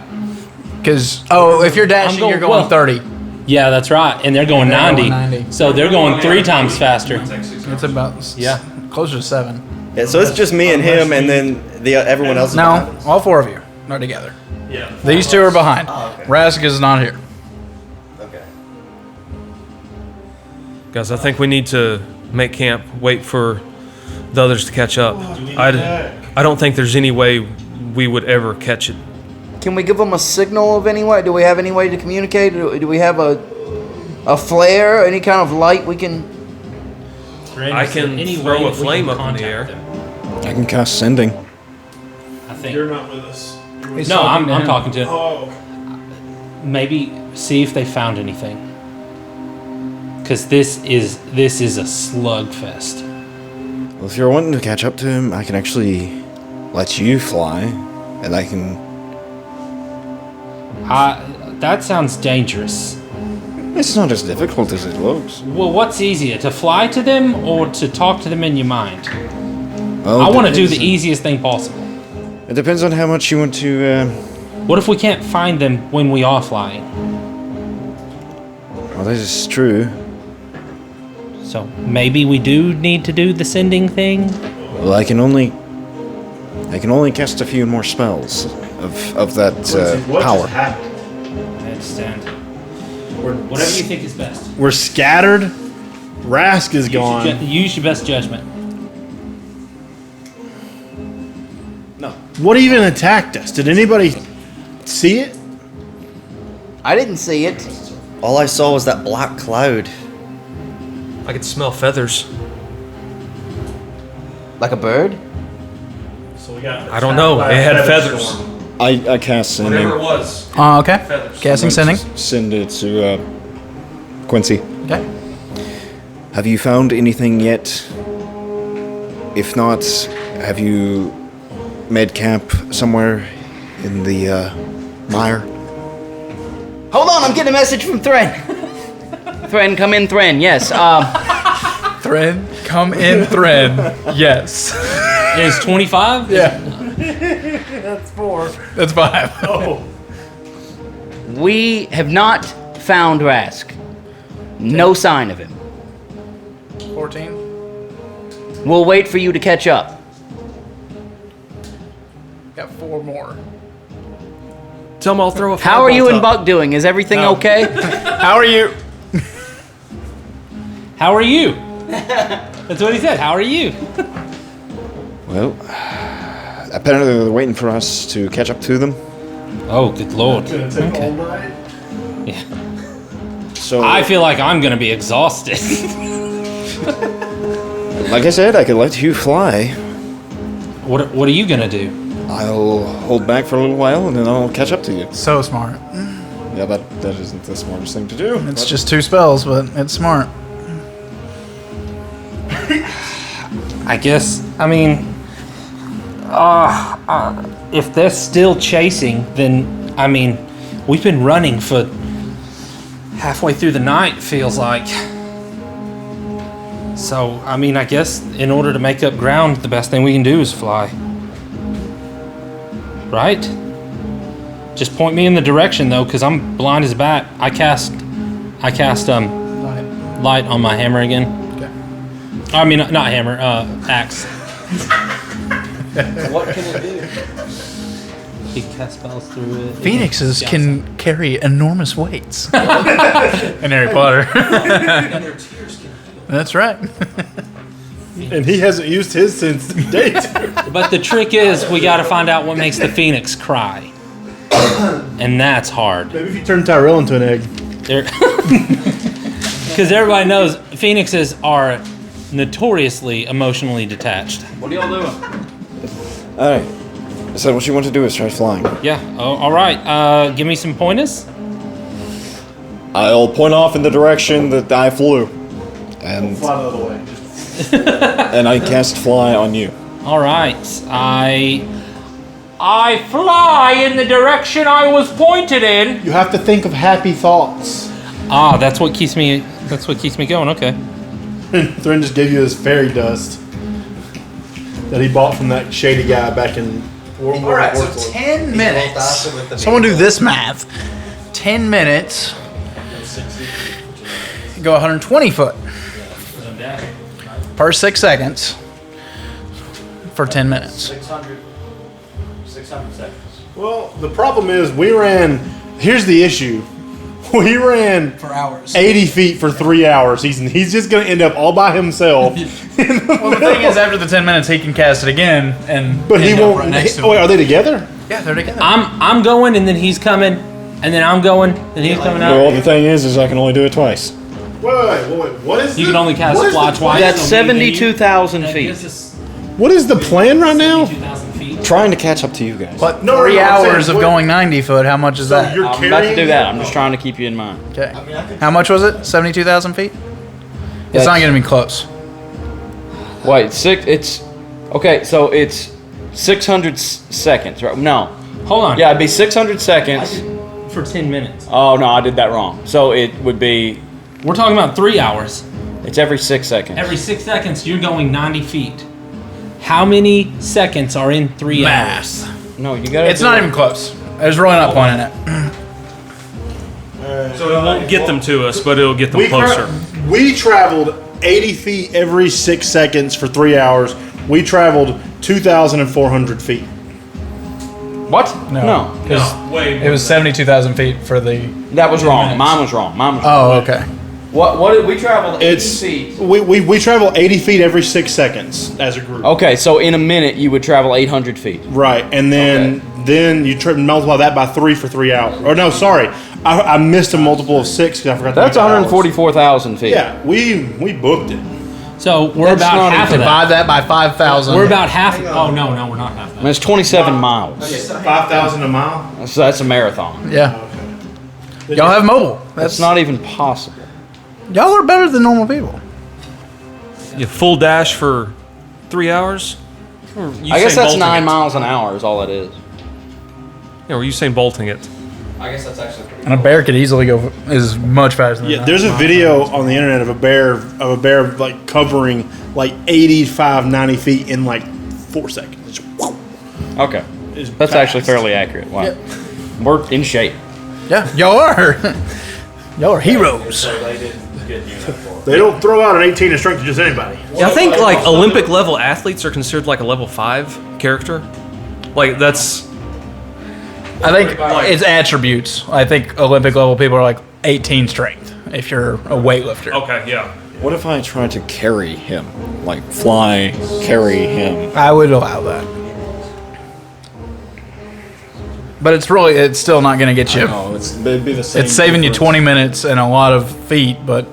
[SPEAKER 1] Because, if you're dashing, you're going 30.
[SPEAKER 3] Yeah, that's right. And they're going
[SPEAKER 1] They're
[SPEAKER 3] 90.
[SPEAKER 1] going 90.
[SPEAKER 3] So they're going 3 times faster.
[SPEAKER 1] It's about closer to 7.
[SPEAKER 4] Yeah, so it's just me and him, and then everyone else is behind
[SPEAKER 1] No,
[SPEAKER 4] us.
[SPEAKER 1] all 4 of you are together.
[SPEAKER 5] Yeah.
[SPEAKER 1] These 2 are behind.
[SPEAKER 4] Oh, okay.
[SPEAKER 1] Rask is not here.
[SPEAKER 4] Okay.
[SPEAKER 9] Guys, I think we need to make camp, wait for the others to catch up. I don't think there's any way we would ever catch it.
[SPEAKER 6] Can we give them a signal of any way? Do we have any way to communicate? Do we have a flare, any kind of light we can?
[SPEAKER 9] I can throw a flame up in the air.
[SPEAKER 7] I can cast sending.
[SPEAKER 3] I think.
[SPEAKER 5] You're not with us.
[SPEAKER 3] No, I'm talking to.
[SPEAKER 5] Oh.
[SPEAKER 3] Maybe see if they found anything. Because this is a slugfest.
[SPEAKER 7] Well, if you're wanting to catch up to him, I can actually let you fly, and I can.
[SPEAKER 3] That sounds dangerous.
[SPEAKER 7] It's not as difficult as it looks.
[SPEAKER 3] Well, what's easier, to fly to them or to talk to them in your mind?
[SPEAKER 7] Well,
[SPEAKER 3] I want to do
[SPEAKER 7] depends-
[SPEAKER 3] the easiest thing possible.
[SPEAKER 7] It depends on how much you want to.
[SPEAKER 3] What if we can't find them when we are flying?
[SPEAKER 7] Well, that is true.
[SPEAKER 3] So maybe we do need to do the sending thing?
[SPEAKER 7] Well, I can only cast a few more spells of that
[SPEAKER 5] What
[SPEAKER 7] power.
[SPEAKER 5] just happened?
[SPEAKER 3] I understand. Whatever you think is best.
[SPEAKER 5] We're scattered. Rask is gone.
[SPEAKER 3] Use your best judgment.
[SPEAKER 5] What even attacked us? Did anybody see it?
[SPEAKER 6] I didn't see it.
[SPEAKER 4] All I saw was that black cloud.
[SPEAKER 9] I could smell feathers.
[SPEAKER 6] Like a bird?
[SPEAKER 5] So we got.
[SPEAKER 9] I don't know. It had feathers.
[SPEAKER 7] I cast sending.
[SPEAKER 9] Whatever it was.
[SPEAKER 1] Okay.
[SPEAKER 9] Feathers.
[SPEAKER 1] Casting sending.
[SPEAKER 7] Send it to Quincy.
[SPEAKER 1] Okay.
[SPEAKER 7] Have you found anything yet? If not, have you made camp somewhere in the mire?
[SPEAKER 6] Hold on, I'm getting a message from Thren. Thren, come in, Thren. Yes.
[SPEAKER 1] Thren, come in, Thren. Yes.
[SPEAKER 3] Is 25?
[SPEAKER 1] Yeah.
[SPEAKER 5] That's 4.
[SPEAKER 1] That's 5.
[SPEAKER 5] Oh.
[SPEAKER 6] We have not found Rask. No sign of him.
[SPEAKER 1] 14.
[SPEAKER 6] We'll wait for you to catch up.
[SPEAKER 1] Got 4 more.
[SPEAKER 9] Tell them I'll throw a
[SPEAKER 6] How are you and
[SPEAKER 9] firebolt up.
[SPEAKER 6] Buck doing? Is everything okay?
[SPEAKER 1] How are you?
[SPEAKER 3] How are you? That's what he said. How are you?
[SPEAKER 7] Well, apparently they're waiting for us to catch up to them.
[SPEAKER 3] Oh, good lord.
[SPEAKER 5] Gonna take all night.
[SPEAKER 7] So,
[SPEAKER 3] I feel like I'm gonna be exhausted.
[SPEAKER 7] like I said, I could let you fly.
[SPEAKER 3] What are you gonna do?
[SPEAKER 7] I'll hold back for a little while, and then I'll catch up to you.
[SPEAKER 1] So smart.
[SPEAKER 7] Yeah, that isn't the smartest thing to do.
[SPEAKER 1] It's just 2 spells, but it's smart.
[SPEAKER 3] I guess. I mean, if they're still chasing, then I mean, we've been running for halfway through the night. Feels like. So I mean, I guess in order to make up ground, the best thing we can do is fly. Right? Just point me in the direction though, because I'm blind as a bat. I cast light on my hammer again.
[SPEAKER 1] Okay.
[SPEAKER 3] I mean, not hammer, axe.
[SPEAKER 6] What can it do?
[SPEAKER 3] You can cast spells through it.
[SPEAKER 1] Phoenixes can carry enormous weights. In Harry Potter. That's right.
[SPEAKER 5] And he hasn't used his since date.
[SPEAKER 3] But the trick is, we got to find out what makes the phoenix cry, and that's hard.
[SPEAKER 5] Maybe if you turn Tyrell into an egg.
[SPEAKER 3] Because everybody knows phoenixes are notoriously emotionally detached.
[SPEAKER 6] What are y'all doing?
[SPEAKER 7] All right. Is that what you want to do? Is try flying?
[SPEAKER 3] Yeah. Oh, all right. Give me some pointers.
[SPEAKER 7] I'll point off in the direction that I flew, and
[SPEAKER 5] Fly the other way.
[SPEAKER 7] and I cast fly on you.
[SPEAKER 3] All right. I fly in the direction I was pointed in.
[SPEAKER 5] You have to think of happy thoughts.
[SPEAKER 3] Ah, that's what keeps me. That's what keeps me going. Okay.
[SPEAKER 5] Thrin just gave you this fairy dust that he bought from that shady guy back in Wharf of
[SPEAKER 1] All right, so
[SPEAKER 5] Porcelain.
[SPEAKER 1] 10 minutes. Someone do this math. 10 minutes. Go 120 foot per 6 seconds for 10 minutes.
[SPEAKER 2] 600 seconds.
[SPEAKER 5] Well, the problem is here's the issue. We ran
[SPEAKER 1] For hours.
[SPEAKER 5] 80 feet for 3 hours. He's just going to end up all by himself.
[SPEAKER 1] Well, the thing is, after the 10 minutes, he can cast it again,
[SPEAKER 5] But he
[SPEAKER 1] end up
[SPEAKER 5] won't.
[SPEAKER 1] right next to
[SPEAKER 5] Oh, wait,
[SPEAKER 1] him.
[SPEAKER 5] are they together?
[SPEAKER 1] Yeah, they're together.
[SPEAKER 3] I'm going, and then he's coming, and then I'm going, and he's coming
[SPEAKER 7] Well,
[SPEAKER 3] out.
[SPEAKER 7] the thing is I can only do it twice.
[SPEAKER 5] Wait. What is
[SPEAKER 3] You can only cast
[SPEAKER 5] what is
[SPEAKER 3] fly
[SPEAKER 5] the
[SPEAKER 3] twice.
[SPEAKER 6] That's
[SPEAKER 3] so maybe-
[SPEAKER 6] 72,000 feet.
[SPEAKER 5] What is the plan right now?
[SPEAKER 3] 2,000 feet.
[SPEAKER 7] Trying to catch up to you guys.
[SPEAKER 1] But
[SPEAKER 5] No,
[SPEAKER 1] 3
[SPEAKER 5] I'm saying,
[SPEAKER 1] hours of
[SPEAKER 5] what-
[SPEAKER 1] going 90 foot, how much is
[SPEAKER 5] So
[SPEAKER 1] that?
[SPEAKER 5] you're
[SPEAKER 6] I'm about to
[SPEAKER 5] carrying
[SPEAKER 6] do that.
[SPEAKER 5] him?
[SPEAKER 6] I'm just trying to keep you in mind.
[SPEAKER 1] Okay. How much was it? 72,000 feet? It's not going to be close.
[SPEAKER 2] Wait, it's okay. So it's 600 seconds, right? No,
[SPEAKER 3] Hold on.
[SPEAKER 2] yeah, it'd be 600 seconds.
[SPEAKER 3] For 10 minutes.
[SPEAKER 2] Oh no, I did that wrong. So it would be
[SPEAKER 3] We're talking about 3 hours.
[SPEAKER 2] it's every 6 seconds.
[SPEAKER 3] Every 6 seconds, you're going 90 feet. How many seconds are in 3 hours?
[SPEAKER 2] No, you gotta.
[SPEAKER 1] It's
[SPEAKER 2] do
[SPEAKER 1] not
[SPEAKER 2] it.
[SPEAKER 1] even close. There's really not point in it.
[SPEAKER 9] So it won't get them to us, but it'll get them closer.
[SPEAKER 5] We traveled 80 feet every 6 seconds for 3 hours. We traveled 2,400 feet.
[SPEAKER 2] What? No.
[SPEAKER 1] Because it was 72,000 feet for the.
[SPEAKER 2] That was wrong. Mine was wrong.
[SPEAKER 1] Oh, okay.
[SPEAKER 2] What did we traveled 80
[SPEAKER 5] It's
[SPEAKER 2] feet?
[SPEAKER 5] we travel 80 feet every 6 seconds as a group.
[SPEAKER 2] Okay, so in a minute you would travel 800 feet.
[SPEAKER 5] Right, and then you multiply that by 3 for 3 hours. Or no, sorry, I missed a multiple of 6 because I forgot.
[SPEAKER 2] That's
[SPEAKER 5] to make the hours.
[SPEAKER 2] 144,000 feet.
[SPEAKER 5] Yeah, we booked it.
[SPEAKER 3] So we're
[SPEAKER 2] That's
[SPEAKER 3] about
[SPEAKER 2] not
[SPEAKER 3] half of that.
[SPEAKER 1] Divide that by 5,000.
[SPEAKER 3] We're about half. Oh, no, we're not half
[SPEAKER 2] I
[SPEAKER 3] that.
[SPEAKER 2] mean, it's 27 miles.
[SPEAKER 5] 5,000 a mile.
[SPEAKER 2] So that's a marathon.
[SPEAKER 1] Yeah. Y'all have mobile.
[SPEAKER 2] That's not even possible.
[SPEAKER 1] Y'all are better than normal people.
[SPEAKER 9] You full dash for 3 hours? Or
[SPEAKER 2] I guess
[SPEAKER 9] Usain
[SPEAKER 2] that's
[SPEAKER 9] Bolting
[SPEAKER 2] 9
[SPEAKER 9] it?
[SPEAKER 2] miles an hour is all it is.
[SPEAKER 9] Yeah, or Usain Bolting it.
[SPEAKER 2] I guess that's actually pretty
[SPEAKER 1] And a bear could easily go is much faster than
[SPEAKER 5] Yeah,
[SPEAKER 1] that.
[SPEAKER 5] there's a video on the internet of a bear like covering like 85, 90 feet in like 4 seconds. Just, whoa,
[SPEAKER 2] Okay.
[SPEAKER 5] it's
[SPEAKER 2] That's
[SPEAKER 5] fast.
[SPEAKER 2] actually fairly accurate. Wow. We're in shape.
[SPEAKER 1] Yeah, y'all are. Y'all are heroes.
[SPEAKER 5] They don't throw out an 18 in strength to just anybody.
[SPEAKER 9] Yeah, I think like Olympic level athletes are considered like a level 5 character. Like that's
[SPEAKER 1] I think it's attributes. I think Olympic level people are like 18 strength if you're a weightlifter.
[SPEAKER 9] okay, yeah.
[SPEAKER 7] What if I tried to carry him? Like fly, carry him?
[SPEAKER 1] I would allow that. But it's still not going to get you.
[SPEAKER 7] No, it'd be the same.
[SPEAKER 1] It's saving you
[SPEAKER 7] difference.
[SPEAKER 1] 20 minutes and a lot of feet, but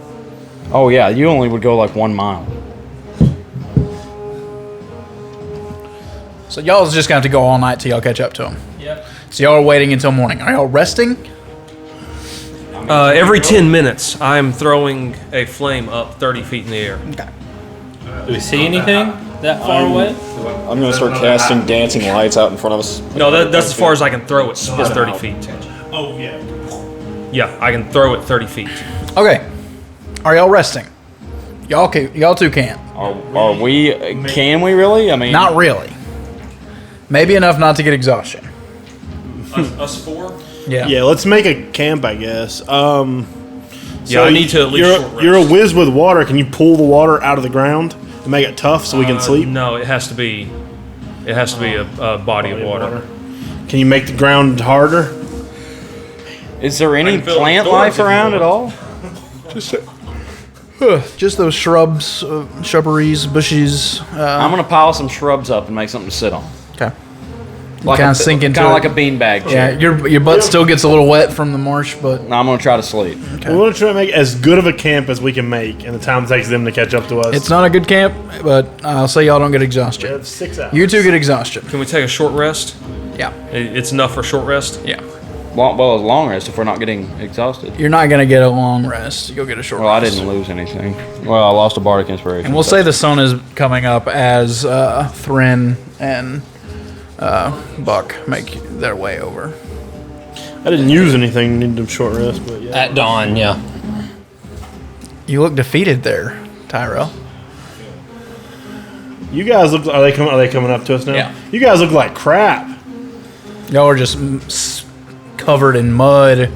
[SPEAKER 2] Oh yeah, you only would go like 1 mile.
[SPEAKER 1] so y'all's just going to have to go all night till y'all catch up to them.
[SPEAKER 3] Yep.
[SPEAKER 1] So y'all are waiting until morning. Are y'all resting?
[SPEAKER 9] Every 10 minutes, I'm throwing a flame up 30 feet in the air.
[SPEAKER 3] Do we see anything that far away?
[SPEAKER 7] I'm gonna start casting dancing lights out in front of us.
[SPEAKER 9] No, that's as far as I can throw it. Is 30 feet.
[SPEAKER 5] Oh yeah.
[SPEAKER 9] Yeah, I can throw it 30 feet.
[SPEAKER 1] Okay. Are y'all resting? Y'all two can't.
[SPEAKER 2] Are we? Can we really? I mean,
[SPEAKER 1] Not really. Maybe enough not to get exhaustion.
[SPEAKER 9] Us four?
[SPEAKER 1] Yeah.
[SPEAKER 5] Yeah, let's make a camp, I guess.
[SPEAKER 9] Yeah, I need to at least short rest.
[SPEAKER 5] You're a whiz with water. Can you pull the water out of the ground and make it tough so we can sleep?
[SPEAKER 9] No, it has to be. It has to be a body of water.
[SPEAKER 5] Can you make the ground harder?
[SPEAKER 2] is there any
[SPEAKER 9] can fill
[SPEAKER 2] plant
[SPEAKER 9] storage
[SPEAKER 2] life
[SPEAKER 9] if you
[SPEAKER 2] around
[SPEAKER 9] want.
[SPEAKER 2] at all?
[SPEAKER 1] Just those shrubs, shrubberies, bushes.
[SPEAKER 2] I'm gonna pile some shrubs up and make something to sit on.
[SPEAKER 1] Okay.
[SPEAKER 2] Like
[SPEAKER 1] kind of sink into
[SPEAKER 2] kind of
[SPEAKER 1] it.
[SPEAKER 2] like a beanbag
[SPEAKER 1] Yeah,
[SPEAKER 2] chair.
[SPEAKER 1] your butt still gets a little wet from the marsh, but
[SPEAKER 2] Now I'm gonna try to sleep.
[SPEAKER 5] We want to try to make as good of a camp as we can make in the time it takes them to catch up to us.
[SPEAKER 1] it's not a good camp. But I'll say y'all don't get exhaustion.
[SPEAKER 5] It's 6 hours.
[SPEAKER 1] You two get exhaustion.
[SPEAKER 9] Can we take a short rest?
[SPEAKER 1] Yeah,
[SPEAKER 9] It's enough for a short rest?
[SPEAKER 1] yeah.
[SPEAKER 2] Well, as long rest if we're not geting exhausted.
[SPEAKER 1] You're not gonna get a long rest. You'll get a short
[SPEAKER 2] Well, I
[SPEAKER 1] rest.
[SPEAKER 2] didn't lose anything. Well, I lost a bardic inspiration.
[SPEAKER 1] And we'll say the sun is coming up as Thrin and Buck make their way over.
[SPEAKER 5] I didn't use anything. Need them short rest, but yeah.
[SPEAKER 3] At dawn, yeah.
[SPEAKER 1] You look defeated there, Tyrell.
[SPEAKER 5] You guys look. Are they coming up to us now?
[SPEAKER 3] Yeah.
[SPEAKER 5] You guys look like crap.
[SPEAKER 1] Y'all are just covered in mud.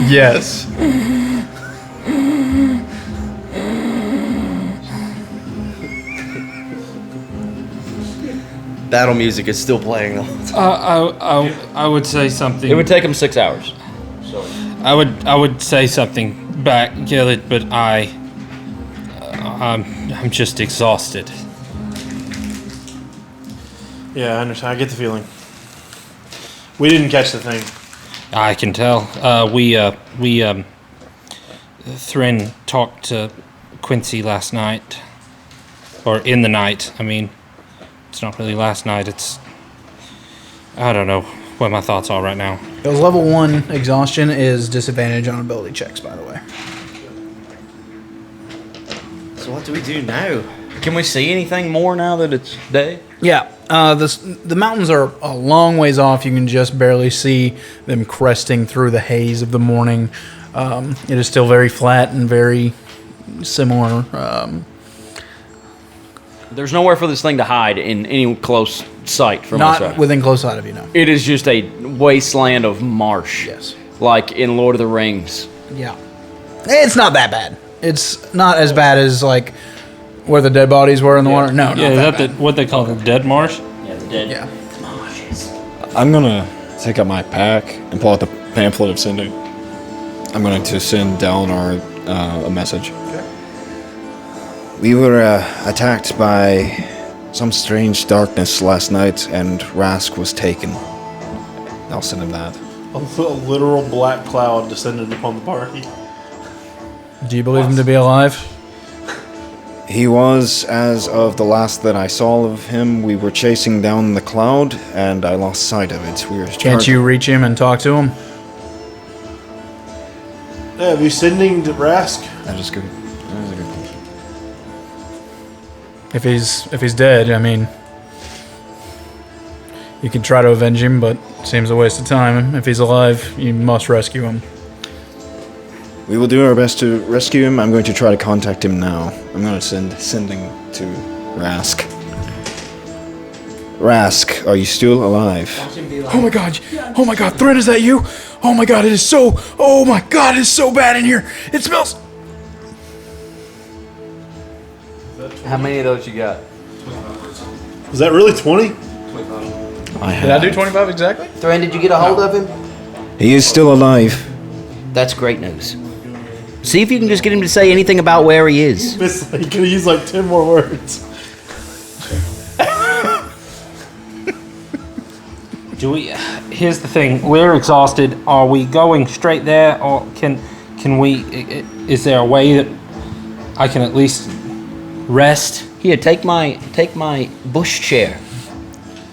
[SPEAKER 1] Yes.
[SPEAKER 4] Battle music is still playing though.
[SPEAKER 3] I would say something.
[SPEAKER 2] it would take them 6 hours.
[SPEAKER 3] I would say something back, Gillett, but I'm just exhausted.
[SPEAKER 5] Yeah, I understand. I get the feeling. We didn't catch the thing.
[SPEAKER 3] I can tell. Thrin talked to Quincy last night, or in the night. I mean, it's not really last night. I don't know what my thoughts are right now.
[SPEAKER 1] Those level 1 exhaustion is disadvantage on ability checks, by the way.
[SPEAKER 4] So what do we do now?
[SPEAKER 2] Can we see anything more now that it's day?
[SPEAKER 1] Yeah, the mountains are a long ways off. You can just barely see them cresting through the haze of the morning. It is still very flat and very similar.
[SPEAKER 2] There's nowhere for this thing to hide in any close sight from us.
[SPEAKER 1] Not within close sight of you, no.
[SPEAKER 2] It is just a wasteland of marsh.
[SPEAKER 1] Yes.
[SPEAKER 2] Like in Lord of the Rings.
[SPEAKER 1] Yeah. It's not that bad. It's not as bad as, like, where the dead bodies were in the water. No,
[SPEAKER 3] Yeah,
[SPEAKER 1] not
[SPEAKER 3] is
[SPEAKER 1] that
[SPEAKER 3] that
[SPEAKER 1] bad.
[SPEAKER 3] what they call the dead marsh?
[SPEAKER 1] Yeah.
[SPEAKER 7] I'm gonna take out my pack and pull out the pamphlet of sending. I'm going to send down a message. We were attacked by some strange darkness last night, and Rask was taken. I'll send him that.
[SPEAKER 5] A literal black cloud descended upon the party.
[SPEAKER 1] Do you believe him to be alive?
[SPEAKER 7] He was, as of the last that I saw of him, we were chasing down the cloud, and I lost sight of it. We were
[SPEAKER 1] Can't you reach him and talk to him?
[SPEAKER 5] Yeah, have you sending to Rask?
[SPEAKER 7] That is good. That is a good question.
[SPEAKER 1] If he's dead, I mean, you can try to avenge him, but it seems a waste of time. If he's alive, you must rescue him.
[SPEAKER 7] We will do our best to rescue him. I'm going to try to contact him now. I'm going to sending to Rask. Rask, are you still alive?
[SPEAKER 1] Oh my god! Oh my god! Thread, is that you? Oh my god! It is so. Oh my god! It is so bad in here. It smells.
[SPEAKER 2] How many of those you got?
[SPEAKER 5] Was that really 20?
[SPEAKER 1] Did I do 25 exactly?
[SPEAKER 6] Thran, did you get a hold of him?
[SPEAKER 7] He is still alive.
[SPEAKER 6] That's great news. See if you can just get him to say anything about where he is.
[SPEAKER 5] He could have used like 10 more words.
[SPEAKER 3] Here's the thing. We're exhausted. Are we going straight there, or can we? Is there a way that I can at least rest?
[SPEAKER 6] Here, take my bush chair.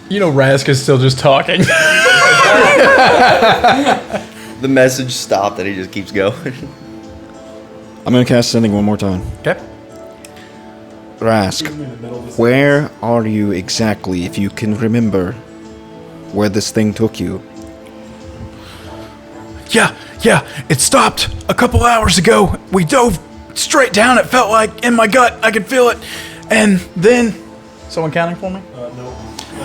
[SPEAKER 1] You know, Rask is still just talking.
[SPEAKER 4] The message stopped and he just keeps going.
[SPEAKER 7] I'm going to cast sending one more time.
[SPEAKER 1] Okay.
[SPEAKER 7] Rask, where are you exactly, if you can remember where this thing took you?
[SPEAKER 1] Yeah. It stopped a couple hours ago. We dove straight down. It felt like in my gut. I could feel it. And then, someone counting for me?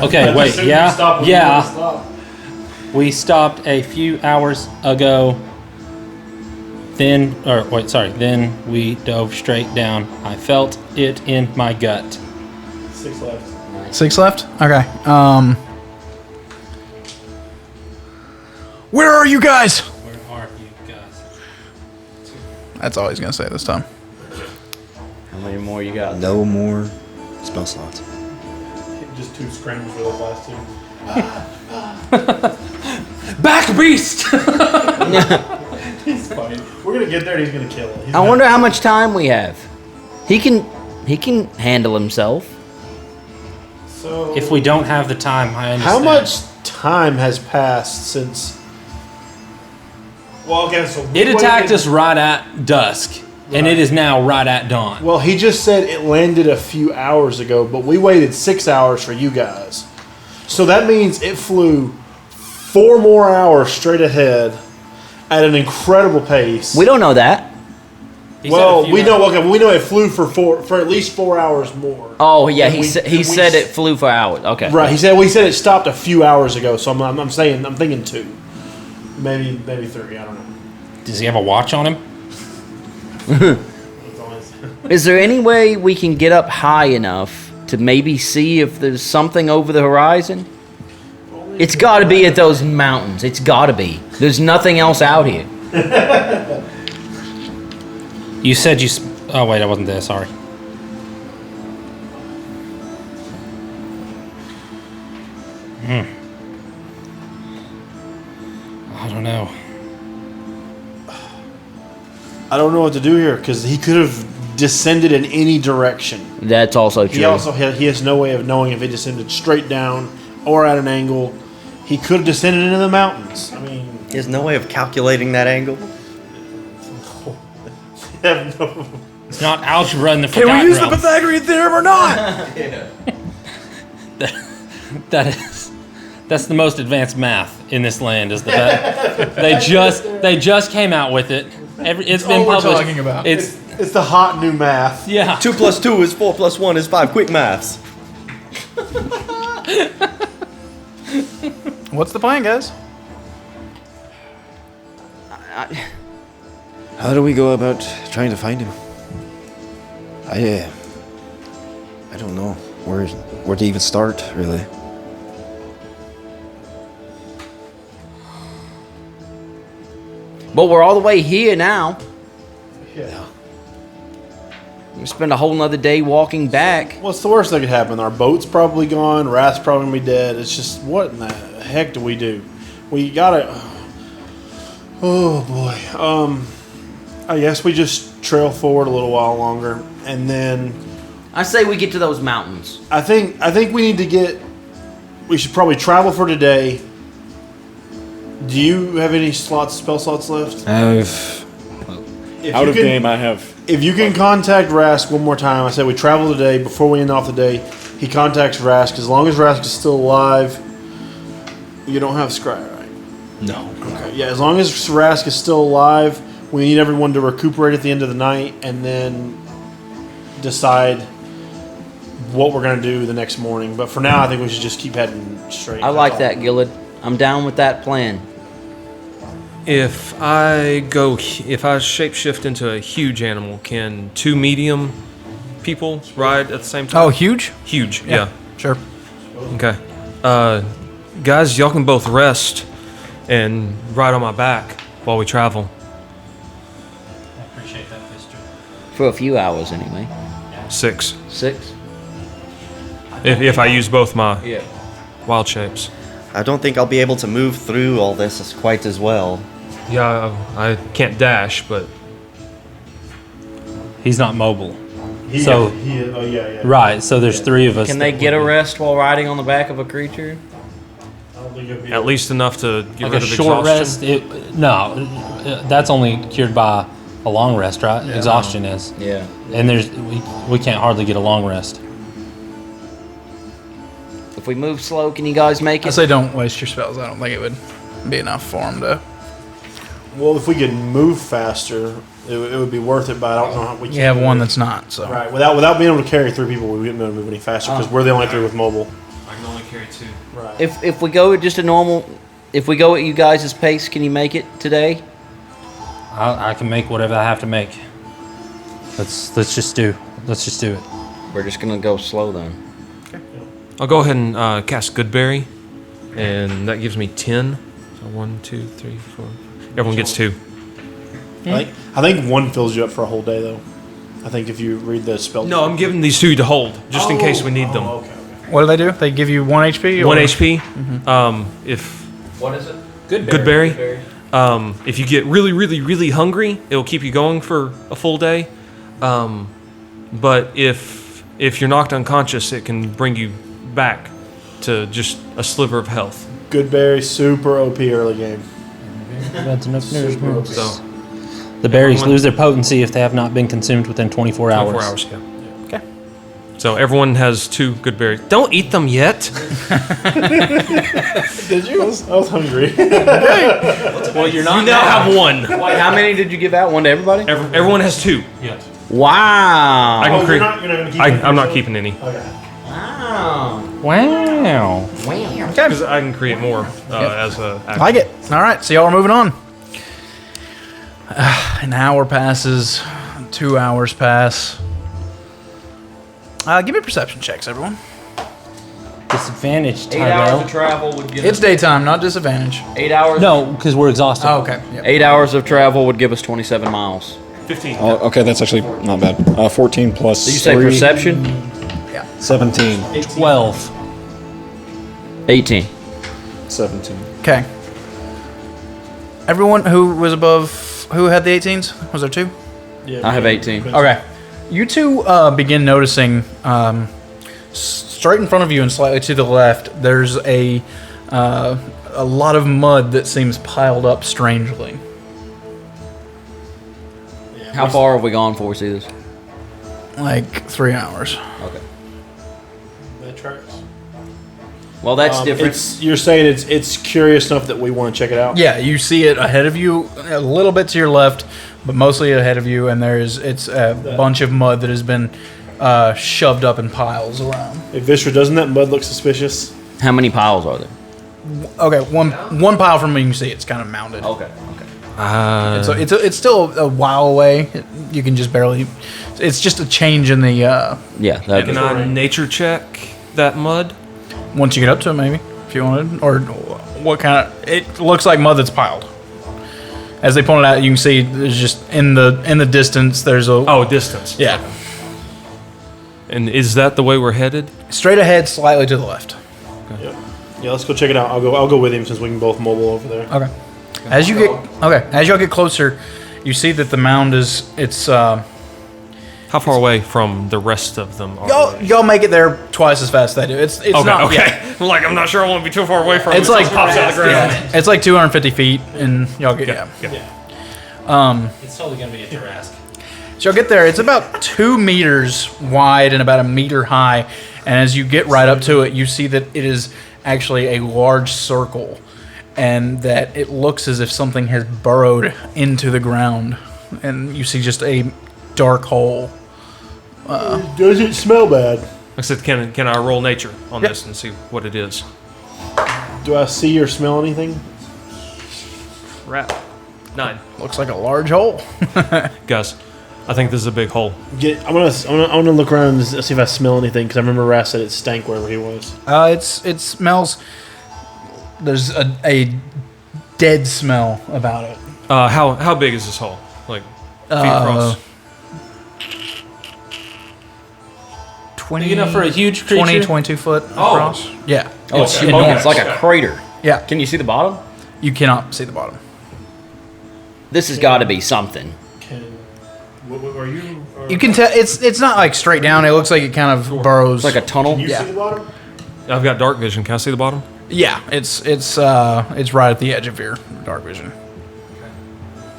[SPEAKER 3] Okay, wait. Yeah. We stopped a few hours ago. Then we dove straight down. I felt it in my gut.
[SPEAKER 5] 6 left.
[SPEAKER 1] 6 left? Okay. Where are you guys?
[SPEAKER 3] Where are you guys?
[SPEAKER 1] That's all he's gonna say this time.
[SPEAKER 2] How many more you got?
[SPEAKER 7] No more spell slots.
[SPEAKER 5] Just two screams for the last two.
[SPEAKER 3] Back beast!
[SPEAKER 5] He's funny. We're gonna get there and he's gonna kill it.
[SPEAKER 6] I wonder how much time we have. He can handle himself.
[SPEAKER 5] So
[SPEAKER 3] If we don't have the time, I understand.
[SPEAKER 5] how much time has passed since? Well, okay, so
[SPEAKER 3] It attacked us right at dusk, and it is now right at dawn.
[SPEAKER 5] Well, he just said it landed a few hours ago, but we waited 6 hours for you guys. So that means it flew 4 more hours straight ahead at an incredible pace.
[SPEAKER 6] We don't know that.
[SPEAKER 5] Well, we know. Okay, we know it flew for at least 4 hours more.
[SPEAKER 6] Oh yeah,
[SPEAKER 5] Than
[SPEAKER 6] he said it flew for hours. Okay.
[SPEAKER 5] Right. He said it stopped a few hours ago. So I'm thinking 2, maybe 3. I don't know.
[SPEAKER 3] Does he have a watch on him?
[SPEAKER 6] Is there any way we can get up high enough to maybe see if there's something over the horizon? It's got to be at those mountains. It's got to be. There's nothing else out here.
[SPEAKER 3] You said you... Oh, wait, I wasn't there. Sorry. I don't know.
[SPEAKER 5] I don't know what to do here because he could have descended in any direction.
[SPEAKER 6] That's also true.
[SPEAKER 5] He has no way of knowing if it descended straight down or at an angle. He could have descended into the mountains. I mean,
[SPEAKER 4] He has no way of calculating that angle.
[SPEAKER 3] It's not algebra in the
[SPEAKER 1] Can
[SPEAKER 3] forgotten
[SPEAKER 1] we use the
[SPEAKER 3] realm.
[SPEAKER 1] Pythagorean theorem or not?
[SPEAKER 3] That's the most advanced math in this land. Is the fact they just came out with it. It's been
[SPEAKER 1] all we're
[SPEAKER 3] published.
[SPEAKER 1] talking about.
[SPEAKER 3] It's
[SPEAKER 5] it's the hot new math.
[SPEAKER 3] yeah.
[SPEAKER 4] 2 + 2 is 4 + 1 is 5. Quick maths.
[SPEAKER 1] What's the plan, guys?
[SPEAKER 7] How do we go about trying to find him? I don't know where to even start, really.
[SPEAKER 6] But we're all the way here now.
[SPEAKER 5] Yeah.
[SPEAKER 6] We spend a whole nother day walking back.
[SPEAKER 5] What's the worst that could happen? Our boat's probably gone. Wrath's probably gonna be dead. It's just, what in the heck do we do? We gotta. Oh boy. I guess we just trail forward a little while longer, and then
[SPEAKER 6] I say we get to those mountains.
[SPEAKER 5] I think we need to get. We should probably travel for today. Do you have any spell slots left?
[SPEAKER 10] Out of game, I have.
[SPEAKER 5] If you can contact Rask one more time, I said we travel today. Before we end off the day, he contacts Rask. As long as Rask is still alive, you don't have Scry, right?
[SPEAKER 10] No.
[SPEAKER 5] Okay. Yeah, as long as Rask is still alive, we need everyone to recuperate at the end of the night and then decide what we're going to do the next morning. But for now, I think we should just keep heading straight.
[SPEAKER 6] I like that, Gillard. I'm down with that plan.
[SPEAKER 9] If I shapeshift into a huge animal, can 2 medium people ride at the same time?
[SPEAKER 1] Oh, huge?
[SPEAKER 9] Huge, yeah.
[SPEAKER 1] Sure.
[SPEAKER 9] Okay. Guys, y'all can both rest and ride on my back while we travel.
[SPEAKER 3] I appreciate that, Mister.
[SPEAKER 6] For a few hours, anyway.
[SPEAKER 9] 6.
[SPEAKER 6] 6?
[SPEAKER 9] If I use both my
[SPEAKER 6] Yeah.
[SPEAKER 9] wild shapes.
[SPEAKER 4] I don't think I'll be able to move through all this quite as well.
[SPEAKER 9] Yeah, I can't dash, but
[SPEAKER 3] He's not mobile.
[SPEAKER 5] Oh,
[SPEAKER 3] So-
[SPEAKER 5] yeah.
[SPEAKER 3] Right. So there's 3 of us.
[SPEAKER 6] Can they get a rest while riding on the back of a creature?
[SPEAKER 5] I don't think it'd be
[SPEAKER 9] at least enough to get
[SPEAKER 3] like
[SPEAKER 9] rid
[SPEAKER 3] a
[SPEAKER 9] of
[SPEAKER 3] short
[SPEAKER 9] exhaustion.
[SPEAKER 3] rest? No, that's only cured by a long rest, right? Exhaustion is.
[SPEAKER 6] Yeah.
[SPEAKER 3] And we can't hardly get a long rest.
[SPEAKER 6] If we move slow, can you guys make
[SPEAKER 1] I
[SPEAKER 6] it?
[SPEAKER 1] say don't waste your spells. I don't think it would be enough for him to.
[SPEAKER 5] Well, if we could move faster, it would be worth it. But I don't know how we can.
[SPEAKER 1] You have one that's not, so.
[SPEAKER 5] right without being able to carry 3 people. We wouldn't be able to move any faster because we're the only 3 with mobile.
[SPEAKER 9] I can only carry 2.
[SPEAKER 5] Right.
[SPEAKER 6] If we go at just a normal, if we go at you guys' pace, can you make it today?
[SPEAKER 3] I can make whatever I have to make. Let's just do it.
[SPEAKER 6] We're just gonna go slow then.
[SPEAKER 9] I'll go ahead and cast Goodberry, and that gives me 10. So 1, 2, 3, 4. Everyone gets 2.
[SPEAKER 5] I think 1 fills you up for a whole day, though. I think if you read the spell.
[SPEAKER 9] No, I'm giving these 2 to hold, just in case we need them.
[SPEAKER 5] Okay.
[SPEAKER 1] What do they do? They give you 1 HP?
[SPEAKER 9] 1 HP. If
[SPEAKER 6] What is it?
[SPEAKER 9] good berry. If you get really, really, really hungry, it will keep you going for a full day. But if you're knocked unconscious, it can bring you back to just a sliver of health.
[SPEAKER 5] Good berry, super OP early game.
[SPEAKER 3] That's enough news.
[SPEAKER 9] So
[SPEAKER 3] The berries lose their potency if they have not been consumed within 24 hours.
[SPEAKER 9] 24 hours, yeah. Okay. So everyone has 2 good berries. Don't eat them yet.
[SPEAKER 5] Did you? I was hungry.
[SPEAKER 2] Well, you're not.
[SPEAKER 9] You now have 1.
[SPEAKER 2] Wait, how many did you give out? One to everybody?
[SPEAKER 9] Everyone has 2.
[SPEAKER 8] Yes.
[SPEAKER 2] Wow.
[SPEAKER 9] I can create.
[SPEAKER 5] you're not gonna keep
[SPEAKER 9] I'm not keeping any
[SPEAKER 3] Wow.
[SPEAKER 9] because I can create more as a. Action.
[SPEAKER 1] Like it. All right, so y'all are moving on. An hour passes, 2 hours pass. Give me perception checks, everyone.
[SPEAKER 3] Disadvantage,
[SPEAKER 2] 8 hours
[SPEAKER 3] Tyrell.
[SPEAKER 2] of travel would give
[SPEAKER 1] It's
[SPEAKER 2] us
[SPEAKER 1] daytime, not disadvantage.
[SPEAKER 2] 8 hours.
[SPEAKER 3] No, because we're exhausted.
[SPEAKER 1] Oh, okay. Yep.
[SPEAKER 2] 8 hours of travel would give us 27 miles.
[SPEAKER 9] 15.
[SPEAKER 7] Oh, okay, that's actually not bad. 14 plus.
[SPEAKER 2] Did you say
[SPEAKER 7] 3,
[SPEAKER 2] perception?
[SPEAKER 7] 17.
[SPEAKER 3] 12.
[SPEAKER 2] 18.
[SPEAKER 7] 17.
[SPEAKER 1] Okay. Everyone who was above, who had the 18s? Was there 2?
[SPEAKER 2] I have 18.
[SPEAKER 1] Okay. You two begin noticing straight in front of you and slightly to the left, there's a lot of mud that seems piled up strangely.
[SPEAKER 2] How far have we gone before we see this?
[SPEAKER 1] Like 3 hours.
[SPEAKER 2] Okay.
[SPEAKER 5] That tracks.
[SPEAKER 2] Well, that's different.
[SPEAKER 5] You're saying it's curious enough that we want to check it out.
[SPEAKER 1] Yeah, you see it ahead of you, a little bit to your left, but mostly ahead of you, and it's a bunch of mud that has been shoved up in piles around.
[SPEAKER 5] Hey, Vishra, doesn't that mud look suspicious?
[SPEAKER 2] How many piles are there?
[SPEAKER 1] Okay, one pile from me, you can see it's kind of mounded.
[SPEAKER 2] Okay.
[SPEAKER 1] And so it's still a while away. You can just barely. It's just a change in the.
[SPEAKER 2] Yeah. That'd
[SPEAKER 9] Can
[SPEAKER 2] be
[SPEAKER 9] I nature check that mud?
[SPEAKER 1] Once you get up to it, maybe if you wanted, or what kind of. It looks like mud that's piled. As they pointed out, you can see there's just in the distance. There's a
[SPEAKER 9] Distance.
[SPEAKER 1] yeah,
[SPEAKER 9] And is that the way we're headed?
[SPEAKER 1] straight ahead, slightly to the left.
[SPEAKER 5] Yep. Yeah, let's go check it out. I'll go with him since we can both mobile over there.
[SPEAKER 1] Okay. As y'all get closer, you see that the mound it's.
[SPEAKER 9] How far away from the rest of them are they?
[SPEAKER 1] Y'all make it there twice as fast as they do. It's
[SPEAKER 9] Okay,
[SPEAKER 1] not
[SPEAKER 9] okay.
[SPEAKER 1] yeah.
[SPEAKER 9] I'm not sure I want to be too far away from it.
[SPEAKER 1] It's like
[SPEAKER 9] pops out of the ground.
[SPEAKER 1] yeah, it's like 250 feet, and y'all get
[SPEAKER 9] Yeah.
[SPEAKER 3] It's totally going to be a Tarrasque.
[SPEAKER 1] So you'll get there. It's about 2 meters wide and about 1 meter high. And as you get right up to it, you see that it is actually a large circle, and that it looks as if something has burrowed into the ground. And you see just a dark hole.
[SPEAKER 5] Does it smell bad?
[SPEAKER 9] I said, can I roll nature on this and see what it is?
[SPEAKER 5] Do I see or smell anything?
[SPEAKER 9] Rat. 9.
[SPEAKER 1] Looks like a large hole.
[SPEAKER 9] Guys, I think this is a big hole.
[SPEAKER 5] I'm gonna look around and see if I smell anything because I remember Ras said it stank wherever he was.
[SPEAKER 1] It smells. There's a dead smell about it.
[SPEAKER 9] How big is this hole? Like feet across?
[SPEAKER 1] 20,
[SPEAKER 3] Big enough for a huge creature?
[SPEAKER 1] 20, 22 foot across. Yeah.
[SPEAKER 2] Oh,
[SPEAKER 1] It's
[SPEAKER 2] it's
[SPEAKER 1] enormous.
[SPEAKER 2] like a crater.
[SPEAKER 1] Yeah.
[SPEAKER 2] Can you see the bottom?
[SPEAKER 1] You cannot see the bottom.
[SPEAKER 2] This has got to be something.
[SPEAKER 5] Are you?
[SPEAKER 1] You can tell it's not like straight down. It looks like it kind of burrows.
[SPEAKER 2] It's like a tunnel.
[SPEAKER 1] Yeah.
[SPEAKER 5] See the bottom?
[SPEAKER 9] I've got dark vision. Can I see the bottom?
[SPEAKER 1] Yeah, it's right at the edge of your dark vision.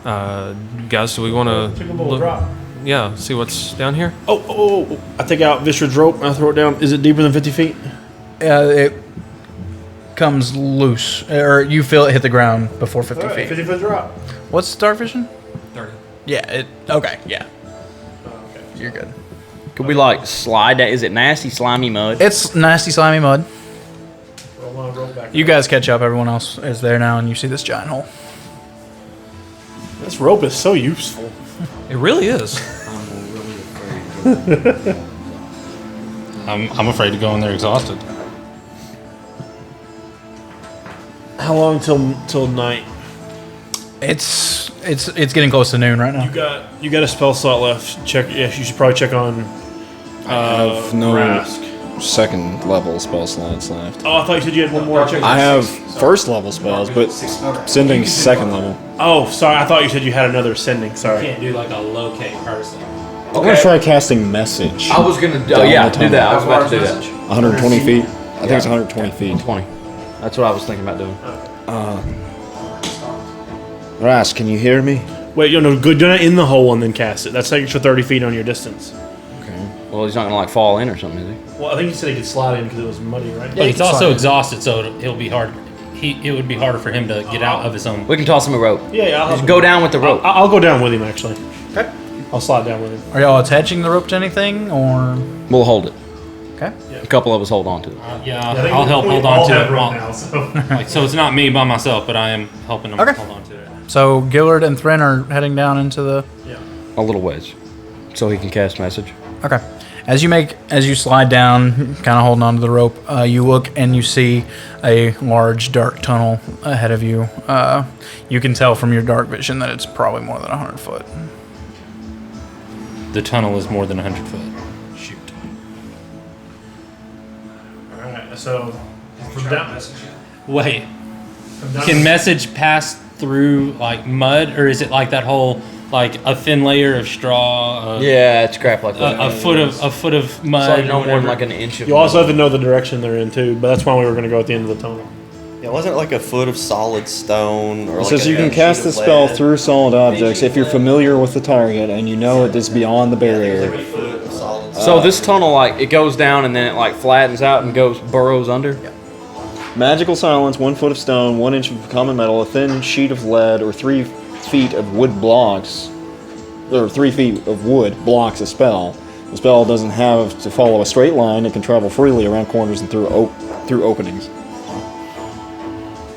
[SPEAKER 9] Guys, do we want
[SPEAKER 5] Take a
[SPEAKER 9] to
[SPEAKER 5] little drop.
[SPEAKER 9] Yeah, see what's down here?
[SPEAKER 5] Oh! I take out Vishra's rope and I throw it down. Is it deeper than 50 feet?
[SPEAKER 1] It comes loose, or you feel it hit the ground before 50 feet.
[SPEAKER 5] 50 foot drop.
[SPEAKER 1] What's dark vision?
[SPEAKER 9] 30.
[SPEAKER 1] Yeah. Okay. Yeah. You're good.
[SPEAKER 2] Could we like slide that? Is it nasty, slimy mud?
[SPEAKER 1] It's nasty, slimy mud.
[SPEAKER 5] Roll my rope back.
[SPEAKER 1] You guys catch up. Everyone else is there now, and you see this giant hole.
[SPEAKER 5] This rope is so useful.
[SPEAKER 9] It really is.
[SPEAKER 3] I'm afraid to go in there exhausted.
[SPEAKER 5] How long till night?
[SPEAKER 1] It's getting close to noon right now.
[SPEAKER 5] You got a spell slot left. Check. Yeah, you should probably check on.
[SPEAKER 7] I have no.
[SPEAKER 5] Rask.
[SPEAKER 7] second level spell slots left.
[SPEAKER 5] Oh, I thought you said you had one more. Check
[SPEAKER 7] I have first level spells, but sending second level.
[SPEAKER 5] Oh, sorry. I thought you said you had another sending. Sorry.
[SPEAKER 3] Can't do like a locate person.
[SPEAKER 10] I'm gonna try casting message.
[SPEAKER 2] I was gonna do
[SPEAKER 7] Down
[SPEAKER 2] yeah,
[SPEAKER 7] the
[SPEAKER 2] do that. I was
[SPEAKER 7] tunnel.
[SPEAKER 2] about to do that.
[SPEAKER 7] 120 feet. I think it's 120 feet.
[SPEAKER 2] 20. That's what I was thinking about doing.
[SPEAKER 7] Ras, can you hear me?
[SPEAKER 5] Wait, no, good. Do it in the hole and then cast it. That's an extra 30 feet on your distance.
[SPEAKER 2] Well, he's not gonna like fall in or something, is he?
[SPEAKER 5] Well, I think you said he could slide in because it was muddy, right?
[SPEAKER 3] But he's also exhausted, so it'll be hard. It would be harder for him to get out of his own.
[SPEAKER 2] We can toss him a rope.
[SPEAKER 5] Yeah, I'll
[SPEAKER 2] Just
[SPEAKER 5] help
[SPEAKER 2] go
[SPEAKER 5] him.
[SPEAKER 2] down with the rope.
[SPEAKER 5] I'll go down with him, actually.
[SPEAKER 1] Okay.
[SPEAKER 5] I'll slide down with him.
[SPEAKER 1] Are y'all attaching the rope to anything, or
[SPEAKER 2] We'll hold it.
[SPEAKER 1] okay?
[SPEAKER 2] A couple of us hold on to it.
[SPEAKER 3] I'll help hold on to it.
[SPEAKER 5] now, so.
[SPEAKER 3] So it's not me by myself, but I am helping him
[SPEAKER 1] Okay.
[SPEAKER 3] hold on to it.
[SPEAKER 1] So Gillard and Thren are heading down into the.
[SPEAKER 2] A little ways, so he can cast message.
[SPEAKER 1] Okay. As you slide down, kind of holding onto the rope, you look and you see a large dark tunnel ahead of you. You can tell from your dark vision that it's probably more than 100 foot.
[SPEAKER 3] The tunnel is more than 100 foot. Shoot.
[SPEAKER 5] Alright, so. From down.
[SPEAKER 3] Wait. Can message pass through like mud, or is it like that whole like a thin layer of straw?
[SPEAKER 2] Yeah, it's crap like that.
[SPEAKER 3] A foot of mud.
[SPEAKER 2] It's like no
[SPEAKER 3] or
[SPEAKER 2] more than
[SPEAKER 3] whatever?
[SPEAKER 2] like an inch of.
[SPEAKER 5] You also have to know the direction they're in, too, but that's why we were going to go at the end of the tunnel.
[SPEAKER 4] Yeah, wasn't it like a foot of solid stone? Or
[SPEAKER 7] It
[SPEAKER 4] like
[SPEAKER 7] says
[SPEAKER 4] a
[SPEAKER 7] you can
[SPEAKER 4] sheet
[SPEAKER 7] cast
[SPEAKER 4] of
[SPEAKER 7] the spell
[SPEAKER 4] lead?
[SPEAKER 7] through solid objects if you're familiar with the target and you know it is beyond the barrier.
[SPEAKER 4] Like a foot of solid stone.
[SPEAKER 2] So this tunnel, like, it goes down and then it like flattens out and burrows under.
[SPEAKER 7] Magical silence, 1 foot of stone, 1 inch of common metal, a thin sheet of lead, or 3 feet of wood blocks, or 3 feet of wood blocks a spell. The spell doesn't have to follow a straight line. It can travel freely around corners and through openings.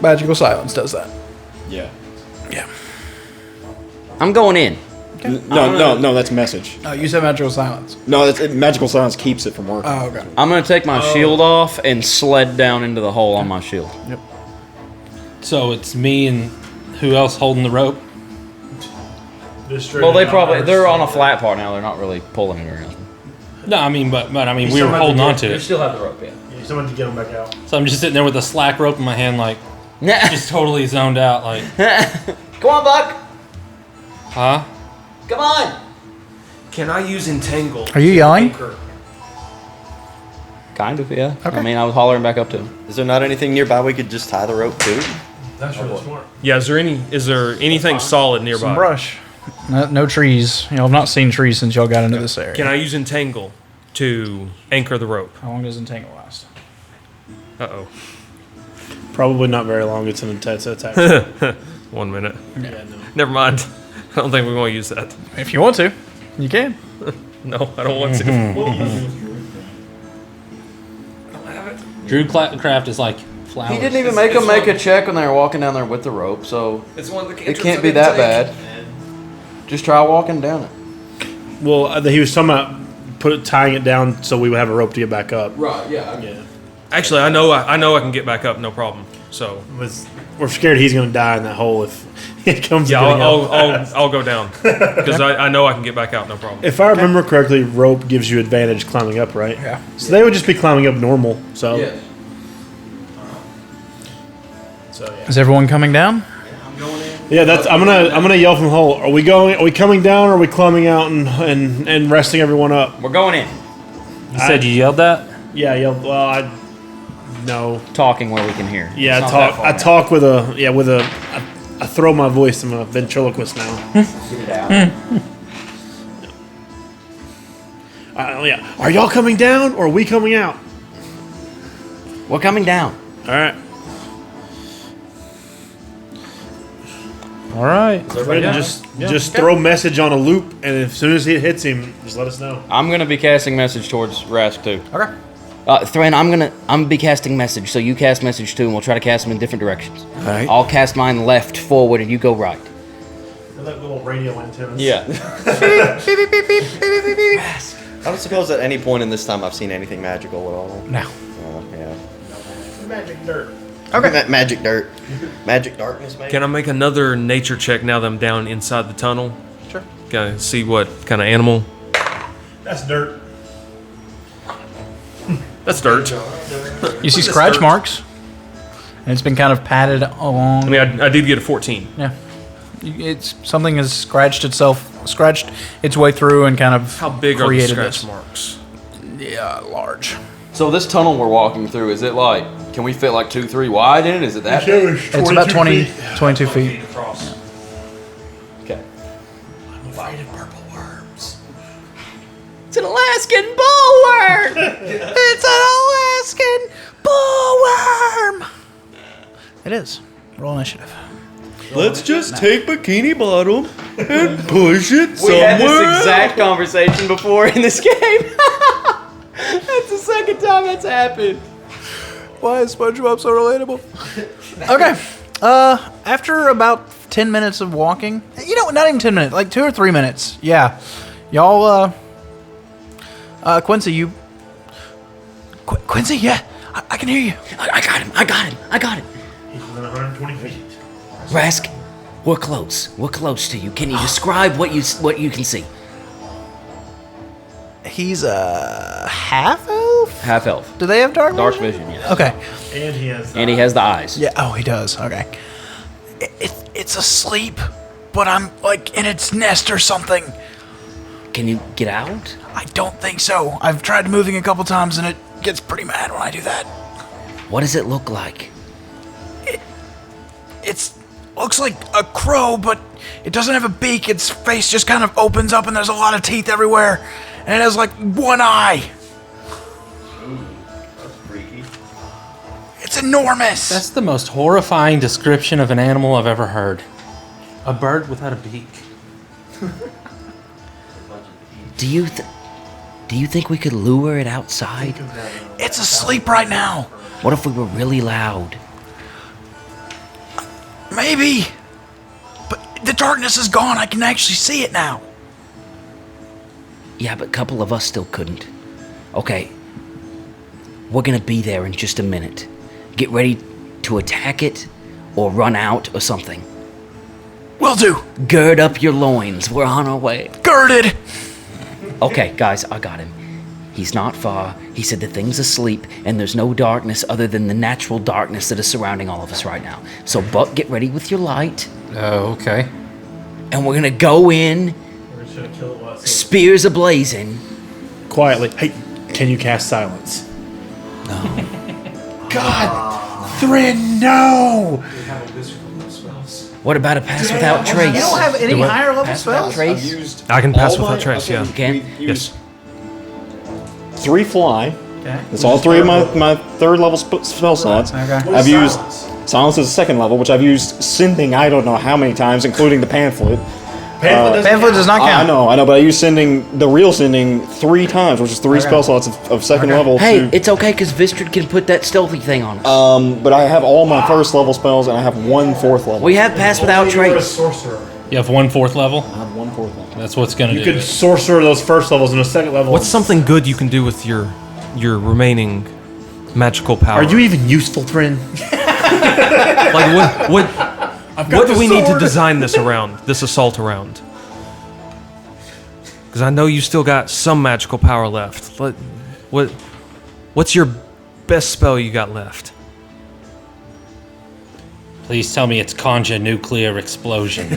[SPEAKER 1] Magical silence does that.
[SPEAKER 7] Yeah.
[SPEAKER 1] Yeah.
[SPEAKER 2] I'm going in.
[SPEAKER 7] No, that's message.
[SPEAKER 1] Oh, you said magical silence.
[SPEAKER 7] No, magical silence keeps it from working.
[SPEAKER 1] Oh, okay.
[SPEAKER 2] I'm gonna take my shield off and sled down into the hole on my shield.
[SPEAKER 1] Yep.
[SPEAKER 3] So it's me and who else holding the rope?
[SPEAKER 2] Well, they're on a flat part now. They're not really pulling it around.
[SPEAKER 3] No, I mean, but I mean, we
[SPEAKER 5] still
[SPEAKER 3] were
[SPEAKER 5] have to
[SPEAKER 3] holding
[SPEAKER 5] do
[SPEAKER 3] on
[SPEAKER 5] it.
[SPEAKER 3] to
[SPEAKER 2] You
[SPEAKER 3] it.
[SPEAKER 2] still have the rope, yeah.
[SPEAKER 5] Yeah, someone to get them back out.
[SPEAKER 3] So I'm just sitting there with a slack rope in my hand, like just totally zoned out, like,
[SPEAKER 6] Come on, Buck.
[SPEAKER 3] huh?
[SPEAKER 6] Come on.
[SPEAKER 9] Can I use entangle?
[SPEAKER 1] Are you yelling?
[SPEAKER 9] Anchor?
[SPEAKER 2] Kind of, yeah.
[SPEAKER 1] Okay.
[SPEAKER 2] I mean, I was hollering back up to him.
[SPEAKER 4] Is there not anything nearby we could just tie the rope to?
[SPEAKER 5] That's really smart.
[SPEAKER 9] Yeah. Is there anything solid nearby?
[SPEAKER 1] Some brush. No trees. Y'all have not seen trees since y'all got into this area.
[SPEAKER 9] Can I use entangle to anchor the rope?
[SPEAKER 1] How long does entangle last?
[SPEAKER 9] Uh oh.
[SPEAKER 5] Probably not very long. It's an intense attack.
[SPEAKER 9] 1 minute.
[SPEAKER 5] Yeah, no.
[SPEAKER 9] Never mind. I don't think we're going to use that.
[SPEAKER 1] If you want to, you can.
[SPEAKER 9] No, I don't want to.
[SPEAKER 3] Drew Craft is like flowers.
[SPEAKER 2] He didn't even make them make a check when they were walking down there with the rope, so
[SPEAKER 9] It's one of the
[SPEAKER 2] it can't be that bad. Just try walking down it.
[SPEAKER 5] Well, he was talking about tying it down so we would have a rope to get back up.
[SPEAKER 2] Right, yeah.
[SPEAKER 5] Yeah.
[SPEAKER 9] Actually, I know I can get back up, no problem. So
[SPEAKER 5] We're scared he's going to die in that hole if it comes
[SPEAKER 9] yeah,
[SPEAKER 5] to getting up.
[SPEAKER 9] I'll go down because I know I can get back out, no problem.
[SPEAKER 5] If I remember correctly, rope gives you advantage climbing up, right?
[SPEAKER 1] Yeah.
[SPEAKER 5] So they would just be climbing up normal. So, so yeah.
[SPEAKER 1] Is everyone coming down?
[SPEAKER 5] Yeah, that's. I'm gonna yell from the hole. Are we coming down? Or are we climbing out and resting everyone up?
[SPEAKER 2] We're going in.
[SPEAKER 3] You said you yelled that?
[SPEAKER 5] Yeah, yell. Well, no.
[SPEAKER 2] Talking where we can hear.
[SPEAKER 5] Yeah,
[SPEAKER 2] It's
[SPEAKER 5] I
[SPEAKER 2] not
[SPEAKER 5] talk.
[SPEAKER 2] that
[SPEAKER 5] I
[SPEAKER 2] far
[SPEAKER 5] talk with a. I throw my voice. I'm a ventriloquist now.
[SPEAKER 2] now. Get it out.
[SPEAKER 5] Yeah. Are y'all coming down or are we coming out?
[SPEAKER 2] We're coming down.
[SPEAKER 5] All right.
[SPEAKER 1] All right.
[SPEAKER 5] Just throw message on a loop, and as soon as it hits him, just let us know.
[SPEAKER 2] I'm gonna be casting message towards Rask too.
[SPEAKER 1] Okay.
[SPEAKER 2] Thran, I'm gonna be casting message, so you cast message too, and we'll try to cast them in different directions.
[SPEAKER 4] All right.
[SPEAKER 2] I'll cast mine left forward, and you go right.
[SPEAKER 5] That little radio antennas.
[SPEAKER 2] Yeah.
[SPEAKER 4] I don't suppose at any point in this time I've seen anything magical at all.
[SPEAKER 1] Now.
[SPEAKER 4] Yeah.
[SPEAKER 5] Magic dirt.
[SPEAKER 4] Okay. Magic dirt. Magic darkness, maybe?
[SPEAKER 9] Can I make another nature check now that I'm down inside the tunnel?
[SPEAKER 1] Sure.
[SPEAKER 9] Gotta see what kind of animal.
[SPEAKER 5] That's dirt.
[SPEAKER 9] That's dirt.
[SPEAKER 1] You see scratch marks, and it's been kind of patted along.
[SPEAKER 9] I mean, I did get a 14.
[SPEAKER 1] Yeah, it's something has scratched its way through and kind of
[SPEAKER 9] How big are the
[SPEAKER 1] created
[SPEAKER 9] scratch
[SPEAKER 1] this.
[SPEAKER 9] marks?
[SPEAKER 1] Yeah, large.
[SPEAKER 2] So this tunnel we're walking through, is it like, can we fit like 2-3 wide in it? Is it that big?
[SPEAKER 1] It's about 22 feet.
[SPEAKER 3] across.
[SPEAKER 2] Okay.
[SPEAKER 4] I'm afraid of purple worms.
[SPEAKER 6] It's an Alaskan bullworm.
[SPEAKER 1] It's an Alaskan bullworm. It is. Roll initiative.
[SPEAKER 4] Let's just take Bikini Bottom and push it
[SPEAKER 6] We had this
[SPEAKER 4] somewhere.
[SPEAKER 6] exact conversation before in this game. That's the second time that's happened.
[SPEAKER 1] Why is SpongeBob so relatable? Okay. After about 10 minutes of walking, not even 10 minutes, like 2 or 3 minutes. Yeah. Y'all, Quincy, Quincy, yeah. I can hear you.
[SPEAKER 6] I got him.
[SPEAKER 5] He's within 120 feet.
[SPEAKER 6] Rask, we're close. We're close to you. Can you describe what you can see?
[SPEAKER 1] He's a half elf?
[SPEAKER 2] Half elf.
[SPEAKER 1] Do they have dark vision?
[SPEAKER 2] Dark vision, yes.
[SPEAKER 1] Okay.
[SPEAKER 5] And he has.
[SPEAKER 2] And he has the eyes.
[SPEAKER 1] Yeah. Oh, he does. Okay. It's asleep, but I'm like in its nest or something.
[SPEAKER 6] Can you get out?
[SPEAKER 1] I don't think so. I've tried moving a couple times and it gets pretty mad when I do that.
[SPEAKER 6] What does it look like?
[SPEAKER 1] It's looks like a crow, but it doesn't have a beak. Its face just kind of opens up and there's a lot of teeth everywhere. And it has like one eye.
[SPEAKER 4] Ooh, that's freaky.
[SPEAKER 1] It's enormous.
[SPEAKER 3] That's the most horrifying description of an animal I've ever heard. A bird without a beak.
[SPEAKER 6] Do you think we could lure it outside?
[SPEAKER 1] It's asleep right now.
[SPEAKER 6] What if we were really loud?
[SPEAKER 1] Maybe. But the darkness is gone. I can actually see it now.
[SPEAKER 6] Yeah, but a couple of us still couldn't. Okay. We're gonna be there in just a minute. Get ready to attack it or run out or something.
[SPEAKER 1] Will do.
[SPEAKER 6] Gird up your loins. We're on our way.
[SPEAKER 1] Girded.
[SPEAKER 6] Okay, guys, I got him. He's not far. He said the thing's asleep, and there's no darkness other than the natural darkness that is surrounding all of us right now. So, Buck, get ready with your light.
[SPEAKER 3] Oh, okay.
[SPEAKER 6] And we're gonna go in,
[SPEAKER 5] We're just gonna kill it while it's
[SPEAKER 6] spears a-blazing.
[SPEAKER 5] quietly. Hey, can you cast silence?
[SPEAKER 1] God. Thrin, no.
[SPEAKER 6] What about a pass without trace?
[SPEAKER 1] You don't have any higher level
[SPEAKER 6] Pass without
[SPEAKER 1] spells?
[SPEAKER 6] trace?
[SPEAKER 9] I can pass
[SPEAKER 10] All
[SPEAKER 9] without
[SPEAKER 10] my-
[SPEAKER 9] trace, yeah.
[SPEAKER 6] You can?
[SPEAKER 9] Yes.
[SPEAKER 10] 3 fly.
[SPEAKER 1] Okay.
[SPEAKER 10] That's all 3 of my third level spell slots.
[SPEAKER 1] Okay.
[SPEAKER 10] I've used silence as a second level, which I've used sending I don't know how many times, including the pamphlet.
[SPEAKER 1] Pamphlet does not count.
[SPEAKER 10] I know, but I used the real sending 3 times, which is 3 spell slots of second level.
[SPEAKER 6] Hey, it's okay, because Vistrid can put that stealthy thing on us.
[SPEAKER 10] But I have all my first level spells, and I have 1 4th level.
[SPEAKER 6] We have pass without
[SPEAKER 5] You're a
[SPEAKER 6] trace.
[SPEAKER 5] sorcerer.
[SPEAKER 3] You have 1 4th level?
[SPEAKER 10] I have 1 4th level.
[SPEAKER 3] That's what's gonna
[SPEAKER 5] You
[SPEAKER 3] do
[SPEAKER 5] could
[SPEAKER 3] it.
[SPEAKER 5] sorcerer those first levels and a second level.
[SPEAKER 9] What's something good you can do with your remaining magical power?
[SPEAKER 5] Are you even useful, Thrin?
[SPEAKER 9] like what do we need to design this around? This assault around? Because I know you still got some magical power left. What's your best spell you got left?
[SPEAKER 3] Please tell me it's Conjure Nuclear Explosion.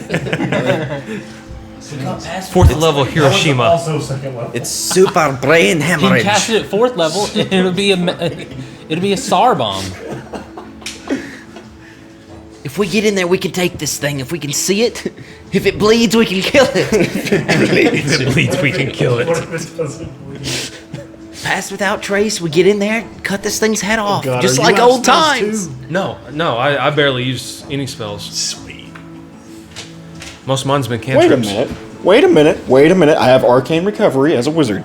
[SPEAKER 9] 4th level Hiroshima.
[SPEAKER 5] Also second level.
[SPEAKER 4] It's super brain
[SPEAKER 3] You can
[SPEAKER 4] hemorrhage.
[SPEAKER 3] cast it at 4th level, and it'll be a SAR bomb.
[SPEAKER 6] If we get in there, we can take this thing. If we can see it, if it bleeds, we can kill it.
[SPEAKER 9] If it bleeds, we can kill it.
[SPEAKER 5] What if it doesn't bleed?
[SPEAKER 6] Pass without trace, we get in there, cut this thing's head off,
[SPEAKER 5] God,
[SPEAKER 6] just
[SPEAKER 5] are you
[SPEAKER 6] like
[SPEAKER 5] out of
[SPEAKER 6] old
[SPEAKER 5] spells
[SPEAKER 6] times.
[SPEAKER 5] too?
[SPEAKER 9] No, I barely use any spells.
[SPEAKER 5] Sweet.
[SPEAKER 9] Most of mine's been
[SPEAKER 10] Wait a
[SPEAKER 9] cantrips.
[SPEAKER 10] minute. I have Arcane Recovery as a wizard.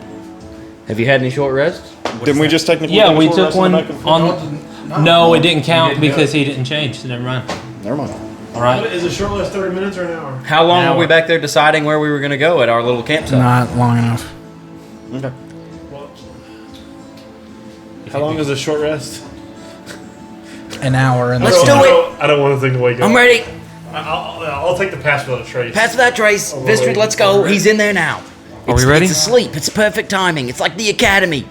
[SPEAKER 6] Have you had any short rests?
[SPEAKER 10] Didn't we just technically
[SPEAKER 3] Yeah,
[SPEAKER 10] take a
[SPEAKER 3] we
[SPEAKER 10] short
[SPEAKER 3] took
[SPEAKER 10] rest
[SPEAKER 3] one
[SPEAKER 10] and then
[SPEAKER 3] on. No, it didn't count because he didn't change. So never mind.
[SPEAKER 10] Never mind.
[SPEAKER 3] All right.
[SPEAKER 5] Is it short last 30 minutes or an hour?
[SPEAKER 2] How long
[SPEAKER 1] Now
[SPEAKER 2] were we back there deciding where we were going to go at our little campsite?
[SPEAKER 1] Not long enough.
[SPEAKER 10] Okay.
[SPEAKER 5] How long is a short rest?
[SPEAKER 1] An hour. And
[SPEAKER 6] Let's do it.
[SPEAKER 5] I don't want the thing to wake up.
[SPEAKER 6] I'm ready.
[SPEAKER 5] I'll take the pass without a trace.
[SPEAKER 6] Pass without trace. Vistrid, let's go. He's in there now.
[SPEAKER 9] Are we ready?
[SPEAKER 6] It's asleep. It's perfect timing. It's like the academy.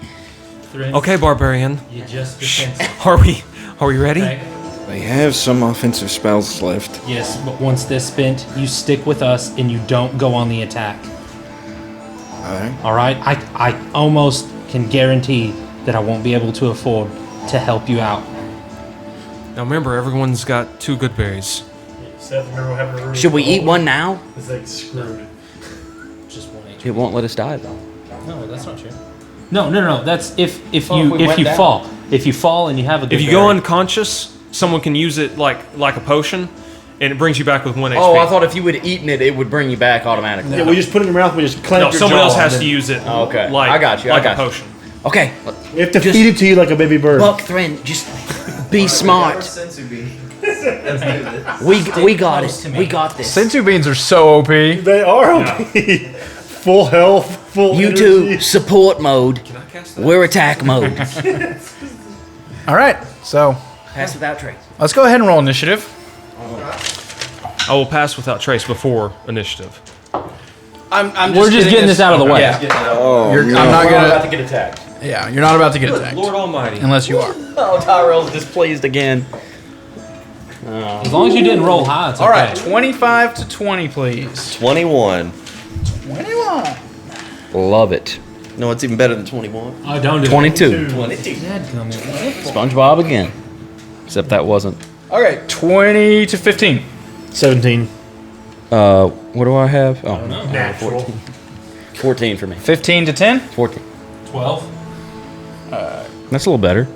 [SPEAKER 9] Okay, barbarian.
[SPEAKER 3] You just defense.
[SPEAKER 9] Are we ready?
[SPEAKER 3] Okay.
[SPEAKER 7] They have some offensive spells left.
[SPEAKER 3] Yes, but once they're spent, you stick with us and you don't go on the attack.
[SPEAKER 7] Alright.
[SPEAKER 3] All right? I almost can guarantee that I won't be able to afford to help you out.
[SPEAKER 9] Now remember, everyone's got 2 good berries.
[SPEAKER 5] Seth, remember having a room.
[SPEAKER 6] Should we eat one now?
[SPEAKER 5] It's like screwed.
[SPEAKER 3] Just 1 HP.
[SPEAKER 2] It won't let us die though.
[SPEAKER 3] No, that's not true. No. That's if
[SPEAKER 2] we
[SPEAKER 3] you
[SPEAKER 2] went down.
[SPEAKER 3] fall. If you fall and you have a good
[SPEAKER 9] If you go
[SPEAKER 3] berry.
[SPEAKER 9] unconscious, someone can use it like a potion, and it brings you back with 1 HP.
[SPEAKER 6] Oh, I thought if you would have eaten it, it would bring you back automatically.
[SPEAKER 5] Yeah, we just put it in your mouth. We just clamp
[SPEAKER 9] No,
[SPEAKER 5] your
[SPEAKER 9] someone
[SPEAKER 5] jaw
[SPEAKER 9] else has
[SPEAKER 5] and
[SPEAKER 9] to
[SPEAKER 5] then-
[SPEAKER 9] use it.
[SPEAKER 6] Oh, okay.
[SPEAKER 9] Like,
[SPEAKER 6] I got you,
[SPEAKER 9] Like
[SPEAKER 6] I got
[SPEAKER 9] a
[SPEAKER 6] you.
[SPEAKER 9] potion.
[SPEAKER 6] Okay,
[SPEAKER 5] We have to
[SPEAKER 6] Just-
[SPEAKER 5] feed it to you like a baby bird.
[SPEAKER 6] Buck Thren, just be smart. We got it. We got this.
[SPEAKER 1] Sensu beans are so OP.
[SPEAKER 5] They are OP. Full health, full
[SPEAKER 6] You
[SPEAKER 5] energy.
[SPEAKER 6] two, support mode. We're attack mode.
[SPEAKER 1] All right, so
[SPEAKER 6] Pass without trace.
[SPEAKER 1] let's go ahead and roll initiative.
[SPEAKER 9] I will pass without trace before initiative.
[SPEAKER 1] I'm
[SPEAKER 3] We're just getting this out of the way.
[SPEAKER 1] Yeah.
[SPEAKER 7] Oh,
[SPEAKER 1] I'm not gonna.
[SPEAKER 6] to get attacked.
[SPEAKER 1] Yeah, you're not about to get attacked
[SPEAKER 9] Lord Almighty.
[SPEAKER 1] unless you are.
[SPEAKER 6] Oh, Tyrell's displeased again.
[SPEAKER 3] As long as you didn't roll high, it's okay.
[SPEAKER 1] All right, 25 to 20, please.
[SPEAKER 4] 21.
[SPEAKER 1] 21.
[SPEAKER 2] Love it.
[SPEAKER 4] No, it's even better than 21.
[SPEAKER 3] Oh, don't do
[SPEAKER 2] 22.
[SPEAKER 4] 22.
[SPEAKER 2] SpongeBob again. Except that wasn't.
[SPEAKER 1] Okay, 20 to 15.
[SPEAKER 5] 17.
[SPEAKER 2] What do I have? Oh,
[SPEAKER 5] Natural.
[SPEAKER 2] 14 for me.
[SPEAKER 1] 15 to 10.
[SPEAKER 2] 14.
[SPEAKER 3] 12.
[SPEAKER 2] That's a little better.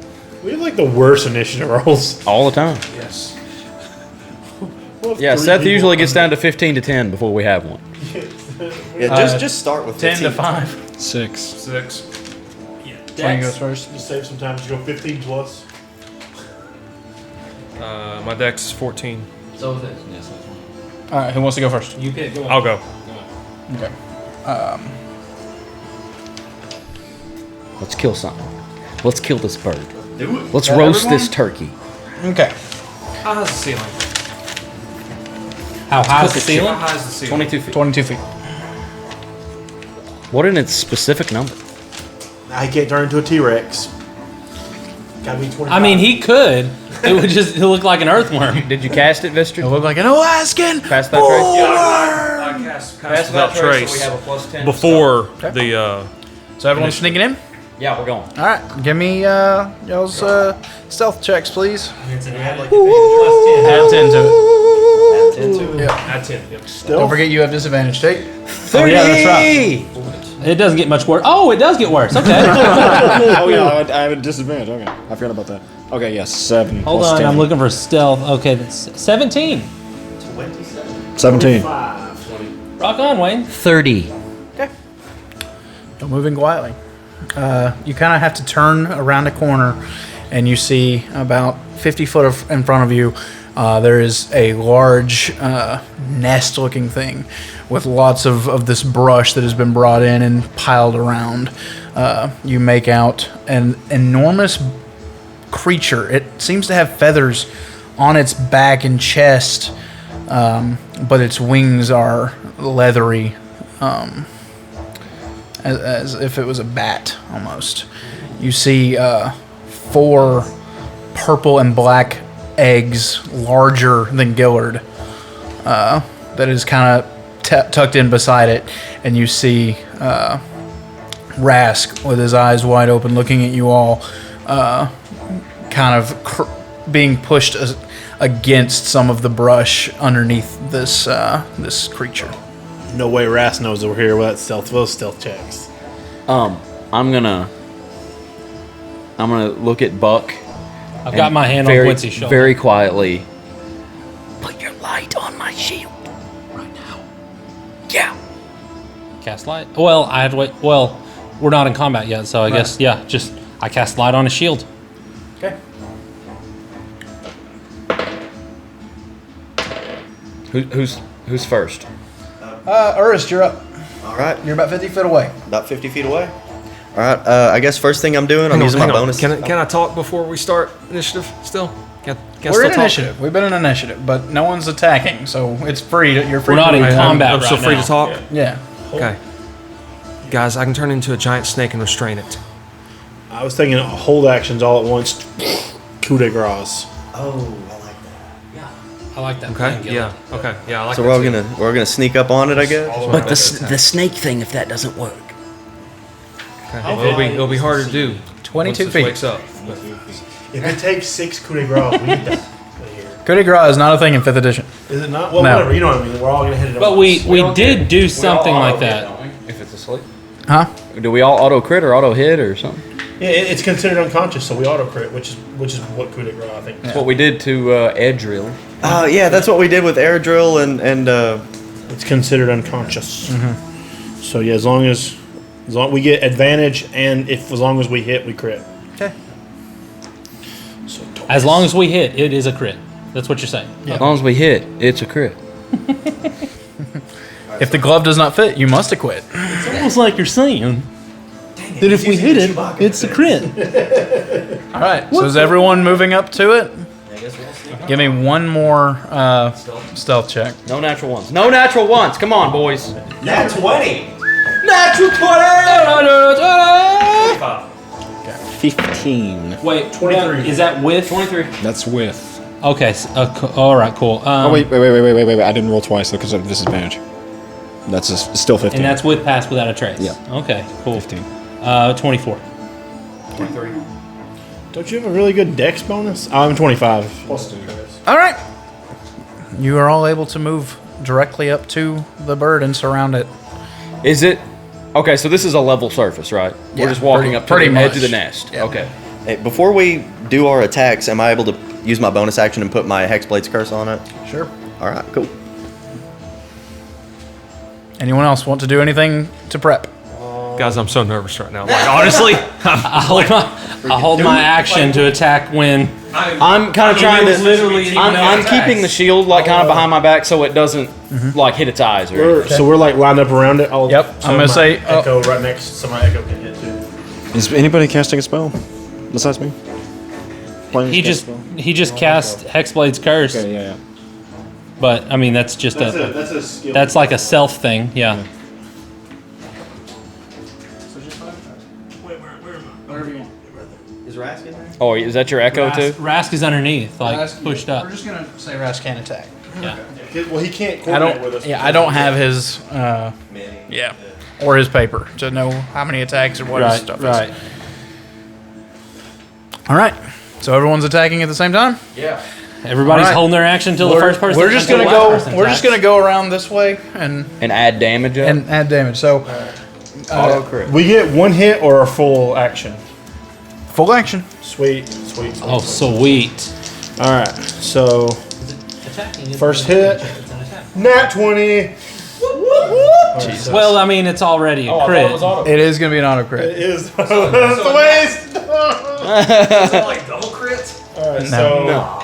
[SPEAKER 5] We have like the worst initiative rolls.
[SPEAKER 2] All the time.
[SPEAKER 1] Yes.
[SPEAKER 2] Yeah,
[SPEAKER 5] Three
[SPEAKER 2] Seth
[SPEAKER 5] people
[SPEAKER 2] usually gets
[SPEAKER 5] on
[SPEAKER 2] down to 15 to 10 before we have one.
[SPEAKER 4] Yeah, just start with
[SPEAKER 1] 10 to
[SPEAKER 4] 15.
[SPEAKER 1] 5.
[SPEAKER 7] 6.
[SPEAKER 9] 6.
[SPEAKER 1] 20 goes first.
[SPEAKER 5] Just save some time to go 15 plus.
[SPEAKER 9] My dex is 14.
[SPEAKER 6] So is it.
[SPEAKER 1] All right, who wants to go first?
[SPEAKER 3] You pick. Go on.
[SPEAKER 9] I'll go.
[SPEAKER 1] Okay.
[SPEAKER 2] Let's kill something. Let's kill this bird. Let's roast this turkey.
[SPEAKER 1] Okay.
[SPEAKER 9] How high is the ceiling?
[SPEAKER 3] How high is the
[SPEAKER 9] How
[SPEAKER 3] ceiling?
[SPEAKER 9] high is the ceiling?
[SPEAKER 2] 22 feet.
[SPEAKER 1] 22 feet.
[SPEAKER 2] What in its specific number?
[SPEAKER 5] Now he can't turn into a T-Rex. Gotta be 25.
[SPEAKER 3] I mean, he could. It would just look like an earthworm.
[SPEAKER 2] Did you cast it, Vistor?
[SPEAKER 1] It looked like an Alaskan.
[SPEAKER 2] Pass that trace?
[SPEAKER 9] I cast without trace
[SPEAKER 2] a plus 10.
[SPEAKER 9] before the.
[SPEAKER 1] So everyone's sneaking in?
[SPEAKER 2] Yeah, we're going.
[SPEAKER 1] All right, give me y'all's stealth checks, please. Add 10 to it.
[SPEAKER 9] Add 10. Yep.
[SPEAKER 1] Don't forget you have disadvantage. Take.
[SPEAKER 6] 30!
[SPEAKER 1] Oh, yeah, that's right.
[SPEAKER 3] It doesn't get much worse. Oh, it does get worse. Okay.
[SPEAKER 7] Oh yeah, I have a disadvantage. Okay, I forgot about that. Okay, yes, 7.
[SPEAKER 3] Hold
[SPEAKER 7] plus
[SPEAKER 3] on,
[SPEAKER 7] 10.
[SPEAKER 3] I'm looking for stealth. Okay, that's 17.
[SPEAKER 7] 17.
[SPEAKER 3] Rock on, Wayne.
[SPEAKER 6] 30.
[SPEAKER 1] You're moving quietly. You kind of have to turn around a corner, and you see about 50 foot in front of you. There is a large nest-looking thing with lots of this brush that has been brought in and piled around. You make out an enormous creature. It seems to have feathers on its back and chest, but its wings are leathery, as if it was a bat almost. You see 4 purple and black eggs larger than Gillard that is kind of tucked in beside it, and you see Rask with his eyes wide open looking at you all, kind of being pushed against some of the brush underneath this this creature.
[SPEAKER 5] No way Ras knows that we're here without those stealth checks.
[SPEAKER 2] I'm gonna look at Buck.
[SPEAKER 3] I've got my hand
[SPEAKER 2] very,
[SPEAKER 3] on Quincy's shoulder.
[SPEAKER 2] very quietly. Put your light on my shield right now. Yeah.
[SPEAKER 3] Cast light. Well, I have to wait. Well, we're not in combat yet, so I guess, yeah, just I cast light on a shield.
[SPEAKER 1] Okay.
[SPEAKER 2] Who's first?
[SPEAKER 1] Urist, you're up.
[SPEAKER 4] All right,
[SPEAKER 1] You're about 50 feet away.
[SPEAKER 4] about 50 feet away. All right, I guess first thing I'm doing, I'm using my bonus.
[SPEAKER 9] Can I talk before we start initiative still? Can I
[SPEAKER 1] We're
[SPEAKER 9] still
[SPEAKER 1] in
[SPEAKER 9] talk?
[SPEAKER 1] initiative. We've been in initiative, but no one's attacking, so it's free. You're free.
[SPEAKER 3] We're not
[SPEAKER 1] to
[SPEAKER 3] in
[SPEAKER 1] do it.
[SPEAKER 3] combat
[SPEAKER 9] I'm still
[SPEAKER 3] right
[SPEAKER 9] free
[SPEAKER 3] now.
[SPEAKER 9] to talk?
[SPEAKER 1] Yeah.
[SPEAKER 9] Okay. Guys, I can turn into a giant snake and restrain it.
[SPEAKER 5] I was thinking hold actions all at once. Coup de grace.
[SPEAKER 4] Oh, I like that.
[SPEAKER 3] I like that.
[SPEAKER 9] Okay.
[SPEAKER 3] plan, Gilly.
[SPEAKER 9] Yeah. Okay. Yeah. I like
[SPEAKER 4] So
[SPEAKER 9] that
[SPEAKER 4] we're
[SPEAKER 9] too.
[SPEAKER 4] gonna sneak up on it, I guess.
[SPEAKER 6] But the snake thing, if that doesn't work.
[SPEAKER 9] Okay. Well, it'll be hard to do.
[SPEAKER 1] 22
[SPEAKER 9] once
[SPEAKER 1] feet.
[SPEAKER 9] this wakes up. But
[SPEAKER 5] If it takes 6 coup de grace, we get that.
[SPEAKER 1] Coup de grace is not a thing in 5th edition.
[SPEAKER 5] Is it not? Well,
[SPEAKER 1] No.
[SPEAKER 5] whatever. You know what I mean. We're all gonna hit it.
[SPEAKER 3] But we did do something like that.
[SPEAKER 2] If it's asleep.
[SPEAKER 1] Huh?
[SPEAKER 2] Do we all auto crit or auto hit or something?
[SPEAKER 5] Yeah, it's considered unconscious, so we auto crit, which is what coup de grace I think.
[SPEAKER 2] That's what we did to Edrill.
[SPEAKER 4] Yeah, that's what we did with air drill and
[SPEAKER 5] It's considered unconscious. So yeah, as long as we get advantage, and as long as we hit, we crit.
[SPEAKER 1] Okay.
[SPEAKER 5] So
[SPEAKER 3] As long as we hit, it is a crit. That's what you're saying.
[SPEAKER 2] As long as we hit, it's a crit.
[SPEAKER 1] If the glove does not fit, you must acquit.
[SPEAKER 3] It's almost like you're saying that if we hit it, it's a crit.
[SPEAKER 1] All right. So is everyone moving up to it? Give me one more stealth check.
[SPEAKER 2] No natural ones. No natural ones. Come on, boys.
[SPEAKER 4] Nat 20.
[SPEAKER 2] Natural 20!
[SPEAKER 10] 15.
[SPEAKER 3] Wait, 23. Is that with?
[SPEAKER 2] 23.
[SPEAKER 10] That's with.
[SPEAKER 3] Okay. All right. Cool.
[SPEAKER 10] Oh wait! I didn't roll twice though because of disadvantage. That's still 15.
[SPEAKER 3] And that's with pass without a trace.
[SPEAKER 10] Yeah.
[SPEAKER 3] Okay. Cool.
[SPEAKER 10] 15.
[SPEAKER 3] 24.
[SPEAKER 2] 23.
[SPEAKER 5] don't you have a really good dex bonus? I'm 25.
[SPEAKER 10] Plus 2.
[SPEAKER 1] All right. You are all able to move directly up to the bird and surround it.
[SPEAKER 2] Is it? Okay, so this is a level surface, right?
[SPEAKER 1] Yeah,
[SPEAKER 2] We're just walking
[SPEAKER 1] pretty-
[SPEAKER 2] up to
[SPEAKER 1] pretty
[SPEAKER 2] the edge of
[SPEAKER 1] much.
[SPEAKER 2] the nest.
[SPEAKER 1] Yeah.
[SPEAKER 2] Okay.
[SPEAKER 4] Hey, before we do our attacks, am I able to use my bonus action and put my Hexblade's curse on it?
[SPEAKER 1] Sure.
[SPEAKER 4] All right, cool.
[SPEAKER 1] Anyone else want to do anything to prep?
[SPEAKER 9] Guys, I'm so nervous right now. Like, honestly,
[SPEAKER 3] I hold my action to attack when.
[SPEAKER 2] I'm kind of trying to. I'm keeping the shield like kind of behind my back so it doesn't like hit its eyes or anything.
[SPEAKER 5] So we're like lined up around it.
[SPEAKER 1] Yep, I'm gonna
[SPEAKER 5] my
[SPEAKER 1] say-
[SPEAKER 5] echo right next, so my echo can hit too.
[SPEAKER 7] Is anybody casting a spell besides me? Playing
[SPEAKER 3] He
[SPEAKER 7] cast
[SPEAKER 3] just
[SPEAKER 7] spell?
[SPEAKER 3] cast Hexblade's curse,
[SPEAKER 7] Okay, yeah.
[SPEAKER 3] but I mean that's just
[SPEAKER 5] That's a skill.
[SPEAKER 3] that's like a self thing. Yeah.
[SPEAKER 4] Is Rask in there?
[SPEAKER 2] Oh, is that your echo too?
[SPEAKER 3] Rask is underneath, like pushed up.
[SPEAKER 1] We're just gonna say Rask can attack.
[SPEAKER 3] Yeah.
[SPEAKER 5] Well, he can't
[SPEAKER 1] I
[SPEAKER 5] coordinate with
[SPEAKER 1] don't.
[SPEAKER 5] us.
[SPEAKER 1] Yeah, I don't have his. Yeah, or his paper to know how many attacks or what his stuff is. All right. So everyone's attacking at the same time.
[SPEAKER 2] Yeah.
[SPEAKER 3] Everybody's
[SPEAKER 1] All right.
[SPEAKER 3] holding their action until the first person.
[SPEAKER 1] We're just
[SPEAKER 3] until
[SPEAKER 1] gonna
[SPEAKER 3] the last
[SPEAKER 1] go.
[SPEAKER 3] person
[SPEAKER 1] We're just
[SPEAKER 3] attacks.
[SPEAKER 1] gonna go around this way and
[SPEAKER 2] And add damage up.
[SPEAKER 1] add damage. So
[SPEAKER 2] Auto crit.
[SPEAKER 5] We get one hit or a full action.
[SPEAKER 1] full action.
[SPEAKER 5] Sweet.
[SPEAKER 3] Oh, sweet.
[SPEAKER 5] All right. So first hit, nat 20.
[SPEAKER 3] Well, I mean, it's already a crit.
[SPEAKER 1] It is gonna be an auto crit.
[SPEAKER 5] It is the waste.
[SPEAKER 9] like double crits.
[SPEAKER 5] All right.
[SPEAKER 1] No.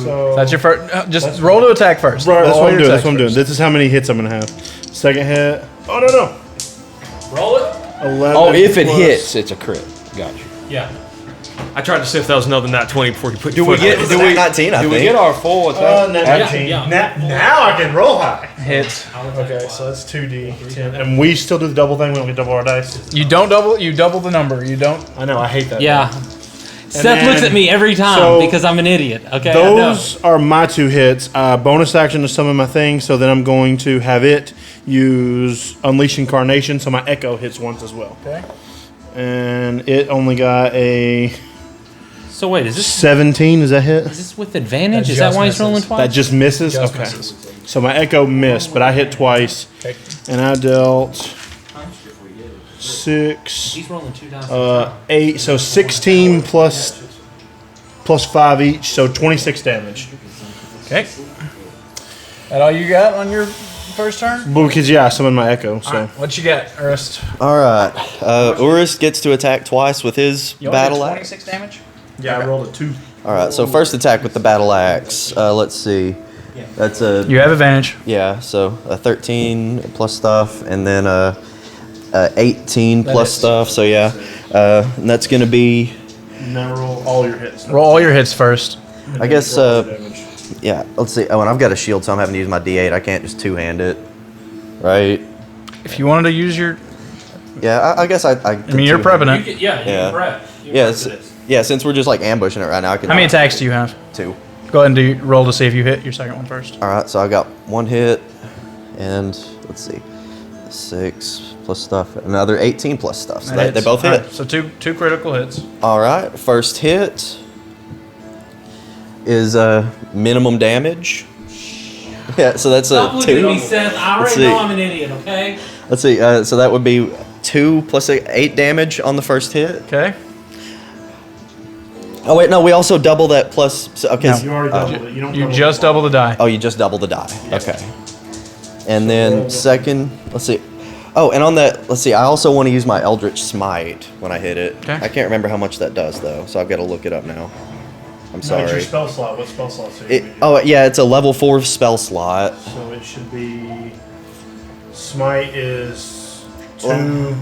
[SPEAKER 5] So
[SPEAKER 1] That's your first. Just roll to attack first.
[SPEAKER 5] Bro, that's
[SPEAKER 1] Roll
[SPEAKER 5] what I'm
[SPEAKER 1] your
[SPEAKER 5] doing. That's
[SPEAKER 1] attacks
[SPEAKER 5] what I'm doing.
[SPEAKER 1] first.
[SPEAKER 5] This is how many hits I'm gonna have. Second hit. Oh no.
[SPEAKER 3] Roll it.
[SPEAKER 5] 11.
[SPEAKER 2] Oh, if it
[SPEAKER 5] plus-
[SPEAKER 2] hits, it's a crit. Gotcha.
[SPEAKER 3] Yeah.
[SPEAKER 9] I tried to see if that was another nat 20 before you put your
[SPEAKER 2] Do we
[SPEAKER 9] foot
[SPEAKER 2] get?
[SPEAKER 9] down.
[SPEAKER 2] Do we?
[SPEAKER 4] 19, I
[SPEAKER 2] Do we
[SPEAKER 4] think.
[SPEAKER 2] get our full attack?
[SPEAKER 5] Nat
[SPEAKER 3] Yeah,
[SPEAKER 5] 19.
[SPEAKER 3] yeah.
[SPEAKER 5] Now I can roll high.
[SPEAKER 1] Hits.
[SPEAKER 5] Okay, so that's 2d10, and we still do the double thing. We don't get double our dice.
[SPEAKER 1] You don't double. You double the number. You don't.
[SPEAKER 5] I know. I hate that.
[SPEAKER 3] Yeah. Seth looks
[SPEAKER 5] then-
[SPEAKER 3] at me every time
[SPEAKER 5] so
[SPEAKER 3] because I'm an idiot. Okay. I know.
[SPEAKER 5] Those are my 2 hits. Bonus action to summon my thing, so then I'm going to have it use Unleash Incarnation, so my Echo hits once as well.
[SPEAKER 1] Okay.
[SPEAKER 5] And it only got a
[SPEAKER 3] So wait, is this
[SPEAKER 5] 17. Does that hit?
[SPEAKER 3] with advantage?
[SPEAKER 1] That
[SPEAKER 3] Is that
[SPEAKER 1] just
[SPEAKER 3] why he's rolling
[SPEAKER 1] misses.
[SPEAKER 3] twice?
[SPEAKER 5] That just misses?
[SPEAKER 1] Just
[SPEAKER 5] okay.
[SPEAKER 1] misses.
[SPEAKER 5] So my Echo missed, but I hit twice.
[SPEAKER 1] Okay.
[SPEAKER 5] And I dealt 6,
[SPEAKER 3] He's rolling 2 dice.
[SPEAKER 5] 8, so 16 plus 5 each, so 26 damage.
[SPEAKER 1] Okay. That all you got on your first turn?
[SPEAKER 5] Well, because, yeah, I summoned my Echo, so.
[SPEAKER 1] What you got, Urst?
[SPEAKER 4] All right. Urus gets to attack twice with his
[SPEAKER 1] You only
[SPEAKER 4] battle
[SPEAKER 1] did
[SPEAKER 4] axe.
[SPEAKER 1] 26 damage.
[SPEAKER 5] Yeah, I rolled a 2.
[SPEAKER 4] All right. So first attack with the battle axe. Let's see. That's a
[SPEAKER 1] You have advantage.
[SPEAKER 4] yeah. So a 13 plus stuff, and then a 18 plus
[SPEAKER 1] hits.
[SPEAKER 4] stuff. So yeah, and that's gonna be.
[SPEAKER 5] Now roll all your hits.
[SPEAKER 1] Roll all your hits first.
[SPEAKER 4] I guess.
[SPEAKER 5] Damage.
[SPEAKER 4] Yeah. Let's see. Oh, and I've got a shield, so I'm having to use my D8. I can't just 2-hand it. Right.
[SPEAKER 1] If you wanted to use your
[SPEAKER 4] Yeah, I guess I
[SPEAKER 1] mean, you're prepping it.
[SPEAKER 4] Yeah, since we're just like ambushing it right now, I can.
[SPEAKER 1] How many attacks do you have?
[SPEAKER 4] 2.
[SPEAKER 1] Go ahead and roll to see if you hit your second one first.
[SPEAKER 4] All right, so I got 1 hit, and let's see, 6 plus stuff, another 18 plus stuff. So they both hit.
[SPEAKER 1] Right, so two critical hits.
[SPEAKER 4] All right, first hit is minimum damage. Yeah, so that's a 2.
[SPEAKER 3] Seth. I
[SPEAKER 4] Let's
[SPEAKER 3] already
[SPEAKER 4] see.
[SPEAKER 3] know I'm an idiot, okay?
[SPEAKER 4] Let's see, so that would be 2 plus 8 damage on the first hit.
[SPEAKER 1] Okay.
[SPEAKER 4] Oh wait, no, we also double that plus. So, okay,
[SPEAKER 1] No.
[SPEAKER 5] You already doubled it. You don't.
[SPEAKER 1] You just double the die.
[SPEAKER 4] oh, you just double the die. Okay. And then second, let's see. Oh, and on that, let's see. I also want to use my Eldritch Smite when I hit it.
[SPEAKER 1] Okay.
[SPEAKER 4] I can't remember how much that does though, so I've got to look it up now. I'm
[SPEAKER 5] No, it's your
[SPEAKER 4] sorry.
[SPEAKER 5] spell slot. What spell slot?
[SPEAKER 4] Oh yeah, it's a level 4 spell slot.
[SPEAKER 5] So it should be. Smite is 2,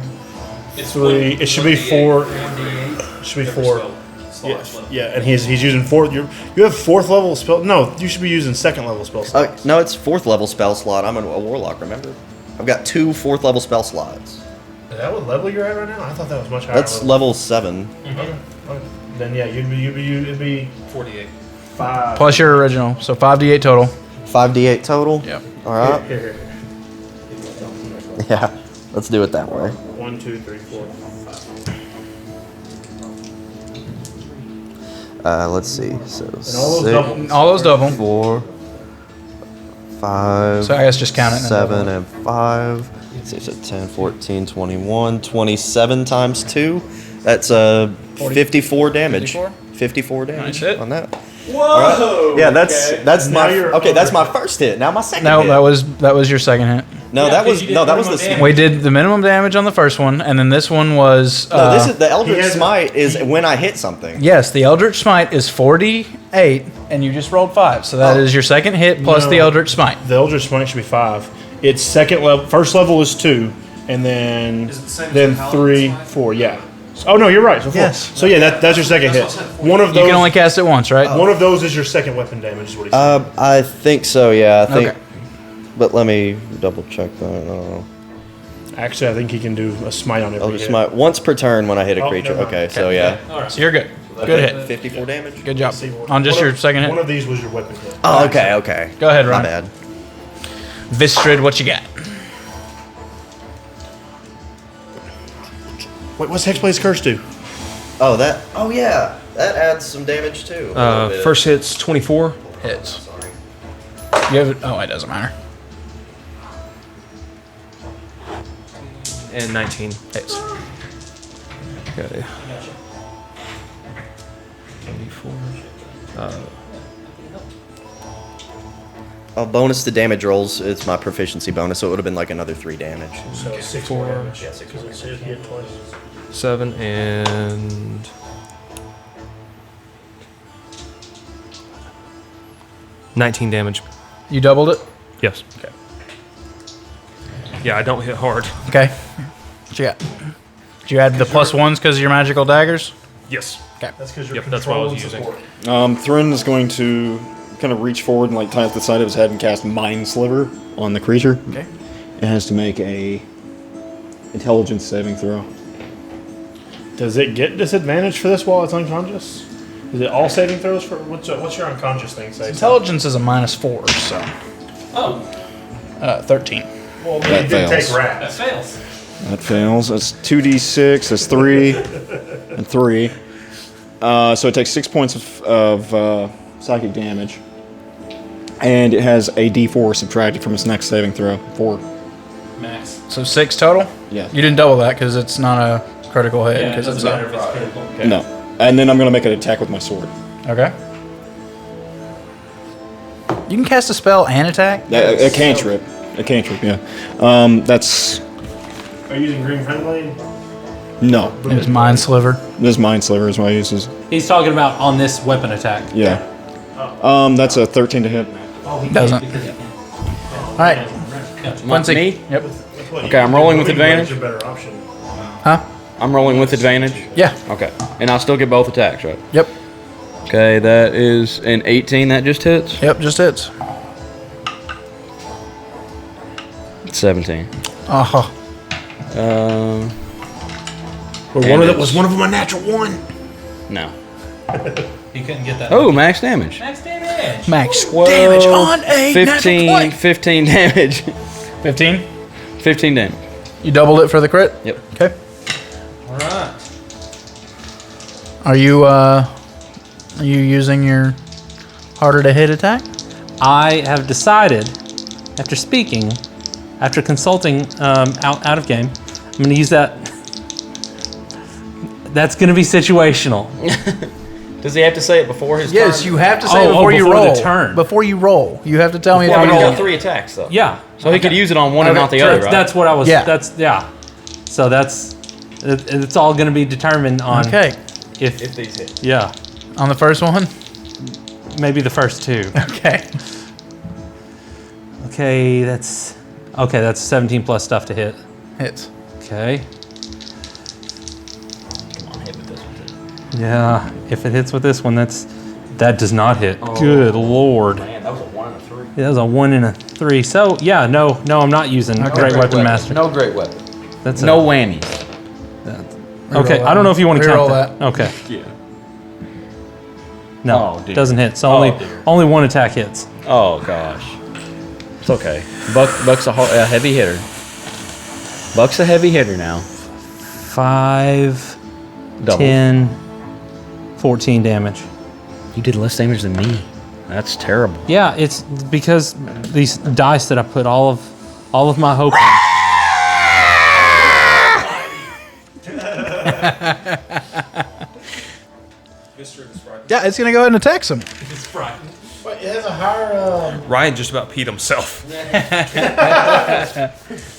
[SPEAKER 5] 3. It should be 4. It should be 4. Yeah, and he's using 4th. You have 4th level spell. No, you should be using 2nd level spell slots.
[SPEAKER 4] No, it's 4th level spell slot. I'm a warlock. Remember, I've got 2 4th level spell slots.
[SPEAKER 5] Is that what level you're at right now? I thought that was much higher.
[SPEAKER 4] That's level 7.
[SPEAKER 5] Okay. Then yeah, it'd be
[SPEAKER 9] 48.
[SPEAKER 5] 5.
[SPEAKER 1] Plus your original, so 5d8 total.
[SPEAKER 4] 5d8 total.
[SPEAKER 1] Yep.
[SPEAKER 4] All right.
[SPEAKER 5] Here.
[SPEAKER 4] Yeah, let's do it that way.
[SPEAKER 5] 1, 2, 3, 4.
[SPEAKER 4] Let's see. So
[SPEAKER 5] all those double.
[SPEAKER 1] All those double.
[SPEAKER 4] 4, 5.
[SPEAKER 1] So I guess just count it and then
[SPEAKER 4] 7 and 5. 6, 10, 14, 21, 27 times 2. That's 54 damage. 54 damage
[SPEAKER 1] Nice hit.
[SPEAKER 4] on that. Whoa! Yeah, that's
[SPEAKER 5] Now
[SPEAKER 4] my
[SPEAKER 5] you're
[SPEAKER 4] okay. That's my
[SPEAKER 5] over.
[SPEAKER 4] first hit. Now my second.
[SPEAKER 1] No,
[SPEAKER 4] hit.
[SPEAKER 1] that was your second hit.
[SPEAKER 4] No, that was the.
[SPEAKER 1] We did the minimum damage on the first one, and then this one was.
[SPEAKER 4] No, this is the Eldritch
[SPEAKER 5] has-
[SPEAKER 4] Smite is when I hit something.
[SPEAKER 1] Yes, the Eldritch Smite is 48, and you just rolled 5, so that is your second hit plus the
[SPEAKER 5] No.
[SPEAKER 1] Eldritch Smite.
[SPEAKER 5] The Eldritch Smite should be 5. It's second level. First level is 2, and then
[SPEAKER 9] Is it the same as
[SPEAKER 5] then
[SPEAKER 9] the Paladin
[SPEAKER 5] 3,
[SPEAKER 9] Smite?
[SPEAKER 5] 4. Yeah. Oh no, you're right. So 4.
[SPEAKER 1] Yes.
[SPEAKER 5] So yeah, that's your second hit. One of
[SPEAKER 1] You
[SPEAKER 5] those.
[SPEAKER 1] can only cast it once, right?
[SPEAKER 5] One of those is your second weapon damage. Is what he said.
[SPEAKER 4] I think so. Yeah, I think.
[SPEAKER 1] Okay.
[SPEAKER 4] But let me double check that. I don't know.
[SPEAKER 5] Actually, I think he can do a smite on every
[SPEAKER 4] Eldritch
[SPEAKER 5] hit.
[SPEAKER 4] Smite once per turn when I hit a
[SPEAKER 5] Oh,
[SPEAKER 4] creature.
[SPEAKER 5] never mind.
[SPEAKER 4] Okay, so yeah.
[SPEAKER 1] So you're good. Good hit.
[SPEAKER 4] 54 damage.
[SPEAKER 1] Good job.
[SPEAKER 5] See,
[SPEAKER 1] On just
[SPEAKER 5] one
[SPEAKER 1] your
[SPEAKER 5] of-
[SPEAKER 1] second
[SPEAKER 5] One
[SPEAKER 1] hit.
[SPEAKER 5] of these was your weapon hit.
[SPEAKER 4] Oh, okay, okay.
[SPEAKER 1] Go ahead,
[SPEAKER 4] My
[SPEAKER 1] Ron.
[SPEAKER 4] bad.
[SPEAKER 1] Vistrid, what you got?
[SPEAKER 5] Wait, what's Hexblade's Curse do?
[SPEAKER 4] Oh, that. Oh, yeah. That adds some damage too. a little bit.
[SPEAKER 9] First hit's 24
[SPEAKER 1] Hits.
[SPEAKER 4] Sorry.
[SPEAKER 1] You have it. Oh, it doesn't matter.
[SPEAKER 9] and 19.
[SPEAKER 1] Hits.
[SPEAKER 9] Okay. 24.
[SPEAKER 4] Bonus to damage rolls. It's my proficiency bonus, so it would have been like another 3 damage.
[SPEAKER 5] So 6
[SPEAKER 9] 4.
[SPEAKER 5] more damage. Yeah, 6 because it hit twice.
[SPEAKER 9] 7 and 19 damage.
[SPEAKER 1] You doubled it?
[SPEAKER 9] Yes.
[SPEAKER 1] Okay.
[SPEAKER 9] Yeah, I don't hit hard.
[SPEAKER 1] Okay. What you got? Did you add the plus ones because of your magical daggers?
[SPEAKER 9] Yes.
[SPEAKER 1] Okay.
[SPEAKER 5] That's because you're
[SPEAKER 9] Yep, that's what I was
[SPEAKER 5] control and
[SPEAKER 9] using.
[SPEAKER 5] support.
[SPEAKER 7] Thrun is going to kind of reach forward and like tie up the side of his head and cast Mind Sliver on the creature.
[SPEAKER 1] Okay.
[SPEAKER 7] It has to make a intelligence saving throw.
[SPEAKER 5] Does it get disadvantage for this while it's unconscious? Is it all saving throws for what's your unconscious thing say?
[SPEAKER 1] Intelligence is a -4, so.
[SPEAKER 3] Oh,
[SPEAKER 1] 13.
[SPEAKER 5] Well,
[SPEAKER 7] That
[SPEAKER 5] you did
[SPEAKER 7] fails.
[SPEAKER 5] take
[SPEAKER 3] that
[SPEAKER 5] rats.
[SPEAKER 3] fails.
[SPEAKER 7] That fails. That's 2d6. That's 3 and 3. So it takes 6 points of psychic damage. And it has a d4 subtracted from its next saving throw. 4.
[SPEAKER 3] Max.
[SPEAKER 1] So 6 total?
[SPEAKER 7] Yeah.
[SPEAKER 1] You didn't double that because it's not a critical hit.
[SPEAKER 3] Yeah, it
[SPEAKER 1] Because
[SPEAKER 3] doesn't
[SPEAKER 1] it's
[SPEAKER 3] matter
[SPEAKER 1] a.
[SPEAKER 3] if it's critical.
[SPEAKER 1] Okay.
[SPEAKER 7] No. And then I'm going to make an attack with my sword.
[SPEAKER 1] Okay. You can cast a spell and attack?
[SPEAKER 7] A cantrip. A cantrip, yeah. That's...
[SPEAKER 5] Are you using green friendly?
[SPEAKER 7] No.
[SPEAKER 1] It was Mind Sliver.
[SPEAKER 7] This Mind Sliver is what I use.
[SPEAKER 3] He's talking about on this weapon attack.
[SPEAKER 7] Yeah. That's a 13 to hit.
[SPEAKER 3] Oh, he
[SPEAKER 1] Doesn't.
[SPEAKER 3] can't because he can't.
[SPEAKER 1] All right. Quincy.
[SPEAKER 2] Me?
[SPEAKER 1] Yep.
[SPEAKER 2] Okay, I'm rolling with advantage.
[SPEAKER 5] A better option.
[SPEAKER 1] Huh?
[SPEAKER 2] I'm rolling with advantage.
[SPEAKER 1] Yeah.
[SPEAKER 2] Okay. And I'll still get both attacks, right?
[SPEAKER 1] Yep.
[SPEAKER 2] Okay, that is an 18 that just hits.
[SPEAKER 1] Yep, just hits.
[SPEAKER 2] 17.
[SPEAKER 1] Uh-huh.
[SPEAKER 5] Or was one of them a natural 1?
[SPEAKER 2] No.
[SPEAKER 3] He couldn't get that.
[SPEAKER 2] Oh, max damage.
[SPEAKER 3] Max damage.
[SPEAKER 1] Max
[SPEAKER 2] 12,
[SPEAKER 1] damage on a
[SPEAKER 2] 15,
[SPEAKER 1] natural 20.
[SPEAKER 2] 15 damage.
[SPEAKER 1] 15.
[SPEAKER 2] 15 damage.
[SPEAKER 1] You doubled it for the crit.
[SPEAKER 2] Yep.
[SPEAKER 1] Okay.
[SPEAKER 3] All right.
[SPEAKER 1] Are you using your harder to hit attack?
[SPEAKER 3] I have decided, after consulting out of game, I'm going to use that. That's going to be situational.
[SPEAKER 2] Does he have to say it before his
[SPEAKER 1] Yes,
[SPEAKER 2] turn?
[SPEAKER 1] you have to say
[SPEAKER 3] before
[SPEAKER 1] you
[SPEAKER 3] the
[SPEAKER 1] roll.
[SPEAKER 3] turn.
[SPEAKER 1] Before you roll, you have to tell me.
[SPEAKER 2] Yeah,
[SPEAKER 1] if
[SPEAKER 2] but
[SPEAKER 1] you
[SPEAKER 2] he's
[SPEAKER 1] roll.
[SPEAKER 2] got 3 attacks, though.
[SPEAKER 3] Yeah.
[SPEAKER 2] So he could use it on one and
[SPEAKER 1] Okay,
[SPEAKER 2] not the
[SPEAKER 1] sure,
[SPEAKER 2] other, right?
[SPEAKER 3] That's what I was.
[SPEAKER 1] Yeah.
[SPEAKER 3] Yeah. So it's all going to be determined on.
[SPEAKER 1] Okay.
[SPEAKER 2] If these hit.
[SPEAKER 3] Yeah.
[SPEAKER 1] On the first one.
[SPEAKER 3] Maybe the first 2.
[SPEAKER 1] Okay.
[SPEAKER 3] Okay, that's 17 plus stuff to hit.
[SPEAKER 1] Hits.
[SPEAKER 3] Okay.
[SPEAKER 2] Come on, hit with this one, too.
[SPEAKER 3] Yeah. If it hits with this one, that does not hit. Good lord.
[SPEAKER 2] Man, that was a 1 and a 3.
[SPEAKER 3] Yeah, that was a 1 and a 3. So yeah, no, I'm not using Great Weapon Master.
[SPEAKER 2] No great weapon.
[SPEAKER 3] That's
[SPEAKER 2] No whammies.
[SPEAKER 3] Okay, I don't know if you want to
[SPEAKER 1] Reroll
[SPEAKER 3] count that. Okay.
[SPEAKER 2] Yeah.
[SPEAKER 3] No,
[SPEAKER 2] Oh, dear.
[SPEAKER 3] doesn't hit. So
[SPEAKER 2] Oh, dear.
[SPEAKER 3] only 1 attack hits.
[SPEAKER 2] Oh, gosh. It's okay. Buck's a heavy hitter. Buck's a heavy hitter now.
[SPEAKER 3] 5,
[SPEAKER 2] Double.
[SPEAKER 3] 10, 14 damage.
[SPEAKER 2] You did less damage than me. That's terrible.
[SPEAKER 3] Yeah, it's because these dice that I put all of my hope in.
[SPEAKER 1] Yeah, it's gonna go ahead and attack some.
[SPEAKER 3] It's frightened.
[SPEAKER 5] But it has a higher.
[SPEAKER 9] Ryan just about peed himself.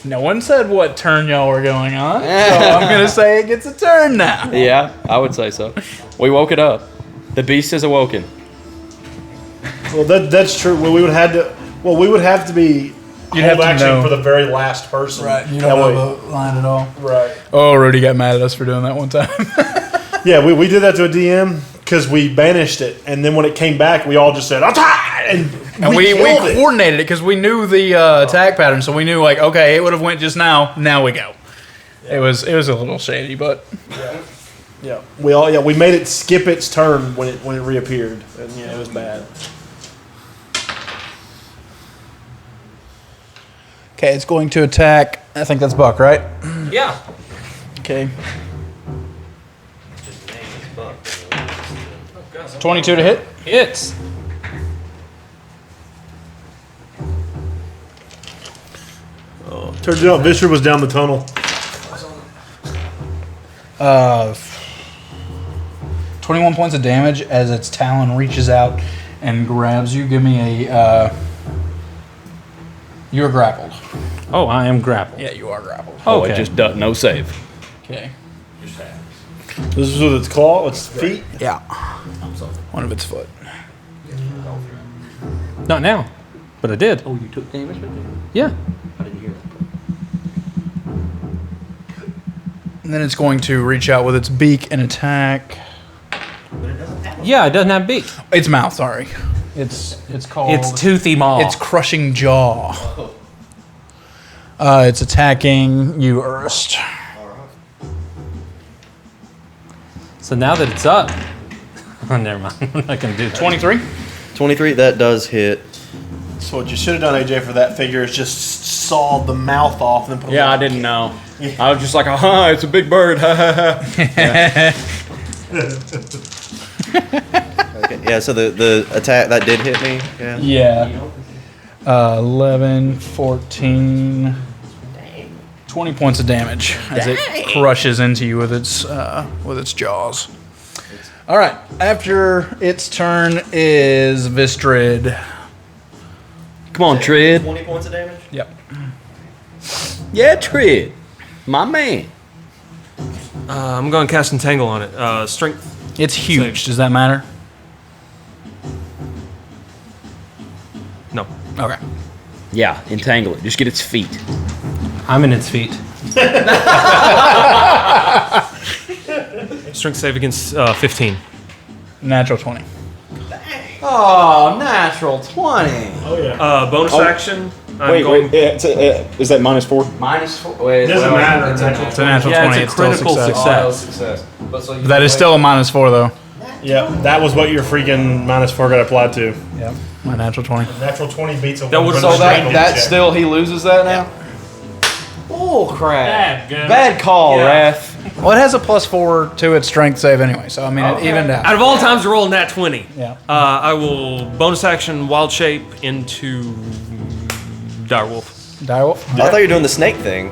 [SPEAKER 1] No one said what turn y'all were going on, so I'm gonna say it gets a turn now.
[SPEAKER 2] Yeah, I would say so. We woke it up. The beast is awoken.
[SPEAKER 5] Well, that's true. Well, we would have to be
[SPEAKER 1] You'd have
[SPEAKER 5] hold
[SPEAKER 1] to
[SPEAKER 5] action
[SPEAKER 1] know.
[SPEAKER 5] for the very last person.
[SPEAKER 1] Right. You
[SPEAKER 5] That
[SPEAKER 1] don't
[SPEAKER 5] way-
[SPEAKER 1] have a line at all.
[SPEAKER 5] Right.
[SPEAKER 1] Oh, Rudy got mad at us for doing that one time.
[SPEAKER 5] Yeah, we did that to a DM because we banished it, and then when it came back, we all just said attack, and
[SPEAKER 1] we
[SPEAKER 5] killed it.
[SPEAKER 1] coordinated it because we knew the attack pattern, so we knew like, okay, it would have went just now. Now we go. It was a little shady, but
[SPEAKER 5] Yeah, we made it skip its turn when it reappeared, and yeah, it was bad.
[SPEAKER 1] okay, it's going to attack. I think that's Buck, right?
[SPEAKER 3] Yeah.
[SPEAKER 1] Okay. 22 to hit.
[SPEAKER 3] Hits.
[SPEAKER 5] Turns out Vischer was down the tunnel.
[SPEAKER 1] 21 points of damage as its talon reaches out and grabs you. Give me a. You're grappled.
[SPEAKER 3] Oh, I am grappled.
[SPEAKER 1] Yeah, you are grappled.
[SPEAKER 2] Oh,
[SPEAKER 3] Okay.
[SPEAKER 2] it just does no save.
[SPEAKER 1] Okay.
[SPEAKER 5] This is with its claw, its feet.
[SPEAKER 1] Yeah. One of its foot.
[SPEAKER 3] Not now, but I did.
[SPEAKER 2] Oh, you took damage with it?
[SPEAKER 3] Yeah.
[SPEAKER 2] I didn't hear that.
[SPEAKER 1] And then it's going to reach out with its beak and attack.
[SPEAKER 3] Yeah, it doesn't have beak.
[SPEAKER 1] Its mouth, sorry. It's called.
[SPEAKER 3] It's toothy maw.
[SPEAKER 1] It's crushing jaw. It's attacking you, Ernst.
[SPEAKER 3] So now that it's up, oh, never mind. I'm not gonna do that.
[SPEAKER 1] 23.
[SPEAKER 4] 23, that does hit.
[SPEAKER 5] So what you should have done, AJ, for that figure is just sawed the mouth off and then put.
[SPEAKER 2] Yeah, I didn't know. I was just like, aha, it's a big bird.
[SPEAKER 4] Okay, yeah, so the attack that did hit me. Yeah.
[SPEAKER 1] Yeah. 11, 14, 20 points of damage as it crushes into you with its jaws. All right. After its turn is Vistrid.
[SPEAKER 2] Come on, Trid.
[SPEAKER 4] 20 points of damage.
[SPEAKER 1] Yep.
[SPEAKER 2] Yeah, Trid. My man.
[SPEAKER 9] I'm going to cast Entangle on it. Strength.
[SPEAKER 1] It's huge.
[SPEAKER 9] Save.
[SPEAKER 1] Does that matter?
[SPEAKER 9] No.
[SPEAKER 1] Okay.
[SPEAKER 2] Yeah, entangle it. Just get its feet.
[SPEAKER 3] I'm in its feet.
[SPEAKER 9] Strength save against 15.
[SPEAKER 1] Natural 20.
[SPEAKER 2] Oh, natural 20.
[SPEAKER 5] Oh yeah.
[SPEAKER 9] Bonus action.
[SPEAKER 10] is that -4?
[SPEAKER 2] -4. Wait,
[SPEAKER 5] Doesn't matter.
[SPEAKER 1] It's a natural 20.
[SPEAKER 3] it's a critical
[SPEAKER 1] still
[SPEAKER 3] success.
[SPEAKER 1] That is still a -4 though.
[SPEAKER 5] Yeah, that was what your freaking -4 got applied to.
[SPEAKER 1] Yeah, my natural 20.
[SPEAKER 5] Natural 20 beats a
[SPEAKER 9] That was-
[SPEAKER 5] 100
[SPEAKER 9] so
[SPEAKER 2] That still he loses that now. Oh crap! Bad call, Raph.
[SPEAKER 1] Well, it has a +4 to its strength save anyway, so I mean it evened out.
[SPEAKER 9] Out of all times to roll nat 20,
[SPEAKER 1] Yeah.
[SPEAKER 9] I will bonus action wild shape into direwolf.
[SPEAKER 1] Direwolf.
[SPEAKER 4] I thought you were doing the snake thing.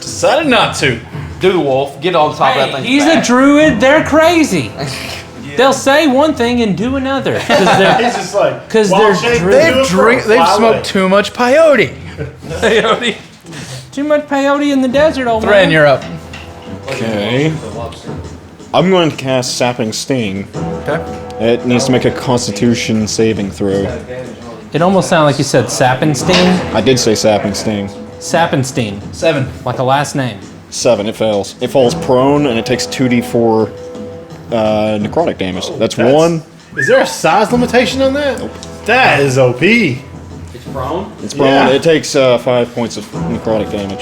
[SPEAKER 1] Decided not to.
[SPEAKER 2] Do the wolf. Get on top of that thing.
[SPEAKER 3] He's a druid. They're crazy. They'll say one thing and do another because they're
[SPEAKER 5] He's just like,
[SPEAKER 3] 'Cause
[SPEAKER 5] wild
[SPEAKER 3] they're
[SPEAKER 5] shape,
[SPEAKER 3] drink-
[SPEAKER 5] do it for a
[SPEAKER 1] They've
[SPEAKER 5] fly
[SPEAKER 1] smoked
[SPEAKER 5] away.
[SPEAKER 1] too much peyote.
[SPEAKER 9] Peyote.
[SPEAKER 3] too much peyote in the desert, old
[SPEAKER 1] Thran,
[SPEAKER 3] man.
[SPEAKER 1] you're up.
[SPEAKER 10] Okay. I'm going to cast Sapping Sting.
[SPEAKER 1] Okay.
[SPEAKER 10] It needs to make a Constitution saving throw.
[SPEAKER 3] It almost sounded like you said Sappenstein.
[SPEAKER 10] I did say Sapping Sting.
[SPEAKER 3] Sappenstein,
[SPEAKER 1] 7.
[SPEAKER 3] like a last name.
[SPEAKER 10] 7. It fails. It falls prone and it takes 2d4 necrotic damage. That's 1.
[SPEAKER 5] Is there a size limitation on that? Nope. That is OP.
[SPEAKER 2] It's prone.
[SPEAKER 10] It's prone.
[SPEAKER 5] Yeah.
[SPEAKER 10] It takes 5 points of necrotic damage.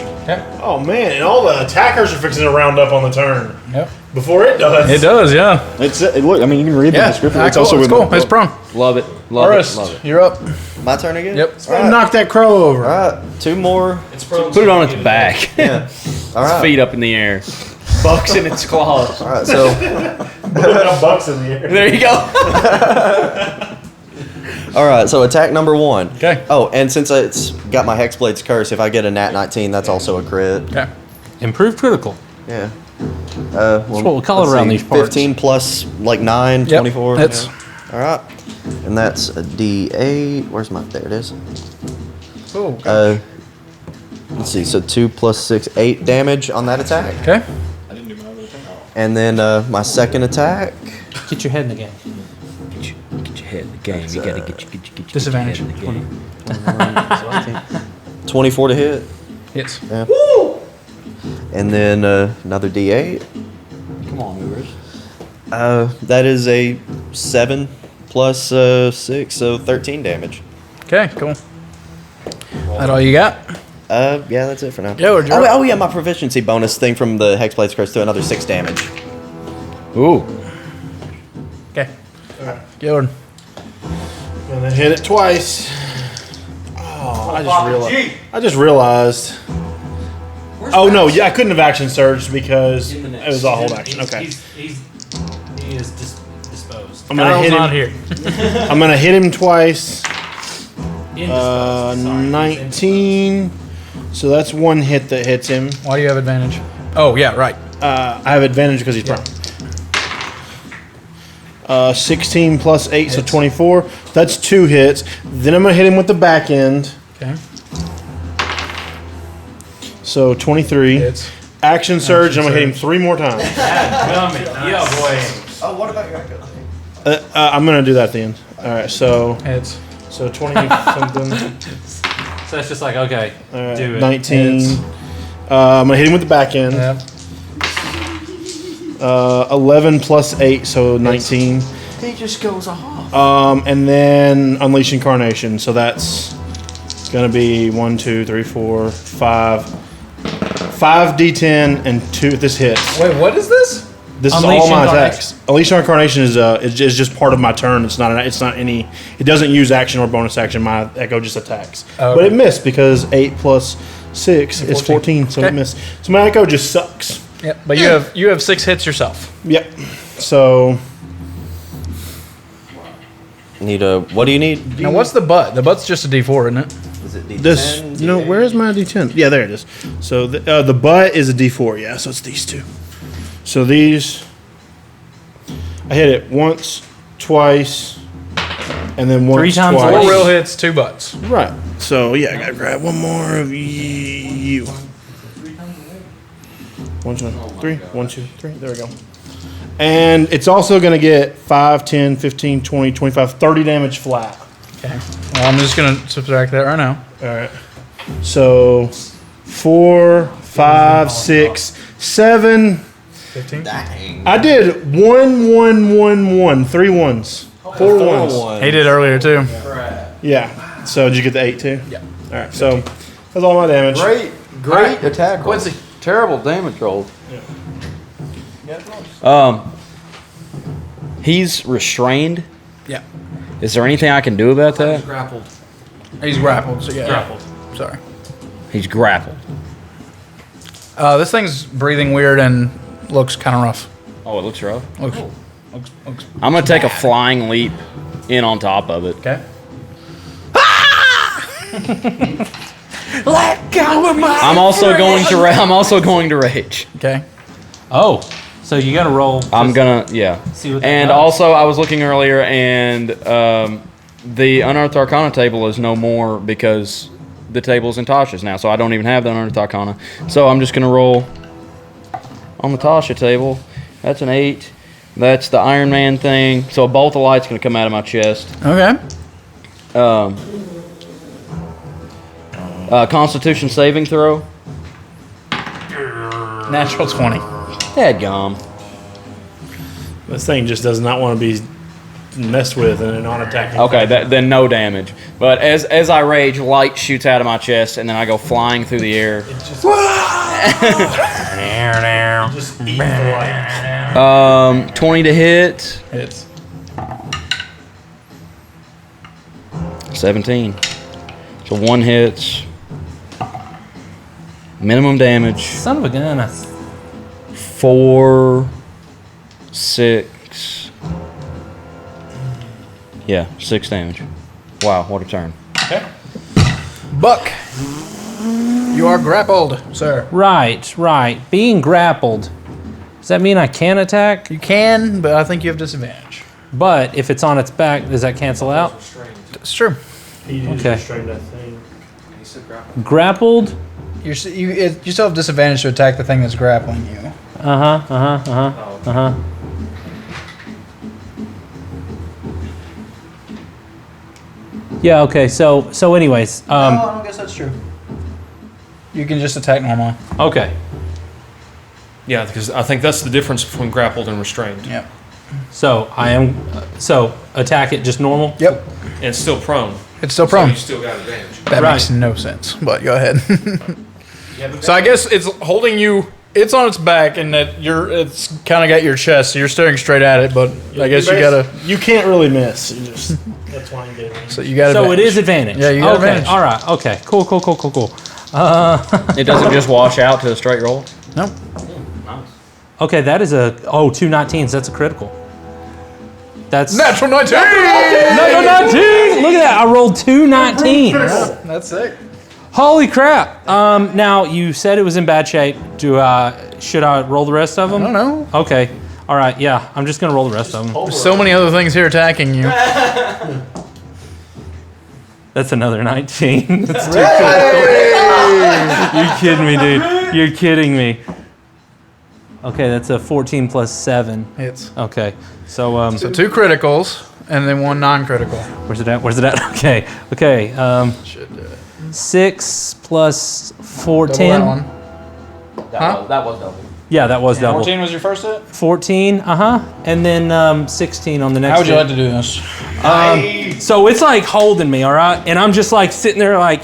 [SPEAKER 5] Oh man, and all the attackers are fixing to round up on the turn
[SPEAKER 1] Yep.
[SPEAKER 5] before it does.
[SPEAKER 1] It does, yeah.
[SPEAKER 10] It's look. I mean, you can read the
[SPEAKER 1] Yeah.
[SPEAKER 10] description.
[SPEAKER 1] It's cool. It's
[SPEAKER 10] in
[SPEAKER 1] cool.
[SPEAKER 10] the
[SPEAKER 1] It's
[SPEAKER 10] book.
[SPEAKER 1] prone.
[SPEAKER 2] Love it. Love
[SPEAKER 1] Forrest,
[SPEAKER 2] it. Love it.
[SPEAKER 1] you're up.
[SPEAKER 4] My turn again?
[SPEAKER 1] Yep.
[SPEAKER 5] Knock that crow over.
[SPEAKER 4] All right, 2 more.
[SPEAKER 2] Put it on its back.
[SPEAKER 4] Yeah. All right.
[SPEAKER 2] Feet up in the air. Bucks in its claws.
[SPEAKER 4] All right, so
[SPEAKER 5] Bucks in the air.
[SPEAKER 2] There you go.
[SPEAKER 4] all right, so attack number 1.
[SPEAKER 1] Okay.
[SPEAKER 4] Oh, and since it's got my Hexblade's curse, if I get a nat 19, that's also a crit.
[SPEAKER 1] Okay.
[SPEAKER 3] Improved critical.
[SPEAKER 4] Yeah. Well,
[SPEAKER 3] That's what we call it
[SPEAKER 4] let's
[SPEAKER 3] around
[SPEAKER 4] see,
[SPEAKER 3] these parts.
[SPEAKER 4] 15 plus like 9,
[SPEAKER 1] Yep.
[SPEAKER 4] 24.
[SPEAKER 1] That's
[SPEAKER 4] All right. And that's a D8. Where's my? There it is.
[SPEAKER 1] cool.
[SPEAKER 4] Let's see. So 2 plus 6, 8 damage on that attack.
[SPEAKER 1] Okay.
[SPEAKER 4] And then my second attack.
[SPEAKER 3] Get your head in the game.
[SPEAKER 2] Get your head in the game. You gotta get your
[SPEAKER 1] Disadvantage.
[SPEAKER 2] head in the game.
[SPEAKER 4] 24 to hit.
[SPEAKER 1] Hits.
[SPEAKER 4] Yeah. And then another D8.
[SPEAKER 2] Come on, movers.
[SPEAKER 4] That is a 7 plus 6, so 13 damage.
[SPEAKER 1] Okay, cool. That all you got?
[SPEAKER 4] Yeah, that's it for now.
[SPEAKER 1] Yo, Joe.
[SPEAKER 4] Oh, yeah, my proficiency bonus thing from the Hexblade's Curse to another 6 damage.
[SPEAKER 2] Ooh.
[SPEAKER 1] Okay. Gilliard.
[SPEAKER 5] Gonna hit it twice. Oh, I just realized. Oh no, yeah, I couldn't have action surged because it was a hold action. Okay.
[SPEAKER 3] He is disposed.
[SPEAKER 5] I'm gonna hit him.
[SPEAKER 1] not here.
[SPEAKER 5] I'm gonna hit him twice. 19. So that's 1 hit that hits him.
[SPEAKER 1] Why do you have advantage? Oh, yeah, right.
[SPEAKER 5] I have advantage because he's prone. 16 plus 8, so 24. That's 2 hits. Then I'm gonna hit him with the back end.
[SPEAKER 1] Okay.
[SPEAKER 5] So 23.
[SPEAKER 1] Hits.
[SPEAKER 5] Action surge. I'm gonna hit him 3 more times.
[SPEAKER 3] Yeah, boy.
[SPEAKER 4] Oh, what about your echo?
[SPEAKER 5] I'm gonna do that at the end. All right. So
[SPEAKER 1] Hits.
[SPEAKER 5] 20 something.
[SPEAKER 3] So it's just like, okay, do it.
[SPEAKER 5] 19.
[SPEAKER 1] Hits.
[SPEAKER 5] I'm gonna hit him with the back end.
[SPEAKER 1] Yep.
[SPEAKER 5] 11 plus 8, so 19.
[SPEAKER 2] He just goes off.
[SPEAKER 5] And then Unleash Incarnation. So that's gonna be 1, 2, 3, 4, 5. 5d10 and 2 if this hits.
[SPEAKER 1] Wait, what is this?
[SPEAKER 5] This
[SPEAKER 3] Unleash
[SPEAKER 5] is all my
[SPEAKER 3] Incarnation.
[SPEAKER 5] attacks. Unleash Incarnation is just part of my turn. It's not any. It doesn't use action or bonus action. My Echo just attacks.
[SPEAKER 1] Oh,
[SPEAKER 5] But
[SPEAKER 1] okay.
[SPEAKER 5] it missed because 8 plus 6 is 14, so
[SPEAKER 1] Okay.
[SPEAKER 5] it missed. So my Echo just sucks.
[SPEAKER 1] Yep. But you have 6 hits yourself.
[SPEAKER 5] Yep. So
[SPEAKER 4] Need a. What do you need?
[SPEAKER 1] Now, what's the butt? The butt's just a D4, isn't it?
[SPEAKER 4] Is it D10?
[SPEAKER 5] this. No,
[SPEAKER 4] D8?
[SPEAKER 5] where is my D10? Yeah, there it is. So the butt is a D4. Yeah, so it's these 2. So these. I hit it once, twice, and then once,
[SPEAKER 3] 3 times
[SPEAKER 5] twice.
[SPEAKER 1] 4 real hits, 2 butts.
[SPEAKER 5] Right. So yeah, I gotta grab one more of you. 1, 2, 3. 1, 2, 3. There we go. And it's also gonna get 5, 10, 15, 20, 25, 30 damage flat.
[SPEAKER 1] Okay. Well, I'm just gonna subtract that right now.
[SPEAKER 5] All right. So 4, 5, 6, 7.
[SPEAKER 1] 15.
[SPEAKER 5] I did 1, 1, 1, 1. 3 ones. 4 ones.
[SPEAKER 1] He did earlier too.
[SPEAKER 5] Yeah. So did you get the 8 too?
[SPEAKER 1] Yeah.
[SPEAKER 5] All right, so that's all my damage.
[SPEAKER 2] Great attack. Quincy. Terrible damage roll. He's restrained.
[SPEAKER 1] Yeah.
[SPEAKER 2] Is there anything I can do about that?
[SPEAKER 9] Grappled.
[SPEAKER 1] He's grappled, so yeah.
[SPEAKER 9] Grappled.
[SPEAKER 1] Sorry.
[SPEAKER 2] He's grappled.
[SPEAKER 1] This thing's breathing weird and looks kind of rough.
[SPEAKER 2] Oh, it looks rough.
[SPEAKER 1] Looks
[SPEAKER 2] I'm gonna take a flying leap in on top of it.
[SPEAKER 1] okay.
[SPEAKER 3] Let go of my.
[SPEAKER 2] I'm also going to. I'm also going to rage.
[SPEAKER 1] Okay.
[SPEAKER 3] Oh, so you got to roll.
[SPEAKER 2] I'm gonna. Yeah.
[SPEAKER 3] See what that
[SPEAKER 2] And
[SPEAKER 3] does.
[SPEAKER 2] also, I was looking earlier, and the Unearthed Arcana table is no more because the table's in Tasha's now. So I don't even have the Unearthed Arcana. So I'm just gonna roll on the Tasha table. That's an 8. That's the Iron Man thing. So a bolt of light's gonna come out of my chest.
[SPEAKER 1] Okay.
[SPEAKER 2] Constitution saving throw.
[SPEAKER 1] Natural 20.
[SPEAKER 2] Dadgum.
[SPEAKER 5] This thing just does not want to be messed with in a non-attacking.
[SPEAKER 2] Okay, then no damage. But as I rage, light shoots out of my chest, and then I go flying through the air.
[SPEAKER 5] Just eat the light.
[SPEAKER 2] 20 to hit.
[SPEAKER 1] Hits.
[SPEAKER 2] 17. So 1 hits. Minimum damage.
[SPEAKER 3] Son of a gun.
[SPEAKER 2] 4, 6. Yeah, 6 damage. Wow, what a turn.
[SPEAKER 1] Okay. Buck, you are grappled, sir.
[SPEAKER 3] Right. Being grappled. Does that mean I can attack?
[SPEAKER 1] You can, but I think you have disadvantage.
[SPEAKER 3] But if it's on its back, does that cancel out?
[SPEAKER 1] It's true.
[SPEAKER 3] Okay.
[SPEAKER 5] Restrained that thing.
[SPEAKER 3] Grappled.
[SPEAKER 1] You still have disadvantage to attack the thing that's grappling you.
[SPEAKER 3] Yeah. Okay. So anyways.
[SPEAKER 1] No, I don't guess that's true. You can just attack normally.
[SPEAKER 3] Okay.
[SPEAKER 9] Yeah, because I think that's the difference between grappled and restrained.
[SPEAKER 1] Yep.
[SPEAKER 3] So I am. So attack it just normal.
[SPEAKER 1] Yep.
[SPEAKER 9] And it's still prone.
[SPEAKER 1] It's still
[SPEAKER 9] So
[SPEAKER 1] prone.
[SPEAKER 9] you still got advantage.
[SPEAKER 1] That
[SPEAKER 3] Right.
[SPEAKER 1] makes no sense, but go ahead. So I guess it's holding you. It's on its back, and it's kind of got your chest, so you're staring straight at it. But I guess you gotta.
[SPEAKER 5] You can't really miss. You just that's why you get it.
[SPEAKER 1] So you gotta.
[SPEAKER 3] So it is advantage.
[SPEAKER 1] Yeah, you got
[SPEAKER 3] okay.
[SPEAKER 1] advantage.
[SPEAKER 3] All right. Okay. Cool.
[SPEAKER 2] It doesn't just wash out to a straight roll?
[SPEAKER 1] Nope.
[SPEAKER 3] Okay. That is 2 19s. That's a critical. That's
[SPEAKER 1] Natural 19.
[SPEAKER 3] Natural 19. Look at that. I rolled 2 19s.
[SPEAKER 1] That's sick.
[SPEAKER 3] Holy crap! Now you said it was in bad shape. Should I roll the rest of them?
[SPEAKER 1] I don't know.
[SPEAKER 3] Okay. All right. Yeah, I'm just gonna roll the rest of them.
[SPEAKER 1] There's so many other things here attacking you.
[SPEAKER 3] That's another 19. That's too cool. You're kidding me, dude. You're kidding me. Okay, that's a 14 plus 7.
[SPEAKER 1] Hits.
[SPEAKER 3] Okay. So
[SPEAKER 1] So 2 criticals and then 1 non-critical.
[SPEAKER 3] where's it at? Okay.
[SPEAKER 1] Should do it.
[SPEAKER 3] 6 plus 4,
[SPEAKER 1] Double
[SPEAKER 3] 10.
[SPEAKER 1] that one.
[SPEAKER 2] That was double.
[SPEAKER 3] Yeah, that was double.
[SPEAKER 1] 14 was your first hit?
[SPEAKER 3] 14, and then 16 on the next
[SPEAKER 1] How would you
[SPEAKER 3] hit.
[SPEAKER 1] like to do this?
[SPEAKER 3] So it's like holding me, all right? And I'm just like sitting there like,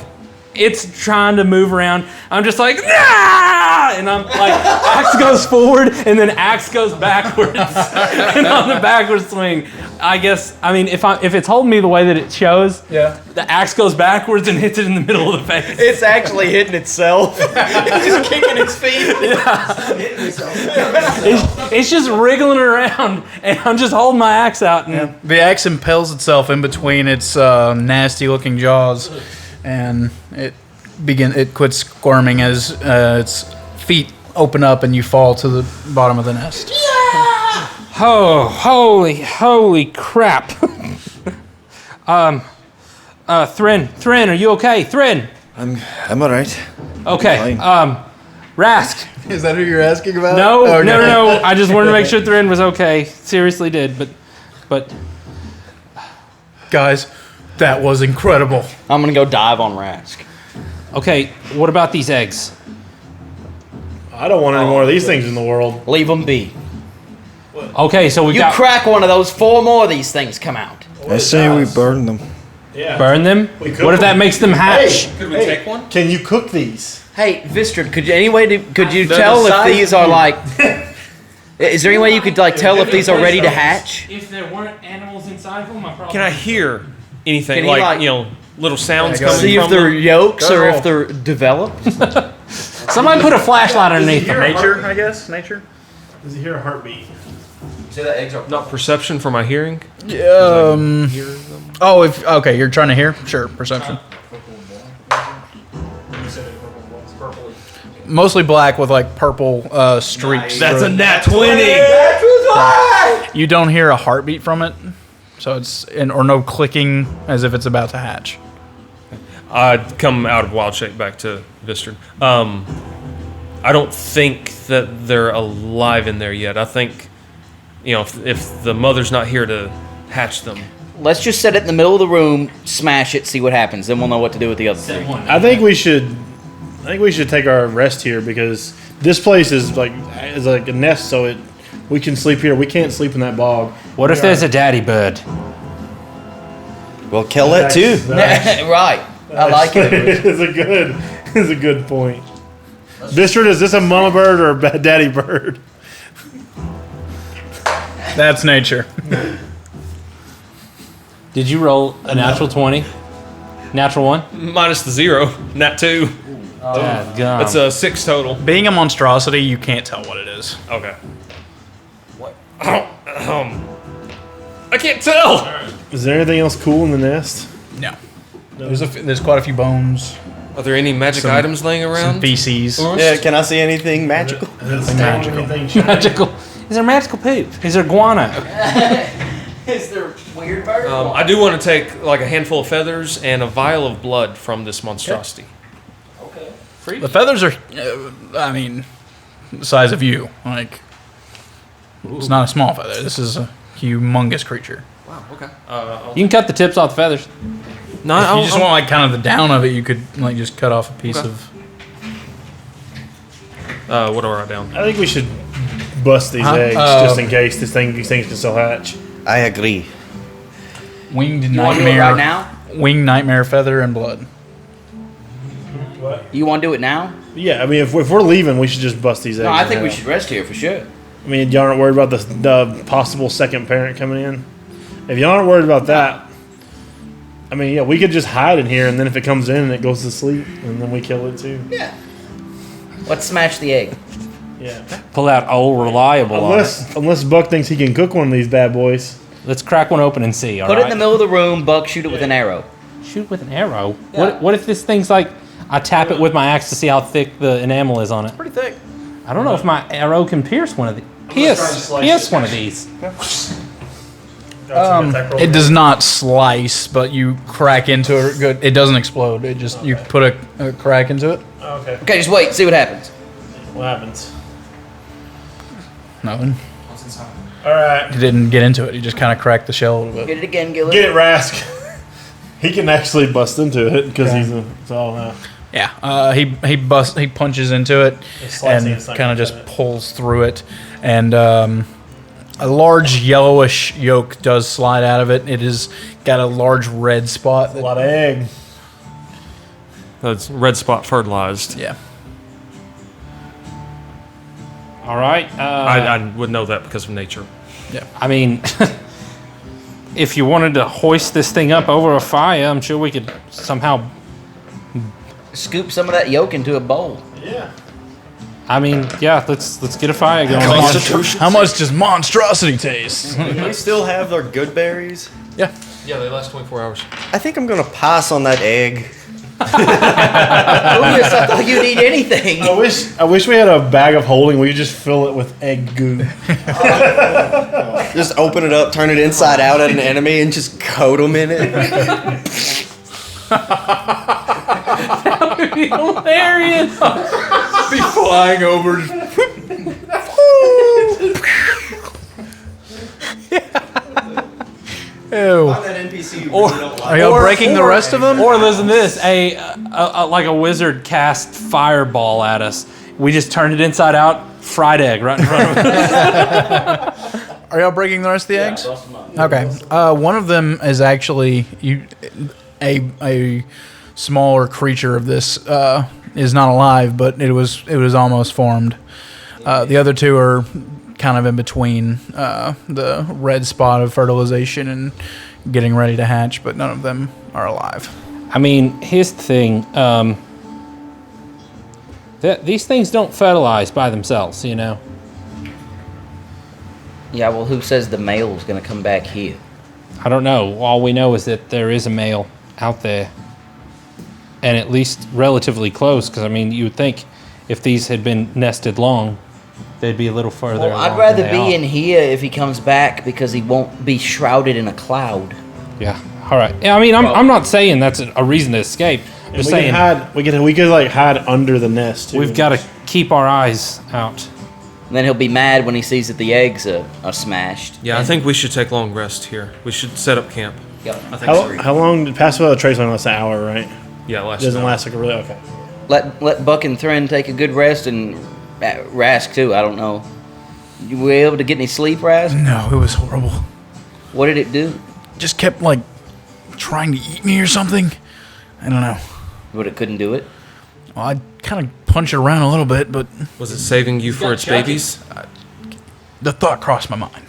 [SPEAKER 3] it's trying to move around. I'm just like, nah! And I'm like, axe goes forward and then axe goes backwards. And on the backward swing, I mean, if it's holding me the way that it shows,
[SPEAKER 1] Yeah.
[SPEAKER 3] the axe goes backwards and hits it in the middle of the face.
[SPEAKER 4] It's actually hitting itself. It's just kicking its feet.
[SPEAKER 3] It's just wriggling around and I'm just holding my axe out. And
[SPEAKER 1] The axe impales itself in between its nasty-looking jaws, and it quits squirming as its feet open up and you fall to the bottom of the nest.
[SPEAKER 3] Oh, holy crap. Thrin, are you okay? Thrin.
[SPEAKER 7] I'm all right.
[SPEAKER 3] Okay.
[SPEAKER 7] Fine.
[SPEAKER 3] Rask.
[SPEAKER 1] Is that who you're asking about?
[SPEAKER 3] No,
[SPEAKER 1] Okay.
[SPEAKER 3] no. I just wanted to make sure Thrin was okay. Seriously did, but
[SPEAKER 1] Guys, that was incredible.
[SPEAKER 2] I'm gonna go dive on Rask.
[SPEAKER 3] okay, what about these eggs?
[SPEAKER 5] I don't want any more of these things in the world.
[SPEAKER 6] Leave them be.
[SPEAKER 3] Okay, so we
[SPEAKER 6] You
[SPEAKER 3] got
[SPEAKER 6] crack one of those, 4 more of these things come out.
[SPEAKER 7] I say we burn them.
[SPEAKER 5] Yeah.
[SPEAKER 3] Burn them?
[SPEAKER 5] We could.
[SPEAKER 3] What if that makes them hatch?
[SPEAKER 5] Could we take one? Can you cook these?
[SPEAKER 6] Hey, Vistrid, could you
[SPEAKER 5] They're
[SPEAKER 6] tell
[SPEAKER 5] the
[SPEAKER 6] if
[SPEAKER 5] size
[SPEAKER 6] these
[SPEAKER 5] of
[SPEAKER 6] are
[SPEAKER 5] you.
[SPEAKER 6] like? Is there any way you could like tell if these are ready to hatch?
[SPEAKER 3] If there weren't animals inside of them, I probably.
[SPEAKER 9] Can I hear anything
[SPEAKER 6] Can he,
[SPEAKER 9] like,
[SPEAKER 6] like-
[SPEAKER 9] you know, little sounds
[SPEAKER 1] go
[SPEAKER 9] coming
[SPEAKER 6] See
[SPEAKER 9] from
[SPEAKER 6] if they're
[SPEAKER 9] them?
[SPEAKER 6] yolks or if they're developed.
[SPEAKER 3] Somebody put a flashlight underneath them.
[SPEAKER 1] Nature, I guess. Nature.
[SPEAKER 5] Does he hear a heartbeat?
[SPEAKER 6] Say that eggs are.
[SPEAKER 9] Not perception for my hearing.
[SPEAKER 1] Oh, if okay, you're trying to hear. Sure, perception. Mostly black with like purple streaks.
[SPEAKER 9] That's
[SPEAKER 1] through
[SPEAKER 9] a
[SPEAKER 1] it.
[SPEAKER 9] nat 20.
[SPEAKER 1] You don't hear a heartbeat from it, so it's or no clicking as if it's about to hatch.
[SPEAKER 9] I'd come out of wild shape back to Vistard. I don't think that they're alive in there yet. I think, you know, if the mother's not here to hatch them.
[SPEAKER 6] Let's just set it in the middle of the room, smash it, see what happens. Then we'll know what to do with the other three.
[SPEAKER 5] I think we should take our rest here because this place is like a nest, so we can sleep here. We can't sleep in that bog.
[SPEAKER 3] What if there's a daddy bird?
[SPEAKER 4] We'll kill it too.
[SPEAKER 6] Right. I like it.
[SPEAKER 5] It's a good point. Vistrid, is this a mama bird or a daddy bird?
[SPEAKER 1] That's nature.
[SPEAKER 3] Did you roll a natural 20? Natural 1?
[SPEAKER 9] Minus the 0, nat 2. That's a 6 total.
[SPEAKER 1] Being a monstrosity, you can't tell what it is.
[SPEAKER 9] Okay. What? I can't tell.
[SPEAKER 5] Is there anything else cool in the nest?
[SPEAKER 1] No. There's quite a few bones.
[SPEAKER 9] Are there any magic items laying around?
[SPEAKER 1] Some feces.
[SPEAKER 4] Yeah, can I see anything magical?
[SPEAKER 3] Magical. Is there magical poop? Is there guano?
[SPEAKER 6] Is there weird bird?
[SPEAKER 9] I do want to take like a handful of feathers and a vial of blood from this monstrosity.
[SPEAKER 6] Okay.
[SPEAKER 1] The feathers are, I mean, the size of you. Like, it's not a small feather. This is a humongous creature.
[SPEAKER 9] Wow. Okay.
[SPEAKER 3] You can cut the tips off the feathers.
[SPEAKER 9] No,
[SPEAKER 1] If you just want like kind of the down of it, you could like just cut off a piece
[SPEAKER 9] Okay.
[SPEAKER 1] of.
[SPEAKER 9] What do I write down?
[SPEAKER 5] I think we should bust these eggs just in case these things can still hatch.
[SPEAKER 4] I agree.
[SPEAKER 1] Winged
[SPEAKER 6] You want to do it
[SPEAKER 1] nightmare.
[SPEAKER 6] right now?
[SPEAKER 1] Winged nightmare feather and blood.
[SPEAKER 6] You want to do it now?
[SPEAKER 5] Yeah, I mean, if we're leaving, we should just bust these eggs.
[SPEAKER 6] No, I think we
[SPEAKER 5] out.
[SPEAKER 6] should rest here for sure.
[SPEAKER 5] I mean, y'all aren't worried about the possible second parent coming in? If y'all aren't worried about that, I mean, yeah, we could just hide in here, and then if it comes in and it goes to sleep, and then we kill it too.
[SPEAKER 6] Yeah. Let's smash the egg.
[SPEAKER 5] Yeah.
[SPEAKER 3] Pull out old reliable on it.
[SPEAKER 5] Unless Buck thinks he can cook one of these bad boys.
[SPEAKER 3] Let's crack one open and see.
[SPEAKER 6] Put it in the middle of the room, Buck, shoot it with an arrow.
[SPEAKER 3] Shoot with an arrow.
[SPEAKER 6] Yeah.
[SPEAKER 3] What if this thing's like? I tap it with my axe to see how thick the enamel is on it.
[SPEAKER 1] Pretty thick.
[SPEAKER 3] I don't know if my arrow can pierce one of these. Pierce one of these.
[SPEAKER 1] It does not slice, but you crack into it. Good. It doesn't explode. It just you put a crack into it.
[SPEAKER 5] Okay.
[SPEAKER 6] Okay, just wait, see what happens.
[SPEAKER 5] What happens?
[SPEAKER 1] Nothing.
[SPEAKER 5] All right.
[SPEAKER 1] He didn't get into it. He just kind of cracked the shell a little bit.
[SPEAKER 6] Get it again, Gilly.
[SPEAKER 5] Get it, Rask. He can actually bust into it because he's a. It's all now.
[SPEAKER 1] Yeah. He punches into it
[SPEAKER 5] slicing
[SPEAKER 1] and
[SPEAKER 5] inside
[SPEAKER 1] kind of
[SPEAKER 5] of
[SPEAKER 1] just
[SPEAKER 5] it.
[SPEAKER 1] pulls through it, and a large yellowish yolk does slide out of it. It has got a large red spot.
[SPEAKER 5] A lot of egg.
[SPEAKER 9] That's red spot fertilized.
[SPEAKER 1] Yeah.
[SPEAKER 3] All right.
[SPEAKER 9] I would know that because of nature.
[SPEAKER 3] I mean, if you wanted to hoist this thing up over a fire, I'm sure we could somehow.
[SPEAKER 6] Scoop some of that yolk into a bowl.
[SPEAKER 5] Yeah.
[SPEAKER 3] I mean, yeah. Let's get a fire going.
[SPEAKER 1] How much does monstrosity taste?
[SPEAKER 4] Do we still have our good berries?
[SPEAKER 1] Yeah.
[SPEAKER 9] Yeah, they last 24 hours.
[SPEAKER 4] I think I'm gonna pass on that egg.
[SPEAKER 6] Oh, yes, I thought you'd eat anything.
[SPEAKER 5] I wish we had a bag of holding where you just fill it with egg goo.
[SPEAKER 4] Just open it up, turn it inside out at an enemy, and just coat them in it.
[SPEAKER 3] Hilarious.
[SPEAKER 1] Be flying over. Ew.
[SPEAKER 4] That NPC.
[SPEAKER 1] Are y'all breaking the rest of them?
[SPEAKER 3] Or listen to this: like a wizard cast fireball at us. We just turned it inside out, fried egg right in front of us.
[SPEAKER 1] Are y'all breaking the rest of the eggs? Okay. One of them is actually a smaller creature of this is not alive, but it was almost formed. The other two are kind of in between the red spot of fertilization and getting ready to hatch, but none of them are alive.
[SPEAKER 3] I mean, here's the thing. These things don't fertilize by themselves, you know?
[SPEAKER 6] Yeah, well, who says the male's going to come back here?
[SPEAKER 3] I don't know. All we know is that there is a male out there. And at least relatively close, because, I mean, you would think if these had been nested long, they'd be a little further
[SPEAKER 6] Well,
[SPEAKER 3] along
[SPEAKER 6] I'd rather
[SPEAKER 3] than they
[SPEAKER 6] be
[SPEAKER 3] are.
[SPEAKER 6] in here if he comes back because he won't be shrouded in a cloud.
[SPEAKER 3] Yeah. All right. Yeah, I mean, I'm not saying that's a reason to escape. I'm just saying
[SPEAKER 5] we could like hide under the nest too.
[SPEAKER 3] we've got to keep our eyes out.
[SPEAKER 6] And then he'll be mad when he sees that the eggs are smashed.
[SPEAKER 9] Yeah, I think we should take long rest here. We should set up camp.
[SPEAKER 6] Yep.
[SPEAKER 9] I think so.
[SPEAKER 5] How long did pass without a trace only lasts an hour, right?
[SPEAKER 9] Yeah, last
[SPEAKER 5] It doesn't
[SPEAKER 9] hour.
[SPEAKER 5] last like a really okay.
[SPEAKER 6] Let Buck and Thren take a good rest, and Rask too. I don't know. You were able to get any sleep, Rask?
[SPEAKER 1] No, it was horrible.
[SPEAKER 6] What did it do?
[SPEAKER 1] Just kept like trying to eat me or something. I don't know.
[SPEAKER 6] But it couldn't do it.
[SPEAKER 1] Well, I kind of punched it around a little bit, but
[SPEAKER 9] Was it saving you for its babies?
[SPEAKER 1] the thought crossed my mind.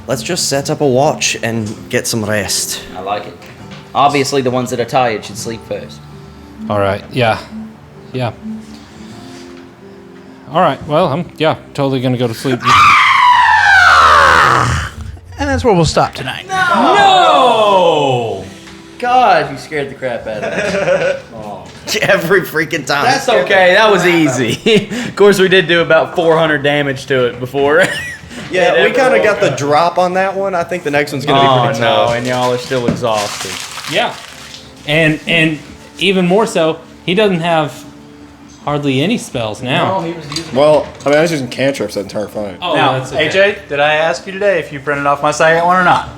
[SPEAKER 4] Let's just set up a watch and get some rest.
[SPEAKER 6] I like it. Obviously, the ones that are tired should sleep first.
[SPEAKER 3] All right. Yeah. Yeah. All right. Well, I'm totally going to go to sleep.
[SPEAKER 1] And that's where we'll stop tonight.
[SPEAKER 6] No! God, you scared the crap out of me.
[SPEAKER 4] Every freaking time.
[SPEAKER 2] That's okay. That was easy. Of course, we did do about 400 damage to it before.
[SPEAKER 4] Yeah, we kind of got the drop on that one. I think the next one's going to be pretty tough.
[SPEAKER 2] and y'all are still exhausted.
[SPEAKER 3] Yeah. And even more so, he doesn't have hardly any spells now.
[SPEAKER 10] Well, I mean, I was using cantrips that entire fight.
[SPEAKER 3] Oh,
[SPEAKER 1] Now,
[SPEAKER 3] that's okay.
[SPEAKER 1] AJ, did I ask you today if you printed off my second one or not?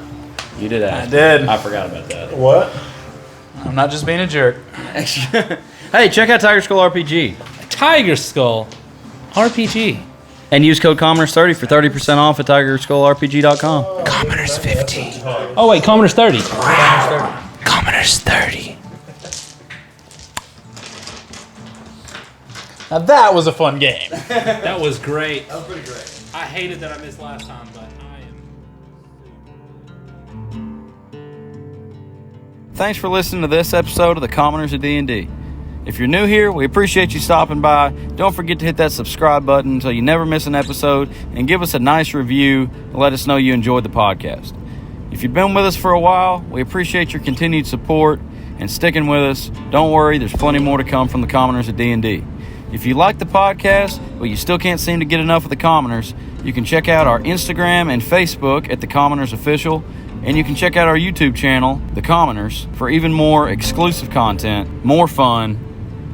[SPEAKER 2] You did ask.
[SPEAKER 1] I did.
[SPEAKER 2] I forgot about that.
[SPEAKER 5] What?
[SPEAKER 1] I'm not just being a jerk.
[SPEAKER 2] Hey, check out Tiger Skull RPG.
[SPEAKER 3] Tiger Skull RPG.
[SPEAKER 2] And use code Commoners30 for 30% off at TigerSkullRPG.com.
[SPEAKER 1] Commoners 15.
[SPEAKER 3] Oh, wait, Commoners 30.
[SPEAKER 1] Commoners 30. Now that was a fun game.
[SPEAKER 3] That was great. That was pretty great. I hated that I missed last time, but I am...
[SPEAKER 2] Thanks for listening to this episode of the Commoners of D&D. If you're new here, we appreciate you stopping by. Don't forget to hit that subscribe button so you never miss an episode, and give us a nice review and let us know you enjoyed the podcast. If you've been with us for a while, we appreciate your continued support and sticking with us. Don't worry, there's plenty more to come from the Commoners of D&D. If you like the podcast, but you still can't seem to get enough of the Commoners, you can check out our Instagram and Facebook at The Commoners Official, and you can check out our YouTube channel, The Commoners, for even more exclusive content, more fun,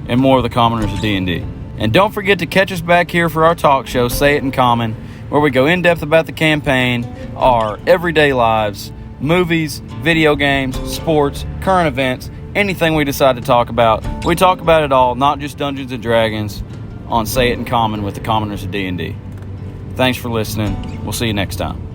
[SPEAKER 2] and more of the Commoners of D&D. And don't forget to catch us back here for our talk show, Say It in Common, where we go in-depth about the campaign, our everyday lives, movies, video games, sports, current events, anything we decide to talk about. We talk about it all, not just Dungeons & Dragons, on Say It in Common with the Commoners of D&D. Thanks for listening. We'll see you next time.